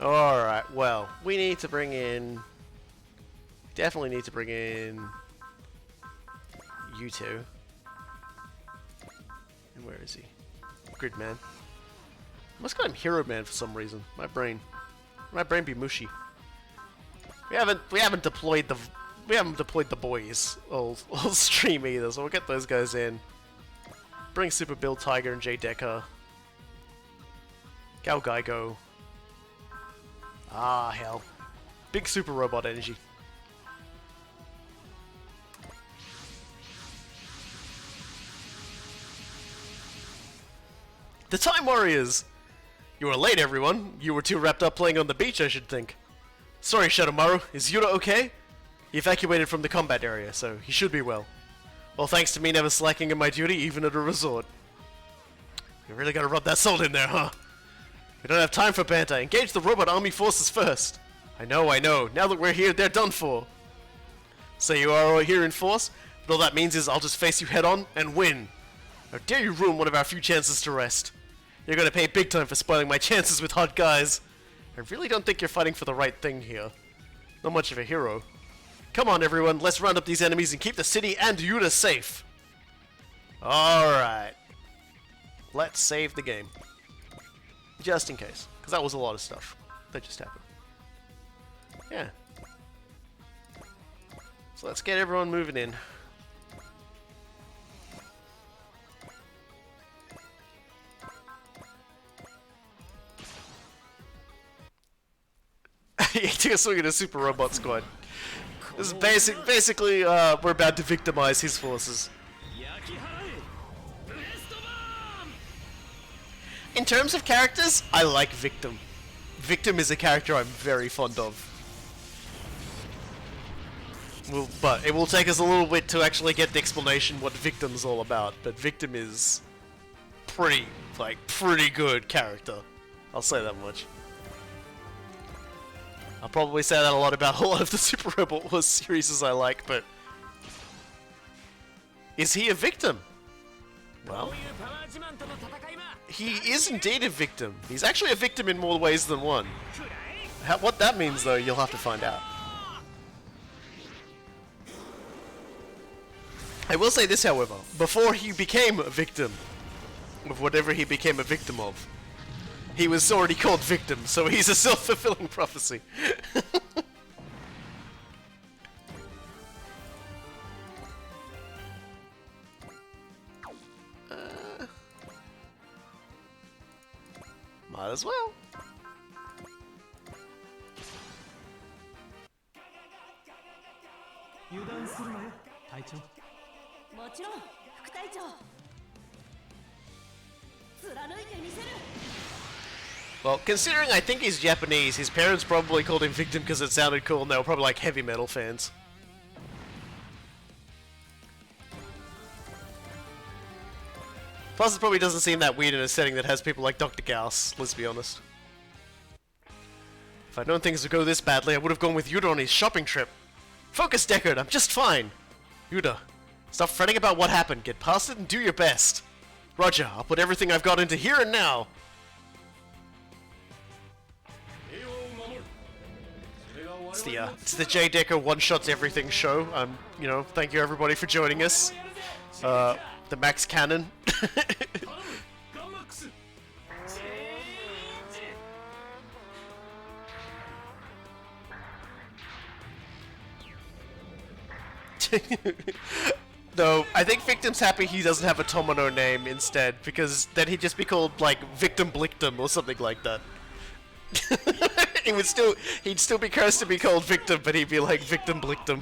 Alright, well, we need to bring in... Definitely need to bring in... you two. And where is he? Gridman. I must call him Hero Man for some reason. My brain be mushy. We haven't deployed the boys all stream either, so we'll get those guys in. Bring Super Bill Tiger and J Dakar. Gal Geigo. Ah, hell. Big super robot energy. The Time Warriors! You were late, everyone. You were too wrapped up playing on the beach, I should think. Sorry, Shadowmaru. Is Yura okay? He evacuated from the combat area, so he should be well. Well, thanks to me never slacking in my duty, even at a resort. You really gotta rub that salt in there, huh? We don't have time for banter. Engage the robot army forces first. I know. Now that we're here, they're done for. So you are all here in force, but all that means is I'll just face you head on and win. How dare you ruin one of our few chances to rest. You're gonna pay big time for spoiling my chances with hot guys. I really don't think you're fighting for the right thing here. Not much of a hero. Come on, everyone, let's round up these enemies and keep the city and Yuta safe. Alright. Let's save the game. Just in case. Because that was a lot of stuff that just happened. Yeah. So let's get everyone moving in. He took a swing at a super robot squad. This is basically, we're about to victimize his forces. In terms of characters, I like Victim. Victim is a character I'm very fond of. But it will take us a little bit to actually get the explanation what Victim's all about. But Victim is pretty good character. I'll say that much. I'll probably say that a lot about a lot of the Super Robot Wars series I like, but... Is he a victim? Well, he is indeed a victim. He's actually a victim in more ways than one. What that means, though, you'll have to find out. I will say this, however. Before he became a victim of whatever he became a victim of, he was already called victim, so he's a self-fulfilling prophecy. Might as well. 油断するなよ隊長。もちろん副隊長貫いてみせる。 Well, considering I think he's Japanese, his parents probably called him victim because it sounded cool and they were probably like heavy metal fans. Plus, it probably doesn't seem that weird in a setting that has people like Dr. Gauss, let's be honest. If I'd known things would go this badly, I would have gone with Yuda on his shopping trip. Focus, Deckard, I'm just fine. Yuda, stop fretting about what happened, get past it and do your best. Roger, I'll put everything I've got into here and now. It's the J. Decker one-shots everything show. You know, thank you everybody for joining us. The Max Cannon. No, I think Victim's happy he doesn't have a Tomino name instead, because then he'd just be called, like, Victim Blictum or something like that. He'd still be cursed to be called Victim, but he'd be like Victim Blictum.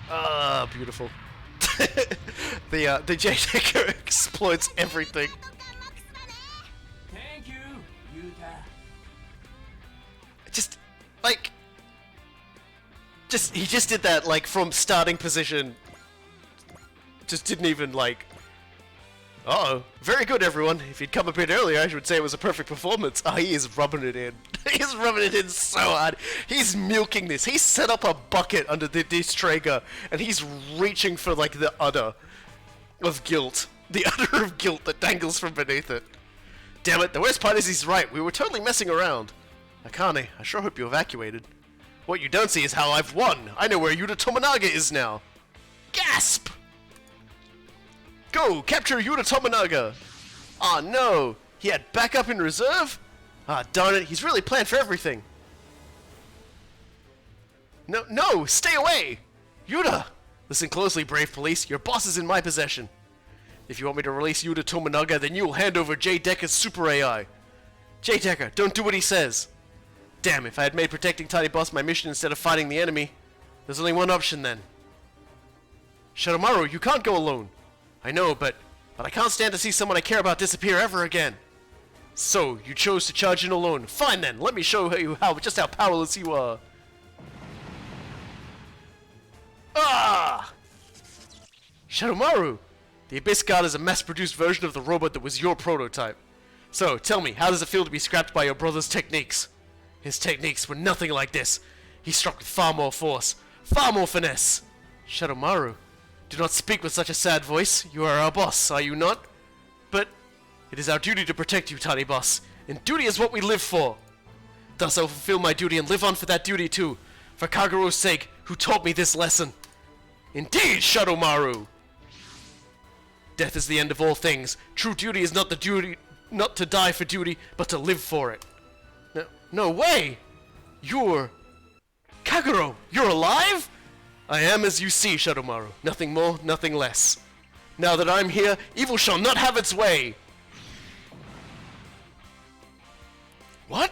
Ah, beautiful. The J Decker exploits everything. Thank you, Yuta. Just like, he just did that like from starting position. Just didn't even like. Uh-oh. Very good, everyone. If he'd come a bit earlier, I would say it was a perfect performance. Ah, he is rubbing it in. He's rubbing it in so hard. He's milking this. He's set up a bucket under the Traeger, and he's reaching for, like, the udder of guilt. The udder of guilt that dangles from beneath it. Damn it, the worst part is he's right. We were totally messing around. Akane, I sure hope you evacuated. What you don't see is how I've won. I know where Yuta Tominaga is now. Gasp! Go! Capture Yuta Tominaga! Aw, no! He had backup in reserve? Ah, darn it, he's really planned for everything! No! Stay away! Yuta! Listen closely, brave police. Your boss is in my possession. If you want me to release Yuta Tominaga, then you will hand over J. Decker's super AI. J. Decker, don't do what he says! Damn, if I had made protecting Tiny Boss my mission instead of fighting the enemy. There's only one option then. Shadowmaru, you can't go alone! I know, but I can't stand to see someone I care about disappear ever again. So, you chose to charge in alone. Fine then, let me show you just how powerless you are. Ah! Shadowmaru! The Abyss Guard is a mass-produced version of the robot that was your prototype. So, tell me, how does it feel to be scrapped by your brother's techniques? His techniques were nothing like this. He struck with far more force, far more finesse. Shadowmaru, do not speak with such a sad voice. You are our boss, are you not? But it is our duty to protect you, Tiny Boss, and duty is what we live for. Thus I will fulfill my duty and live on for that duty too, for Kagerou's sake, who taught me this lesson. Indeed, Shadowmaru! Death is the end of all things. True duty is not to die for duty, but to live for it. No way! You're... Kagero, you're alive? I am as you see, Shadowmaru. Nothing more, nothing less. Now that I'm here, evil shall not have its way! What?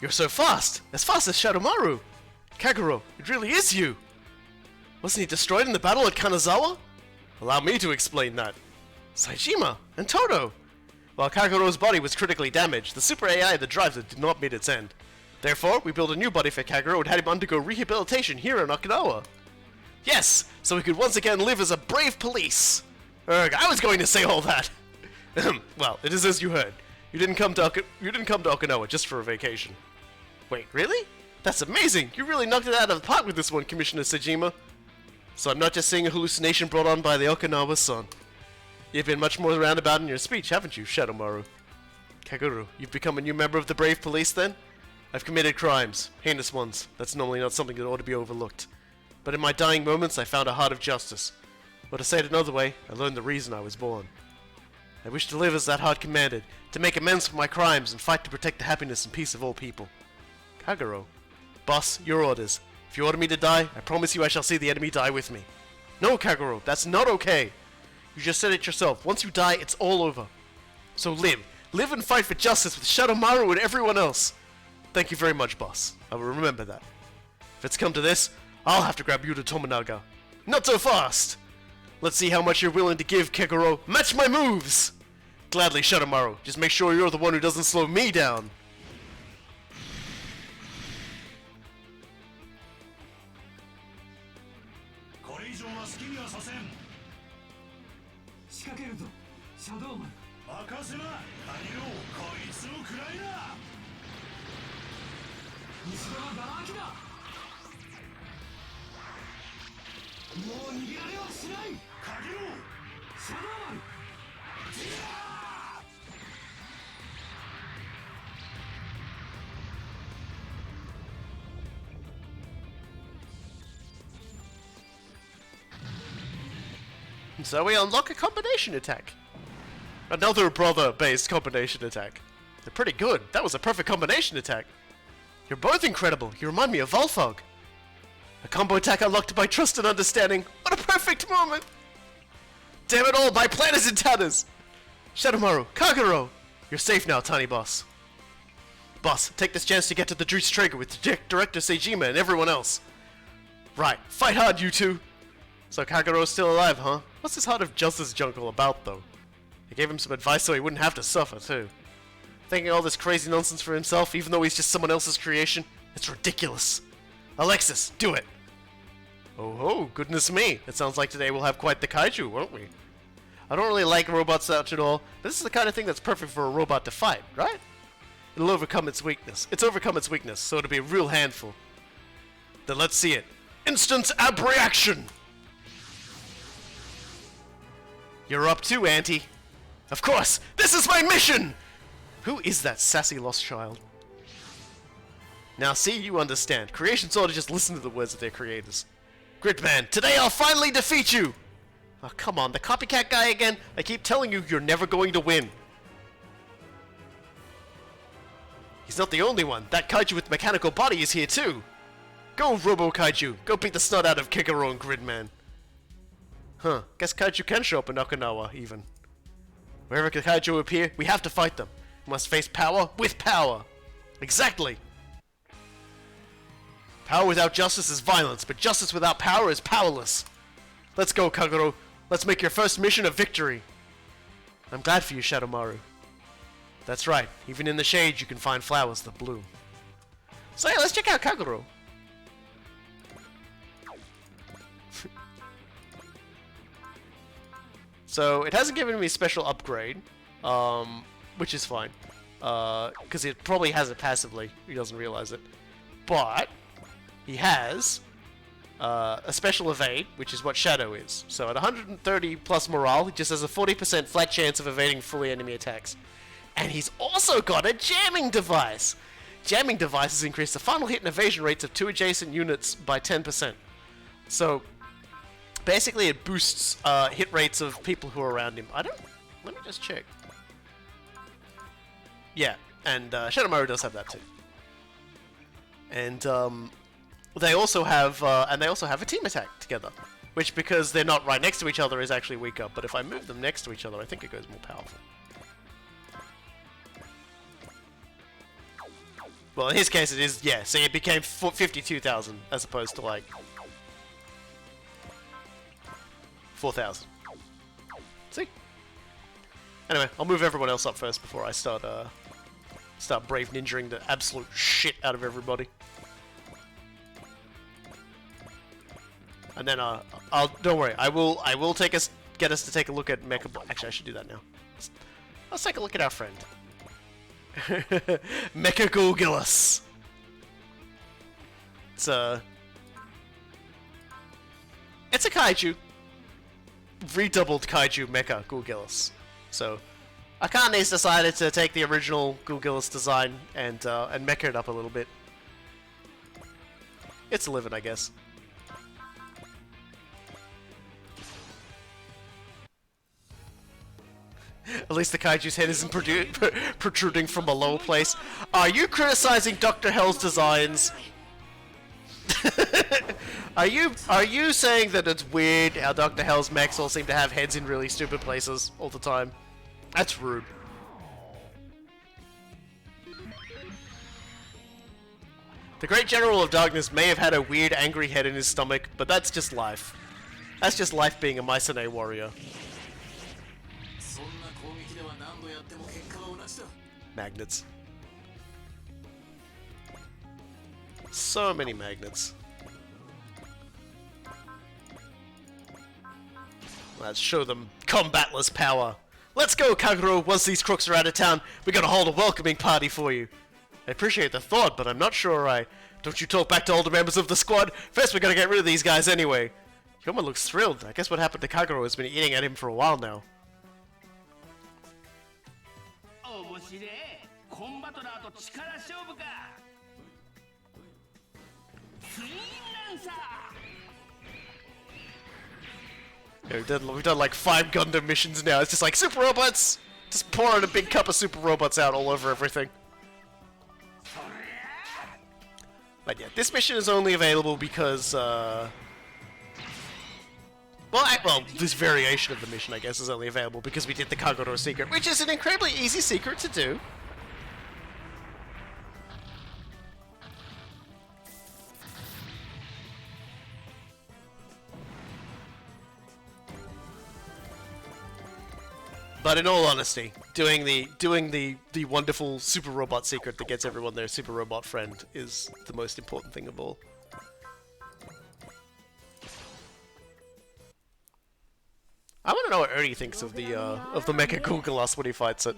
You're so fast! As fast as Shadowmaru! Kagero, it really is you! Wasn't he destroyed in the battle at Kanazawa? Allow me to explain that. Saejima and Todo! While Kagerou's body was critically damaged, the super AI that drives it did not meet its end. Therefore, we built a new body for Kagero and had him undergo rehabilitation here in Okinawa. Yes, so he could once again live as a brave police. I was going to say all that. Well, it is as you heard. You didn't come to Okinawa just for a vacation. Wait, really? That's amazing! You really knocked it out of the park with this one, Commissioner Sejima. So I'm not just seeing a hallucination brought on by the Okinawa sun. You've been much more roundabout in your speech, haven't you, Shadowmaru? Kaguru, you've become a new member of the brave police then? I've committed crimes, heinous ones. That's normally not something that ought to be overlooked. But in my dying moments, I found a heart of justice. Or to say it another way, I learned the reason I was born. I wish to live as that heart commanded, to make amends for my crimes and fight to protect the happiness and peace of all people. Kagero. Boss, your orders. If you order me to die, I promise you I shall see the enemy die with me. No, Kagero, that's not okay. You just said it yourself. Once you die, it's all over. So live. Live and fight for justice with Shadowmaru and everyone else. Thank you very much, boss. I will remember that. If it's come to this, I'll have to grab you to Tominaga. Not so fast! Let's see how much you're willing to give, Kagero. Match my moves! Gladly, Shadowmaru. Just make sure you're the one who doesn't slow me down. So we unlock a combination attack. Another brother-based combination attack. They're pretty good. That was a perfect combination attack. You're both incredible. You remind me of Volfog. A combo attack unlocked by trust and understanding. What a perfect moment! Damn it all, my plan is in tatters! Shadowmaru, Kagero! You're safe now, tiny boss. Boss, take this chance to get to the Juice Trigger with Director Seijima and everyone else. Right, fight hard, you two! So Kagero's still alive, huh? What's this Heart of Justice junk all about, though? I gave him some advice so he wouldn't have to suffer, too. Thinking all this crazy nonsense for himself, even though he's just someone else's creation? It's ridiculous. Alexis, do it! Oh ho, goodness me. It sounds like today we'll have quite the kaiju, won't we? I don't really like robots much at all, but this is the kind of thing that's perfect for a robot to fight, right? It'll overcome its weakness. It's overcome its weakness, so it'll be a real handful. Then let's see it. Instant ab-reaction! You're up too, Auntie. Of course, this is my mission! Who is that sassy lost child? Now see, you understand. Creations ought to just listen to the words of their creators. Gridman, today I'll finally defeat you! Oh, come on, the copycat guy again? I keep telling you, you're never going to win. He's not the only one. That kaiju with mechanical body is here too. Go, Robo Kaiju. Go beat the snot out of Kikaro and Gridman. Huh, guess kaiju can show up in Okinawa, even. Wherever the kaiju appear, we have to fight them. We must face power with power. Exactly. Power without justice is violence, but justice without power is powerless. Let's go, Kagero. Let's make your first mission a victory. I'm glad for you, Shadowmaru. That's right. Even in the shade, you can find flowers that bloom. So yeah, let's check out Kagero. So it hasn't given me a special upgrade, which is fine, because it probably has it passively. He doesn't realize it, but he has a special evade, which is what Shadow is. So at 130 plus morale, he just has a 40% flat chance of evading fully enemy attacks. And he's also got a jamming device. Jamming devices increase the final hit and evasion rates of 2 adjacent units by 10%. So basically it boosts hit rates of people who are around him. Let me just check. Yeah, and Shadowmaru does have that too. And they also have a team attack together, which, because they're not right next to each other, is actually weaker. But if I move them next to each other, I think it goes more powerful. Well, in his case, it is, yeah. So it became 52,000 as opposed to like 4,000. See? Anyway, I'll move everyone else up first before I start brave ninjaing the absolute shit out of everybody. And then don't worry, I will get us to take a look at Mecha. Actually, I should do that now. Let's take a look at our friend. Mecha Gorgulus. It's a kaiju. Redoubled kaiju mecha Gulgillis. So, Akane's decided to take the original Gulgillis design and mecha it up a little bit. It's a living, I guess. At least the kaiju's head isn't protruding from a lower place. Are you criticizing Dr. Hell's designs? Are you saying that it's weird how Dr. Hell's mechs all seem to have heads in really stupid places all the time? That's rude. The Great General of Darkness may have had a weird angry head in his stomach, but that's just life. That's just life being a Mycenae warrior. Magnets. So many magnets. Let's show them combatless power. Let's go, Kagero! Once these crooks are out of town, we're gonna hold a welcoming party for you. I appreciate the thought, but I'm not sure I... Don't you talk back to older members of the squad? First we're gonna get rid of these guys anyway. Yoma looks thrilled. I guess what happened to Kagero has been eating at him for a while now. Yeah, we've done like 5 Gundam missions now. It's just like super robots. Just pouring a big cup of super robots out all over everything. But yeah, this mission is only available because well, this variation of the mission, I guess, is only available because we did the Kagero secret, which is an incredibly easy secret to do. But in all honesty, doing the wonderful super robot secret that gets everyone their super robot friend is the most important thing of all. I want to know what Ernie thinks of the Mecha Gulgalas when he fights it.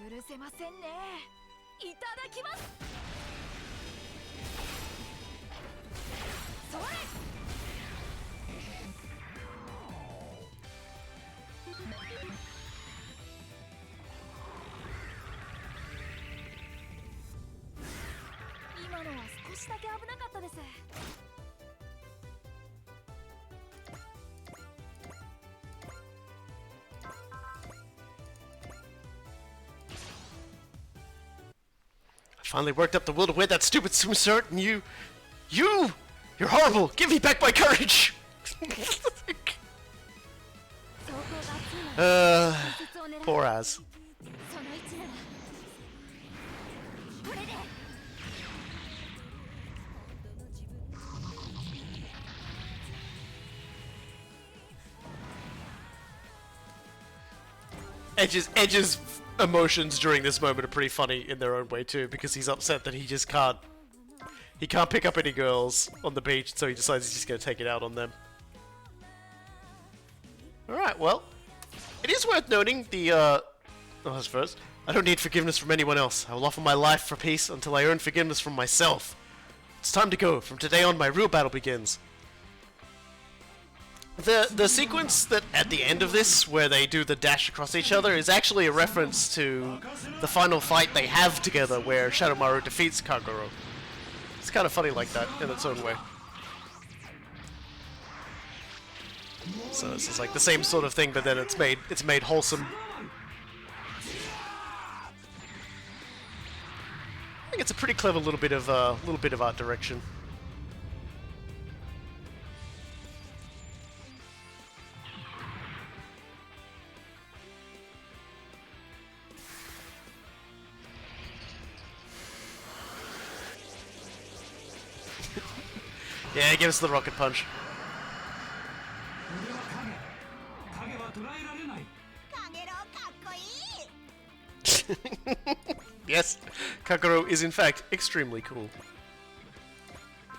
Finally worked up the will to wear that stupid swimsuit, and you're horrible! Give me back my courage! Poor Az. Edge's emotions during this moment are pretty funny in their own way too, because he's upset that he can't pick up any girls on the beach, so he decides he's just going to take it out on them. Alright, well, it is worth noting the, first, I don't need forgiveness from anyone else. I will offer my life for peace until I earn forgiveness from myself. It's time to go. From today on, my real battle begins. The sequence that at the end of this, where they do the dash across each other, is actually a reference to the final fight they have together, where Shadowmaru defeats Kagero. It's kind of funny like that, in its own way. So this is like the same sort of thing, but then it's made wholesome. I think it's a pretty clever little bit of art direction. Yeah, give us the rocket punch. Yes, Kagero is in fact extremely cool.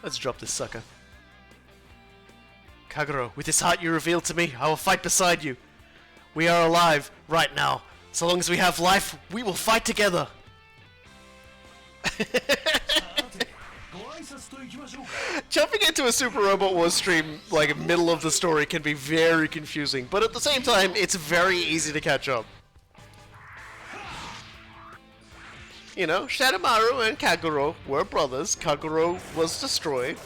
Let's drop this sucker. Kagero, with this heart you revealed to me, I will fight beside you. We are alive right now. So long as we have life, we will fight together. Jumping into a Super Robot Wars stream, like, middle of the story can be very confusing, but at the same time, it's very easy to catch up. You know, Shadowmaru and Kaguro were brothers. Kaguro was destroyed,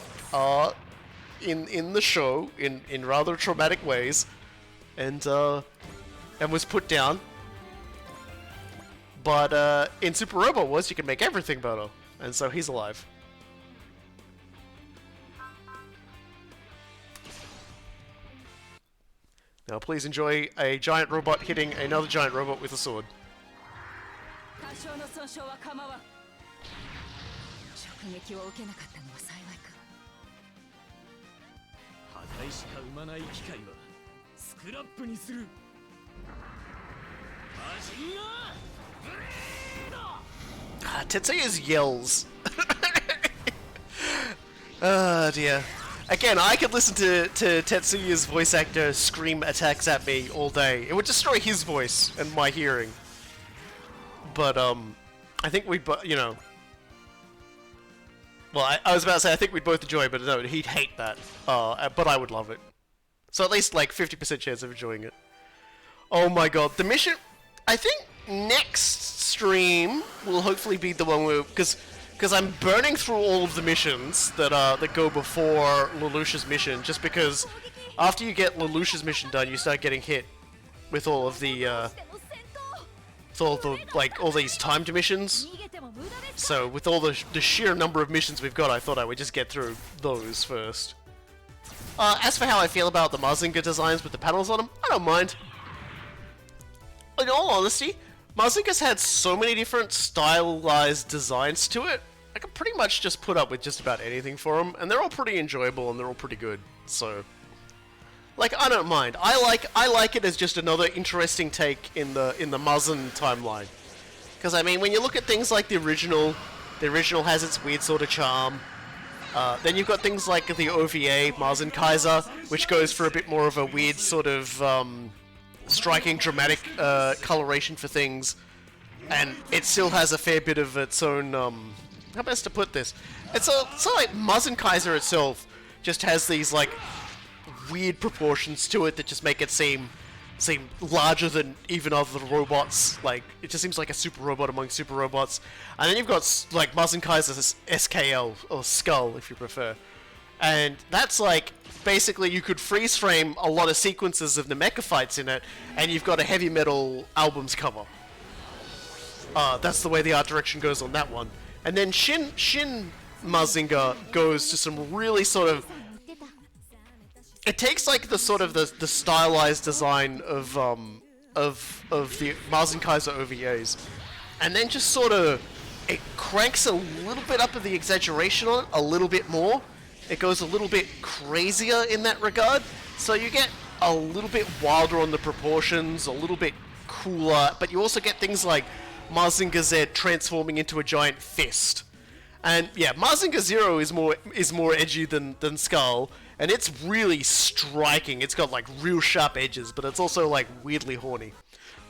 in the show, in rather traumatic ways, and was put down. But, in Super Robot Wars, you can make everything better, and so he's alive. Now, please enjoy a giant robot hitting another giant robot with a sword. 多少の損傷は構わん。直撃を受けなかったのは幸いか。破壊しか生まない機械はスクラップにする。バジンガー Tetsuya's yells. Oh dear. Again, I could listen to Tetsuya's voice actor scream attacks at me all day. It would destroy his voice and my hearing. But, I think we'd you know... Well, I was about to say I think we'd both enjoy it, but no, he'd hate that. But I would love it. So at least, like, 50% chance of enjoying it. Oh my god, the mission... I think next stream will hopefully be the one where... Because I'm burning through all of the missions that go before Lelouch's mission, just because after you get Lelouch's mission done, you start getting hit with all of the, all these timed missions. So with all the sheer number of missions we've got, I thought I would just get through those first. As for how I feel about the Mazinger designs with the panels on them, I don't mind. In all honesty, Mazinger's had so many different stylized designs to it, I can pretty much just put up with just about anything for them, and they're all pretty enjoyable and they're all pretty good. So, like, I don't mind. I like it as just another interesting take in the Mazen timeline. Because I mean, when you look at things like the original has its weird sort of charm. Then you've got things like the OVA Mazen Kaiser, which goes for a bit more of a weird sort of striking, dramatic coloration for things, and it still has a fair bit of its own. How best to put this? It's like Mazen Kaiser itself just has these like weird proportions to it that just make it seem larger than even other robots. Like, it just seems like a super robot among super robots. And then you've got like Mazen Kaiser's SKL, or Skull if you prefer. And that's like, basically you could freeze frame a lot of sequences of the mecha fights in it, and you've got a heavy metal albums cover. That's the way the art direction goes on that one. And then Shin Mazinger goes to some really sort of... It takes like the sort of the stylized design of the Mazen Kaiser OVAs, and then just sort of it cranks a little bit up of the exaggeration on it, a little bit more. It goes a little bit crazier in that regard, so you get a little bit wilder on the proportions, a little bit cooler, but you also get things like Mazinger Z transforming into a giant fist. And yeah, Mazinger Zero is more edgy than Skull, and it's really striking. It's got like real sharp edges, but it's also like weirdly horny.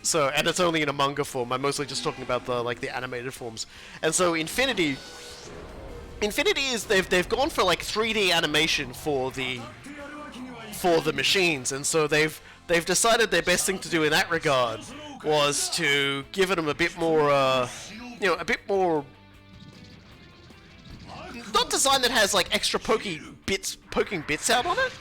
So, and it's only in a manga form. I'm mostly just talking about the animated forms. And so Infinity is they've gone for like 3D animation for the machines, and so they've decided their best thing to do in that regard was to give them a bit more, a bit more, not design that has like extra poking bits out on it,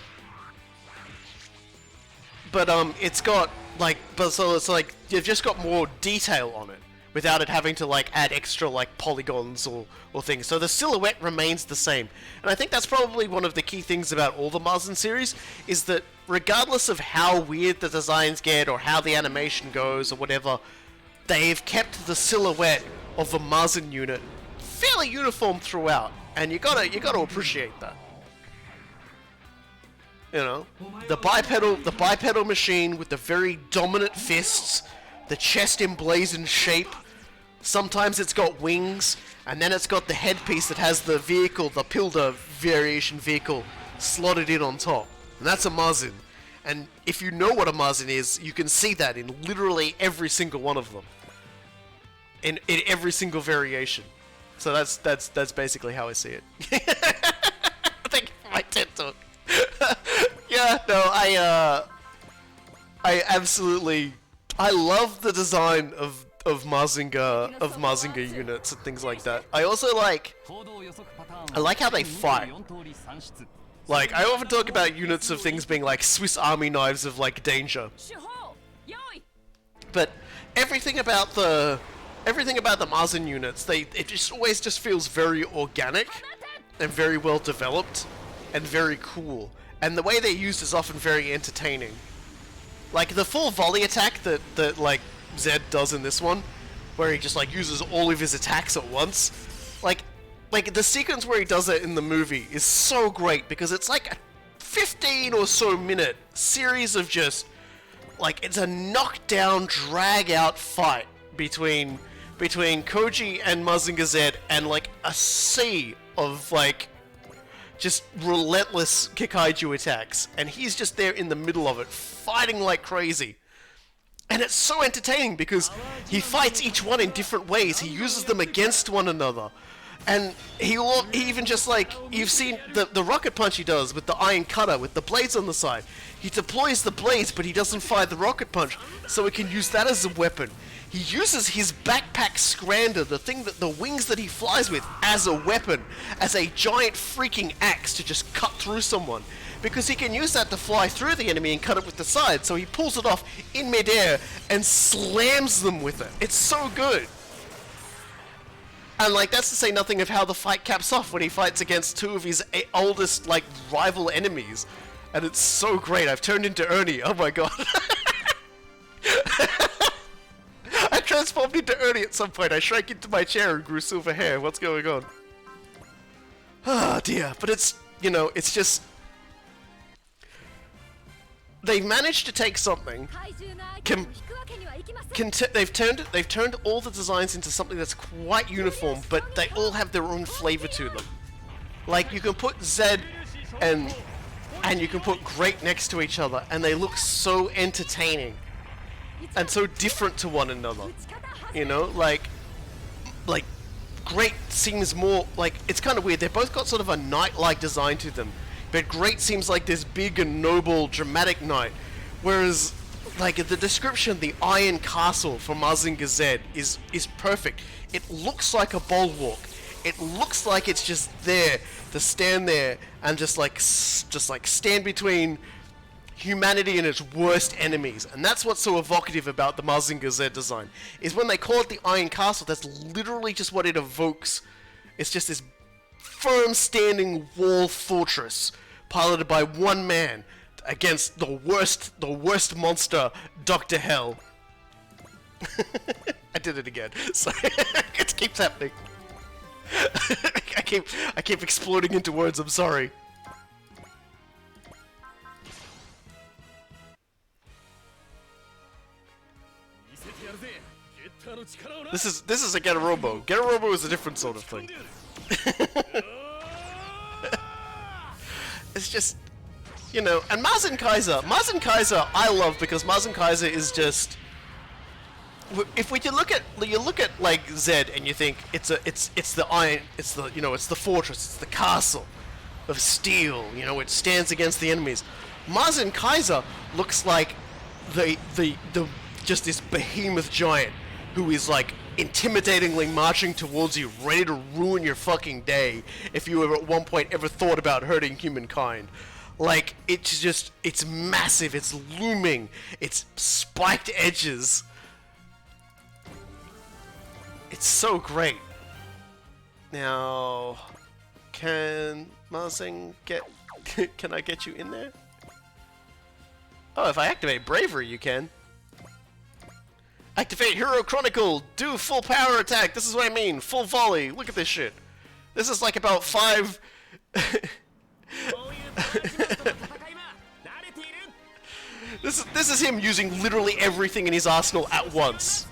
but it's got like, so it's like you've just got more detail on it without it having to like add extra like polygons or things. So the silhouette remains the same, and I think that's probably one of the key things about all the Mazen series, is that regardless of how weird the designs get or how the animation goes or whatever, they've kept the silhouette of the Mazen unit fairly uniform throughout, and you gotta appreciate that. You know, the bipedal machine with the very dominant fists, the chest emblazoned shape. Sometimes it's got wings, and then it's got the headpiece that has the vehicle, the Pilda variation vehicle, slotted in on top. And that's a Mazen. And if you know what a Mazen is, you can see that in literally every single one of them. In every single variation. So that's basically how I see it. Thank you for my TED talk. Yeah, no, I absolutely, I love the design of Mazinger units and things like that. I also like how they fight. Like, I often talk about units of things being like Swiss Army knives of like danger. But everything about the Mazen units, it just always just feels very organic and very well developed and very cool. And the way they're used is often very entertaining. Like the full volley attack that like Zed does in this one, where he just like uses all of his attacks at once. Like the sequence where he does it in the movie is so great because it's like a 15 or so minute series of just like, it's a knockdown, drag out fight between Koji and Mazinger Z, and like a sea of like just relentless Kikaiju attacks, and he's just there in the middle of it, fighting like crazy. And it's so entertaining because he fights each one in different ways. He uses them against one another. And he even just like, you've seen the rocket punch he does with the iron cutter with the blades on the side. He deploys the blades, but he doesn't fire the rocket punch, so he can use that as a weapon. He uses his backpack scrander, the wings that he flies with, as a weapon, as a giant freaking axe to just cut through someone. Because he can use that to fly through the enemy and cut it with the side, so he pulls it off in midair and slams them with it. It's so good. And like, that's to say nothing of how the fight caps off when he fights against two of his oldest like rival enemies. And it's so great. I've turned into Ernie. Oh my god. I transformed into Ernie at some point. I shrank into my chair and grew silver hair. What's going on? Ah, dear. But it's, you know, it's just... They've managed to take something... They've turned all the designs into something that's quite uniform, but they all have their own flavor to them. Like, you can put Zed and you can put Great next to each other, and they look so entertaining and so different to one another. You know, like Great seems more like, it's kind of weird. They've both got sort of a knight-like design to them, but Great seems like this big and noble, dramatic knight, whereas like the description, the Iron Castle from Mazinger Z is perfect. It looks like a bulwark. It looks like it's just there to stand there and just like stand between humanity and its worst enemies. And that's what's so evocative about the Mazinger Z design, is when they call it the Iron Castle, that's literally just what it evokes. It's just this firm standing wall fortress piloted by one man against the worst monster, Dr. Hell. I did it again. Sorry. It keeps happening. I keep exploding into words, I'm sorry. This is a Getarobo. Getarobo is a different sort of thing. It's just, you know, and Mazen Kaiser I love because Mazen Kaiser is just, if you look at like Zed and you think it's the iron, it's the fortress, it's the castle of steel, you know, it stands against the enemies. Mazen Kaiser looks like the just this behemoth giant who is like intimidatingly marching towards you, ready to ruin your fucking day if you ever at one point ever thought about hurting humankind. Like, it's massive, it's looming, it's spiked edges. It's so great. Now, can Mazen can I get you in there? Oh, if I activate Bravery, you can. Activate Hero Chronicle! Do full power attack! This is what I mean! Full volley! Look at this shit! This is like about 5... This is him using literally everything in his arsenal at once.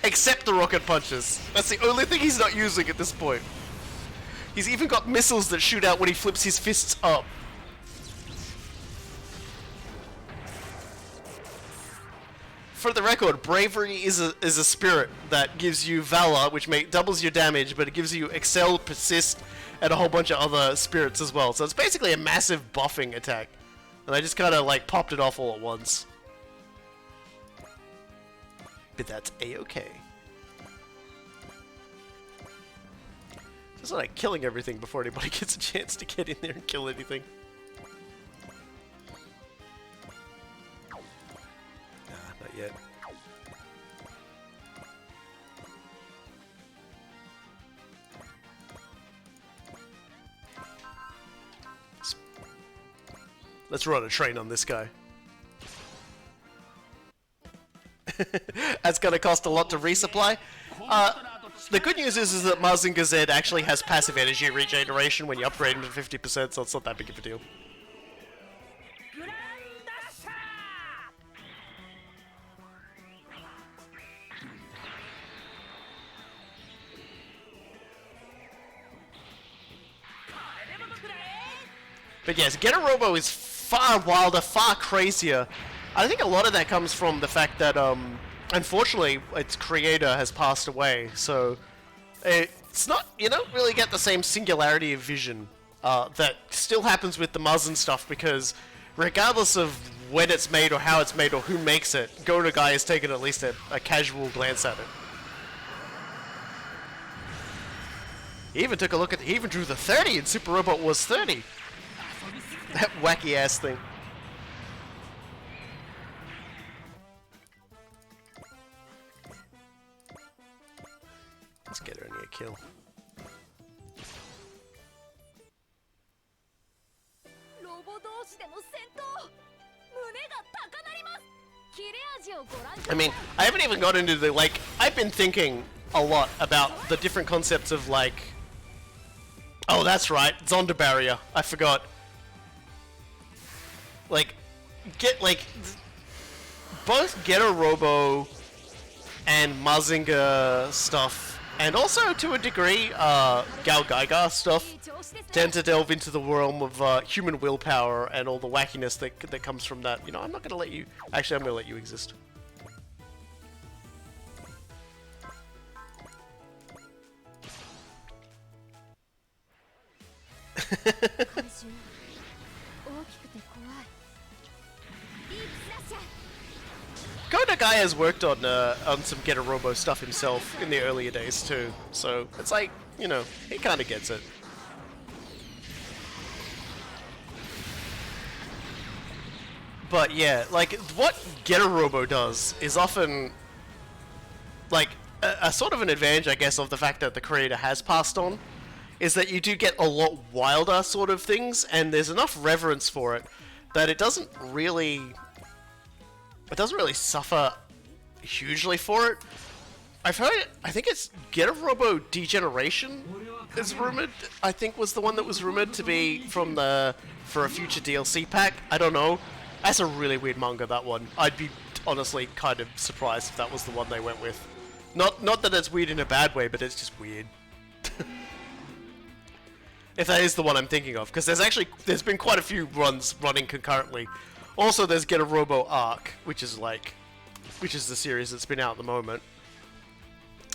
Except the rocket punches. That's the only thing he's not using at this point. He's even got missiles that shoot out when he flips his fists up. for the record, bravery is a spirit that gives you valor, which doubles your damage, but it gives you excel, persist, and a whole bunch of other spirits as well. So it's basically a massive buffing attack. And I just kind of like popped it off all at once. But that's a-okay. Just like killing everything before anybody gets a chance to get in there and kill anything. Nah, not yet. Let's run a train on this guy. That's gonna cost a lot to resupply. The good news is that Mazinger Z actually has passive energy regeneration when you upgrade him to 50%, so it's not that big of a deal. But yes, Getter Robo is far wilder, far crazier. I think a lot of that comes from the fact that, unfortunately, its creator has passed away, so it's not, you don't really get the same singularity of vision that still happens with the Muzzin stuff, because regardless of when it's made or how it's made or who makes it, Gonagai has taken at least a casual glance at it. He even took a look at, he even drew the 30 in Super Robot Wars 30. That wacky ass thing. Let's get her only a kill. I mean, I haven't even got into the, like, I've been thinking a lot about the different concepts of, like, oh, that's right, Zonda Barrier, I forgot. Like, both Getter Robo and Mazinger stuff, and also to a degree, Gal Gaiga stuff, tend to delve into the realm of human willpower and all the wackiness that comes from that. You know, I'm not gonna let you. Actually, I'm gonna let you exist. Kodagai has worked on some Getter Robo stuff himself in the earlier days too, so it's like, you know, he kind of gets it. But yeah, like, what Getter Robo does is often, like, a sort of an advantage, I guess, of the fact that the creator has passed on, is that you do get a lot wilder sort of things, and there's enough reverence for it that it doesn't really suffer hugely for it. I've heard, I think it's Getter Robo Degeneration is rumored, I think was the one that was rumored to be for a future DLC pack. I don't know. That's a really weird manga, that one. I'd be honestly kind of surprised if that was the one they went with. Not that it's weird in a bad way, but it's just weird. If that is the one I'm thinking of, because there's been quite a few runs running concurrently. Also, there's Getter Robo Arc, which is the series that's been out at the moment,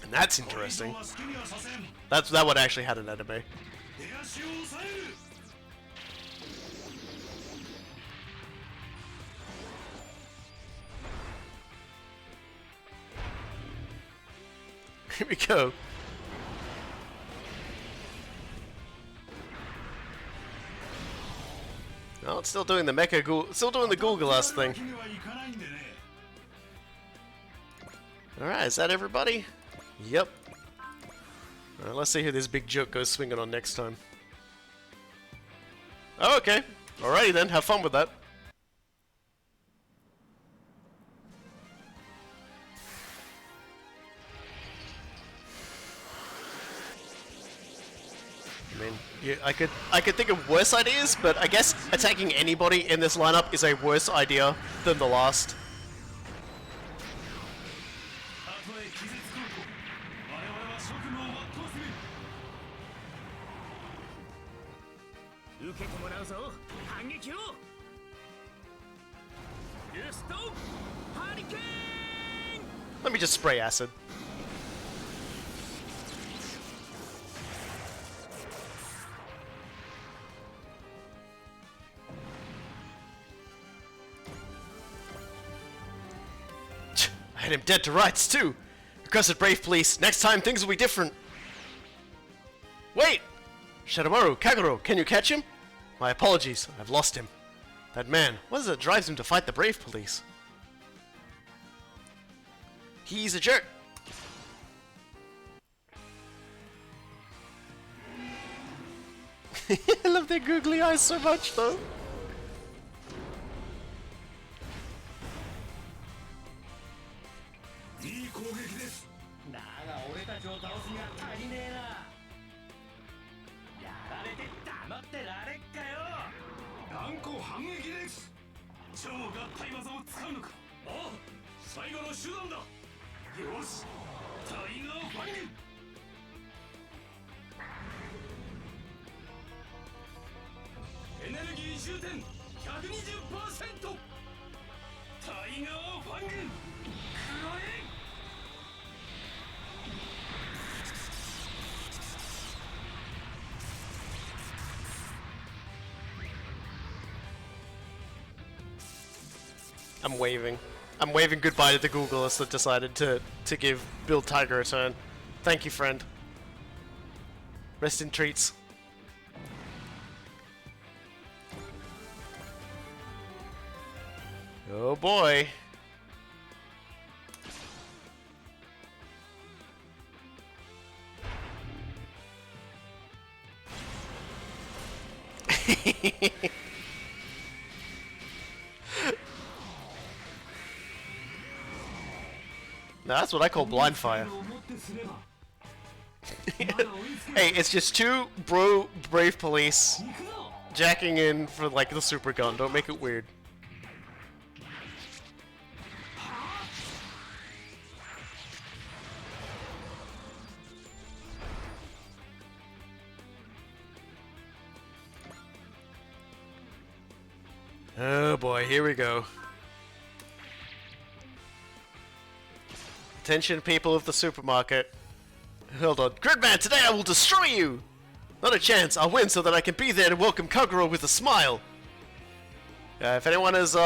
and that's interesting. That one actually had an anime. Here we go. Oh, it's still doing the still doing the Gulgalas thing. Alright, is that everybody? Yep. Alright, let's see who this big joke goes swinging on next time. Oh, okay. Alrighty then, have fun with that. I mean, yeah, I could think of worse ideas, but I guess attacking anybody in this lineup is a worse idea than the last. Let me just spray acid. I had him dead to rights, too. Accursed brave police. Next time, things will be different. Wait! Shadamaru, Kagero, can you catch him? My apologies, I've lost him. That man, what is it that drives him to fight the brave police? He's a jerk. I love their googly eyes so much, though. I'm waving. I'm waving goodbye to the Googleist that decided to give Bill Tiger a turn. Thank you, friend. Rest in treats. Oh boy. Now that's what I call blind fire. Hey, it's just two brave police jacking in for like the super gun. Don't make it weird. Oh boy, here we go. Attention, people of the supermarket. Hold on. Gridman, today I will destroy you! Not a chance, I'll win so that I can be there to welcome Kagero with a smile! If anyone has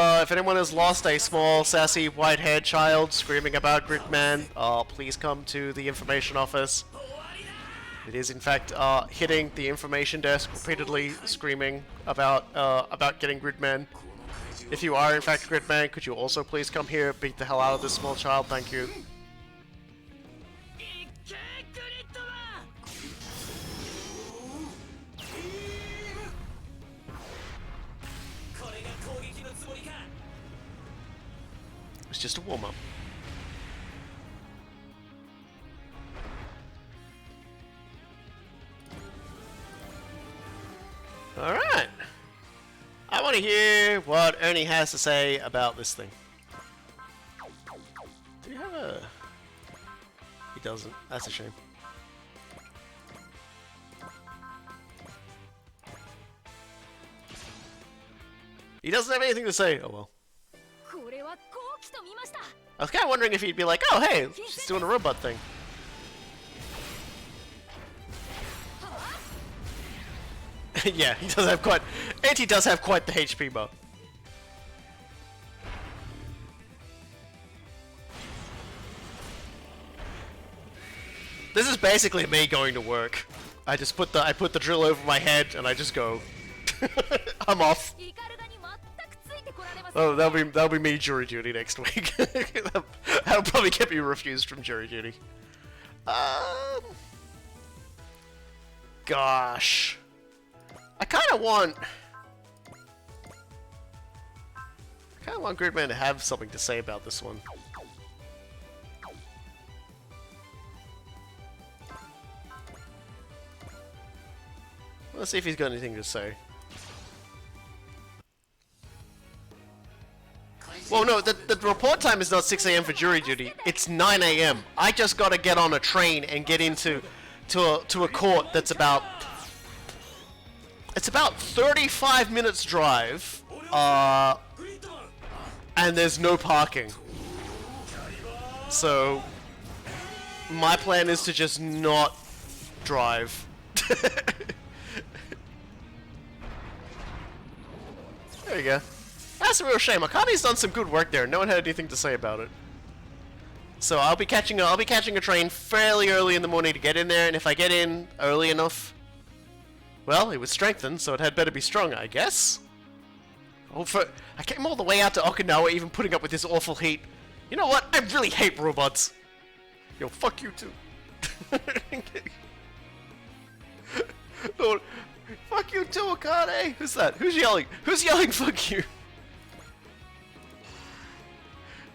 lost a small, sassy, white-haired child screaming about Gridman, please come to the information office. It is in fact hitting the information desk repeatedly, screaming about getting Gridman. If you are in fact Gridman, could you also please come here, beat the hell out of this small child? Thank you. It's just a warm-up. Alright. I want to hear what Ernie has to say about this thing. Do you have a... He doesn't. That's a shame. He doesn't have anything to say. Oh well. I was kind of wondering if he'd be like, oh hey, she's doing a robot thing. Yeah, he does have quite... And he does have quite the HP bar. This is basically me going to work. I just put the drill over my head and I just go. I'm off. Oh, that'll be me jury duty next week. That'll probably get me refused from jury duty. Gosh. I kind of want Gridman to have something to say about this one. Let's see if he's got anything to say. Well, no, the report time is not 6 AM for jury duty. It's 9 AM. I just gotta get on a train and get into a court that's about... It's about 35 minutes drive, and there's no parking. So my plan is to just not drive. There you go. That's a real shame. Akane's done some good work there. No one had anything to say about it. So I'll be catching a train fairly early in the morning to get in there, and if I get in early enough, well, it was strengthened, so it had better be strong, I guess. I came all the way out to Okinawa, even putting up with this awful heat. You know what? I really hate robots. Yo, fuck you too. No, fuck you too, Akane. Who's that? Who's yelling? Who's yelling? Fuck you.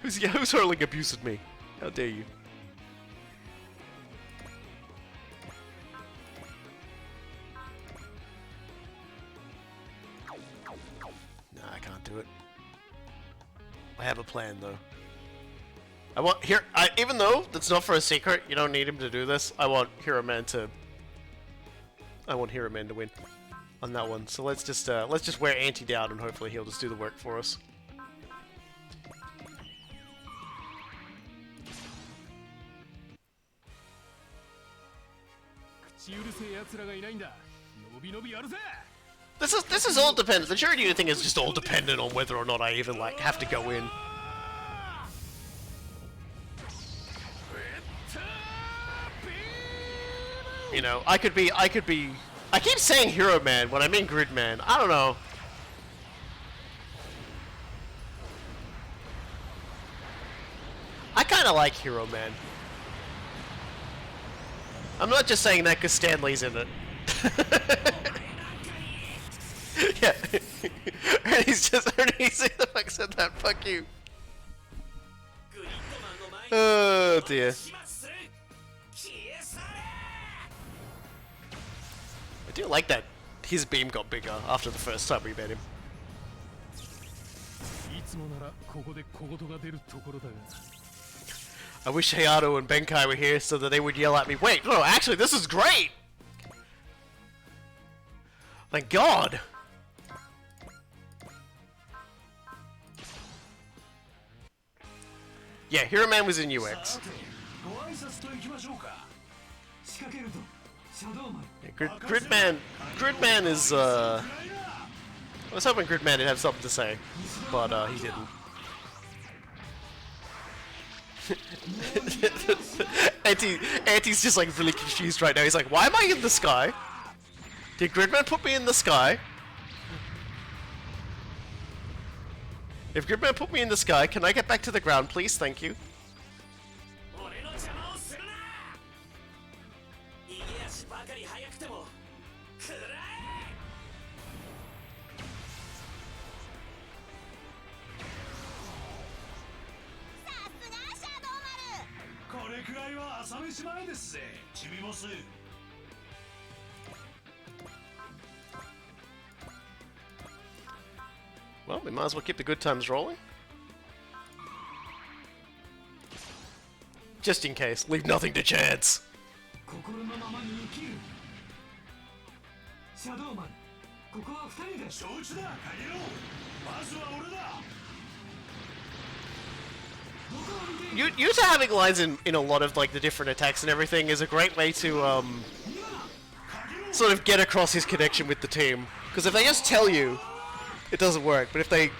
Who's hurling abuse at me? How dare you? Nah, I can't do it. I have a plan though. I want even though that's not for a secret, you don't need him to do this. I want Hero Man to win on that one. So let's just wear Anti down and hopefully he'll just do the work for us. This is all dependent. The charity unit thing is just all dependent on whether or not I even like have to go in. You know, I could be. I keep saying Hero Man when I mean Grid Man. I don't know. I kind of like Hero Man. I'm not just saying that because Stanley's in it. Yeah. Ernie's the fuck said that. Fuck you. Oh dear. I do like that his beam got bigger after the first time we met him. I wish Hayato and Benkai were here so that they would yell at me, wait, no, actually this is great! Thank God! Yeah, Hero Man was in UX. Yeah, Gridman is, I was hoping Gridman would have something to say, but he didn't. Auntie's just like really confused right now. He's like, why am I in the sky? Did Gridman put me in the sky? If Gridman put me in the sky, can I get back to the ground, please? Thank you. Well, we might as well keep the good times rolling. Just in case. Leave nothing to chance. Yuta having lines in a lot of like the different attacks and everything is a great way to sort of get across his connection with the team. Because if they just tell you, it doesn't work. But if they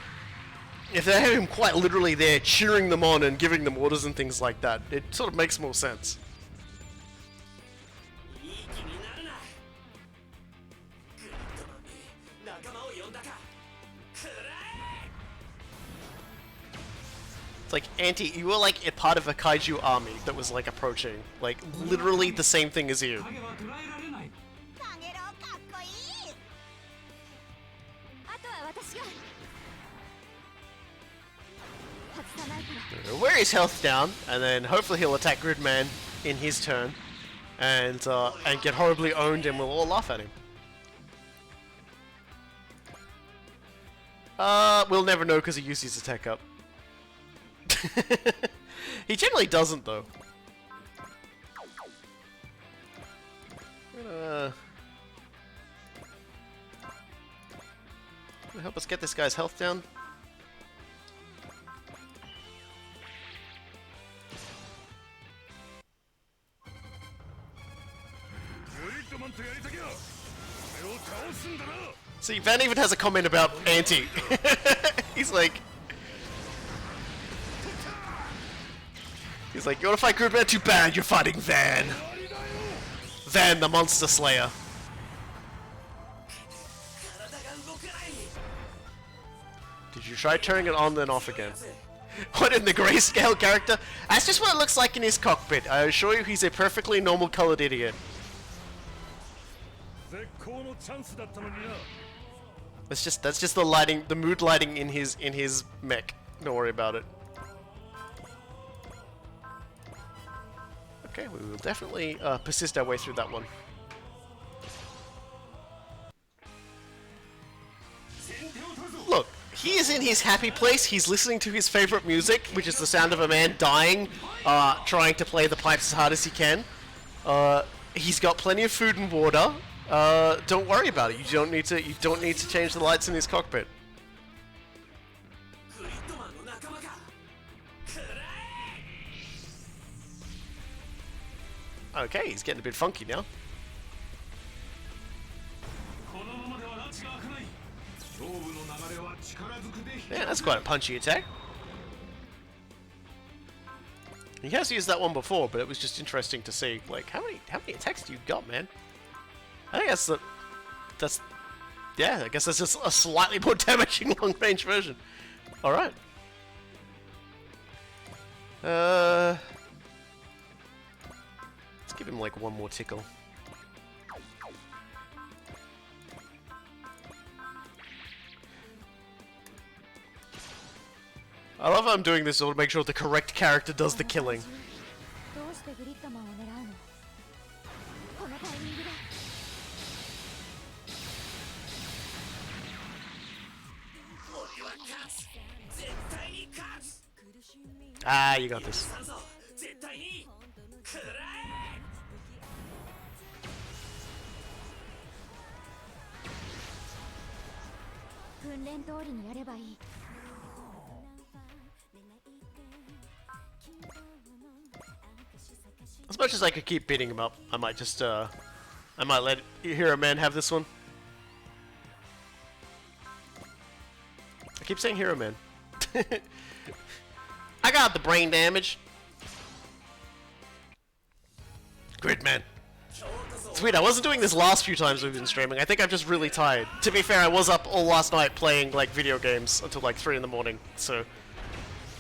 have him quite literally there cheering them on and giving them orders and things like that, it sort of makes more sense. It's like, Auntie, you were like a part of a kaiju army that was like approaching. Like, literally the same thing as you. Wear his health down, and then hopefully he'll attack Gridman in his turn, and get horribly owned, and we'll all laugh at him. We'll never know because he used his attack up. He generally doesn't, though. Help us get this guy's health down. See, Van even has a comment about Anti. He's like, you want to fight Gridman? Too bad, you're fighting Van. Van, the Monster Slayer. Did you try turning it on then off again? What, in the grayscale character? That's just what it looks like in his cockpit. I assure you he's a perfectly normal colored idiot. That's just the lighting, the mood lighting in his mech. Don't worry about it. Okay, we will definitely persist our way through that one. Look, he is in his happy place. He's listening to his favorite music, which is the sound of a man dying, trying to play the pipes as hard as he can. He's got plenty of food and water. Don't worry about it. You don't need to change the lights in his cockpit. Okay, he's getting a bit funky now. Yeah, that's quite a punchy attack. He has used that one before, but it was just interesting to see, like, how many attacks do you got, man? I think yeah, I guess that's just a slightly more damaging long-range version. Alright. Let's give him, like, one more tickle. I love how I'm doing this all to make sure the correct character does the killing. Ah, you got this. As much as I could keep beating him up, I might just, I might let Hero Man have this one. I keep saying Hero Man. I got the brain damage. Gridman. It's weird, I wasn't doing this last few times we've been streaming. I think I'm just really tired. To be fair, I was up all last night playing, like, video games until, like, 3 in the morning, so...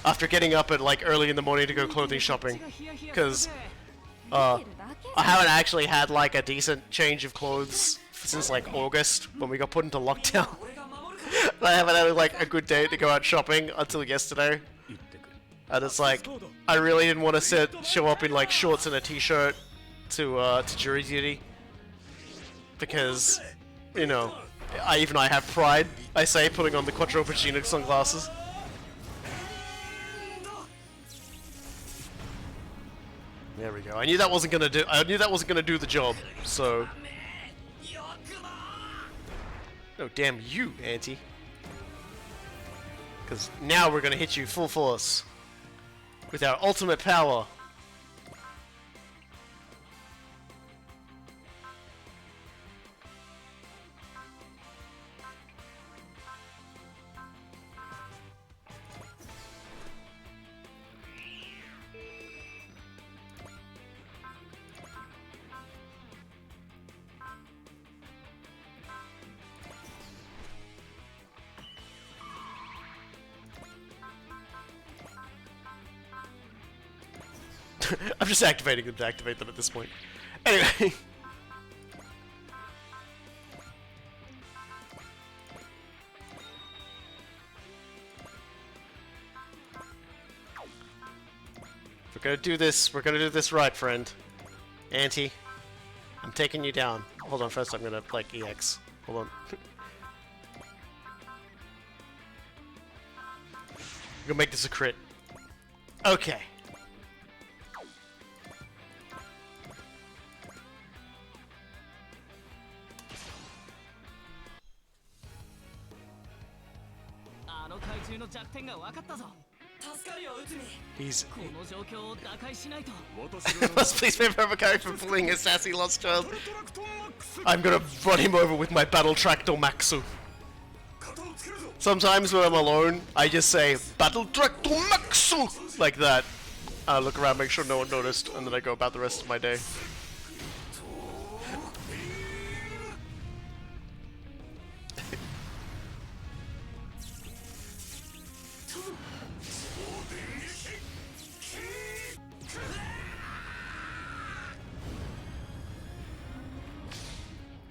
After getting up at, like, early in the morning to go clothing shopping. Because, I haven't actually had, like, a decent change of clothes since, like, August, when we got put into lockdown. I haven't had, like, a good day to go out shopping until yesterday. And it's like, I really didn't want to show up in, like, shorts and a t-shirt to jury duty. Because, you know, I have pride, I say, putting on the Quattro Bajeena sunglasses. There we go. I knew that wasn't gonna do the job, so... No, damn you, Auntie. Because now we're gonna hit you full force. With our ultimate power. I'm just activating them to activate them at this point. Anyway. We're gonna do this right, friend. Auntie, I'm taking you down. Hold on, first I'm gonna, like, EX. Hold on. I'm gonna make this a crit. Okay. He's... この状況を打開しないと Must please pay for a character for bullying a sassy lost child. I'm gonna run him over with my battle tractor Maxu. Sometimes when I'm alone, I just say battle tractor Maxu like that. I look around, make sure no one noticed, and then I go about the rest of my day.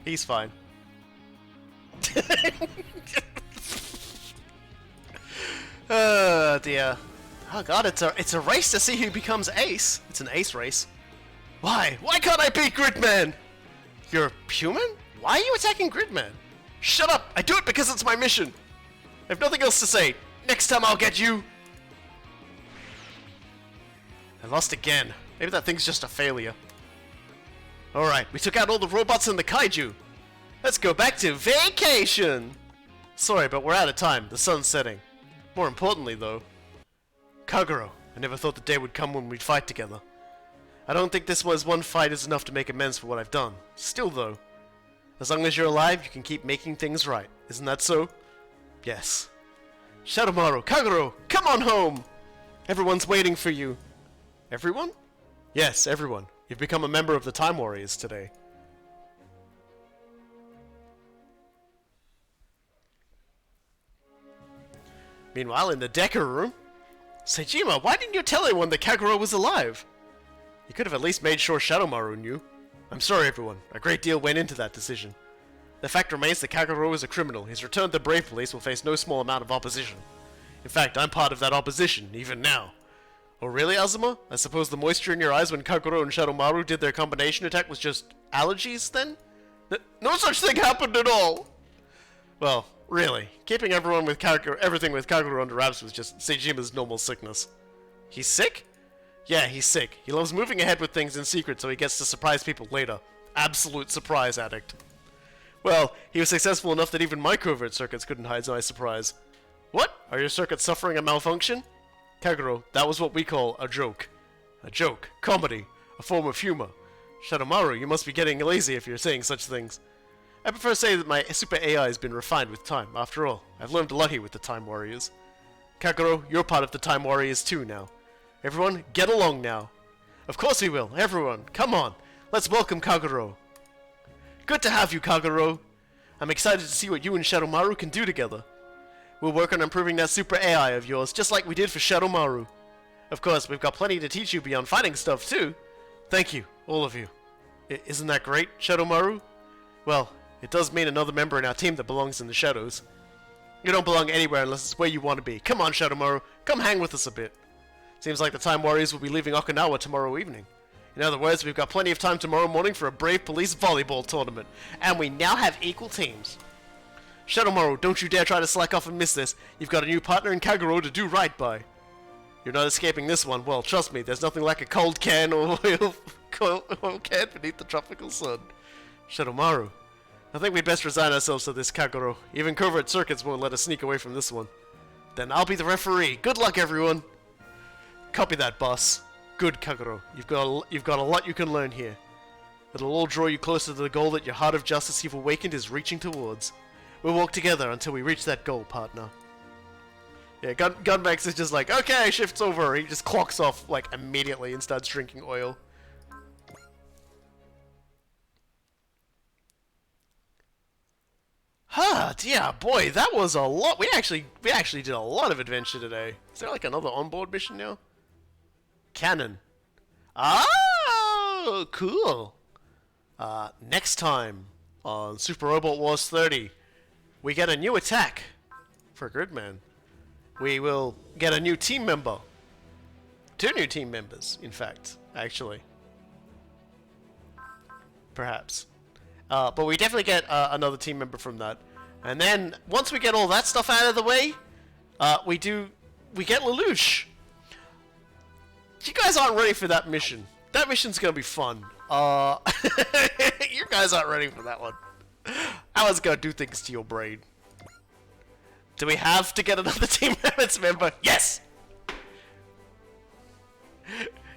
He's fine. Oh dear. Oh god, it's a race to see who becomes ace. It's an ace race. Why? Why can't I beat Gridman? You're human? Why are you attacking Gridman? Shut up! I do it because it's my mission. I have nothing else to say. Next time I'll get you. I lost again. Maybe that thing's just a failure. Alright, we took out all the robots and the kaiju. Let's go back to vacation! Sorry, but we're out of time. The sun's setting. More importantly, though... Kagero, I never thought the day would come when we'd fight together. I don't think this one fight is enough to make amends for what I've done. Still, though, as long as you're alive, you can keep making things right. Isn't that so? Yes. Shadowmaru, Kagero, come on home! Everyone's waiting for you. Everyone? Yes, everyone. You've become a member of the Time Warriors today. Meanwhile, in the Dakar room... Seijima, why didn't you tell anyone that Kagero was alive? You could have at least made sure Shadowmaru knew. I'm sorry, everyone. A great deal went into that decision. The fact remains that Kagero is a criminal. His return to the Brave Police will face no small amount of opposition. In fact, I'm part of that opposition, even now. Oh really, Azuma? I suppose the moisture in your eyes when Kagero and Shadowmaru did their combination attack was just allergies, then? No such thing happened at all! Well, really, keeping everything with Kagero under wraps was just Seijima's normal sickness. He's sick? Yeah, he's sick. He loves moving ahead with things in secret so he gets to surprise people later. Absolute surprise addict. Well, he was successful enough that even my covert circuits couldn't hide my surprise. What? Are your circuits suffering a malfunction? Kagero, that was what we call a joke. A joke. Comedy. A form of humor. Shadowmaru, you must be getting lazy if you're saying such things. I prefer to say that my super AI has been refined with time. After all, I've learned a lot here with the Time Warriors. Kagero, you're part of the Time Warriors too now. Everyone, get along now. Of course we will. Everyone, come on. Let's welcome Kagero. Good to have you, Kagero. I'm excited to see what you and Shadowmaru can do together. We'll work on improving that super AI of yours, just like we did for Shadowmaru. Of course, we've got plenty to teach you beyond fighting stuff, too. Thank you, all of you. Isn't that great, Shadowmaru? Well, it does mean another member in our team that belongs in the shadows. You don't belong anywhere unless it's where you want to be. Come on, Shadowmaru, come hang with us a bit. Seems like the Time Warriors will be leaving Okinawa tomorrow evening. In other words, we've got plenty of time tomorrow morning for a Brave Police volleyball tournament. And we now have equal teams. Shadowmaru, don't you dare try to slack off and miss this. You've got a new partner in Kagero to do right by. You're not escaping this one. Well, trust me, there's nothing like a cold can or oil can beneath the tropical sun. Shadowmaru, I think we'd best resign ourselves to this, Kagero. Even covert circuits won't let us sneak away from this one. Then I'll be the referee. Good luck, everyone. Copy that, boss. Good, Kagero. You've got a lot you can learn here. It'll all draw you closer to the goal that your heart of justice you've awakened is reaching towards. We'll walk together until we reach that goal, partner. Yeah, Gunmax is just like, okay, shift's over. He just clocks off, like, immediately and starts drinking oil. Huh, yeah, boy, that was a lot. We actually did a lot of adventure today. Is there, like, another onboard mission now? Cannon. Oh, cool. Next time on Super Robot Wars 30. We get a new attack for Gridman. We will get a new team member. 2 new team members, in fact, actually. Perhaps. But we definitely get another team member from that. And then, once we get all that stuff out of the way, we get Lelouch. You guys aren't ready for that mission. That mission's gonna be fun. You guys aren't ready for that one. I was gonna do things to your brain. Do we have to get another team member? Yes!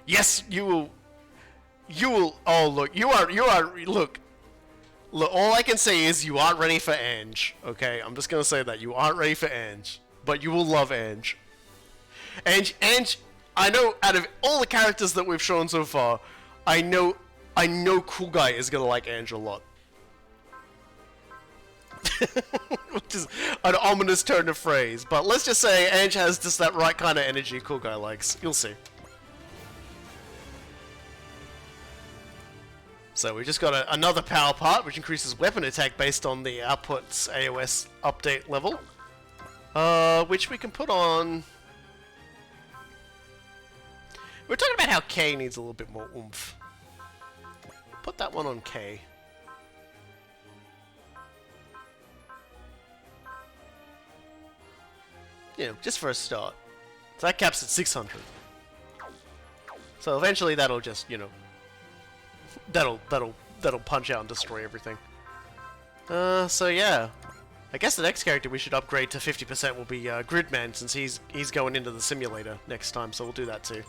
Yes, you will. You will. Oh, look. You are. Look. Look. All I can say is you aren't ready for Ange. Okay, I'm just gonna say that you aren't ready for Ange, but you will love Ange. Ange. I know. Out of all the characters that we've shown so far, I know Cool Guy is gonna like Ange a lot. Which is an ominous turn of phrase, but let's just say Ange has just that right kind of energy Cool Guy likes. You'll see. So we just got another power part, which increases weapon attack based on the output's AOS update level. Which we can put on... We're talking about how K needs a little bit more oomph. Put that one on K. You know, just for a start. So that caps at 600. So eventually that'll just, you know, that'll punch out and destroy everything. So yeah. I guess the next character we should upgrade to 50% will be Gridman, since he's going into the simulator next time, so we'll do that too.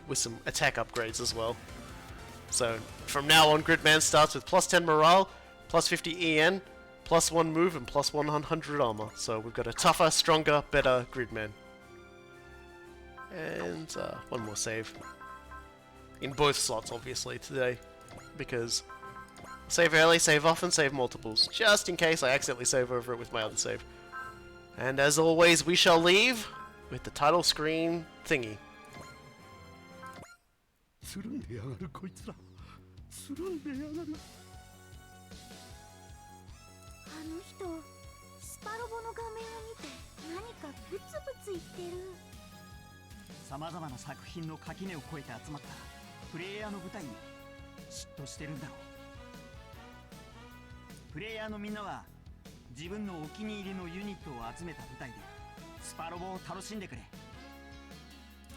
With some attack upgrades as well. So from now on, Gridman starts with plus 10 morale, plus 50 EN, plus 1 move, and plus 100 armor. So we've got a tougher, stronger, better Gridman. And one more save. In both slots, obviously, today. Because save early, save often, save multiples. Just in case I accidentally save over it with my other save. And as always, we shall leave with the title screen thingy. つるんでやがるこいつらつるんでやがるあの人スパロボの画面を見て何かブツブツ言ってるさまざまな作品の垣根を越えて集まったプレイヤーの舞台に嫉妬してるんだろうプレイヤーのみんなは自分のお気に入りのユニットを集めた舞台でスパロボを楽しんでくれ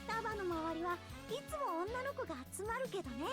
タバの周りはいつも女の子が集まるけどね